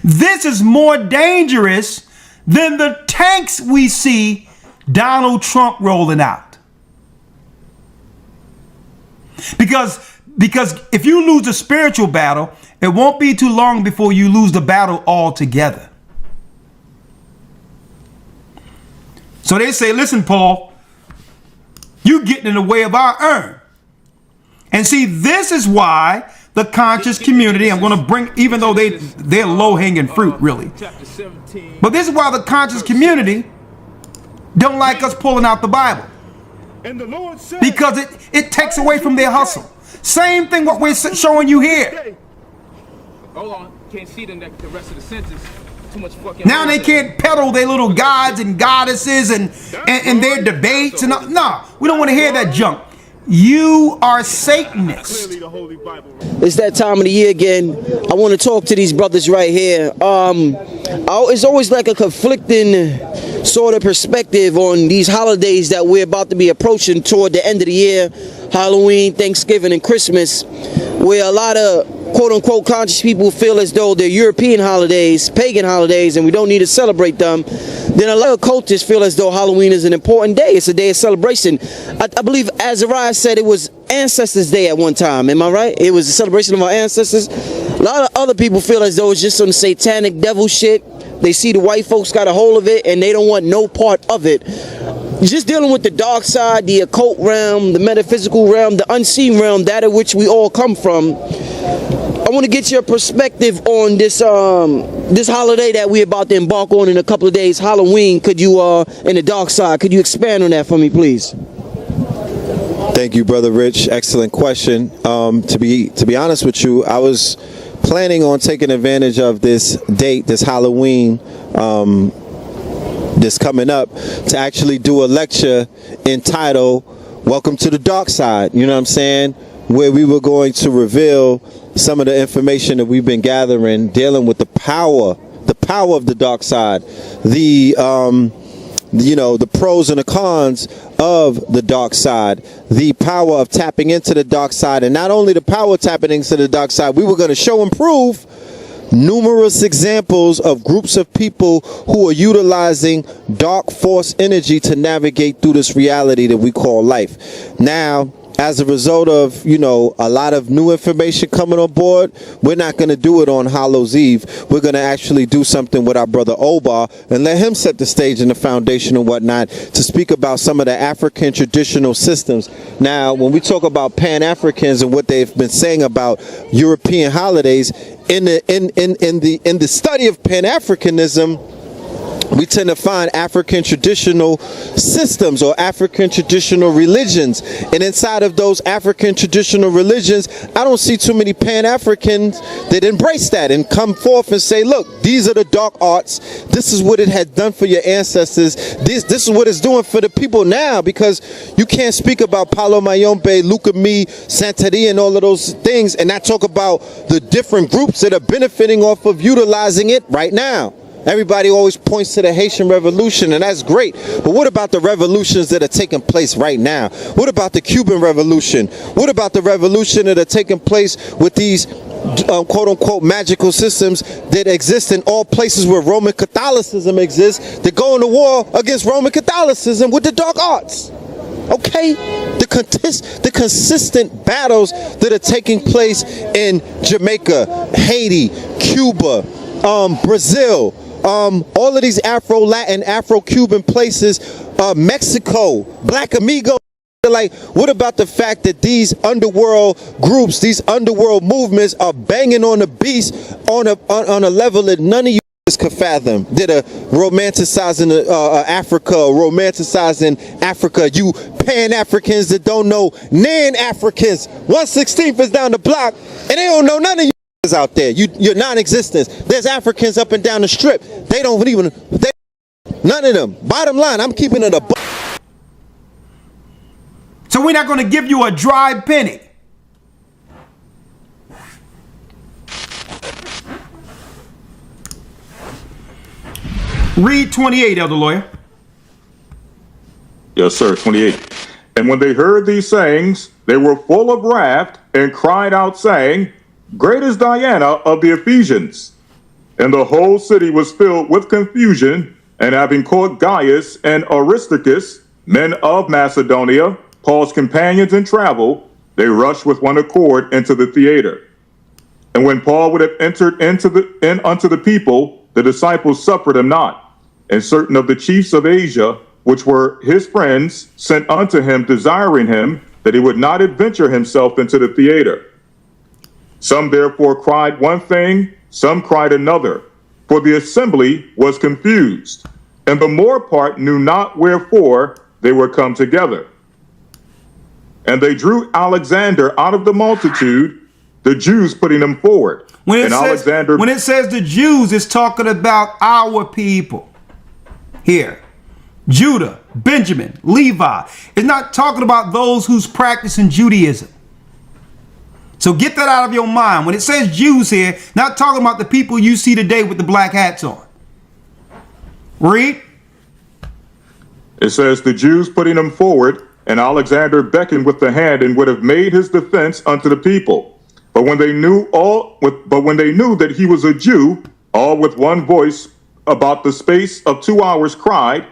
This is more dangerous than the tanks we see Donald Trump rolling out. Because if you lose the spiritual battle, it won't be too long before you lose the battle altogether. So they say, listen, Paul, you getting in the way of our urn. And see, this is why the conscious community, I'm going to bring, even though they're low-hanging fruit, really. But this is why the conscious community don't like us pulling out the Bible. Because it takes away from their hustle. Same thing what we're showing you here. Hold on, can't see the rest of the sentence. Too much fucking. Now they can't peddle their little gods and goddesses and their debates and no, we don't want to hear that junk. You are Satanists. It's that time of the year again. I want to talk to these brothers right here. It's always like a conflicting sort of perspective on these holidays that we're about to be approaching toward the end of the year. Halloween, Thanksgiving, and Christmas, where a lot of quote-unquote conscious people feel as though they're European holidays, pagan holidays, and we don't need to celebrate them. Then a lot of cultists feel as though Halloween is an important day. It's a day of celebration. I believe Azariah said it was Ancestors' Day at one time. Am I right? It was a celebration of our ancestors. A lot of other people feel as though it's just some satanic devil shit. They see the white folks got a hold of it, and they don't want no part of it. Just dealing with the dark side, the occult realm, the metaphysical realm, the unseen realm, that of which we all come from. I want to get your perspective on this this holiday that we're about to embark on in a couple of days, Halloween. Could you, in the dark side, could you expand on that for me, please? Thank you, Brother Rich. Excellent question. To be honest with you, I was planning on taking advantage of this date, this Halloween, this coming up, to actually do a lecture entitled Welcome to the Dark Side, you know what I'm saying, where we were going to reveal some of the information that we've been gathering, dealing with the power of the dark side, the pros and the cons of the dark side, the power of tapping into the dark side, and not only the power of tapping into the dark side, we were going to show and prove numerous examples of groups of people who are utilizing dark force energy to navigate through this reality that we call life. Now, as a result of, a lot of new information coming on board, we're not going to do it on Hallows Eve. We're going to actually do something with our brother Oba and let him set the stage and the foundation and whatnot to speak about some of the African traditional systems. Now, when we talk about Pan-Africans and what they've been saying about European holidays, in the study of Pan-Africanism, we tend to find African traditional systems or African traditional religions. And inside of those African traditional religions, I don't see too many Pan-Africans that embrace that and come forth and say, look, these are the dark arts. This is what it had done for your ancestors. This is what it's doing for the people now, because you can't speak about Palo Mayombe, Lukumi, Santeria, and all of those things and not talk about the different groups that are benefiting off of utilizing it right now. Everybody always points to the Haitian Revolution, and that's great. But what about the revolutions that are taking place right now? What about the Cuban Revolution? What about the revolution that are taking place with these quote-unquote magical systems that exist in all places where Roman Catholicism exists, that go into war against Roman Catholicism with the dark arts? Okay, the consistent battles that are taking place in Jamaica, Haiti, Cuba, Brazil, all of these Afro-Latin, Afro-Cuban places, Mexico, Black Amigos. Like, what about the fact that these underworld groups, these underworld movements are banging on the beast on a level that none of you could fathom, that are romanticizing Africa, romanticizing Africa? You Pan-Africans that don't know Nan-Africans, 1/16 is down the block, and they don't know none of you out there. You're non-existent. There's Africans up and down the strip. They don't even, none of them. Bottom line, I'm keeping it a buck. So we're not going to give you a dry penny. Read 28, Elder Lawyer. Yes, sir, 28. And when they heard these sayings, they were full of wrath and cried out, saying, Great is Diana of the Ephesians. And the whole city was filled with confusion, and having caught Gaius and Aristarchus, men of Macedonia, Paul's companions in travel, they rushed with one accord into the theater. And when Paul would have entered unto the people, the disciples suffered him not. And certain of the chiefs of Asia, which were his friends, sent unto him, desiring him that he would not adventure himself into the theater. Some therefore cried one thing, some cried another, for the assembly was confused, and the more part knew not wherefore they were come together. And they drew Alexander out of the multitude, the Jews putting him forward. When it says the Jews, it's talking about our people here. Judah, Benjamin, Levi. It's not talking about those who's practicing Judaism. So get that out of your mind. When it says Jews here, not talking about the people you see today with the black hats on. Read. It says the Jews putting him forward, and Alexander beckoned with the hand and would have made his defense unto the people. But when they knew that he was a Jew, all with one voice about the space of 2 hours cried,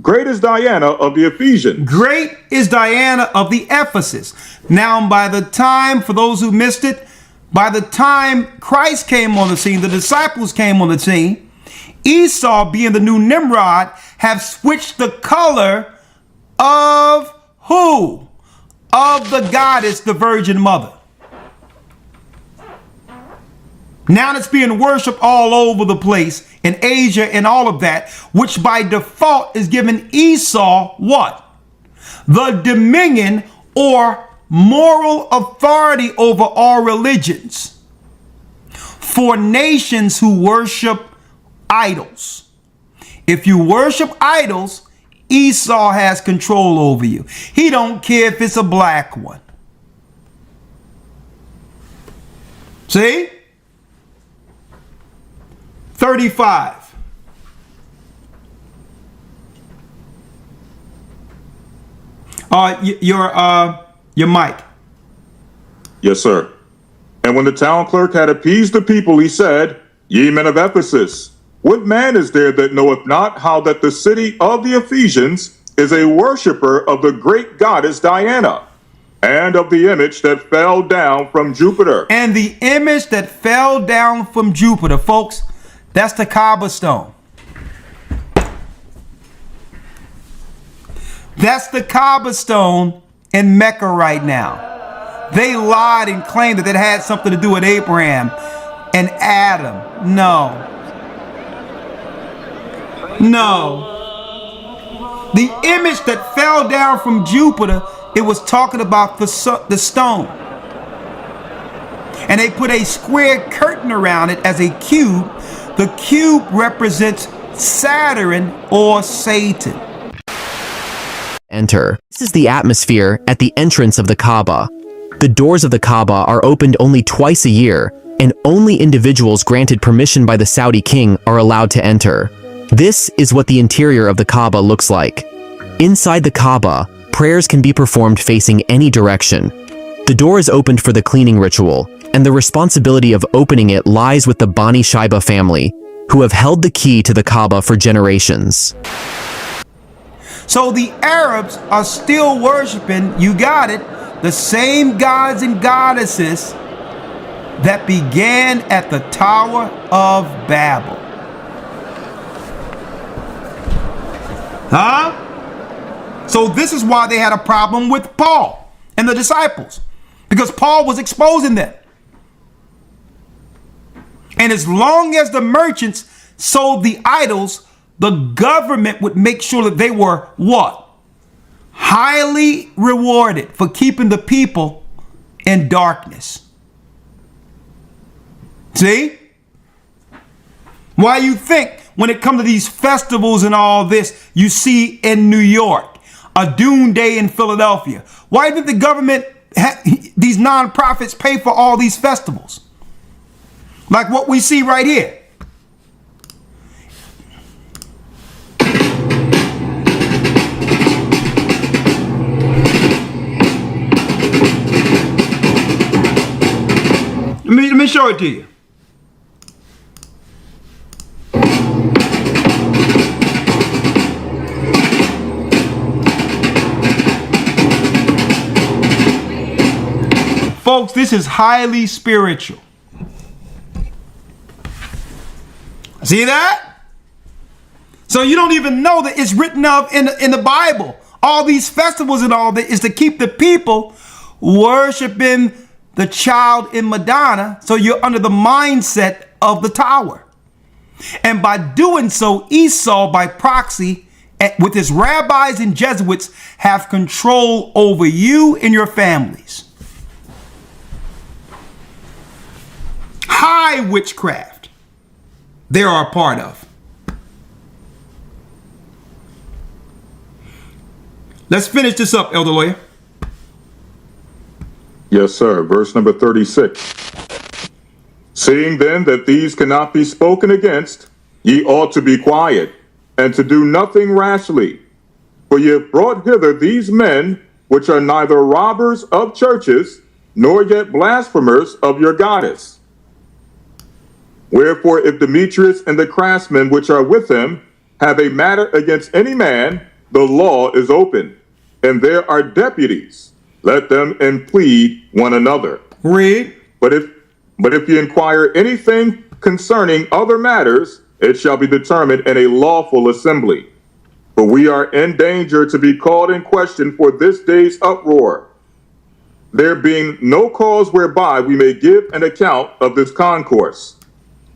Great is Diana of the Ephesians. Great is Diana of the Ephesus. Now, by the time, for those who missed it, by the time Christ came on the scene, the disciples came on the scene, Esau, being the new Nimrod, have switched the color of who? Of the goddess, the Virgin Mother. Now it's being worshipped all over the place in Asia and all of that, which by default is giving Esau what? The dominion or moral authority over all religions for nations who worship idols. If you worship idols, Esau has control over you. He don't care if it's a black one. See? 35. Your mic. Yes, sir. And when the town clerk had appeased the people, he said, Ye men of Ephesus, what man is there that knoweth not how that the city of the Ephesians is a worshiper of the great goddess Diana, and of the image that fell down from Jupiter? And the image that fell down from Jupiter, folks, that's the Kaaba stone. That's the Kaaba stone in Mecca right now. They lied and claimed that it had something to do with Abraham and Adam. No. No. The image that fell down from Jupiter, it was talking about the stone. And they put a square curtain around it as a cube. The cube represents Saturn or Satan. Enter. This is the atmosphere at the entrance of the Kaaba. The doors of the Kaaba are opened only twice a year, and only individuals granted permission by the Saudi king are allowed to enter. This is what the interior of the Kaaba looks like. Inside the Kaaba, prayers can be performed facing any direction. The door is opened for the cleaning ritual, and the responsibility of opening it lies with the Bani Shaiba family, who have held the key to the Kaaba for generations. So the Arabs are still worshiping, you got it, the same gods and goddesses that began at the Tower of Babel. Huh? So this is why they had a problem with Paul and the disciples, because Paul was exposing them. And as long as the merchants sold the idols, the government would make sure that they were what? Highly rewarded for keeping the people in darkness. See? Why you think when it comes to these festivals and all this, you see in New York, a Doom Day in Philadelphia. Why did the government, these nonprofits pay for all these festivals? Like what we see right here. Let me show it to you. Folks, this is highly spiritual. See that? So you don't even know that it's written of in the Bible. All these festivals and all that is to keep the people worshiping the child in Madonna, so you're under the mindset of the tower. And by doing so, Esau, by proxy, with his rabbis and Jesuits, have control over you and your families. High witchcraft they are a part of. Let's finish this up, Elder Lawyer. Yes, sir. Verse number 36. Seeing then that these cannot be spoken against, ye ought to be quiet, and to do nothing rashly. For ye have brought hither these men, which are neither robbers of churches, nor yet blasphemers of your goddess. Wherefore, if Demetrius and the craftsmen which are with him have a matter against any man, the law is open, and there are deputies. Let them plead one another. Read. But if you inquire anything concerning other matters, it shall be determined in a lawful assembly. For we are in danger to be called in question for this day's uproar, there being no cause whereby we may give an account of this concourse.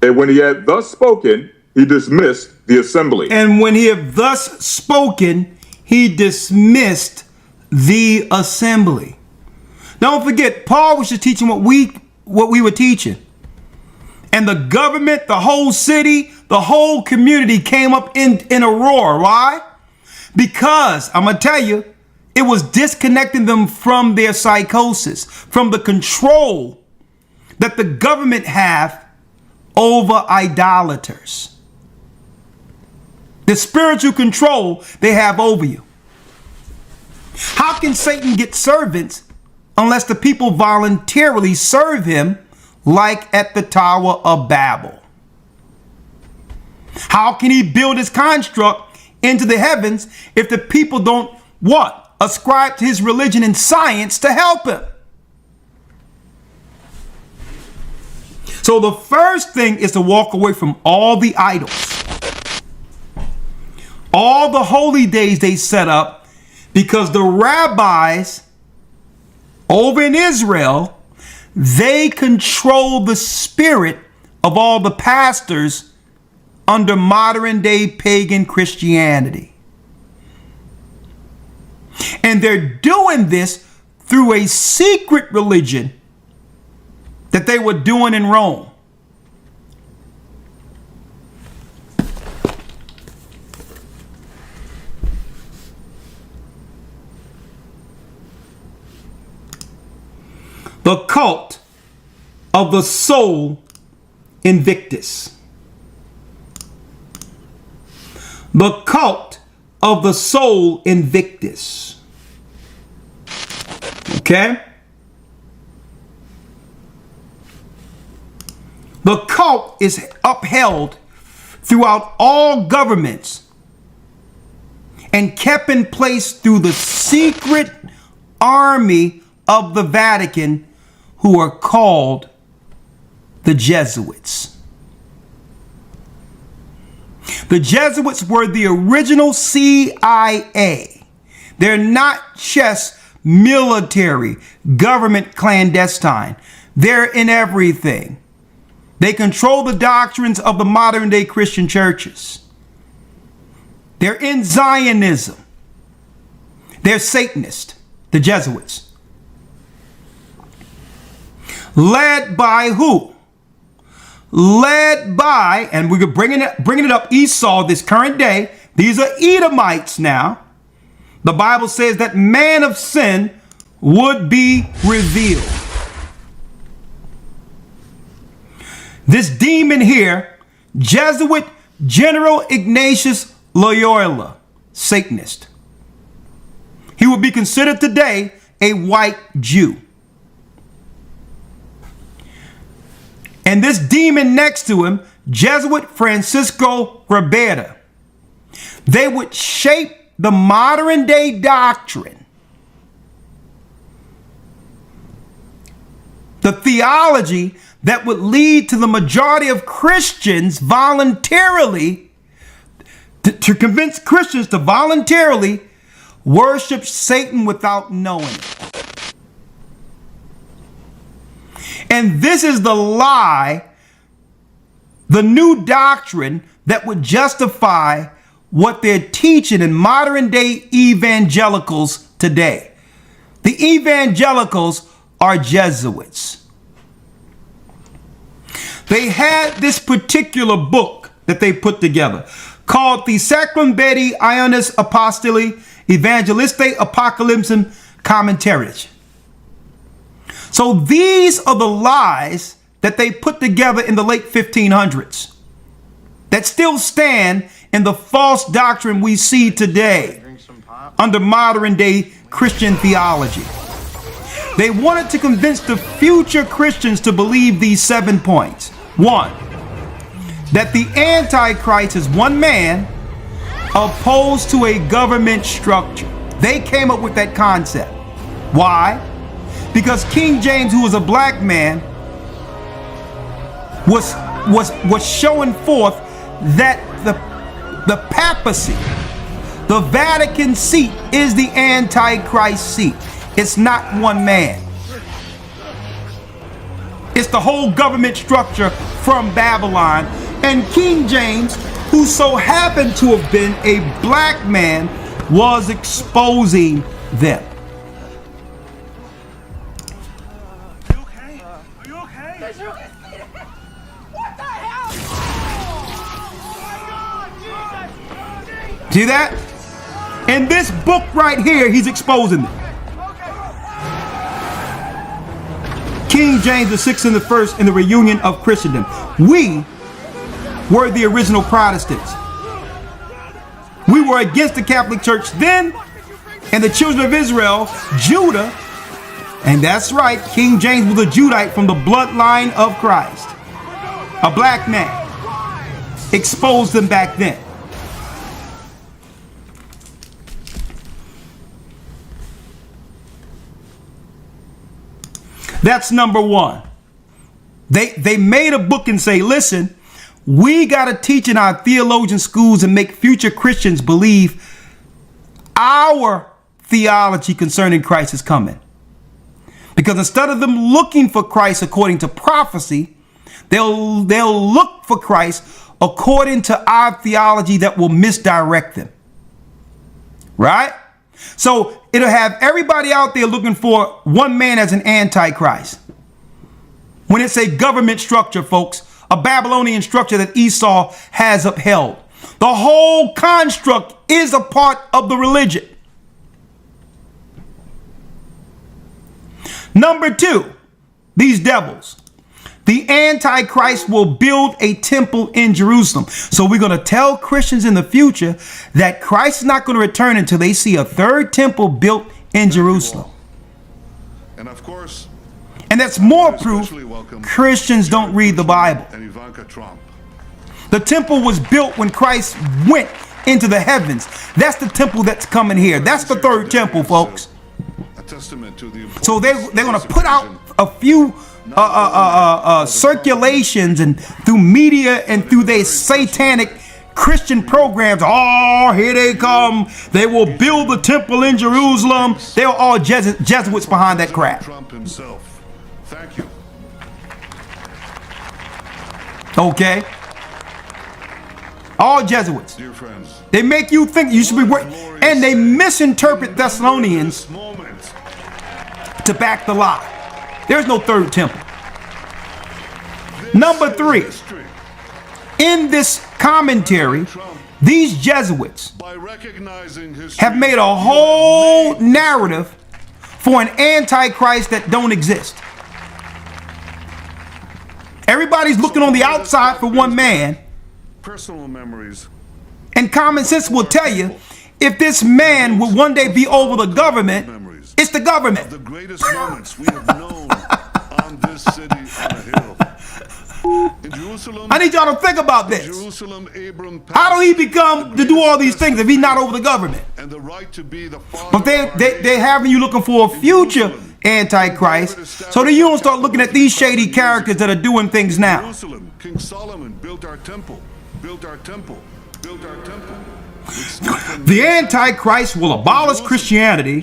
And when he had thus spoken, he dismissed the assembly. And when he had thus spoken, he dismissed the assembly. Don't forget, Paul was just teaching what we were teaching. And the government, the whole city, the whole community came up in a roar. Why? Because, I'm going to tell you, it was disconnecting them from their psychosis, from the control that the government have over idolaters. The spiritual control they have over you. How can Satan get servants unless the people voluntarily serve him, like at the Tower of Babel? How can he build his construct into the heavens if the people don't what? Ascribe to his religion and science to help him. So the first thing is to walk away from all the idols, all the holy days they set up, because the rabbis over in Israel, they control the spirit of all the pastors under modern day pagan Christianity. And they're doing this through a secret religion that they were doing in Rome. The cult of the soul Invictus. The cult of the soul Invictus. Okay? The cult is upheld throughout all governments and kept in place through the secret army of the Vatican, who are called the Jesuits. The Jesuits were the original CIA. They're not just military, government clandestine. They're in everything. They control the doctrines of the modern day Christian churches. They're in Zionism. They're Satanist, the Jesuits. Led by who? Led by, and we're bringing it up, Esau this current day. These are Edomites now. The Bible says that man of sin would be revealed. This demon here, Jesuit General Ignatius Loyola, Satanist. He would be considered today a white Jew. And this demon next to him, Jesuit Francisco Ribera. They would shape the modern day doctrine, the theology that would lead to the majority of Christians voluntarily, to convince Christians to voluntarily worship Satan without knowing it. And this is the lie, the new doctrine that would justify what they're teaching in modern day evangelicals today. The evangelicals are Jesuits. They had this particular book that they put together called the Sacrum Bedi Ionis Apostoli Evangeliste Apocalypsum Commentaries. So these are the lies that they put together in the late 1500s that still stand in the false doctrine we see today under modern day Christian theology. They wanted to convince the future Christians to believe these 7 points. 1, that the Antichrist is one man opposed to a government structure. They came up with that concept. Why? Because King James, who was a black man, was showing forth that the papacy, the Vatican seat, is the Antichrist seat. It's not one man. It's the whole government structure from Babylon. And King James, who so happened to have been a black man, was exposing them. Are you okay? Are you okay? What the hell? Oh my God, Jesus! See that? In this book right here, he's exposing them. King James VI and the First in the reunion of Christendom. We were the original Protestants. We were against the Catholic Church then, and the children of Israel, Judah, and that's right, King James was a Judite from the bloodline of Christ. A black man. Exposed them back then. That's number one. They made a book and say, listen, we got to teach in our theologian schools and make future Christians believe our theology concerning Christ is coming. Because instead of them looking for Christ according to prophecy, they'll look for Christ according to our theology that will misdirect them. Right? So it'll have everybody out there looking for one man as an antichrist. When it's a government structure, folks, a Babylonian structure that Esau has upheld. The whole construct is a part of the religion. Number two, these devils. the Antichrist will build a temple in Jerusalem. So we're going to tell Christians in the future that Christ is not going to return until they see a third temple built in Jerusalem. And of course, and that's more proof Christians don't read the Bible. The temple was built when Christ went into the heavens. That's the temple that's coming here. That's the third temple, folks. So they're going to put out a few circulations and through media and through their satanic Christian programs. Oh, here they come. They will build the temple in Jerusalem. They are all Jesuits behind that crap. Trump himself. Thank you. Okay. All Jesuits. Dear friends. They make you think you should be working, and they misinterpret Thessalonians to back the lie. There's no third temple. Number 3, in this commentary, these Jesuits have made a whole narrative for an antichrist that don't exist. Everybody's looking on the outside for one man. Personal memories. And common sense will tell you, if this man will one day be over the government, it's the government. The greatest moments we have known on this city on a hill. In Jerusalem, I need y'all to think about this. How do he become to do all these things if he's not over the government? And the right to be the but they're having you looking for a future antichrist, so that you don't start looking at these shady characters that are doing things now. Jerusalem, King Solomon built our temple, built our temple, built our temple. The Antichrist will abolish Christianity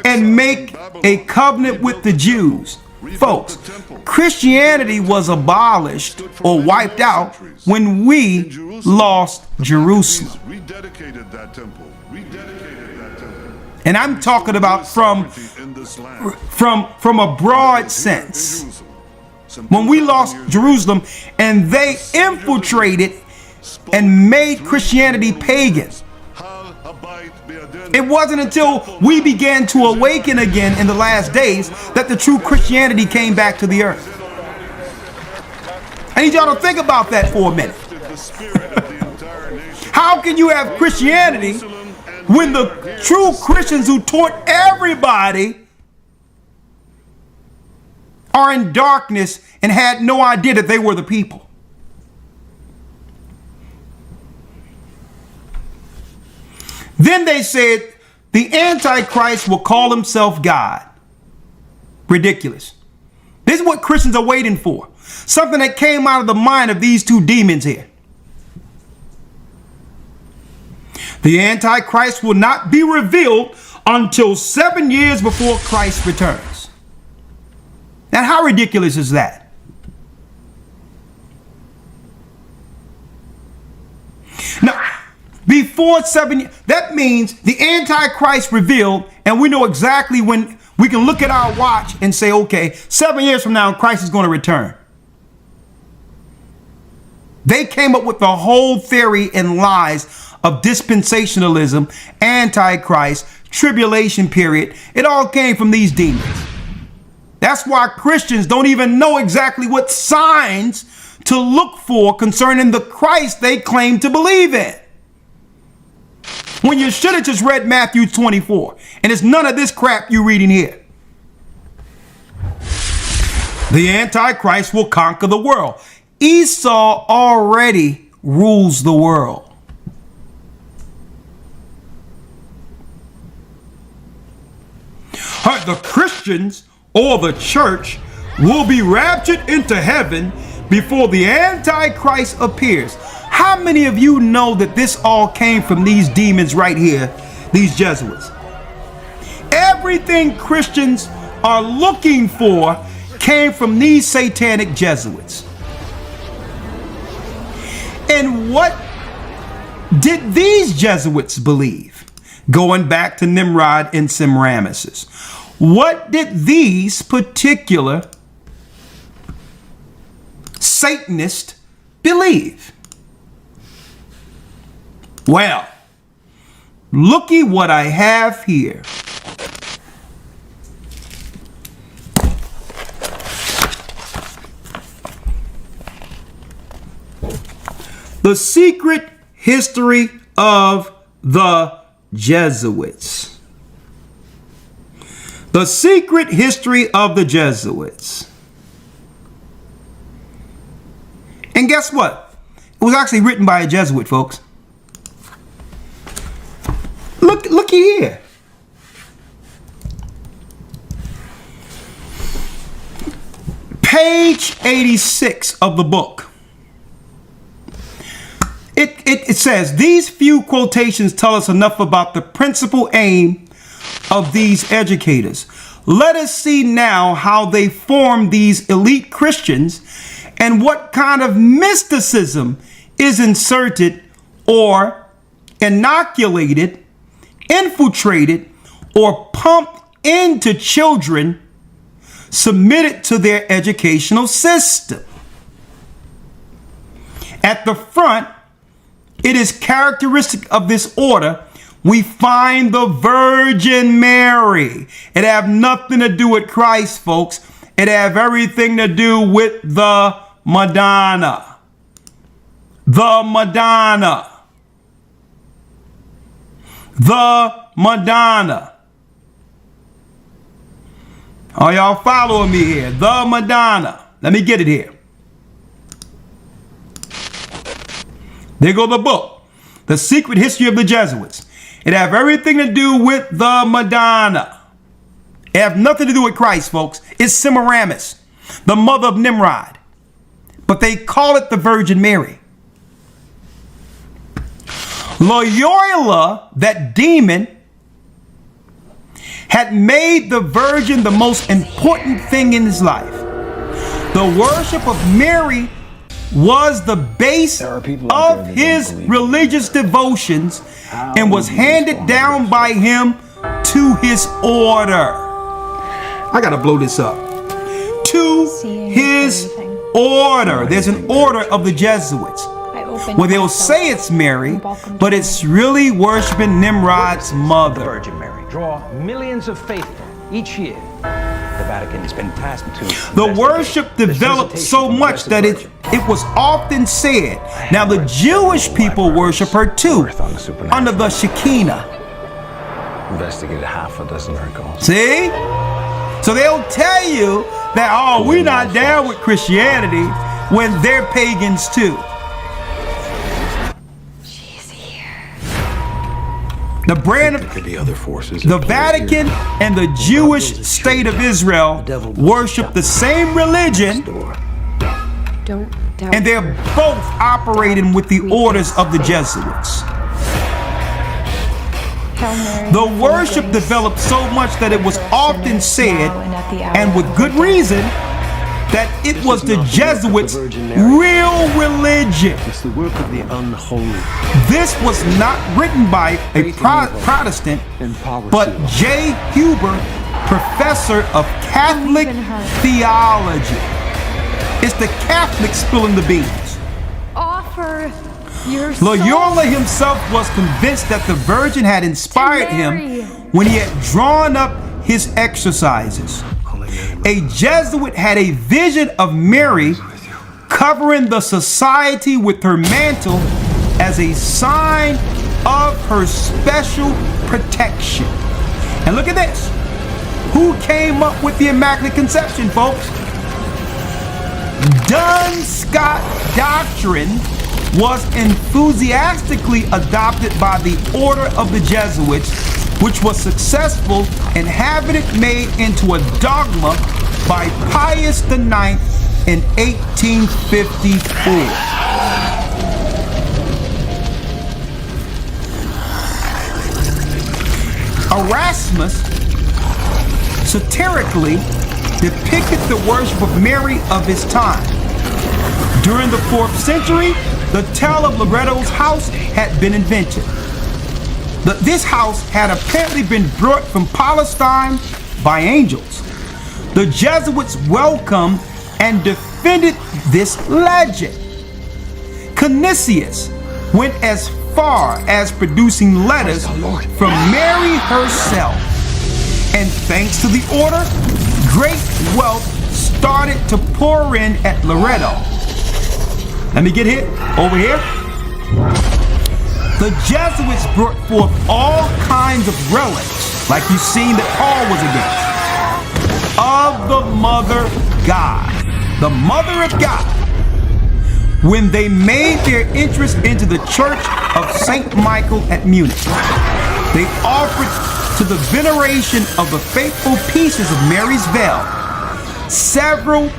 and make a covenant with the Jews. Folks, Christianity was abolished or wiped out when we lost Jerusalem. Rededicated that temple. And I'm talking about from a broad sense. When we lost Jerusalem and they infiltrated and made Christianity pagan. It wasn't until we began to awaken again in the last days that the true Christianity came back to the earth. I need y'all to think about that for a minute. How can you have Christianity when the true Christians who taught everybody are in darkness and had no idea that they were the people? Then they said the Antichrist will call himself God. Ridiculous. This is what Christians are waiting for. Something that came out of the mind of these two demons here. The Antichrist will not be revealed until 7 years before Christ returns. Now, how ridiculous is that? Now, before 7 years, that means the Antichrist revealed, and we know exactly when we can look at our watch and say, okay, 7 years from now, Christ is going to return. They came up with the whole theory and lies of dispensationalism, Antichrist, tribulation period. It all came from these demons. That's why Christians don't even know exactly what signs to look for concerning the Christ they claim to believe in. When you should have just read Matthew 24. And it's none of this crap you're reading here. The Antichrist will conquer the world. Esau already rules the world. The Christians or the church will be raptured into heaven before the Antichrist appears. How many of you know that this all came from these demons right here, these Jesuits? Everything Christians are looking for came from these satanic Jesuits. And what did these Jesuits believe? Going back to Nimrod and Semiramis. What did these particular Satanists believe? Well, looky what I have here. The secret history of the Jesuits. The secret history of the Jesuits. And guess what? It was actually written by a Jesuit, folks. Looky here. Page 86 of the book. It says, these few quotations tell us enough about the principal aim of these educators. Let us see now how they form these elite Christians and what kind of mysticism is inserted or inoculated, infiltrated, or pumped into children submitted to their educational system. At the front, it is characteristic of this order, we find the Virgin Mary. It have nothing to do with Christ, folks. It have everything to do with the Madonna. The Madonna. The Madonna. Are y'all following me here? The Madonna. Let me get it here. There go the book. The Secret History of the Jesuits. It have everything to do with the Madonna. It have nothing to do with Christ, folks. It's Semiramis, the mother of Nimrod. But they call it the Virgin Mary. Loyola, that demon, had made the Virgin the most important thing in his life. The worship of Mary was the base of his religious devotions and was handed down by him to his order. I gotta blow this up. To his order. There's an order of the Jesuits. Well, they'll say it's Mary, but it's really worshiping Nimrod's mother. Virgin Mary draw millions of faithful each year. The Vatican has been tasked to. The worship developed so much that it was often said, now the Jewish people worship her too, under the Shekinah. Investigated half a dozen miracles. See? So they'll tell you that, oh, we're not down with Christianity when they're pagans too. The brand of the Vatican and the Jewish state of Israel worship the same religion, and they're both operating with the orders of the Jesuits. The worship developed so much that it was often said, and with good reason, that it was the Jesuits' real religion. It's the work of the unholy. This was not written by a Protestant, but J. Huber, professor of Catholic theology. It's the Catholics spilling the beans. Offer your Loyola himself was convinced that the Virgin had inspired him when he had drawn up his exercises. A Jesuit had a vision of Mary covering the society with her mantle as a sign of her special protection. And look at this. Who came up with the Immaculate Conception, folks? Duns Scott doctrine was enthusiastically adopted by the Order of the Jesuits, which was successful in having it made into a dogma by Pius IX in 1854. Erasmus satirically depicted the worship of Mary of his time. During the 4th century, the tale of Loretto's house had been invented. This house had apparently been brought from Palestine by angels. The Jesuits welcomed and defended this legend. Canisius went as far as producing letters from Mary herself. And thanks to the order, great wealth started to pour in at Loretto. Let me get here, over here. The Jesuits brought forth all kinds of relics, like you've seen that Paul was against, of the Mother God, the Mother of God. When they made their entrance into the church of St. Michael at Munich, they offered to the veneration of the faithful pieces of Mary's veil several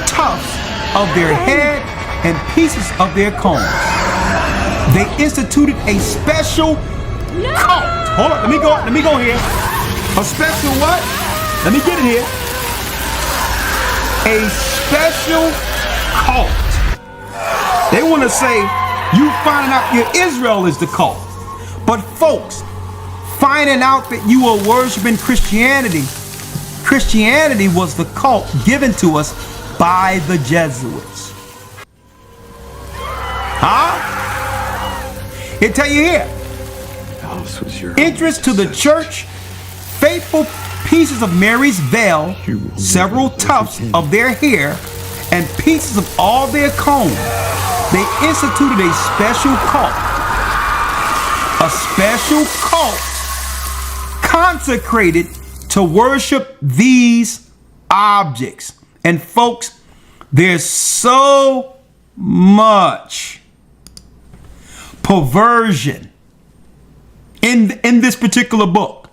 tufts of their head and pieces of their combs. They instituted a special cult. Hold on, let me go here. A special what? Let me get it here. A special cult. They want to say you finding out your Israel is the cult. But folks, finding out that you are worshiping Christianity was the cult given to us by the Jesuits. Huh? It tell you here. Entrance to the church, faithful pieces of Mary's veil, several tufts of their hair, and pieces of all their combs. They instituted a special cult. A special cult consecrated to worship these objects. And folks, there's so much perversion in this particular book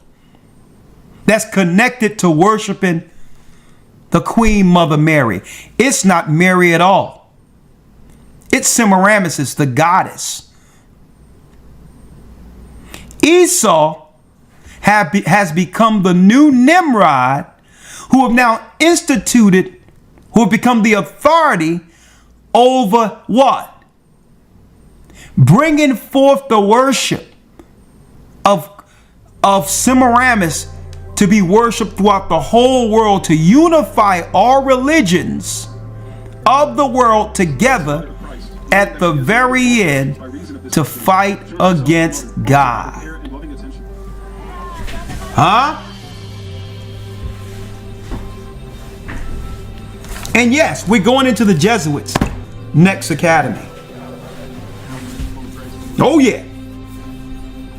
that's connected to worshiping the Queen Mother Mary. It's not Mary at all. It's Semiramis, the goddess. Esau has become the new Nimrod, who have now instituted, who have become the authority over what? Bringing forth the worship of Semiramis to be worshiped throughout the whole world, to unify all religions of the world together at the very end to fight against God. Huh? And yes, we're going into the Jesuits next academy. Oh yeah.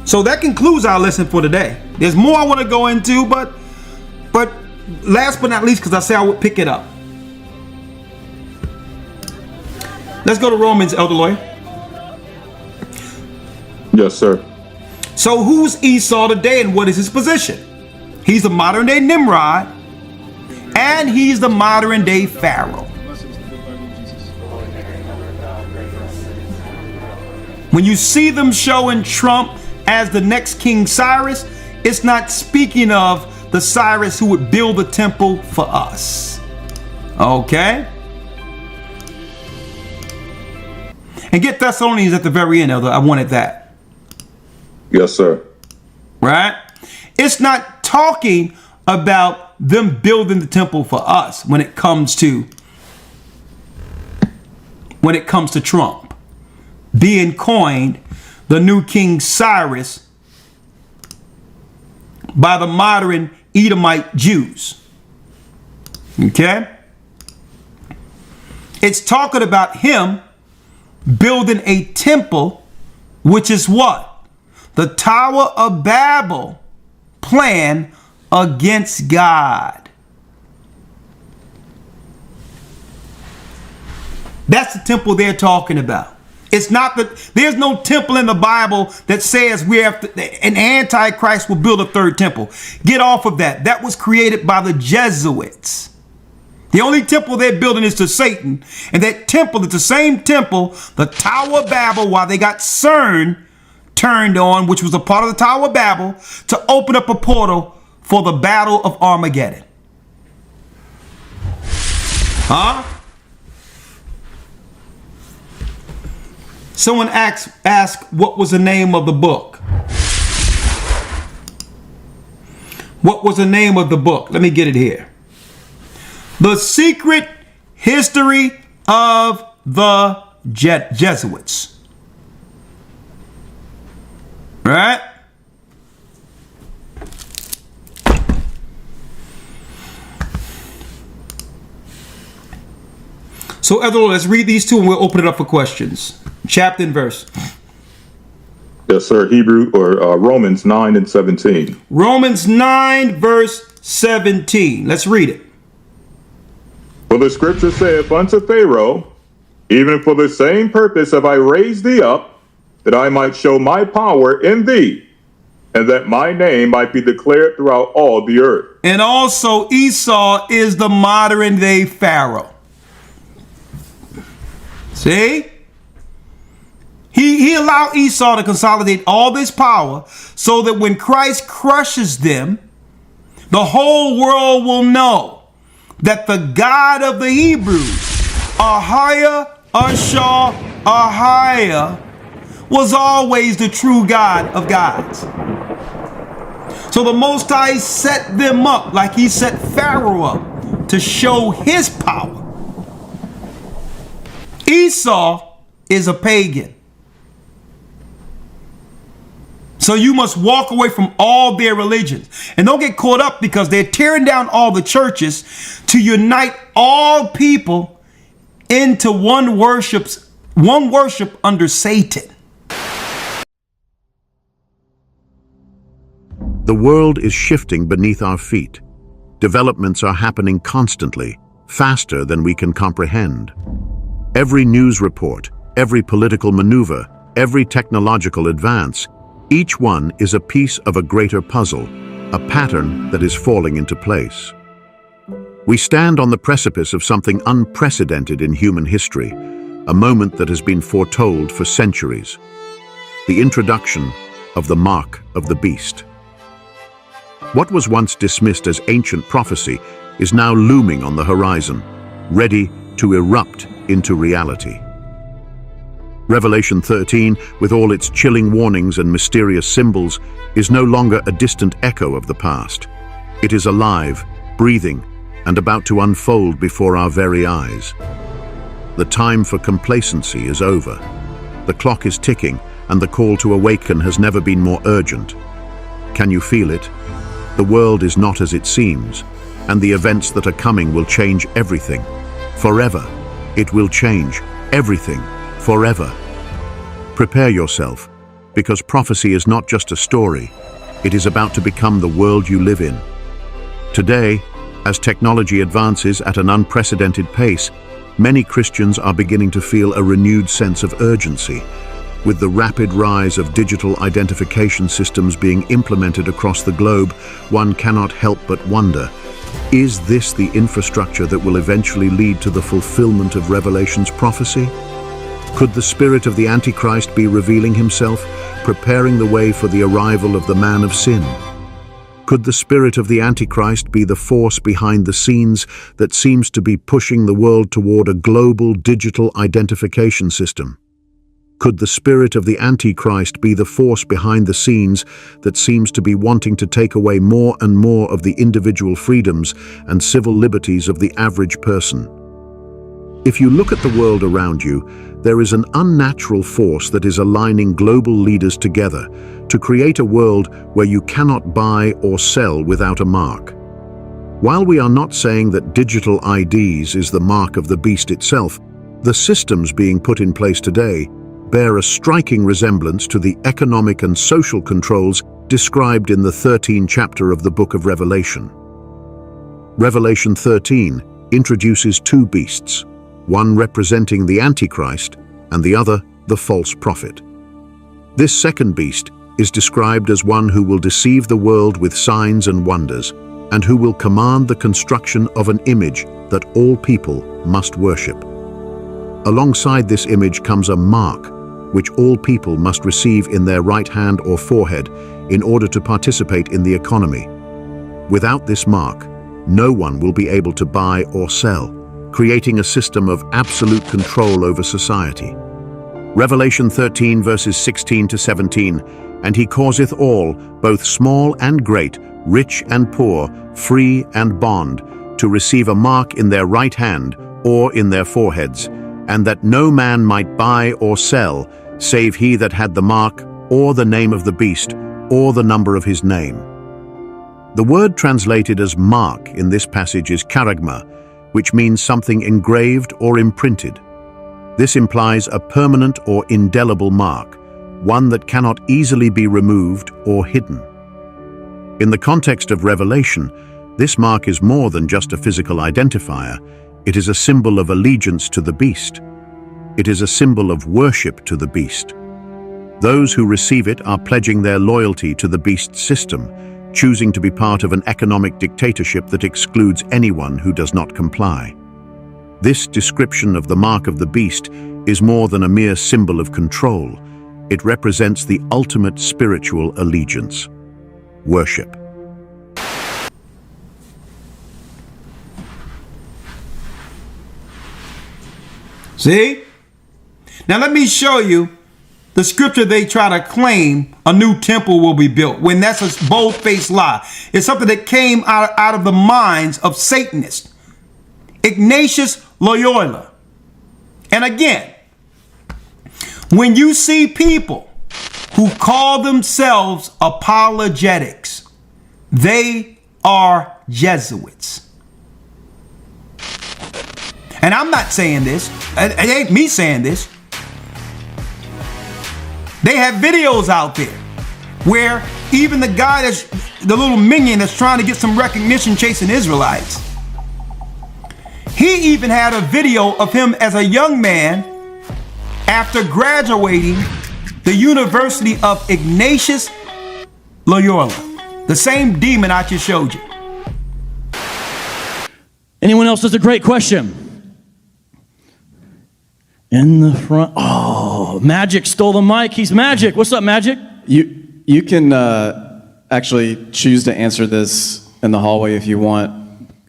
So that concludes our lesson for today. There's more I want to go into, but last but not least, because I said I would pick it up. Let's go to Romans, Elder Lawyer. Yes, sir. So who's Esau today and what is his position? He's the modern day Nimrod and he's the modern day Pharaoh. When you see them showing Trump as the next King Cyrus, it's not speaking of the Cyrus who would build the temple for us. Okay? And get Thessalonians at the very end, Elder. I wanted that. Yes, sir. Right? It's not talking about them building the temple for us when it comes to Trump being coined the new King Cyrus by the modern Edomite Jews. Okay? It's talking about him building a temple, which is what? The Tower of Babel plan against God. That's the temple they're talking about. It's not that there's no temple in the Bible that says we have to, an Antichrist will build a third temple. Get off of that. That was created by the Jesuits. The only temple they're building is to Satan. And that temple is the same temple, the Tower of Babel, while they got CERN turned on, which was a part of the Tower of Babel, to open up a portal for the Battle of Armageddon. Huh? Someone asked what was the name of the book. What was the name of the book? Let me get it here. The Secret History of the Jesuits. Right? So, Elder, let's read these two and we'll open it up for questions. Chapter and verse. Yes, sir. Hebrew or Romans 9 and 17. Romans 9 verse 17. Let's read it. For the scripture saith unto Pharaoh, even for the same purpose have I raised thee up, that I might show my power in thee, and that my name might be declared throughout all the earth. And also Esau is the modern day Pharaoh. See? He allowed Esau to consolidate all this power so that when Christ crushes them, the whole world will know that the God of the Hebrews, Ahia, Ashar, Ahia, was always the true God of gods. So the Most High set them up like he set Pharaoh up to show his power. Esau is a pagan. So you must walk away from all their religions. And don't get caught up because they're tearing down all the churches to unite all people into one worship under Satan. The world is shifting beneath our feet. Developments are happening constantly, faster than we can comprehend. Every news report, every political maneuver, every technological advance, each one is a piece of a greater puzzle, a pattern that is falling into place. We stand on the precipice of something unprecedented in human history, a moment that has been foretold for centuries. The introduction of the mark of the beast. What was once dismissed as ancient prophecy is now looming on the horizon, ready to erupt into reality. Revelation 13, with all its chilling warnings and mysterious symbols, is no longer a distant echo of the past. It is alive, breathing, and about to unfold before our very eyes. The time for complacency is over. The clock is ticking, and the call to awaken has never been more urgent. Can you feel it? The world is not as it seems, and the events that are coming will change everything. Forever. It will change everything. Forever. Prepare yourself, because prophecy is not just a story, it is about to become the world you live in. Today, as technology advances at an unprecedented pace, many Christians are beginning to feel a renewed sense of urgency. With the rapid rise of digital identification systems being implemented across the globe, one cannot help but wonder, is this the infrastructure that will eventually lead to the fulfillment of Revelation's prophecy? Could the spirit of the Antichrist be revealing himself, preparing the way for the arrival of the man of sin? Could the spirit of the Antichrist be the force behind the scenes that seems to be pushing the world toward a global digital identification system? Could the spirit of the Antichrist be the force behind the scenes that seems to be wanting to take away more and more of the individual freedoms and civil liberties of the average person? If you look at the world around you, there is an unnatural force that is aligning global leaders together to create a world where you cannot buy or sell without a mark. While we are not saying that digital IDs is the mark of the beast itself, the systems being put in place today bear a striking resemblance to the economic and social controls described in the 13th chapter of the book of Revelation. Revelation 13 introduces two beasts, one representing the Antichrist and the other the false prophet. This second beast is described as one who will deceive the world with signs and wonders, and who will command the construction of an image that all people must worship. Alongside this image comes a mark, which all people must receive in their right hand or forehead in order to participate in the economy. Without this mark, no one will be able to buy or sell, creating a system of absolute control over society. Revelation 13 verses 16 to 17, and he causeth all, both small and great, rich and poor, free and bond, to receive a mark in their right hand or in their foreheads, and that no man might buy or sell, save he that had the mark, or the name of the beast, or the number of his name. The word translated as mark in this passage is charagma, which means something engraved or imprinted. This implies a permanent or indelible mark, one that cannot easily be removed or hidden. In the context of Revelation, this mark is more than just a physical identifier. It is a symbol of allegiance to the beast. It is a symbol of worship to the beast. Those who receive it are pledging their loyalty to the beast's system, choosing to be part of an economic dictatorship that excludes anyone who does not comply. This description of the mark of the beast is more than a mere symbol of control. It represents the ultimate spiritual allegiance: worship. See? Now let me show you the scripture they try to claim a new temple will be built, when that's a bold-faced lie. It's something that came out of the minds of Satanists. Ignatius Loyola. And again, when you see people who call themselves apologetics, they are Jesuits. And I'm not saying this. It ain't me saying this. They have videos out there where even the guy that's the little minion that's trying to get some recognition chasing Israelites, he even had a video of him as a young man after graduating the University of Ignatius Loyola, the same demon I just showed you. Anyone else has a great question? In the front. Oh, Magic stole the mic. He's Magic. What's up, Magic? You can actually choose to answer this in the hallway if you want,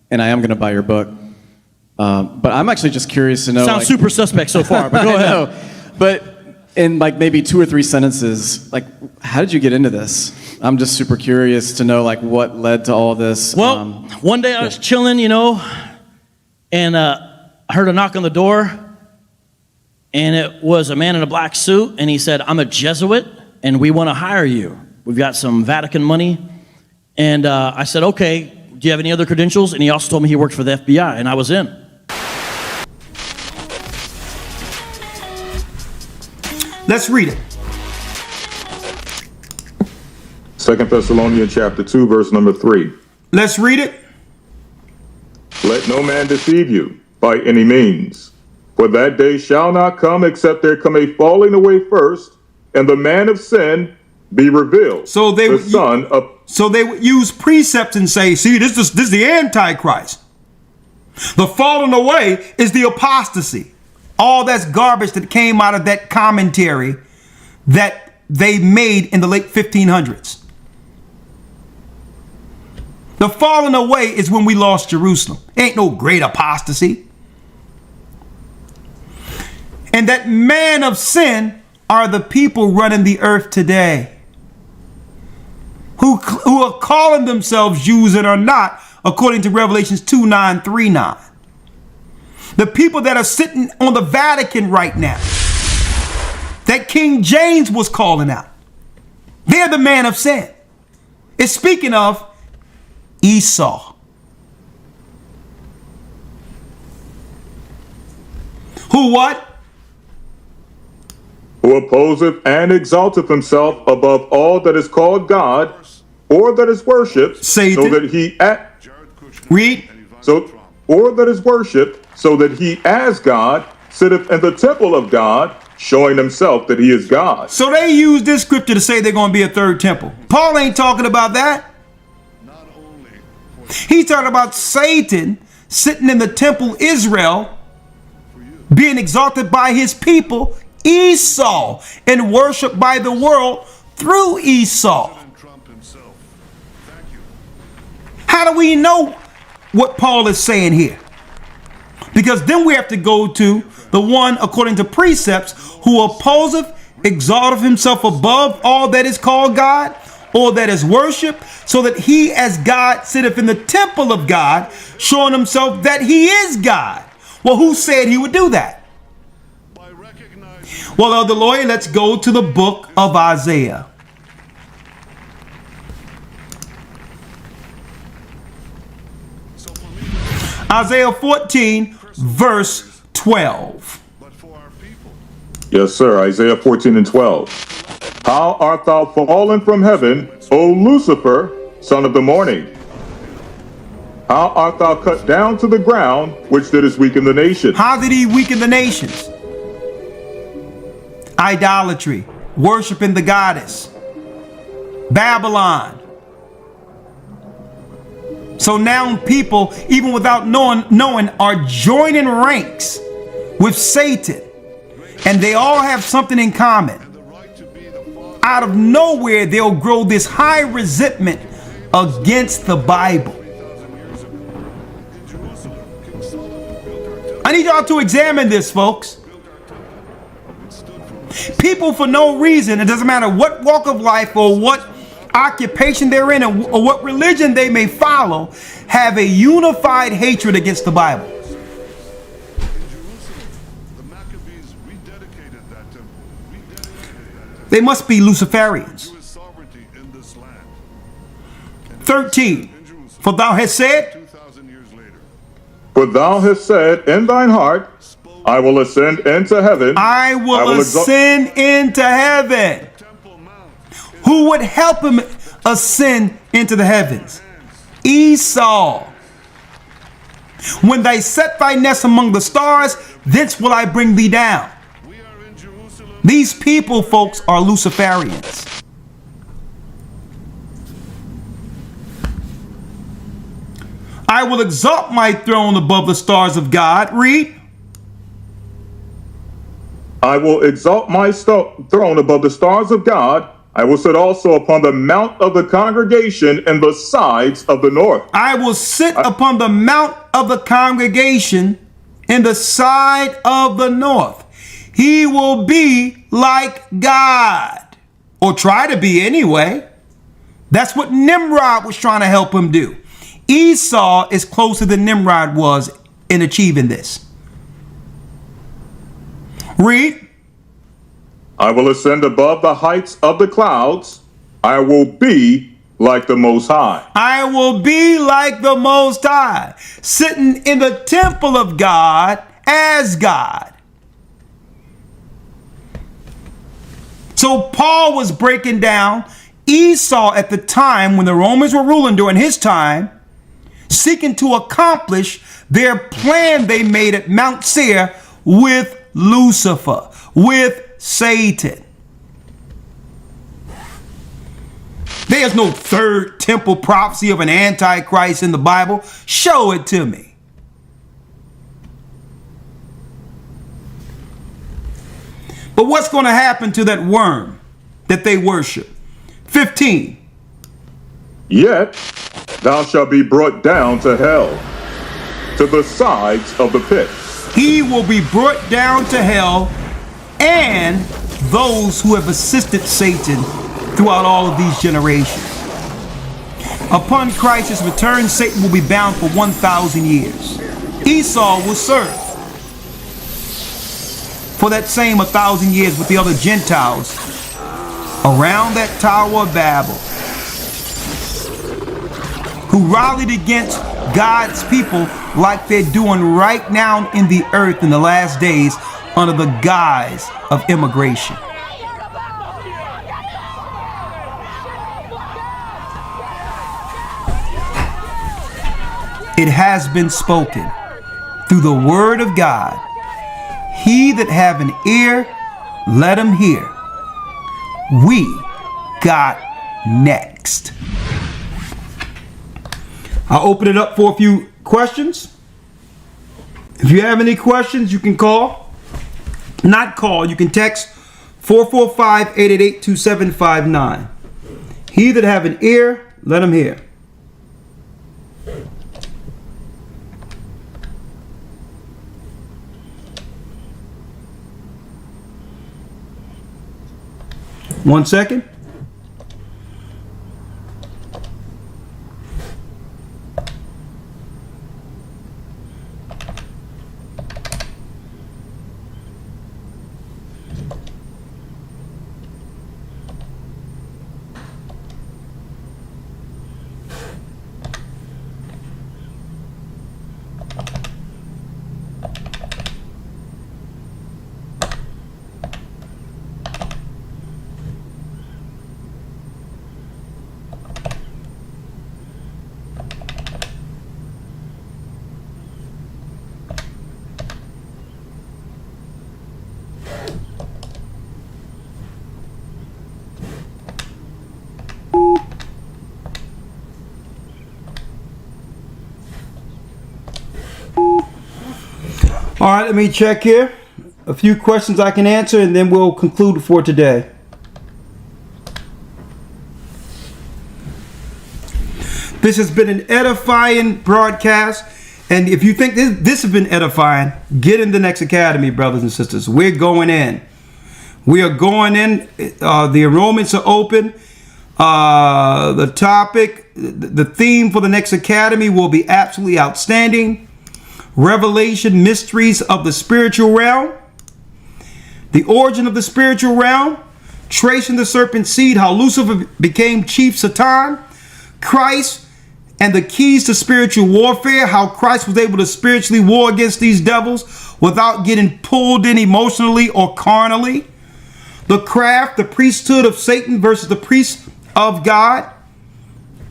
and I am going to buy your book. But I'm actually just curious to know. Sounds super suspect so far, but go ahead. But in like maybe 2 or 3 sentences, like, how did you get into this? I'm just super curious to know like what led to all this. Well, one day I was chilling, and I heard a knock on the door. And it was a man in a black suit, and he said, "I'm a Jesuit, and we want to hire you. We've got some Vatican money." And I said, "Okay, do you have any other credentials?" And he also told me he worked for the FBI, and I was in. Let's read it. 2 Thessalonians chapter 2, verse number 3. Let's read it. Let no man deceive you by any means. For that day shall not come except there come a falling away first, and the man of sin be revealed. So they would use precepts and say, "See, this is the Antichrist. The falling away is the apostasy." All that's garbage that came out of that commentary that they made in the late 1500s. The falling away is when we lost Jerusalem. Ain't no great apostasy. And that man of sin are the people running the earth today, who are calling themselves Jews and are not, according to Revelations 2:9-3:9. The people that are sitting on the Vatican right now, that King James was calling out, they're the man of sin. It's speaking of Esau. Who what? Who opposeth and exalteth himself above all that is called God, or that is worshipped, Satan. so that he read. Or that is worshipped, so that he as God sitteth in the temple of God, showing himself that he is God. So they use this scripture to say they're going to be a third temple. Paul ain't talking about that. He's talking about Satan sitting in the temple Israel, being exalted by his people Esau, and worshiped by the world through Esau. How do we know what Paul is saying here? Because then we have to go to the one according to precepts, who opposeth, exalteth himself above all that is called God, or that is worship, so that he as God sitteth in the temple of God, showing himself that he is God. Well, who said he would do that? Well, Elder Lawyer, let's go to the book of Isaiah. Isaiah 14, verse 12. Yes, sir. Isaiah 14 and 12. How art thou fallen from heaven, O Lucifer, son of the morning? How art thou cut down to the ground, which didst weaken the nations? How did he weaken the nations? Idolatry, worshiping the goddess, Babylon. So now people, even without knowing, are joining ranks with Satan. And they all have something in common. Out of nowhere, they'll grow this high resentment against the Bible. I need y'all to examine this, folks. People, for no reason, it doesn't matter what walk of life or what occupation they're in or what religion they may follow, have a unified hatred against the Bible. They must be Luciferians. 13. For thou hast said, For thou hast said in thine heart, I will ascend into heaven. I will ascend into heaven. Who would help him ascend into the heavens? Esau. When thy set thy nest among the stars, thence will I bring thee down. These people, folks, are Luciferians. I will exalt my throne above the stars of God. Read. I will exalt my throne above the stars of God. I will sit also upon the mount of the congregation in the sides of the north. I will sit upon the mount of the congregation in the side of the north. He will be like God, or try to be anyway. That's what Nimrod was trying to help him do. Esau is closer than Nimrod was in achieving this. Read. I will ascend above the heights of the clouds. I will be like the Most High. I will be like the Most High, sitting in the temple of God as God. So Paul was breaking down Esau at the time when the Romans were ruling during his time, seeking to accomplish their plan they made at Mount Seir with Lucifer, with Satan. There's no third temple prophecy of an Antichrist in the Bible. Show it to me. But what's going to happen to that worm that they worship? 15. Yet thou shalt be brought down to hell, to the sides of the pit. He will be brought down to hell, and those who have assisted Satan throughout all of these generations. Upon Christ's return, Satan will be bound for 1,000 years. Esau will serve for that same 1,000 years with the other Gentiles around that Tower of Babel, who rallied against God's people like they're doing right now in the earth in the last days under the guise of immigration. It has been spoken through the word of God. He that have an ear, let him hear. We got next. I'll open it up for a few questions. If you have any questions, you can call. Not call, you can text 445-888-2759. He that have an ear, let him hear. One second. All right, let me check here. A few questions I can answer, and then we'll conclude for today. This has been an edifying broadcast. And if you think this has been edifying, get in the next academy, brothers and sisters. We're going in. We are going in. The enrollments are open. The topic, the theme for the next academy will be absolutely outstanding. Revelation, mysteries of the spiritual realm. The origin of the spiritual realm. Tracing the serpent seed, how Lucifer became chief Satan. Christ and the keys to spiritual warfare, how Christ was able to spiritually war against these devils without getting pulled in emotionally or carnally. The craft, the priesthood of Satan versus the priests of God,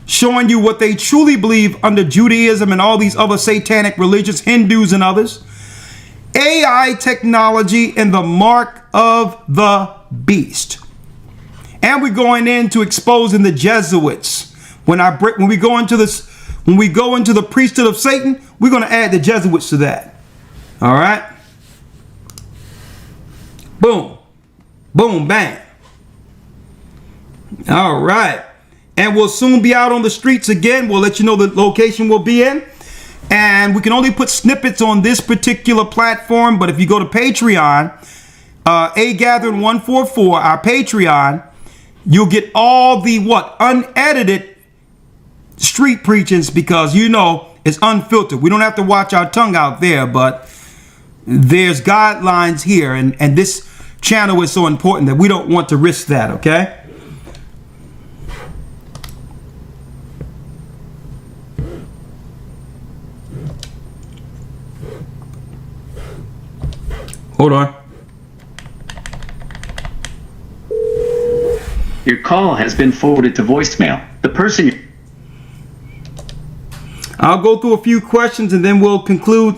showing you what they truly believe under Judaism and all these other satanic religions, Hindus and others. AI technology and the mark of the beast. And we're going into exposing the Jesuits. When we go into the priesthood of Satan, we're going to add the Jesuits to that. All right. Boom. Boom, bang. All right. And we'll soon be out on the streets again. We'll let you know the location we'll be in. And we can only put snippets on this particular platform. But if you go to Patreon, A Gathering 144, our Patreon, you'll get all the unedited street preachings, because it's unfiltered. We don't have to watch our tongue out there, but there's guidelines here, and this channel is so important that we don't want to risk that. Okay. Hold on. Your call has been forwarded to voicemail. The person... I'll go through a few questions and then we'll conclude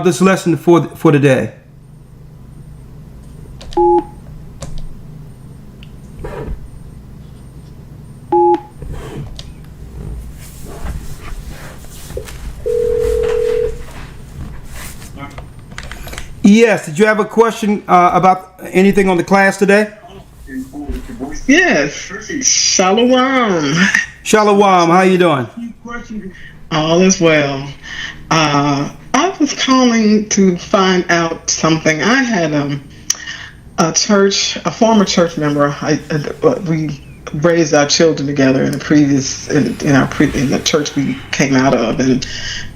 this lesson for today. Yes, did you have a question about anything on the class today? Yes. Shalom. Shalom, how you doing? All is well. I was calling to find out something. I had a former church member. We raised our children together in the church we came out of, and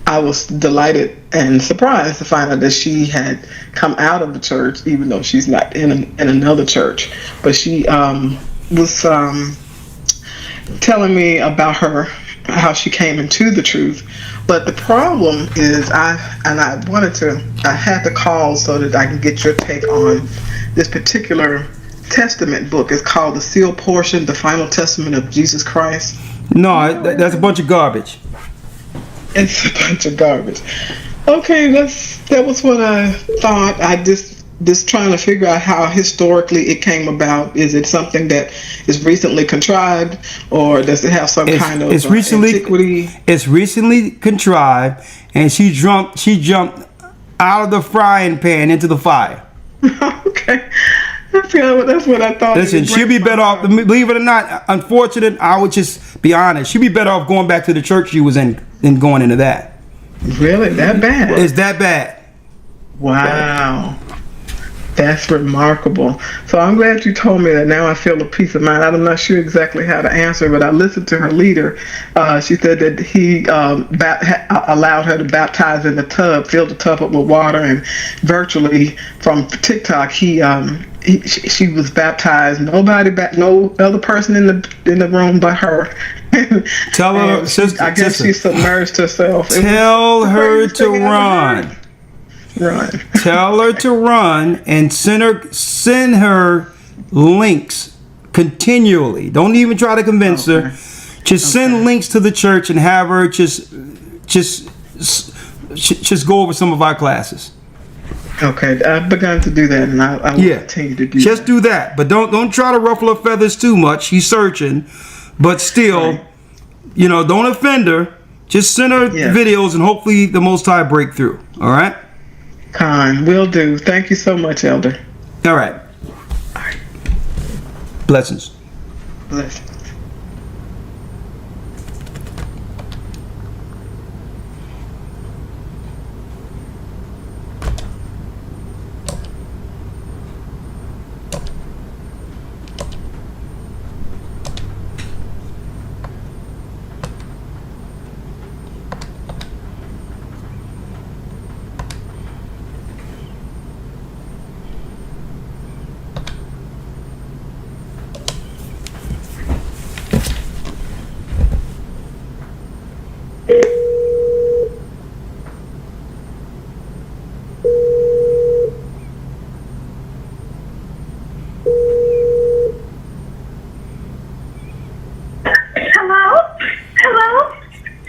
I was delighted and surprised to find out that she had come out of the church, even though she's not in another church. But she was telling me about how she came into the truth. But the problem is I had to call so that I can get your take on this particular Testament book. It's called The Sealed Portion, The Final Testament of Jesus Christ. No, that's a bunch of garbage. It's a bunch of garbage. Okay, that was what I thought. I just trying to figure out how historically it came about. Is it something that is recently contrived, or does it have some kind of antiquity? It's recently contrived, and she jumped out of the frying pan into the fire. Okay. That's what I thought. Listen, she'd be better off, believe it or not, unfortunate, I would just be honest, she'd be better off going back to the church she was in than going into that. Really? That bad? It's that bad. Wow. That's remarkable. So I'm glad you told me that. Now I feel a peace of mind. I'm not sure exactly how to answer, but I listened to her leader. She said that he allowed her to baptize in the tub, filled the tub up with water, and virtually from TikTok, she was baptized. No other person in the room but her. Tell her, sister. I guess she submerged herself. Tell her to run. Tell her to run and send her links continually. Don't even try to convince her. Just send links to the church and have her just go over some of our classes. Okay, I've begun to do that, and I will continue to do that. Just do that, but don't try to ruffle her feathers too much. She's searching, but still, don't offend her. Just send her videos, and hopefully the Most High break through. All right. Will do. Thank you so much, Elder. All right. Blessings. Blessings.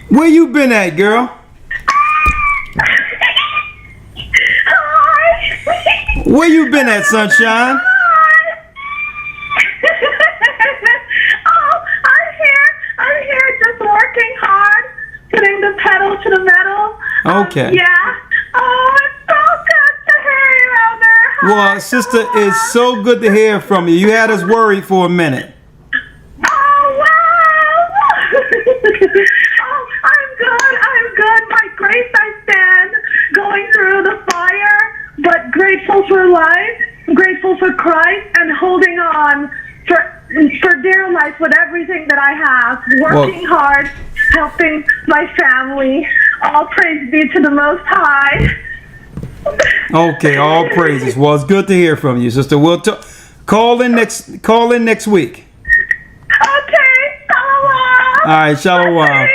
Where you been at, girl? Where you been at, sunshine? I'm here just working hard, putting the pedal to the metal. Okay. Yeah. Oh, it's so good to hear you, Elder. Well, sister, it's so good to hear from you. You had us worried for a minute. I'm good. By grace I stand, going through the fire, but grateful for life, grateful for Christ, and holding on for dear life with everything that I have. Working hard, helping my family. All praise be to the Most High. Okay, all praises. Well, it's good to hear from you, sister. We'll call in next week. Okay, shalom. All right, shalom.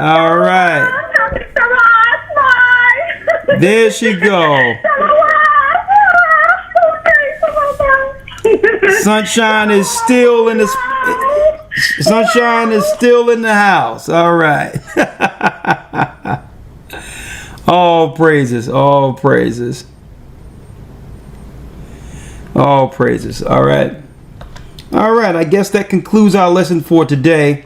All right. There she go. Sunshine is still in the house. All right. All praises. All praises. All praises. All right. All right. I guess that concludes our lesson for today.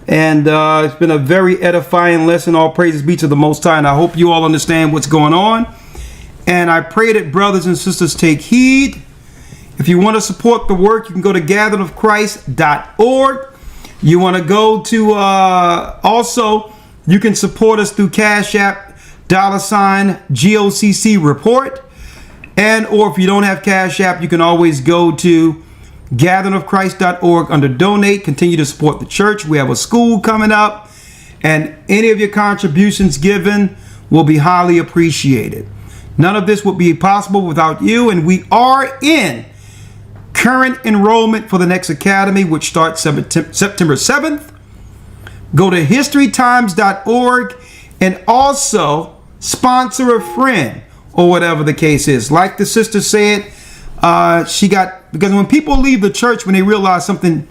And it's been a very edifying lesson. All praises be to the Most High. And I hope you all understand what's going on. And I pray that brothers and sisters take heed. If you want to support the work, you can go to gatheringofchrist.org. You want to go to also, you can support us through Cash App, $GOCC report. And or if you don't have Cash App, you can always go to gatheringofchrist.org under donate. Continue to support the church. We have a school coming up, and any of your contributions given will be highly appreciated. None of this would be possible without you, and we are in current enrollment for the next academy, which starts September 7th. Go to historytimes.org and also sponsor a friend or whatever the case is. Like the sister said, because when people leave the church, when they realize something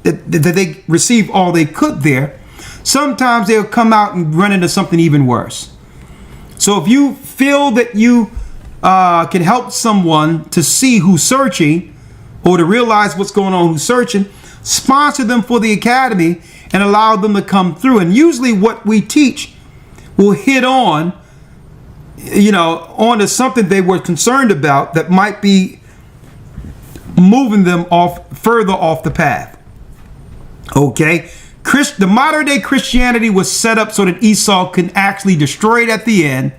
that they receive all they could there, sometimes they'll come out and run into something even worse. So if you feel that you can help someone to see who's searching or to realize what's going on, who's searching, sponsor them for the academy and allow them to come through. And usually what we teach will hit on, onto something they were concerned about that might be moving them further off the path. Okay. The modern day Christianity was set up so that Esau can actually destroy it at the end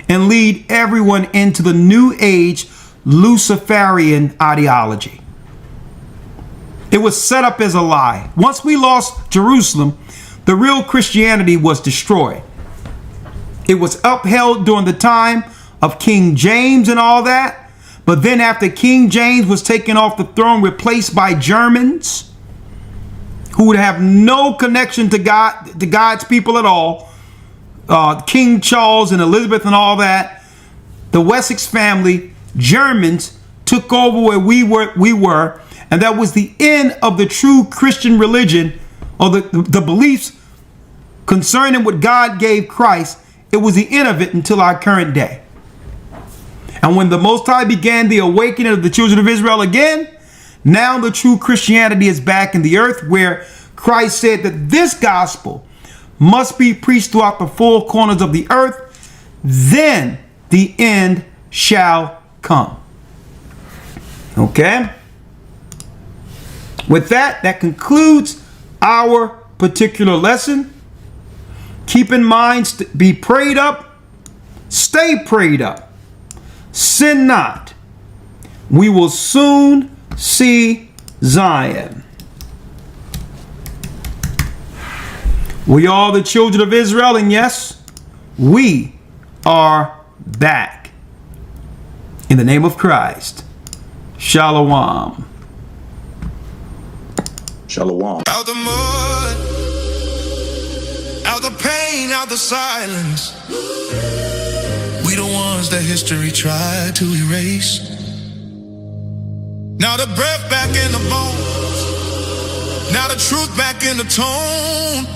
and lead everyone into the new age Luciferian ideology. It was set up as a lie. Once we lost Jerusalem, the real Christianity was destroyed. It was upheld during the time of King James and all that. But then after King James was taken off the throne, replaced by Germans who would have no connection to God, to God's people at all, King Charles and Elizabeth and all that, the Wessex family, Germans, took over where we were, and that was the end of the true Christian religion, or the beliefs concerning what God gave Christ. It was the end of it until our current day. And when the Most High began the awakening of the children of Israel again, now the true Christianity is back in the earth, where Christ said that this gospel must be preached throughout the four corners of the earth, then the end shall come. Okay? With that, that concludes our particular lesson. Keep in mind, be prayed up, stay prayed up, sin not. We will soon see Zion. We are the children of Israel, and yes, we are back. In the name of Christ, Shalom. Shalom. Out the mud, out the pain, out the silence. We the ones that history tried to erase. Now the breath back in the bones. Now the truth back in the tone.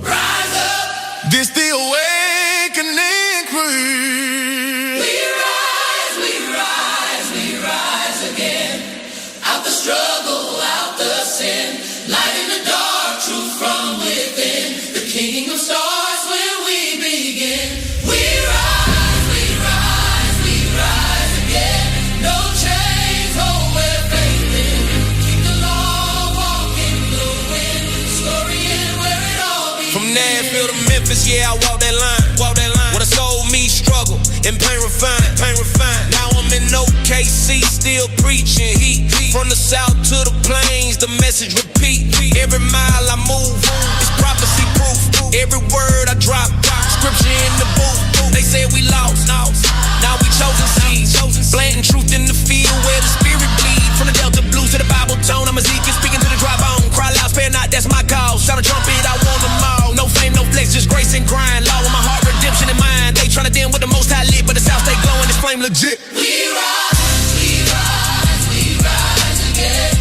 Rise up. This the awakening queen. We rise, we rise, we rise again. Out the struggle, out the sin. Light in the dark, truth from within. The kingdom starts when we begin. We rise, we rise, we rise again. No chains hold where faith in. Keep the law, walk in the wind. Story in where it all begins. From Nashville to Memphis, yeah, I walk that line. What a soul me struggle and pain refined. Now I'm in OKC, still preaching heat. From the south to the plains, the message repeat. Every mile I move, it's prophecy proof. Every word I drop, scripture in the booth. They said we lost, now we chosen seeds. Planting truth in the field where the spirit bleed. From the Delta blues to the Bible tone, I'm Ezekiel speaking to the dry bone. Cry loud, spare not, that's my cause. Sound a trumpet, I want them all. No fame, no flex, just grace and grind. Law with my heart, redemption in mind. They tryna dim with the most high lit, but the south stay glowing, this flame legit. We rise, we rise, we rise again.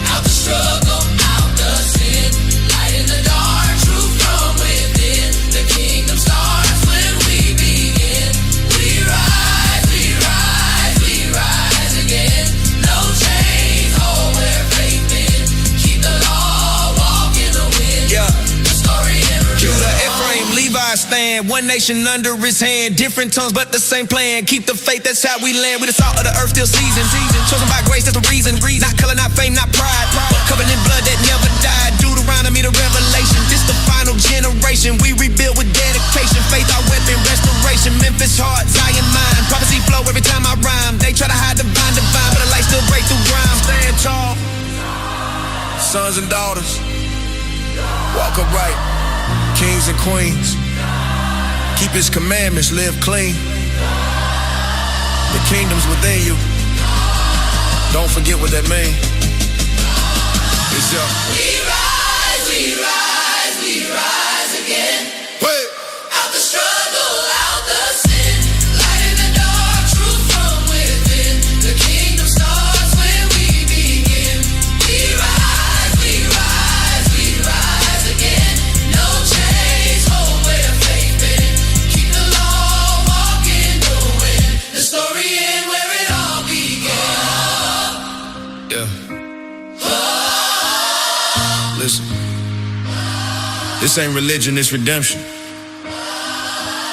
Out the struggle, out the sin. Light in the dark, truth from within. The kingdom starts when we begin. We rise, we rise, we rise again. No chains hold where faith in. Keep the law, walk in the wind. Yeah. The story in Judah, Ephraim, Levi stand. One nation under his hand. Different tongues, but the same plan. Keep the faith, that's how we land. We the salt of the earth, still seasoned. Chosen by grace, that's the reason. Not color, not fame, not pride. But covered in blood that never died. Deuteronomy, the revelation. This the final generation. We rebuild with dedication. Faith, our weapon, restoration. Memphis heart, Zion mind. Prophecy flow every time I rhyme. They try to hide divine, but the light still break through grime. Stand tall, sons and daughters. Walk upright, kings and queens. Keep his commandments, live clean. The kingdom's within you. Don't forget what that means. It's up. We rise, we rise, we rise again. Wait. Out the struggle, out the sin. Light in the dark, truth from within. The kingdom starts when we begin. We rise, we rise, we rise again. No chains hold where faith in. Keep the law, walk in the wind. The story in where it all began. Yeah. Listen. This ain't religion, it's redemption.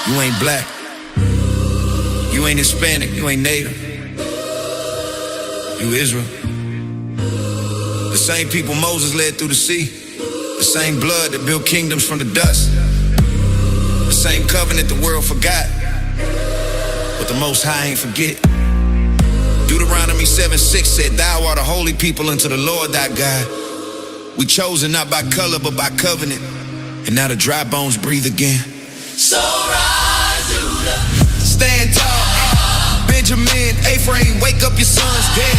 You ain't black. You ain't Hispanic. You ain't Native. You Israel. The same people Moses led through the sea. The same blood that built kingdoms from the dust. The same covenant the world forgot. But the Most High ain't forget. Deuteronomy 7:6 said, Thou art a holy people unto the Lord thy God. We chosen not by color but by covenant. And now the dry bones breathe again. So rise, Judah. Stand tall. Benjamin, Ephraim, wake up your sons dead.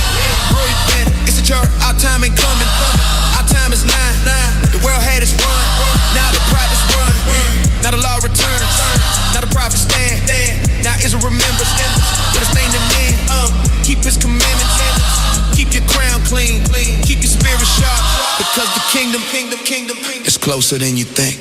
Repent, it's a church, our time ain't coming. Our time is nigh. The world had its run. Now the prophets run. Now the law returns. Now the prophets stand. Now Israel remembers. But it's named the man. Keep his commandments. Keep your crown clean. Keep your spirit sharp. Because the kingdom is closer than you think.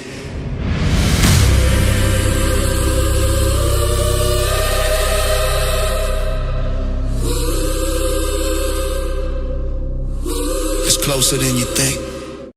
It's closer than you think.